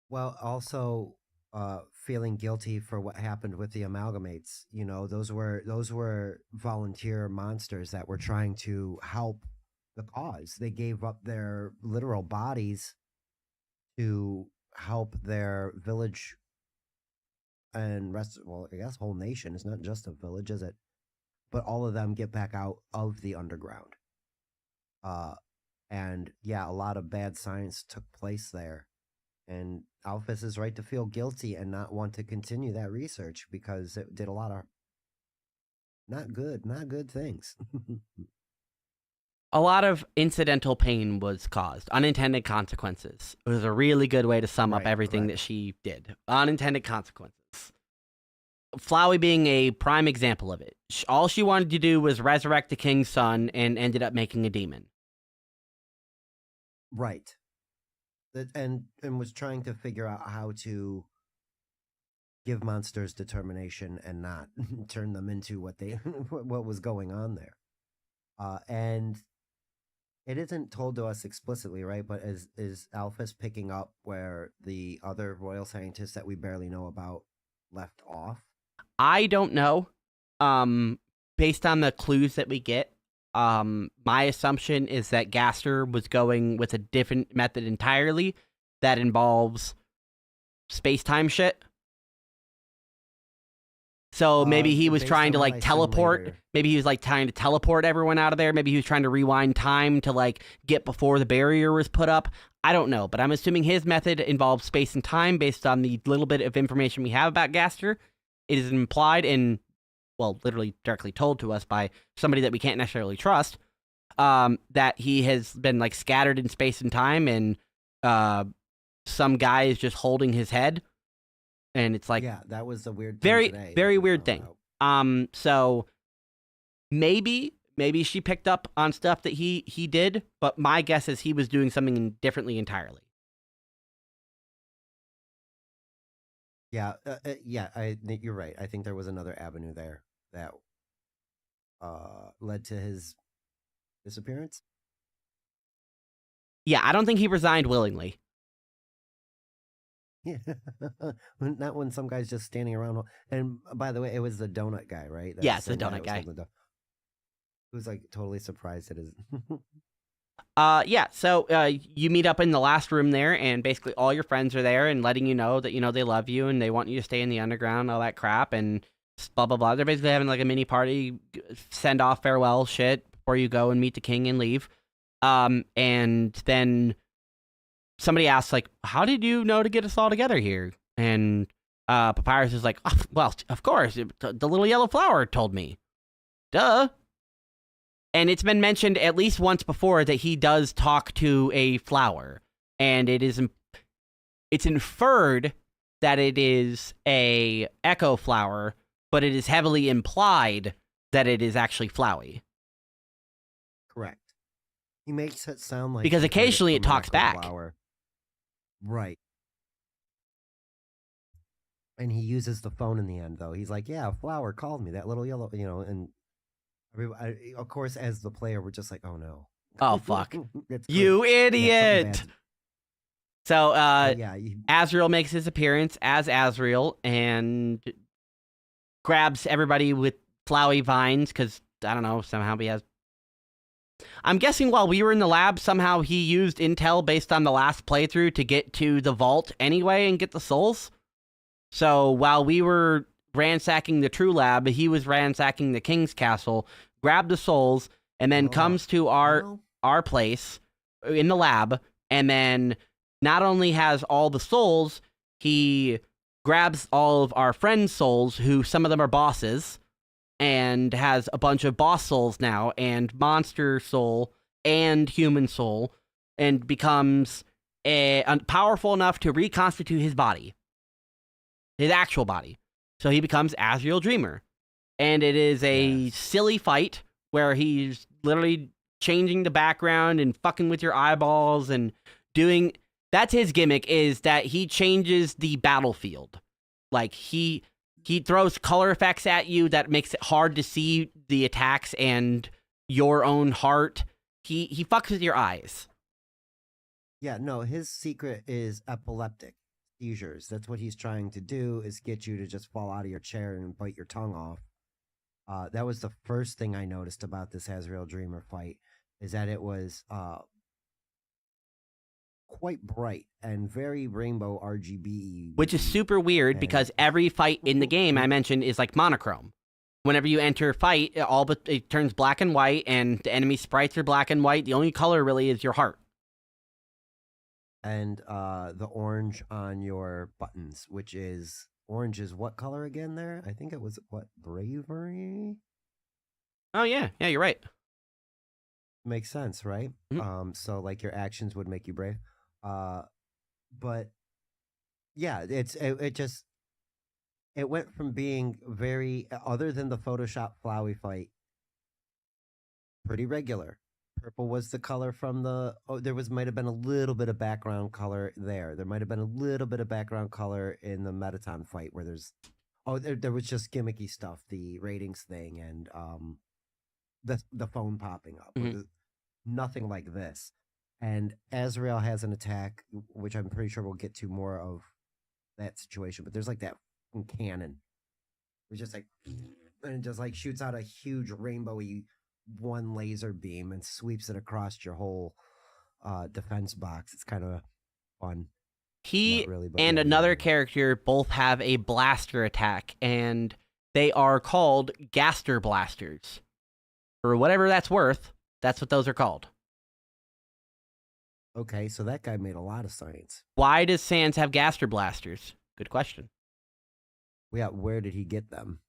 Well, also feeling guilty for what happened with the amalgamates. Those were volunteer monsters that were trying to help the cause. They gave up their literal bodies to help their village and I guess whole nation. It's not just a village, is it? But all of them get back out of the underground. And yeah, a lot of bad science took place there. And Alphys is right to feel guilty and not want to continue that research because it did a lot of not good things. A lot of incidental pain was caused. Unintended consequences. It was a really good way to sum up Right, everything right. that she did. Unintended consequences. Flowey being a prime example of it. All she wanted to do was resurrect the king's son and ended up making a demon. Right. And was trying to figure out how to give monsters determination and not turn them into what what was going on there. And it isn't told to us explicitly, right? But is Alphys picking up where the other royal scientists that we barely know about left off? I don't know. Based on the clues that we get, my assumption is that Gaster was going with a different method entirely, that involves space-time shit. So maybe he was trying to like teleport. Maybe he was like trying to teleport everyone out of there. Maybe he was trying to rewind time to like get before the barrier was put up. I don't know, but I'm assuming his method involves space and time based on the little bit of information we have about Gaster. It is implied and, well, literally directly told to us by somebody that we can't necessarily trust, that he has been like scattered in space and time, and some guy is just holding his head. And it's like, yeah, that was the weird thing today very weird thing. So maybe she picked up on stuff that he did, but my guess is he was doing something differently entirely. Yeah, you're right. I think there was another avenue there that led to his disappearance. Yeah, I don't think he resigned willingly. Yeah, not when some guy's just standing around. And by the way, it was the donut guy, right? Yeah, it's the donut guy. Who's like totally surprised at his. Yeah. So you meet up in the last room there, and basically all your friends are there, and letting you know that they love you and they want you to stay in the underground, all that crap, and blah blah blah. They're basically having like a mini party, send off farewell shit before you go and meet the king and leave. And then somebody asks, like, how did you know to get us all together here? And Papyrus is like, oh, well, of course, the little yellow flower told me. Duh. And it's been mentioned at least once before that he does talk to a flower. And it's inferred that it is a echo flower, but it is heavily implied that it is actually Flowey. Correct. He makes it sound like... Because occasionally it talks back. Flower. Right. And he uses the phone in the end, though. He's like, yeah, a flower called me, that little yellow, and of course, as the player, we're just like, oh, no. Oh, fuck. You idiot! So, Azrael makes his appearance as Azrael and grabs everybody with flowy vines, because, I don't know, somehow he has... I'm guessing while we were in the lab, somehow he used intel based on the last playthrough to get to the vault anyway and get the souls. So while we were ransacking the true lab, he was ransacking the king's castle, grabbed the souls, and then comes to our place in the lab, and then not only has all the souls, he grabs all of our friends' souls, who some of them are bosses, and has a bunch of boss souls now, and monster soul, and human soul, and becomes powerful enough to reconstitute his body. His actual body. So he becomes Azrael Dreamer. And it is a silly fight where he's literally changing the background and fucking with your eyeballs and doing... That's his gimmick, is that he changes the battlefield. Like, he throws color effects at you that makes it hard to see the attacks and your own heart. He fucks with your eyes. Yeah, no, his secret is epileptic seizures. That's what he's trying to do, is get you to just fall out of your chair and bite your tongue off. That was the first thing I noticed about this Azrael Dreamer fight, is that it was quite bright and very rainbow RGB. Which is super weird, because every fight in the game I mentioned is like monochrome. Whenever you enter a fight, it turns black and white, and the enemy sprites are black and white. The only color really is your heart. And the orange on your buttons, which is... Orange is what color again there? I think it was, what, bravery? Oh, yeah. Yeah, you're right. Makes sense, right? Mm-hmm. So, like, your actions would make you brave. But, yeah, it went from being very, other than the Photoshop Flowey fight, pretty regular. Purple was the color from the... Oh, might have been a little bit of background color there. There might have been a little bit of background color in the Metaton fight where there's... Oh, there was just gimmicky stuff, the ratings thing and the phone popping up. Mm-hmm. Nothing like this. And Azrael has an attack, which I'm pretty sure we'll get to more of that situation. But there's like that cannon. It's just like... And it just like shoots out a huge rainbowy... one laser beam and sweeps it across your whole defense box. It's kind of fun. He Not really, but and yeah, another character both have a blaster attack, and they are called Gaster Blasters. For whatever that's worth, that's what those are called. Okay, so that guy made a lot of science. Why does Sans have Gaster Blasters? Good question. Yeah, where did he get them?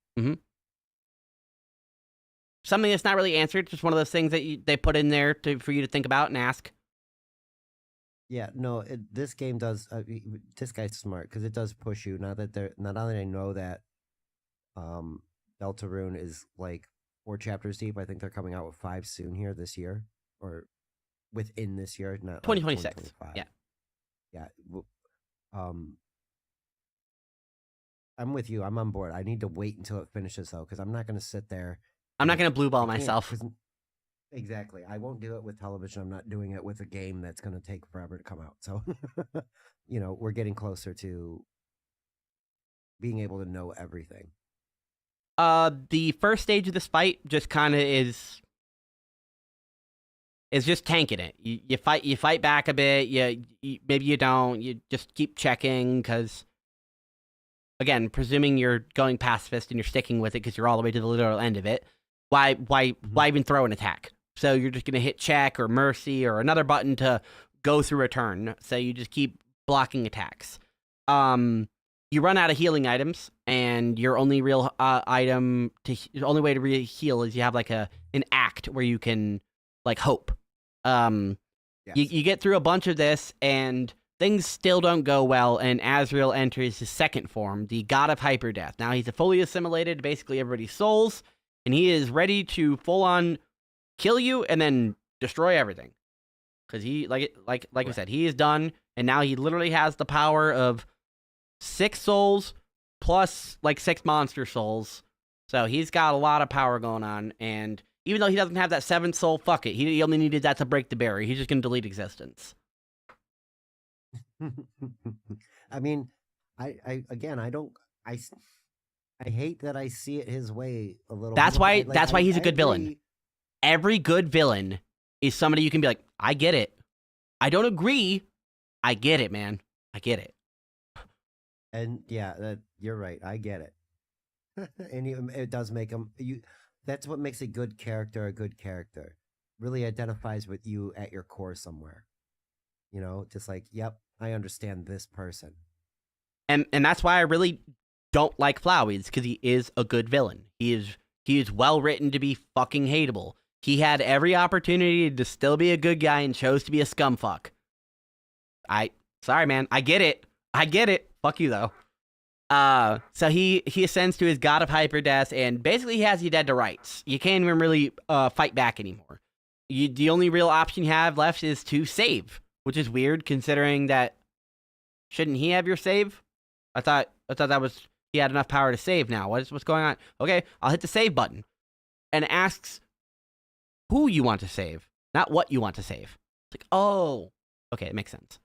Something that's not really answered, just one of those things that they put in there for you to think about and ask. Yeah, no, this game does. This guy's smart because it does push you. Now that I know that, Deltarune is like 4 chapters deep. I think they're coming out with 5 soon here this year, or within this year, not 2026. 2025. Yeah. Yeah. I'm with you. I'm on board. I need to wait until it finishes though, because I'm not going to sit there. I'm not going to blue ball I can't, myself. Exactly. I won't do it with television. I'm not doing it with a game that's going to take forever to come out. So, we're getting closer to being able to know everything. The first stage of this fight just kind of is just tanking it. You fight back a bit. Maybe you don't. You just keep checking because, again, presuming you're going pacifist and you're sticking with it because you're all the way to the literal end of it. Why even throw an attack? So you're just gonna hit check or mercy or another button to go through a turn. So you just keep blocking attacks. You run out of healing items, and your only real the only way to heal is you have like an act where you can like hope. Yes. You get through a bunch of this, and things still don't go well, and Azrael enters his second form, the God of Hyperdeath. Now he's fully assimilated to basically everybody's souls, and he is ready to full on kill you and then destroy everything. Because he, like we said, he is done, and now he literally has the power of 6 souls plus like 6 monster souls. So he's got a lot of power going on, and even though he doesn't have that 7th soul, fuck it. He only needed that to break the barrier. He's just going to delete existence. I mean, I hate that I see it his way a little. That's why he's a good villain. Every good villain is somebody you can be like, I get it. I don't agree. I get it, man. I get it. And yeah, you're right. I get it. And it does make him. That's what makes a good character a good character. Really identifies with you at your core somewhere. Just like, yep, I understand this person. And that's why I really don't like Flowey, because he is a good villain. He is well written to be fucking hateable. He had every opportunity to still be a good guy and chose to be a scumfuck. Sorry, man. I get it. Fuck you, though. So he ascends to his God of Hyperdeath, and basically he has you dead to rights. You can't even really fight back anymore. The only real option you have left is to save, which is weird considering that. Shouldn't he have your save? I thought that was he had enough power to save now. What's going on? Okay, I'll hit the save button. And it asks who you want to save, not what you want to save. It's like, oh, okay, it makes sense.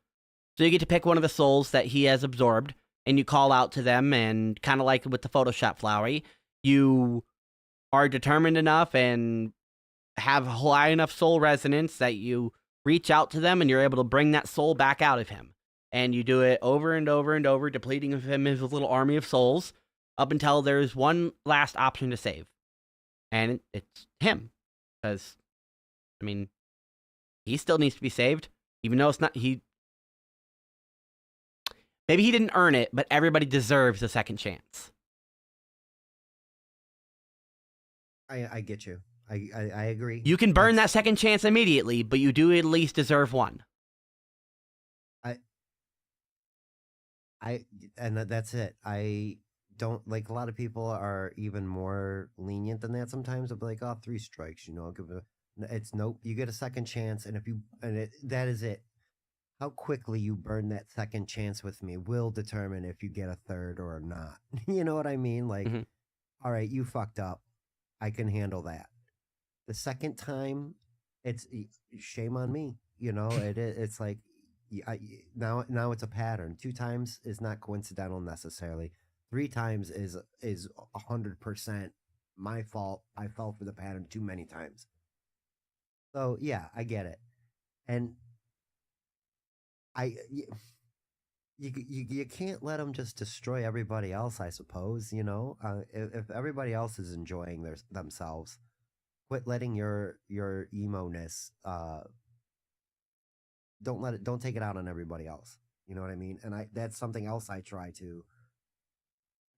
So you get to pick one of the souls that he has absorbed, and you call out to them, and kind of like with the Photoshop Flowery, you are determined enough and have high enough soul resonance that you reach out to them, and you're able to bring that soul back out of him. And you do it over and over and over, depleting him his little army of souls, up until there's one last option to save. And it's him. Because, I mean, he still needs to be saved, even though it's not, maybe he didn't earn it, but everybody deserves a second chance. I get you. I agree. You can burn that second chance immediately, but you do at least deserve one. And that's it. I don't like, a lot of people are even more lenient than that sometimes. They'll be like, oh, 3 strikes, I'll give it. It's nope. You get a second chance, and that is it. How quickly you burn that second chance with me will determine if you get a third or not. You know what I mean? Like, all right, you fucked up. I can handle that. The second time, it's shame on me. It's like, now it's a pattern. 2 times is not coincidental necessarily. 3 times is 100% my fault. I fell for the pattern too many times. So yeah, I get it. And you can't let them just destroy everybody else. I suppose if everybody else is enjoying themselves, quit letting your emo-ness. Don't take it out on everybody else. You know what I mean? And that's something else I try to.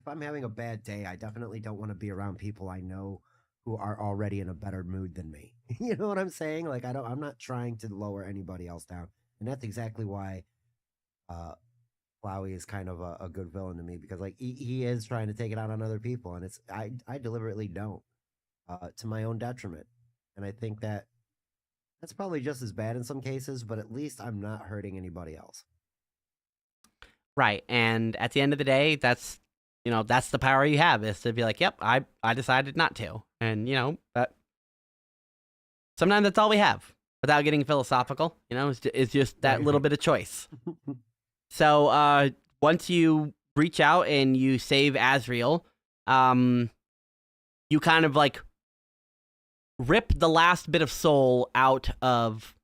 If I'm having a bad day, I definitely don't want to be around people I know who are already in a better mood than me. You know what I'm saying? Like I'm not trying to lower anybody else down, and that's exactly why Flowey is kind of a good villain to me, because like he is trying to take it out on other people, and I deliberately don't, to my own detriment, and I think that's probably just as bad in some cases, but at least I'm not hurting anybody else. Right, and at the end of the day, that's the power you have, is to be like, yep, I decided not to, and sometimes that's all we have. Without getting philosophical, it's just that little bit of choice. So once you reach out and you save Azrael, you kind of like rip the last bit of soul out of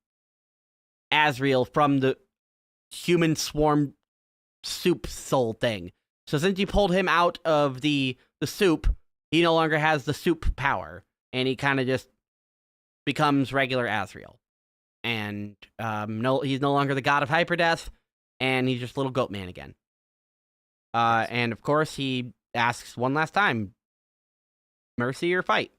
Azrael from the human swarm soup soul thing. So since you pulled him out of the soup, he no longer has the soup power, and he kind of just becomes regular Azrael. And he's no longer the god of hyperdeath, and he's just little goat man again. And of course, he asks one last time, mercy or fight?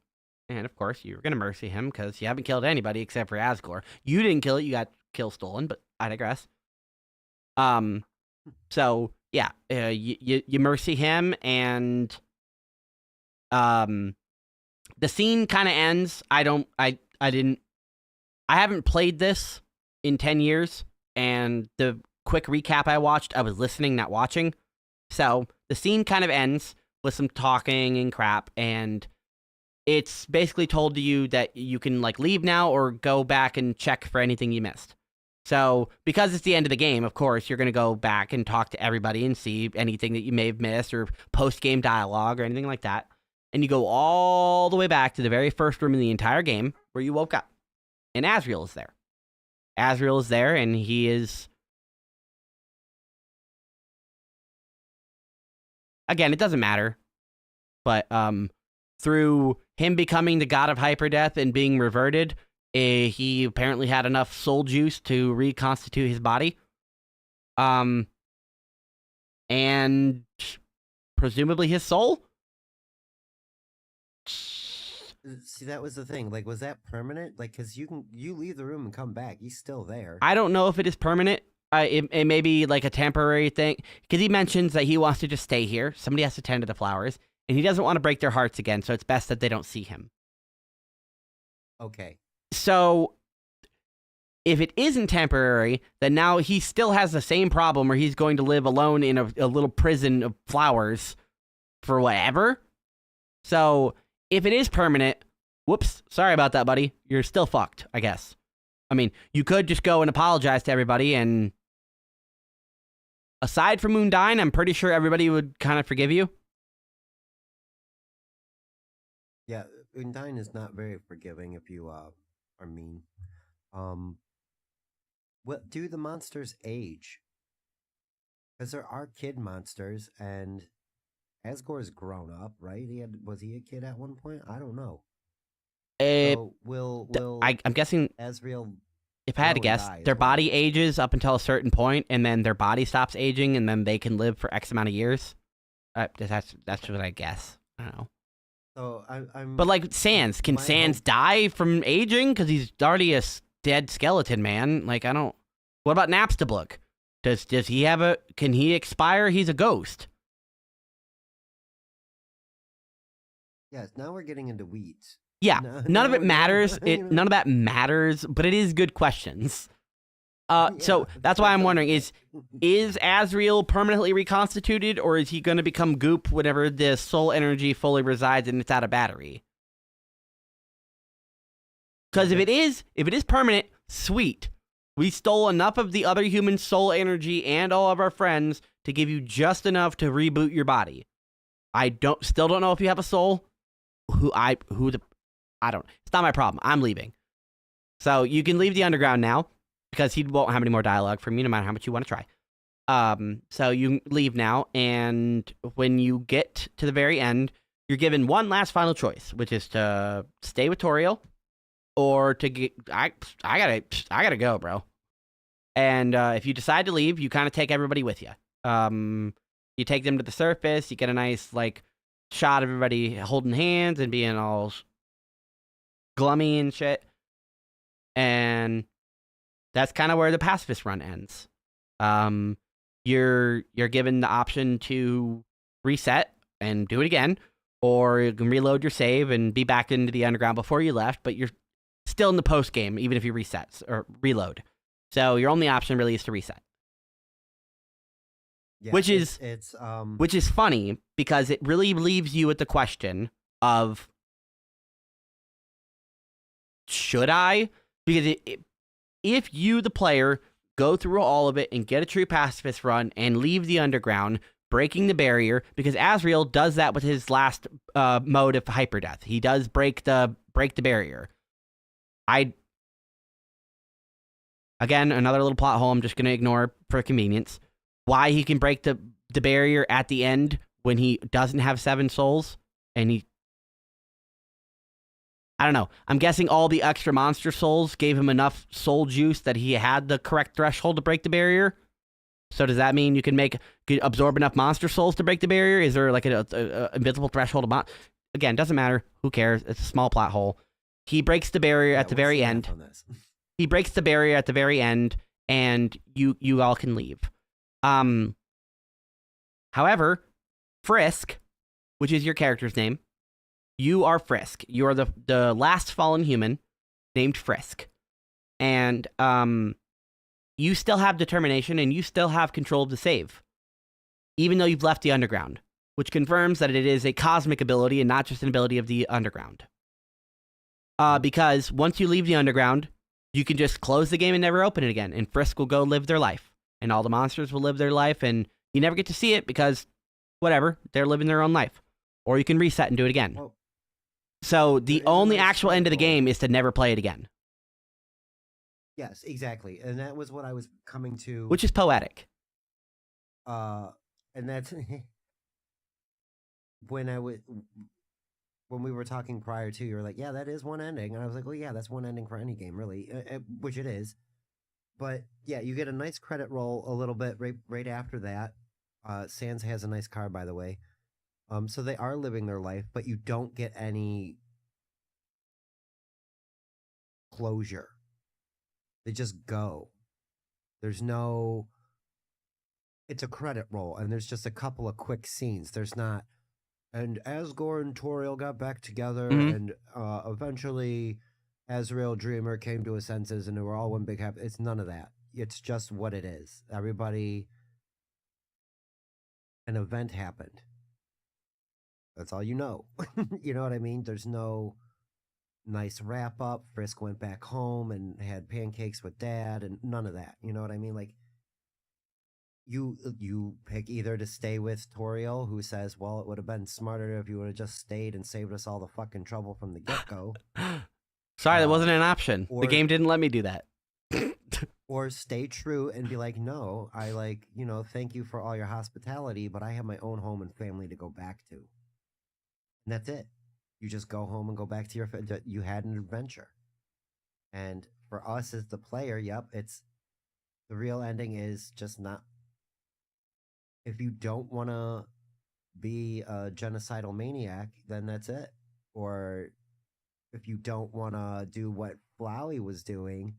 And of course, you're going to mercy him because you haven't killed anybody except for Asgore. You didn't kill it, you got kill stolen, but I digress. So yeah, you mercy him, and the scene kind of ends. I haven't played this in 10 years, and the quick recap I watched, I was listening, not watching. So the scene kind of ends with some talking and crap, and it's basically told to you that you can like leave now or go back and check for anything you missed. So because it's the end of the game, of course, you're going to go back and talk to everybody and see anything that you may have missed or post-game dialogue or anything like that. And you go all the way back to the very first room in the entire game where you woke up. And Azrael is there. Azrael is there, and he is... Again, it doesn't matter. But through him becoming the god of hyperdeath and being reverted, he apparently had enough soul juice to reconstitute his body. And presumably his soul? See, that was the thing. Like, was that permanent? Like, because you leave the room and come back. He's still there. I don't know if it is permanent. It may be like a temporary thing. Because he mentions that he wants to just stay here. Somebody has to tend to the flowers. And he doesn't want to break their hearts again, so it's best that they don't see him. Okay. So, if it isn't temporary, then now he still has the same problem where he's going to live alone in a little prison of flowers for whatever. So, if it is permanent, whoops, sorry about that, buddy. You're still fucked, I guess. I mean, you could just go and apologize to everybody, and aside from Moondyne, I'm pretty sure everybody would kind of forgive you. Yeah, Moondyne is not very forgiving if you are mean. What do the monsters age? Because there are kid monsters, and Asgore's grown up, right? Was he a kid at one point? I don't know. So I'm guessing Azrael, if I had to guess, their body ages up until a certain point, and then their body stops aging, and then they can live for X amount of years. That's what I guess. I don't know. So But like Sans, can Sans die from aging? Because he's already a dead skeleton man. Like I don't. What about Napstablook? Does he have can he expire? He's a ghost. Yes. Now we're getting into weeds. Yeah, none of it matters. None of that matters, but it is good questions. So that's why I'm wondering, is Azrael permanently reconstituted, or is he going to become goop whenever the soul energy fully resides and it's out of battery? Because if it is permanent, sweet. We stole enough of the other human soul energy and all of our friends to give you just enough to reboot your body. I still don't know if you have a soul. I don't. It's not my problem. I'm leaving. So you can leave the underground now, because he won't have any more dialogue from you, no matter how much you want to try. So you leave now, and when you get to the very end, you're given one last final choice, which is to stay with Toriel or to get. I gotta go, bro. And if you decide to leave, you kind of take everybody with you. You take them to the surface. You get a nice like shot of everybody holding hands and being all glummy and shit. And that's kind of where the pacifist run ends. You're given the option to reset and do it again, or you can reload your save and be back into the underground before you left, but you're still in the post game even if you reset or reload. So your only option really is to reset. Yeah, which is funny because it really leaves you with the question of should I? Because if you, the player, go through all of it and get a true pacifist run and leave the underground, breaking the barrier, because Asriel does that with his last mode of hyperdeath. He does break the barrier. Again, another little plot hole I'm just going to ignore for convenience. Why he can break the barrier at the end when he doesn't have 7 souls, and I don't know. I'm guessing all the extra monster souls gave him enough soul juice that he had the correct threshold to break the barrier. So does that mean you can absorb enough monster souls to break the barrier? Is there like an invisible threshold of Again, doesn't matter. Who cares? It's a small plot hole. He breaks the barrier at the very end. He breaks the barrier at the very end, and you all can leave. However, Frisk, which is your character's name, you are Frisk. You are the last fallen human named Frisk. And you still have determination and you still have control of the save, even though you've left the underground, which confirms that it is a cosmic ability and not just an ability of the underground. Because once you leave the underground, you can just close the game and never open it again, and Frisk will go live their life, and all the monsters will live their life, and you never get to see it because, whatever, they're living their own life. Or you can reset and do it again. Well, so the only actual end of the game is to never play it again. Yes, exactly. And that was what I was coming to. Which is poetic. And that's when we were talking prior to, you were like, yeah, that is one ending. And I was like, well, yeah, that's one ending for any game, really, which it is. But yeah, you get a nice credit roll a little bit right after that. Sans has a nice card, by the way. So they are living their life, but you don't get any closure. They just go. There's no... It's a credit roll, and there's just a couple of quick scenes. There's not... And Asgore and Toriel got back together, and eventually Asriel Dreamer came to his senses, and they were all one big happy... It's none of that. It's just what it is. Everybody... An event happened. That's all you know. You know what I mean? There's no nice wrap up. Frisk went back home and had pancakes with Dad, and none of that. You know what I mean? Like, you pick either to stay with Toriel, who says, well, it would have been smarter if you would have just stayed and saved us all the fucking trouble from the get-go. Sorry, that wasn't an option. The game didn't let me do that. Or stay true and be like, no, I thank you for all your hospitality, but I have my own home and family to go back to. And that's it. You just go home and go back to you had an adventure. And for us as the player, yep, it's the real ending is just not. If you don't want to be a genocidal maniac, then that's it. Or if you don't want to do what Flowey was doing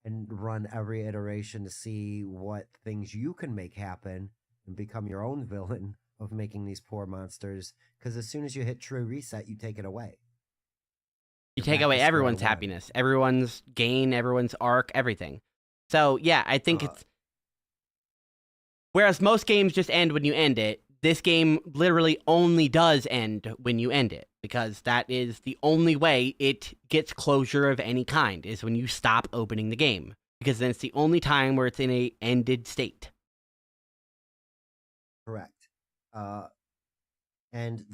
and run every iteration to see what things you can make happen and become your own villain of making these poor monsters, because as soon as you hit true reset, you take it away. You take away everyone's happiness, everyone's gain, everyone's arc, everything. So, yeah, I think it's... Whereas most games just end when you end it, this game literally only does end when you end it, because that is the only way it gets closure of any kind, is when you stop opening the game, because then it's the only time where it's in a ended state. Correct. And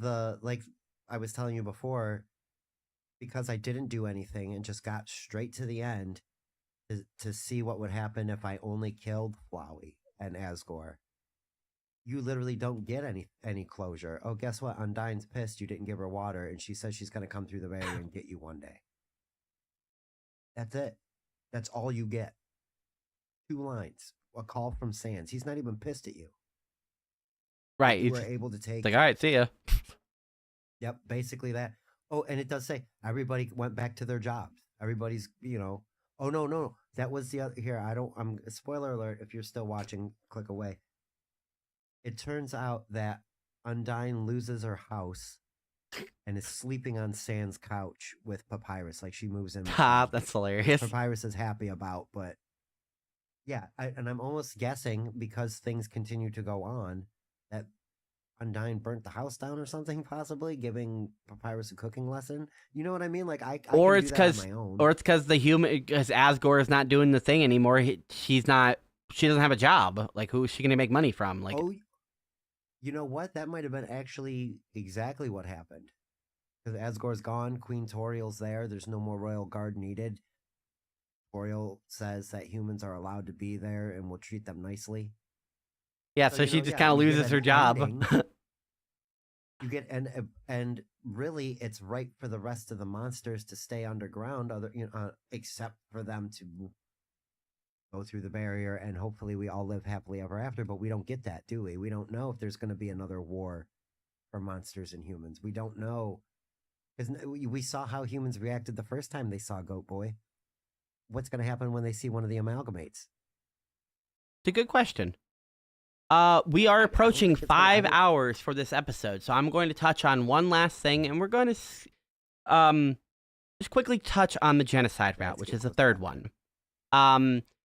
like I was telling you before, because I didn't do anything and just got straight to the end to see what would happen if I only killed Flowey and Asgore, you literally don't get any closure. Oh, guess what? Undyne's pissed you didn't give her water, and she says she's going to come through the barrier and get you one day. That's it. That's all you get. 2 lines. A call from Sans. He's not even pissed at you. Right. You were able to take... Like, all right, see ya. Yep, basically that. Oh, and it does say everybody went back to their jobs. Everybody's, oh, no. That was the other... Here, spoiler alert, if you're still watching, click away. It turns out that Undyne loses her house and is sleeping on Sans' couch with Papyrus. Like, she moves in. That's hilarious. Papyrus is happy about, but yeah, and I'm almost guessing, because things continue to go on, that Undyne burnt the house down or something, possibly giving Papyrus a cooking lesson. You know what I mean? Like, I or can it's do that on my own. Or it's because Asgore is not doing the thing anymore. She doesn't have a job. Like, who is she going to make money from? Like, oh, you know what? That might have been actually exactly what happened. Because Asgore's gone, Queen Toriel's there. There's no more royal guard needed. Toriel says that humans are allowed to be there and will treat them nicely. Yeah, so she just kind of loses her job. You get and really, it's right for the rest of the monsters to stay underground, except for them to go through the barrier, and hopefully we all live happily ever after. But we don't get that, do we? We don't know if there's going to be another war for monsters and humans. We don't know, because we saw how humans reacted the first time they saw Goat Boy. What's going to happen when they see one of the amalgamates? It's a good question. We are approaching 5 hours for this episode, so I'm going to touch on one last thing, and we're going to just quickly touch on the genocide route, which is the third one.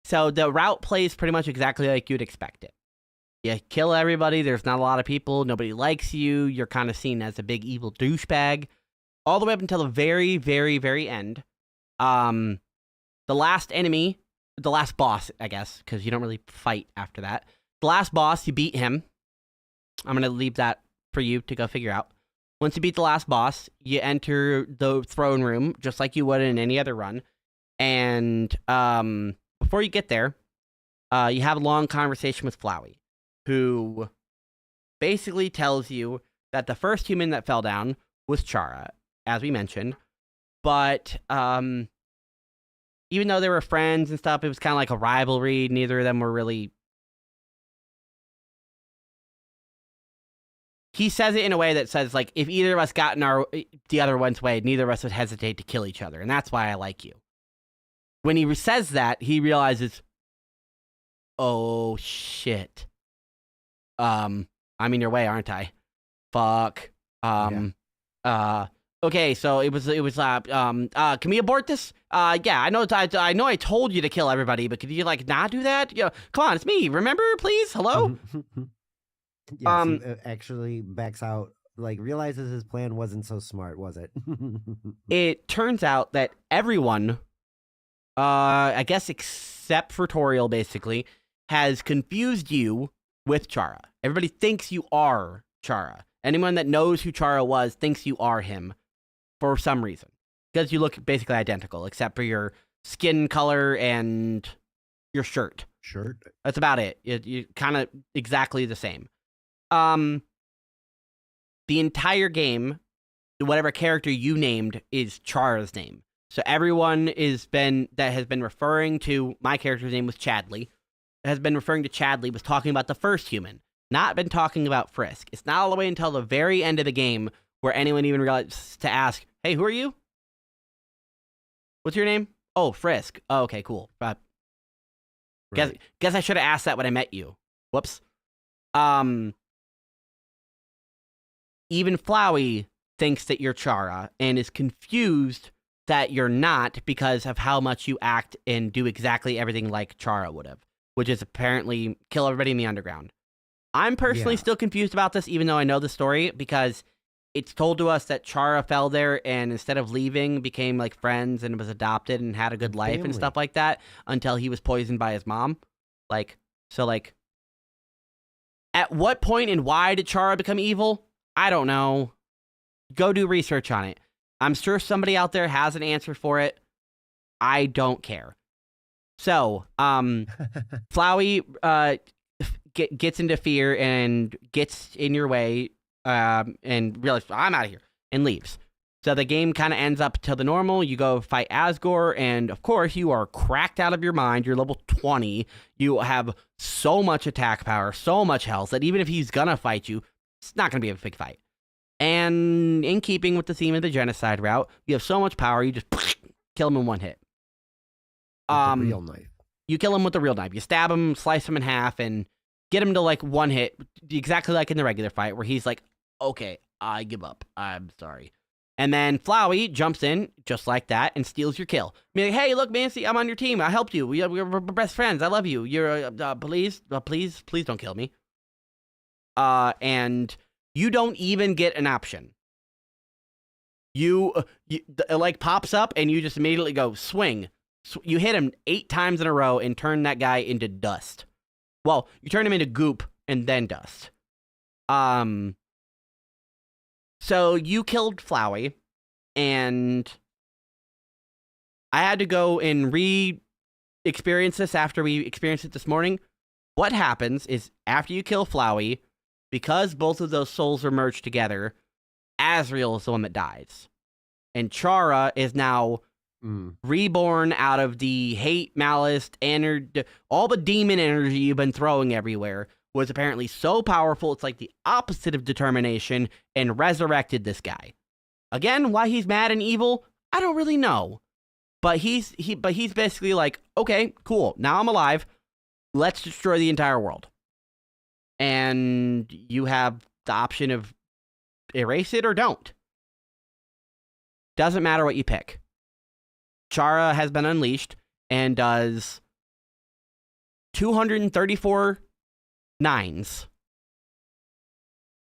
So the route plays pretty much exactly like you'd expect it. You kill everybody, there's not a lot of people, nobody likes you, you're kind of seen as a big evil douchebag, all the way up until the very, very, very end. The last enemy, the last boss, I guess, because you don't really fight after that. The last boss, you beat him. I'm going to leave that for you to go figure out. Once you beat the last boss, you enter the throne room, just like you would in any other run. And before you get there, you have a long conversation with Flowey, who basically tells you that the first human that fell down was Chara, as we mentioned. But even though they were friends and stuff, it was kind of like a rivalry. Neither of them were really... He says it in a way that says, like, if either of us got in the other one's way, neither of us would hesitate to kill each other. And that's why I like you. When he says that, he realizes, oh, shit. I'm in your way, aren't I? Fuck. Okay, so it was, can we abort this? Yeah, I know I told you to kill everybody, but could you, like, not do that? Come on, it's me. Remember, please? Hello? Yes, he actually backs out, like, realizes his plan wasn't so smart, was it? It turns out that everyone, I guess except for Toriel, basically, has confused you with Chara. Everybody thinks you are Chara. Anyone that knows who Chara was thinks you are him for some reason. Because you look basically identical, except for your skin color and your shirt. That's about it. You kind of exactly the same. The entire game, whatever character you named is Chara's name. So everyone that has been referring to my character's name was Chadley, has been referring to Chadley, was talking about the first human, not been talking about Frisk. It's not all the way until the very end of the game where anyone even realizes to ask, hey, who are you? What's your name? Oh, Frisk. Oh, okay, cool. Right. Guess I should have asked that when I met you. Whoops. Even Flowey thinks that you're Chara and is confused that you're not because of how much you act and do exactly everything like Chara would have, which is apparently kill everybody in the underground. I'm personally still confused about this, even though I know the story, because it's told to us that Chara fell there and instead of leaving became like friends and was adopted and had a good life and stuff like that until he was poisoned by his mom. At what point and why did Chara become evil? I don't know. Go do research on it. I'm sure somebody out there has an answer for it. I don't care. So, Flowey gets into fear and gets in your way, and realizes, I'm out of here, and leaves. So the game kind of ends up to the normal. You go fight Asgore, and of course, you are cracked out of your mind. You're level 20. You have so much attack power, so much health, that even if he's gonna fight you, it's not gonna be a big fight. And in keeping with the theme of the genocide route, you have so much power, you just kill him in one hit. The real knife. You kill him with the real knife. You stab him, slice him in half, and get him to like one hit, exactly like in the regular fight, where he's like, okay, I give up. I'm sorry. And then Flowey jumps in, just like that, and steals your kill. Be like, hey, look, Mancy, I'm on your team. I helped you. We're best friends. I love you. You're, please don't kill me. And you don't even get an option. It like pops up, and you just immediately go, swing. You hit him 8 times in a row and turn that guy into dust. Well, you turn him into goop and then dust. So you killed Flowey, and I had to go and re-experience this after we experienced it this morning. What happens is after you kill Flowey, because both of those souls are merged together, Azrael is the one that dies. And Chara is now reborn out of the hate, malice, all the demon energy you've been throwing everywhere. Was apparently so powerful, it's like the opposite of determination, and resurrected this guy. Again, why he's mad and evil, I don't really know. But he's basically like, okay, cool, now I'm alive, let's destroy the entire world. And you have the option of erase it or don't. Doesn't matter what you pick. Chara has been unleashed and does 234 nines,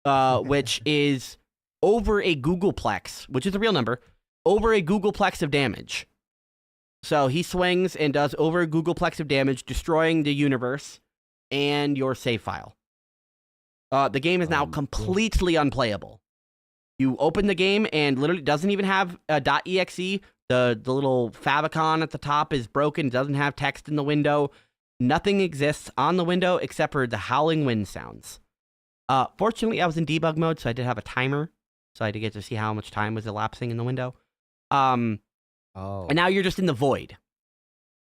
which is over a Googleplex, which is a real number, over a Googleplex of damage. So he swings and does over a Googleplex of damage, destroying the universe and your save file. The game is now completely unplayable. You open the game and literally doesn't even have a .exe. The little favicon at the top is broken. It doesn't have text in the window. Nothing exists on the window except for the howling wind sounds. Fortunately, I was in debug mode, so I did have a timer. So I had to get to see how much time was elapsing in the window. And now you're just in the void.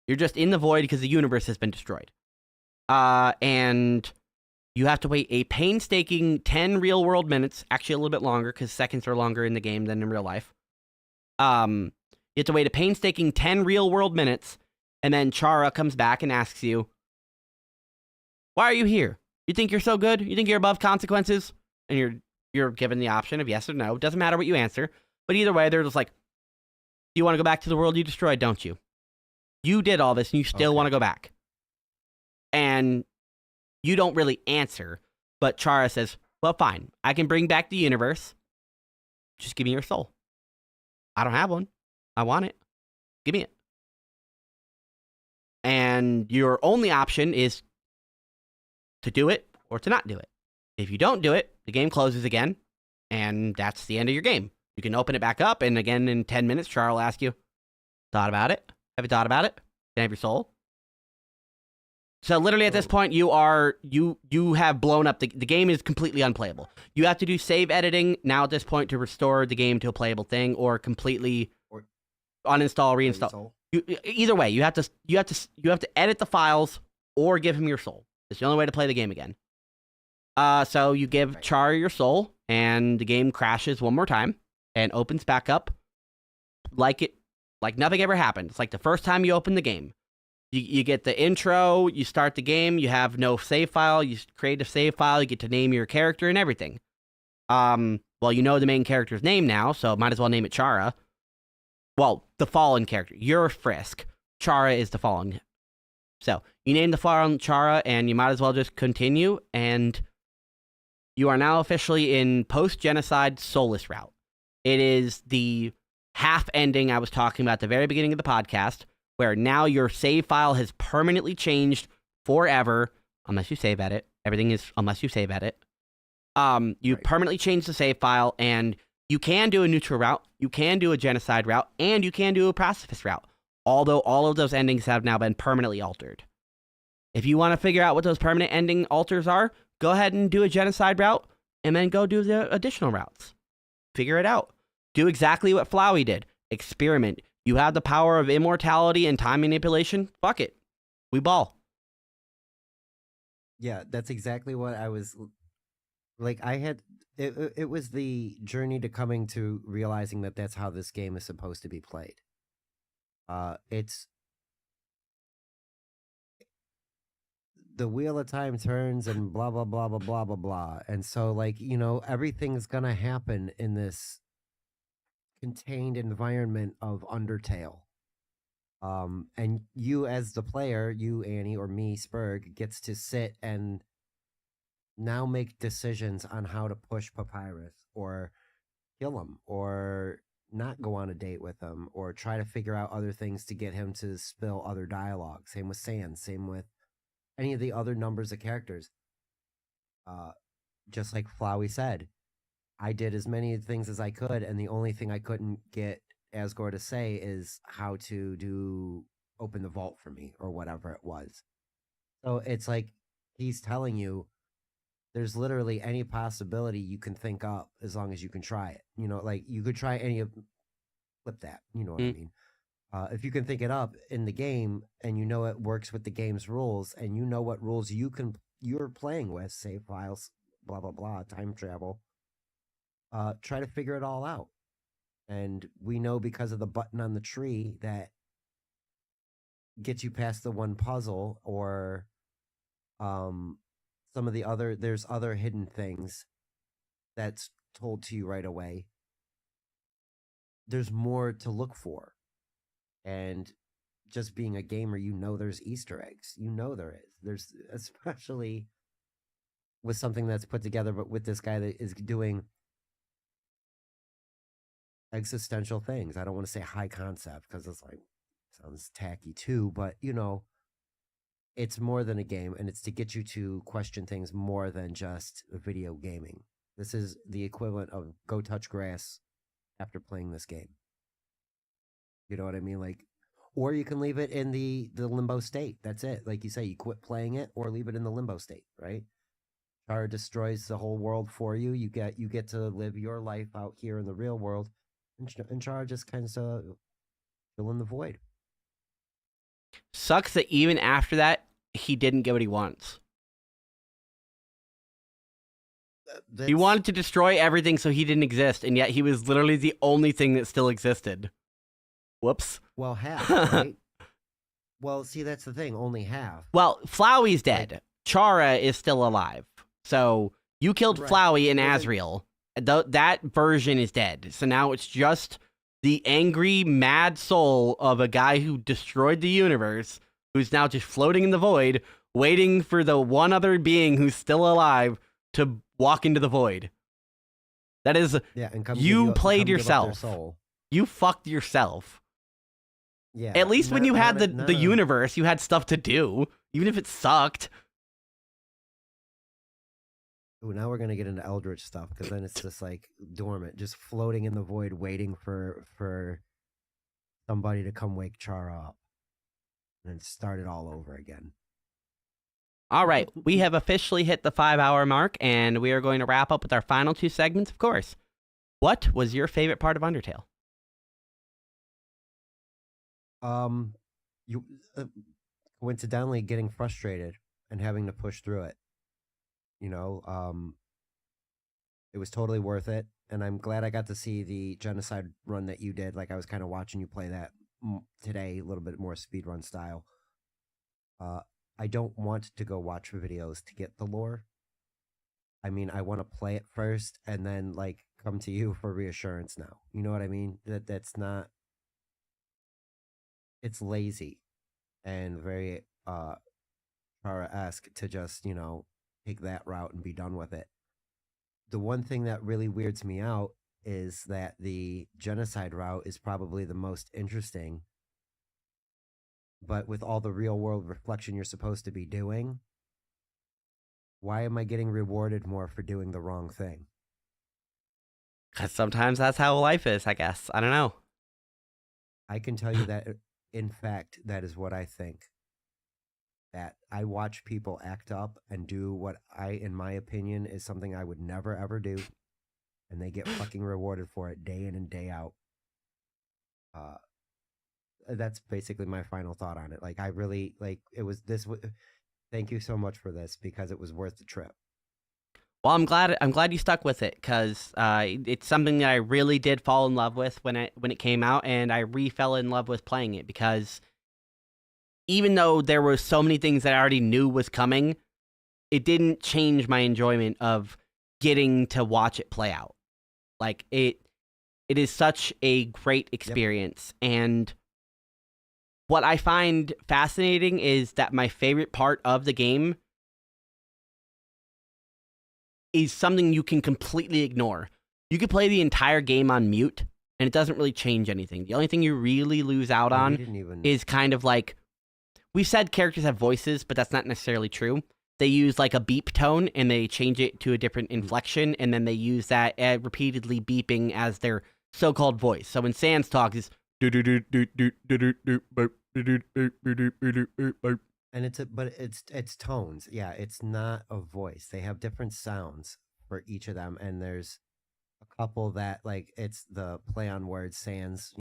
You're just in the void because the universe has been destroyed. And you have to wait a painstaking 10 real-world minutes, actually a little bit longer because seconds are longer in the game than in real life. You have to wait a painstaking 10 real-world minutes. And then Chara comes back and asks you, why are you here? You think you're so good? You think you're above consequences? And you're given the option of yes or no. It doesn't matter what you answer. But either way, they're just like, you want to go back to the world you destroyed, don't you? You did all this and you still want to go back. And you don't really answer. But Chara says, well, fine. I can bring back the universe. Just give me your soul. I don't have one. I want it. Give me it. And your only option is to do it or to not do it. If you don't do it, the game closes again, and that's the end of your game. You can open it back up, and again in 10 minutes, Char will ask you, thought about it? Have you thought about it? Can I have your soul? So literally at this point, you have blown up. The game is completely unplayable. You have to do save editing now at this point to restore the game to a playable thing, or completely uninstall, reinstall. Either way, you have to edit the files or give him your soul. It's the only way to play the game again. So you give Char your soul, and the game crashes one more time and opens back up like nothing ever happened. It's like the first time you open the game. You get the intro, you start the game, you have no save file, you create a save file, you get to name your character and everything. Well, you know the main character's name now, so might as well name it Chara. Well, the fallen character. You're Frisk. Chara is the fallen. So, you name the fallen Chara, and you might as well just continue, and you are now officially in post-genocide soulless route. It is the half ending I was talking about at the very beginning of the podcast, where now your save file has permanently changed forever, unless you save edit. Everything is unless you save edit. You permanently change the save file, and you can do a neutral route, you can do a genocide route, and you can do a pacifist route. Although all of those endings have now been permanently altered. If you want to figure out what those permanent ending altars are, go ahead and do a genocide route, and then go do the additional routes. Figure it out. Do exactly what Flowey did. Experiment. You have the power of immortality and time manipulation. Fuck it. We ball. Yeah, that's exactly what I was like. I had it was the journey to coming to realizing that that's how this game is supposed to be played. It's the wheel of time turns and blah blah blah blah blah blah blah, and so like everything's gonna happen in this contained environment of Undertale. And you as the player, you Annie or me Spurg, gets to sit and now make decisions on how to push Papyrus or kill him or not go on a date with him or try to figure out other things to get him to spill other dialogue. Same with Sand, same with any of the other numbers of characters. Just like Flowey said, I did as many things as I could, and the only thing I couldn't get Asgore to say is how to open the vault for me or whatever it was. So it's like he's telling you there's literally any possibility you can think up as long as you can try it. Like you could try any of flip that. You know what I mean? If you can think it up in the game and it works with the game's rules and you know what rules you're playing with, save files, blah blah blah, time travel. Try to figure it all out. And we know because of the button on the tree that gets you past the one puzzle or some of the there's other hidden things that's told to you right away. There's more to look for. And just being a gamer, there's Easter eggs. There is. There's, especially with something that's put together, but with this guy that is doing existential things. I don't want to say high concept because it's like sounds tacky too, but it's more than a game, and it's to get you to question things more than just video gaming. This is the equivalent of go touch grass after playing this game. You know what I mean? Like, or you can leave it in the limbo state. That's it. Like you say, you quit playing it or leave it in the limbo state, right? Chara destroys the whole world for you. You get to live your life out here in the real world, and Chara just kind of fill in the void. Sucks that even after that, he didn't get what he wants. He wanted to destroy everything so he didn't exist, and yet he was literally the only thing that still existed. Whoops. Well, half, right? Well, see, that's the thing. Only half. Well, Flowey's dead. Chara is still alive. So you killed Flowey and Azrael. That version is dead. So now it's just the angry, mad soul of a guy who destroyed the universe, who's now just floating in the void, waiting for the one other being who's still alive to walk into the void. That is, you played yourself. You fucked yourself. Yeah. At least when you had the universe, you had stuff to do, even if it sucked. Ooh, now we're gonna get into Eldritch stuff because then it's just like dormant, just floating in the void, waiting for somebody to come wake Chara up and start it all over again. All right, we have officially hit the 5-hour mark, and we are going to wrap up with our final 2 segments, of course. What was your favorite part of Undertale? You coincidentally getting frustrated and having to push through it. It was totally worth it, and I'm glad I got to see the genocide run that you did. Like I was kind of watching you play that today, a little bit more speedrun style. I don't want to go watch videos to get the lore. I mean, I want to play it first and then like come to you for reassurance now. You know what I mean? That's not. It's lazy and very Chara-esque to just take that route and be done with it. The one thing that really weirds me out is that the genocide route is probably the most interesting. But with all the real world reflection you're supposed to be doing, why am I getting rewarded more for doing the wrong thing? Because sometimes that's how life is, I guess. I don't know. I can tell you that, in fact, that is what I think. that I watch people act up and do what in my opinion, is something I would never ever do, and they get fucking rewarded for it day in and day out. That's basically my final thought on it. Like, I really like it was this. Thank you so much for this, because it was worth the trip. Well, I'm glad you stuck with it, because it's something that I really did fall in love with when it came out, and I fell in love with playing it, because even though there were so many things that I already knew was coming, it didn't change my enjoyment of getting to watch it play out. Like, it is such a great experience. Yep. And what I find fascinating is that my favorite part of the game is something you can completely ignore. You could play the entire game on mute, and it doesn't really change anything. The only thing you really lose out on is kind of like, we've said characters have voices, but that's not necessarily true. They use like a beep tone, and they change it to a different inflection, and then they use that repeatedly beeping as their so-called voice. So when Sans talks, it's and it's tones. Yeah, it's not a voice. They have different sounds for each of them, and there's a couple that, like, it's the play on words. Sans,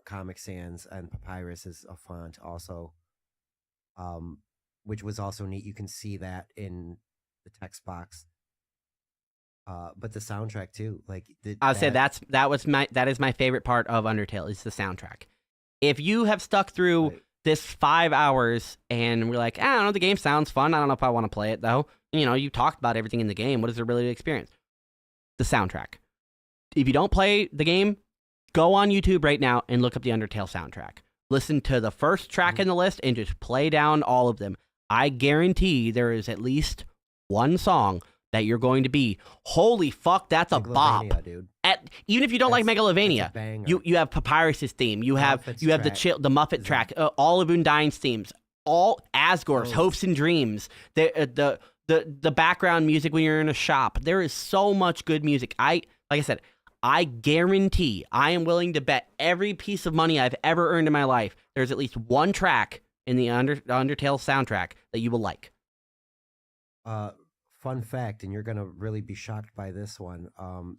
Comic Sans, and Papyrus is a font also, which was also neat. You can see that in the text box. But the soundtrack too, like I'll say that is my favorite part of Undertale, is the soundtrack. If you have stuck through this 5 hours and we're like, I don't know, the game sounds fun, I don't know if I want to play it though. You talked about everything in the game. What is there really to experience? The soundtrack. If you don't play the game, go on YouTube right now and look up the Undertale soundtrack. Listen to the first track in the list and just play down all of them. I guarantee there is at least one song that you're going to be, holy fuck, that's a bop, dude. Even if you don't like Megalovania, you have Papyrus's theme, you have the Muppet track, all of Undyne's themes, all Asgore's Hopes and Dreams, the background music when you're in a shop. There is so much good music. Like I said, I guarantee, I am willing to bet every piece of money I've ever earned in my life, there's at least one track in the Undertale soundtrack that you will like. Fun fact, and you're gonna really be shocked by this one.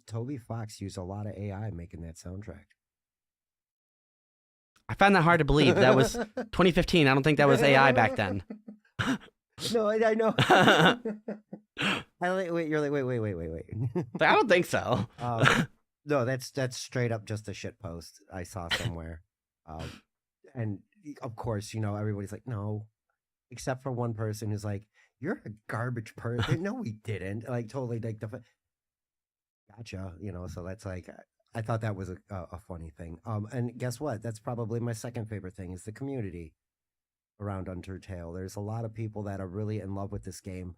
Toby Fox used a lot of AI making that soundtrack. I found that hard to believe. That was 2015. I don't think that was AI back then. No, I know. Wait. I don't think so. No, that's straight up just a shit post I saw somewhere. And of course, everybody's like, no, except for one person who's like, you're a garbage person. No, we didn't. Like, totally, like, gotcha. So that's like, I thought that was a funny thing. And guess what? That's probably my second favorite thing, is the community around Undertale. There's a lot of people that are really in love with this game.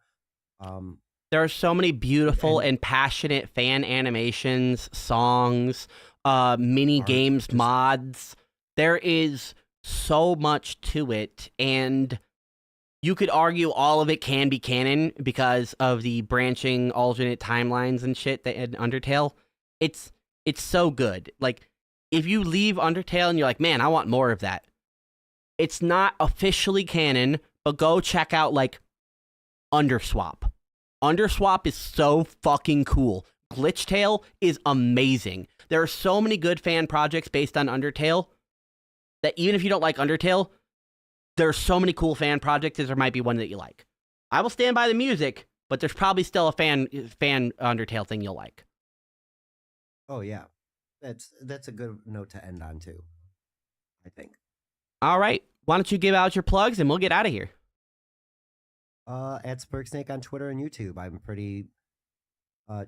There are so many beautiful and passionate fan animations, songs, mini games, mods. There is so much to it, and you could argue all of it can be canon because of the branching alternate timelines and shit that in Undertale. It's so good. Like, if you leave Undertale and you're like, man, I want more of that, it's not officially canon, but go check out, like, Underswap. Underswap is so fucking cool. Glitchtale is amazing. There are so many good fan projects based on Undertale that even if you don't like Undertale, there are so many cool fan projects, there might be one that you like. I will stand by the music, but there's probably still a fan Undertale thing you'll like. Oh yeah, that's a good note to end on too, I think. All right, why don't you give out your plugs and we'll get out of here. At Spurksnake on Twitter and YouTube. I'm pretty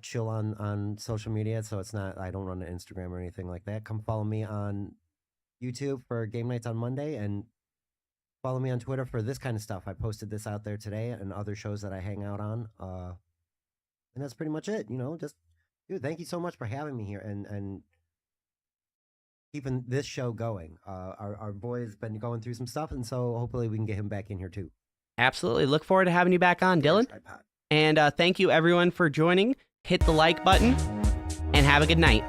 chill on social media, so it's not, I don't run an Instagram or anything like that. Come follow me on YouTube for Game Nights on Monday, and follow me on Twitter for this kind of stuff. I posted this out there today and other shows that I hang out on. And that's pretty much it. Just, dude, thank you so much for having me here and keeping this show going. Our boy's been going through some stuff, and so hopefully we can get him back in here too. Absolutely. Look forward to having you back on, Dylan. And thank you everyone for joining. Hit the like button and have a good night.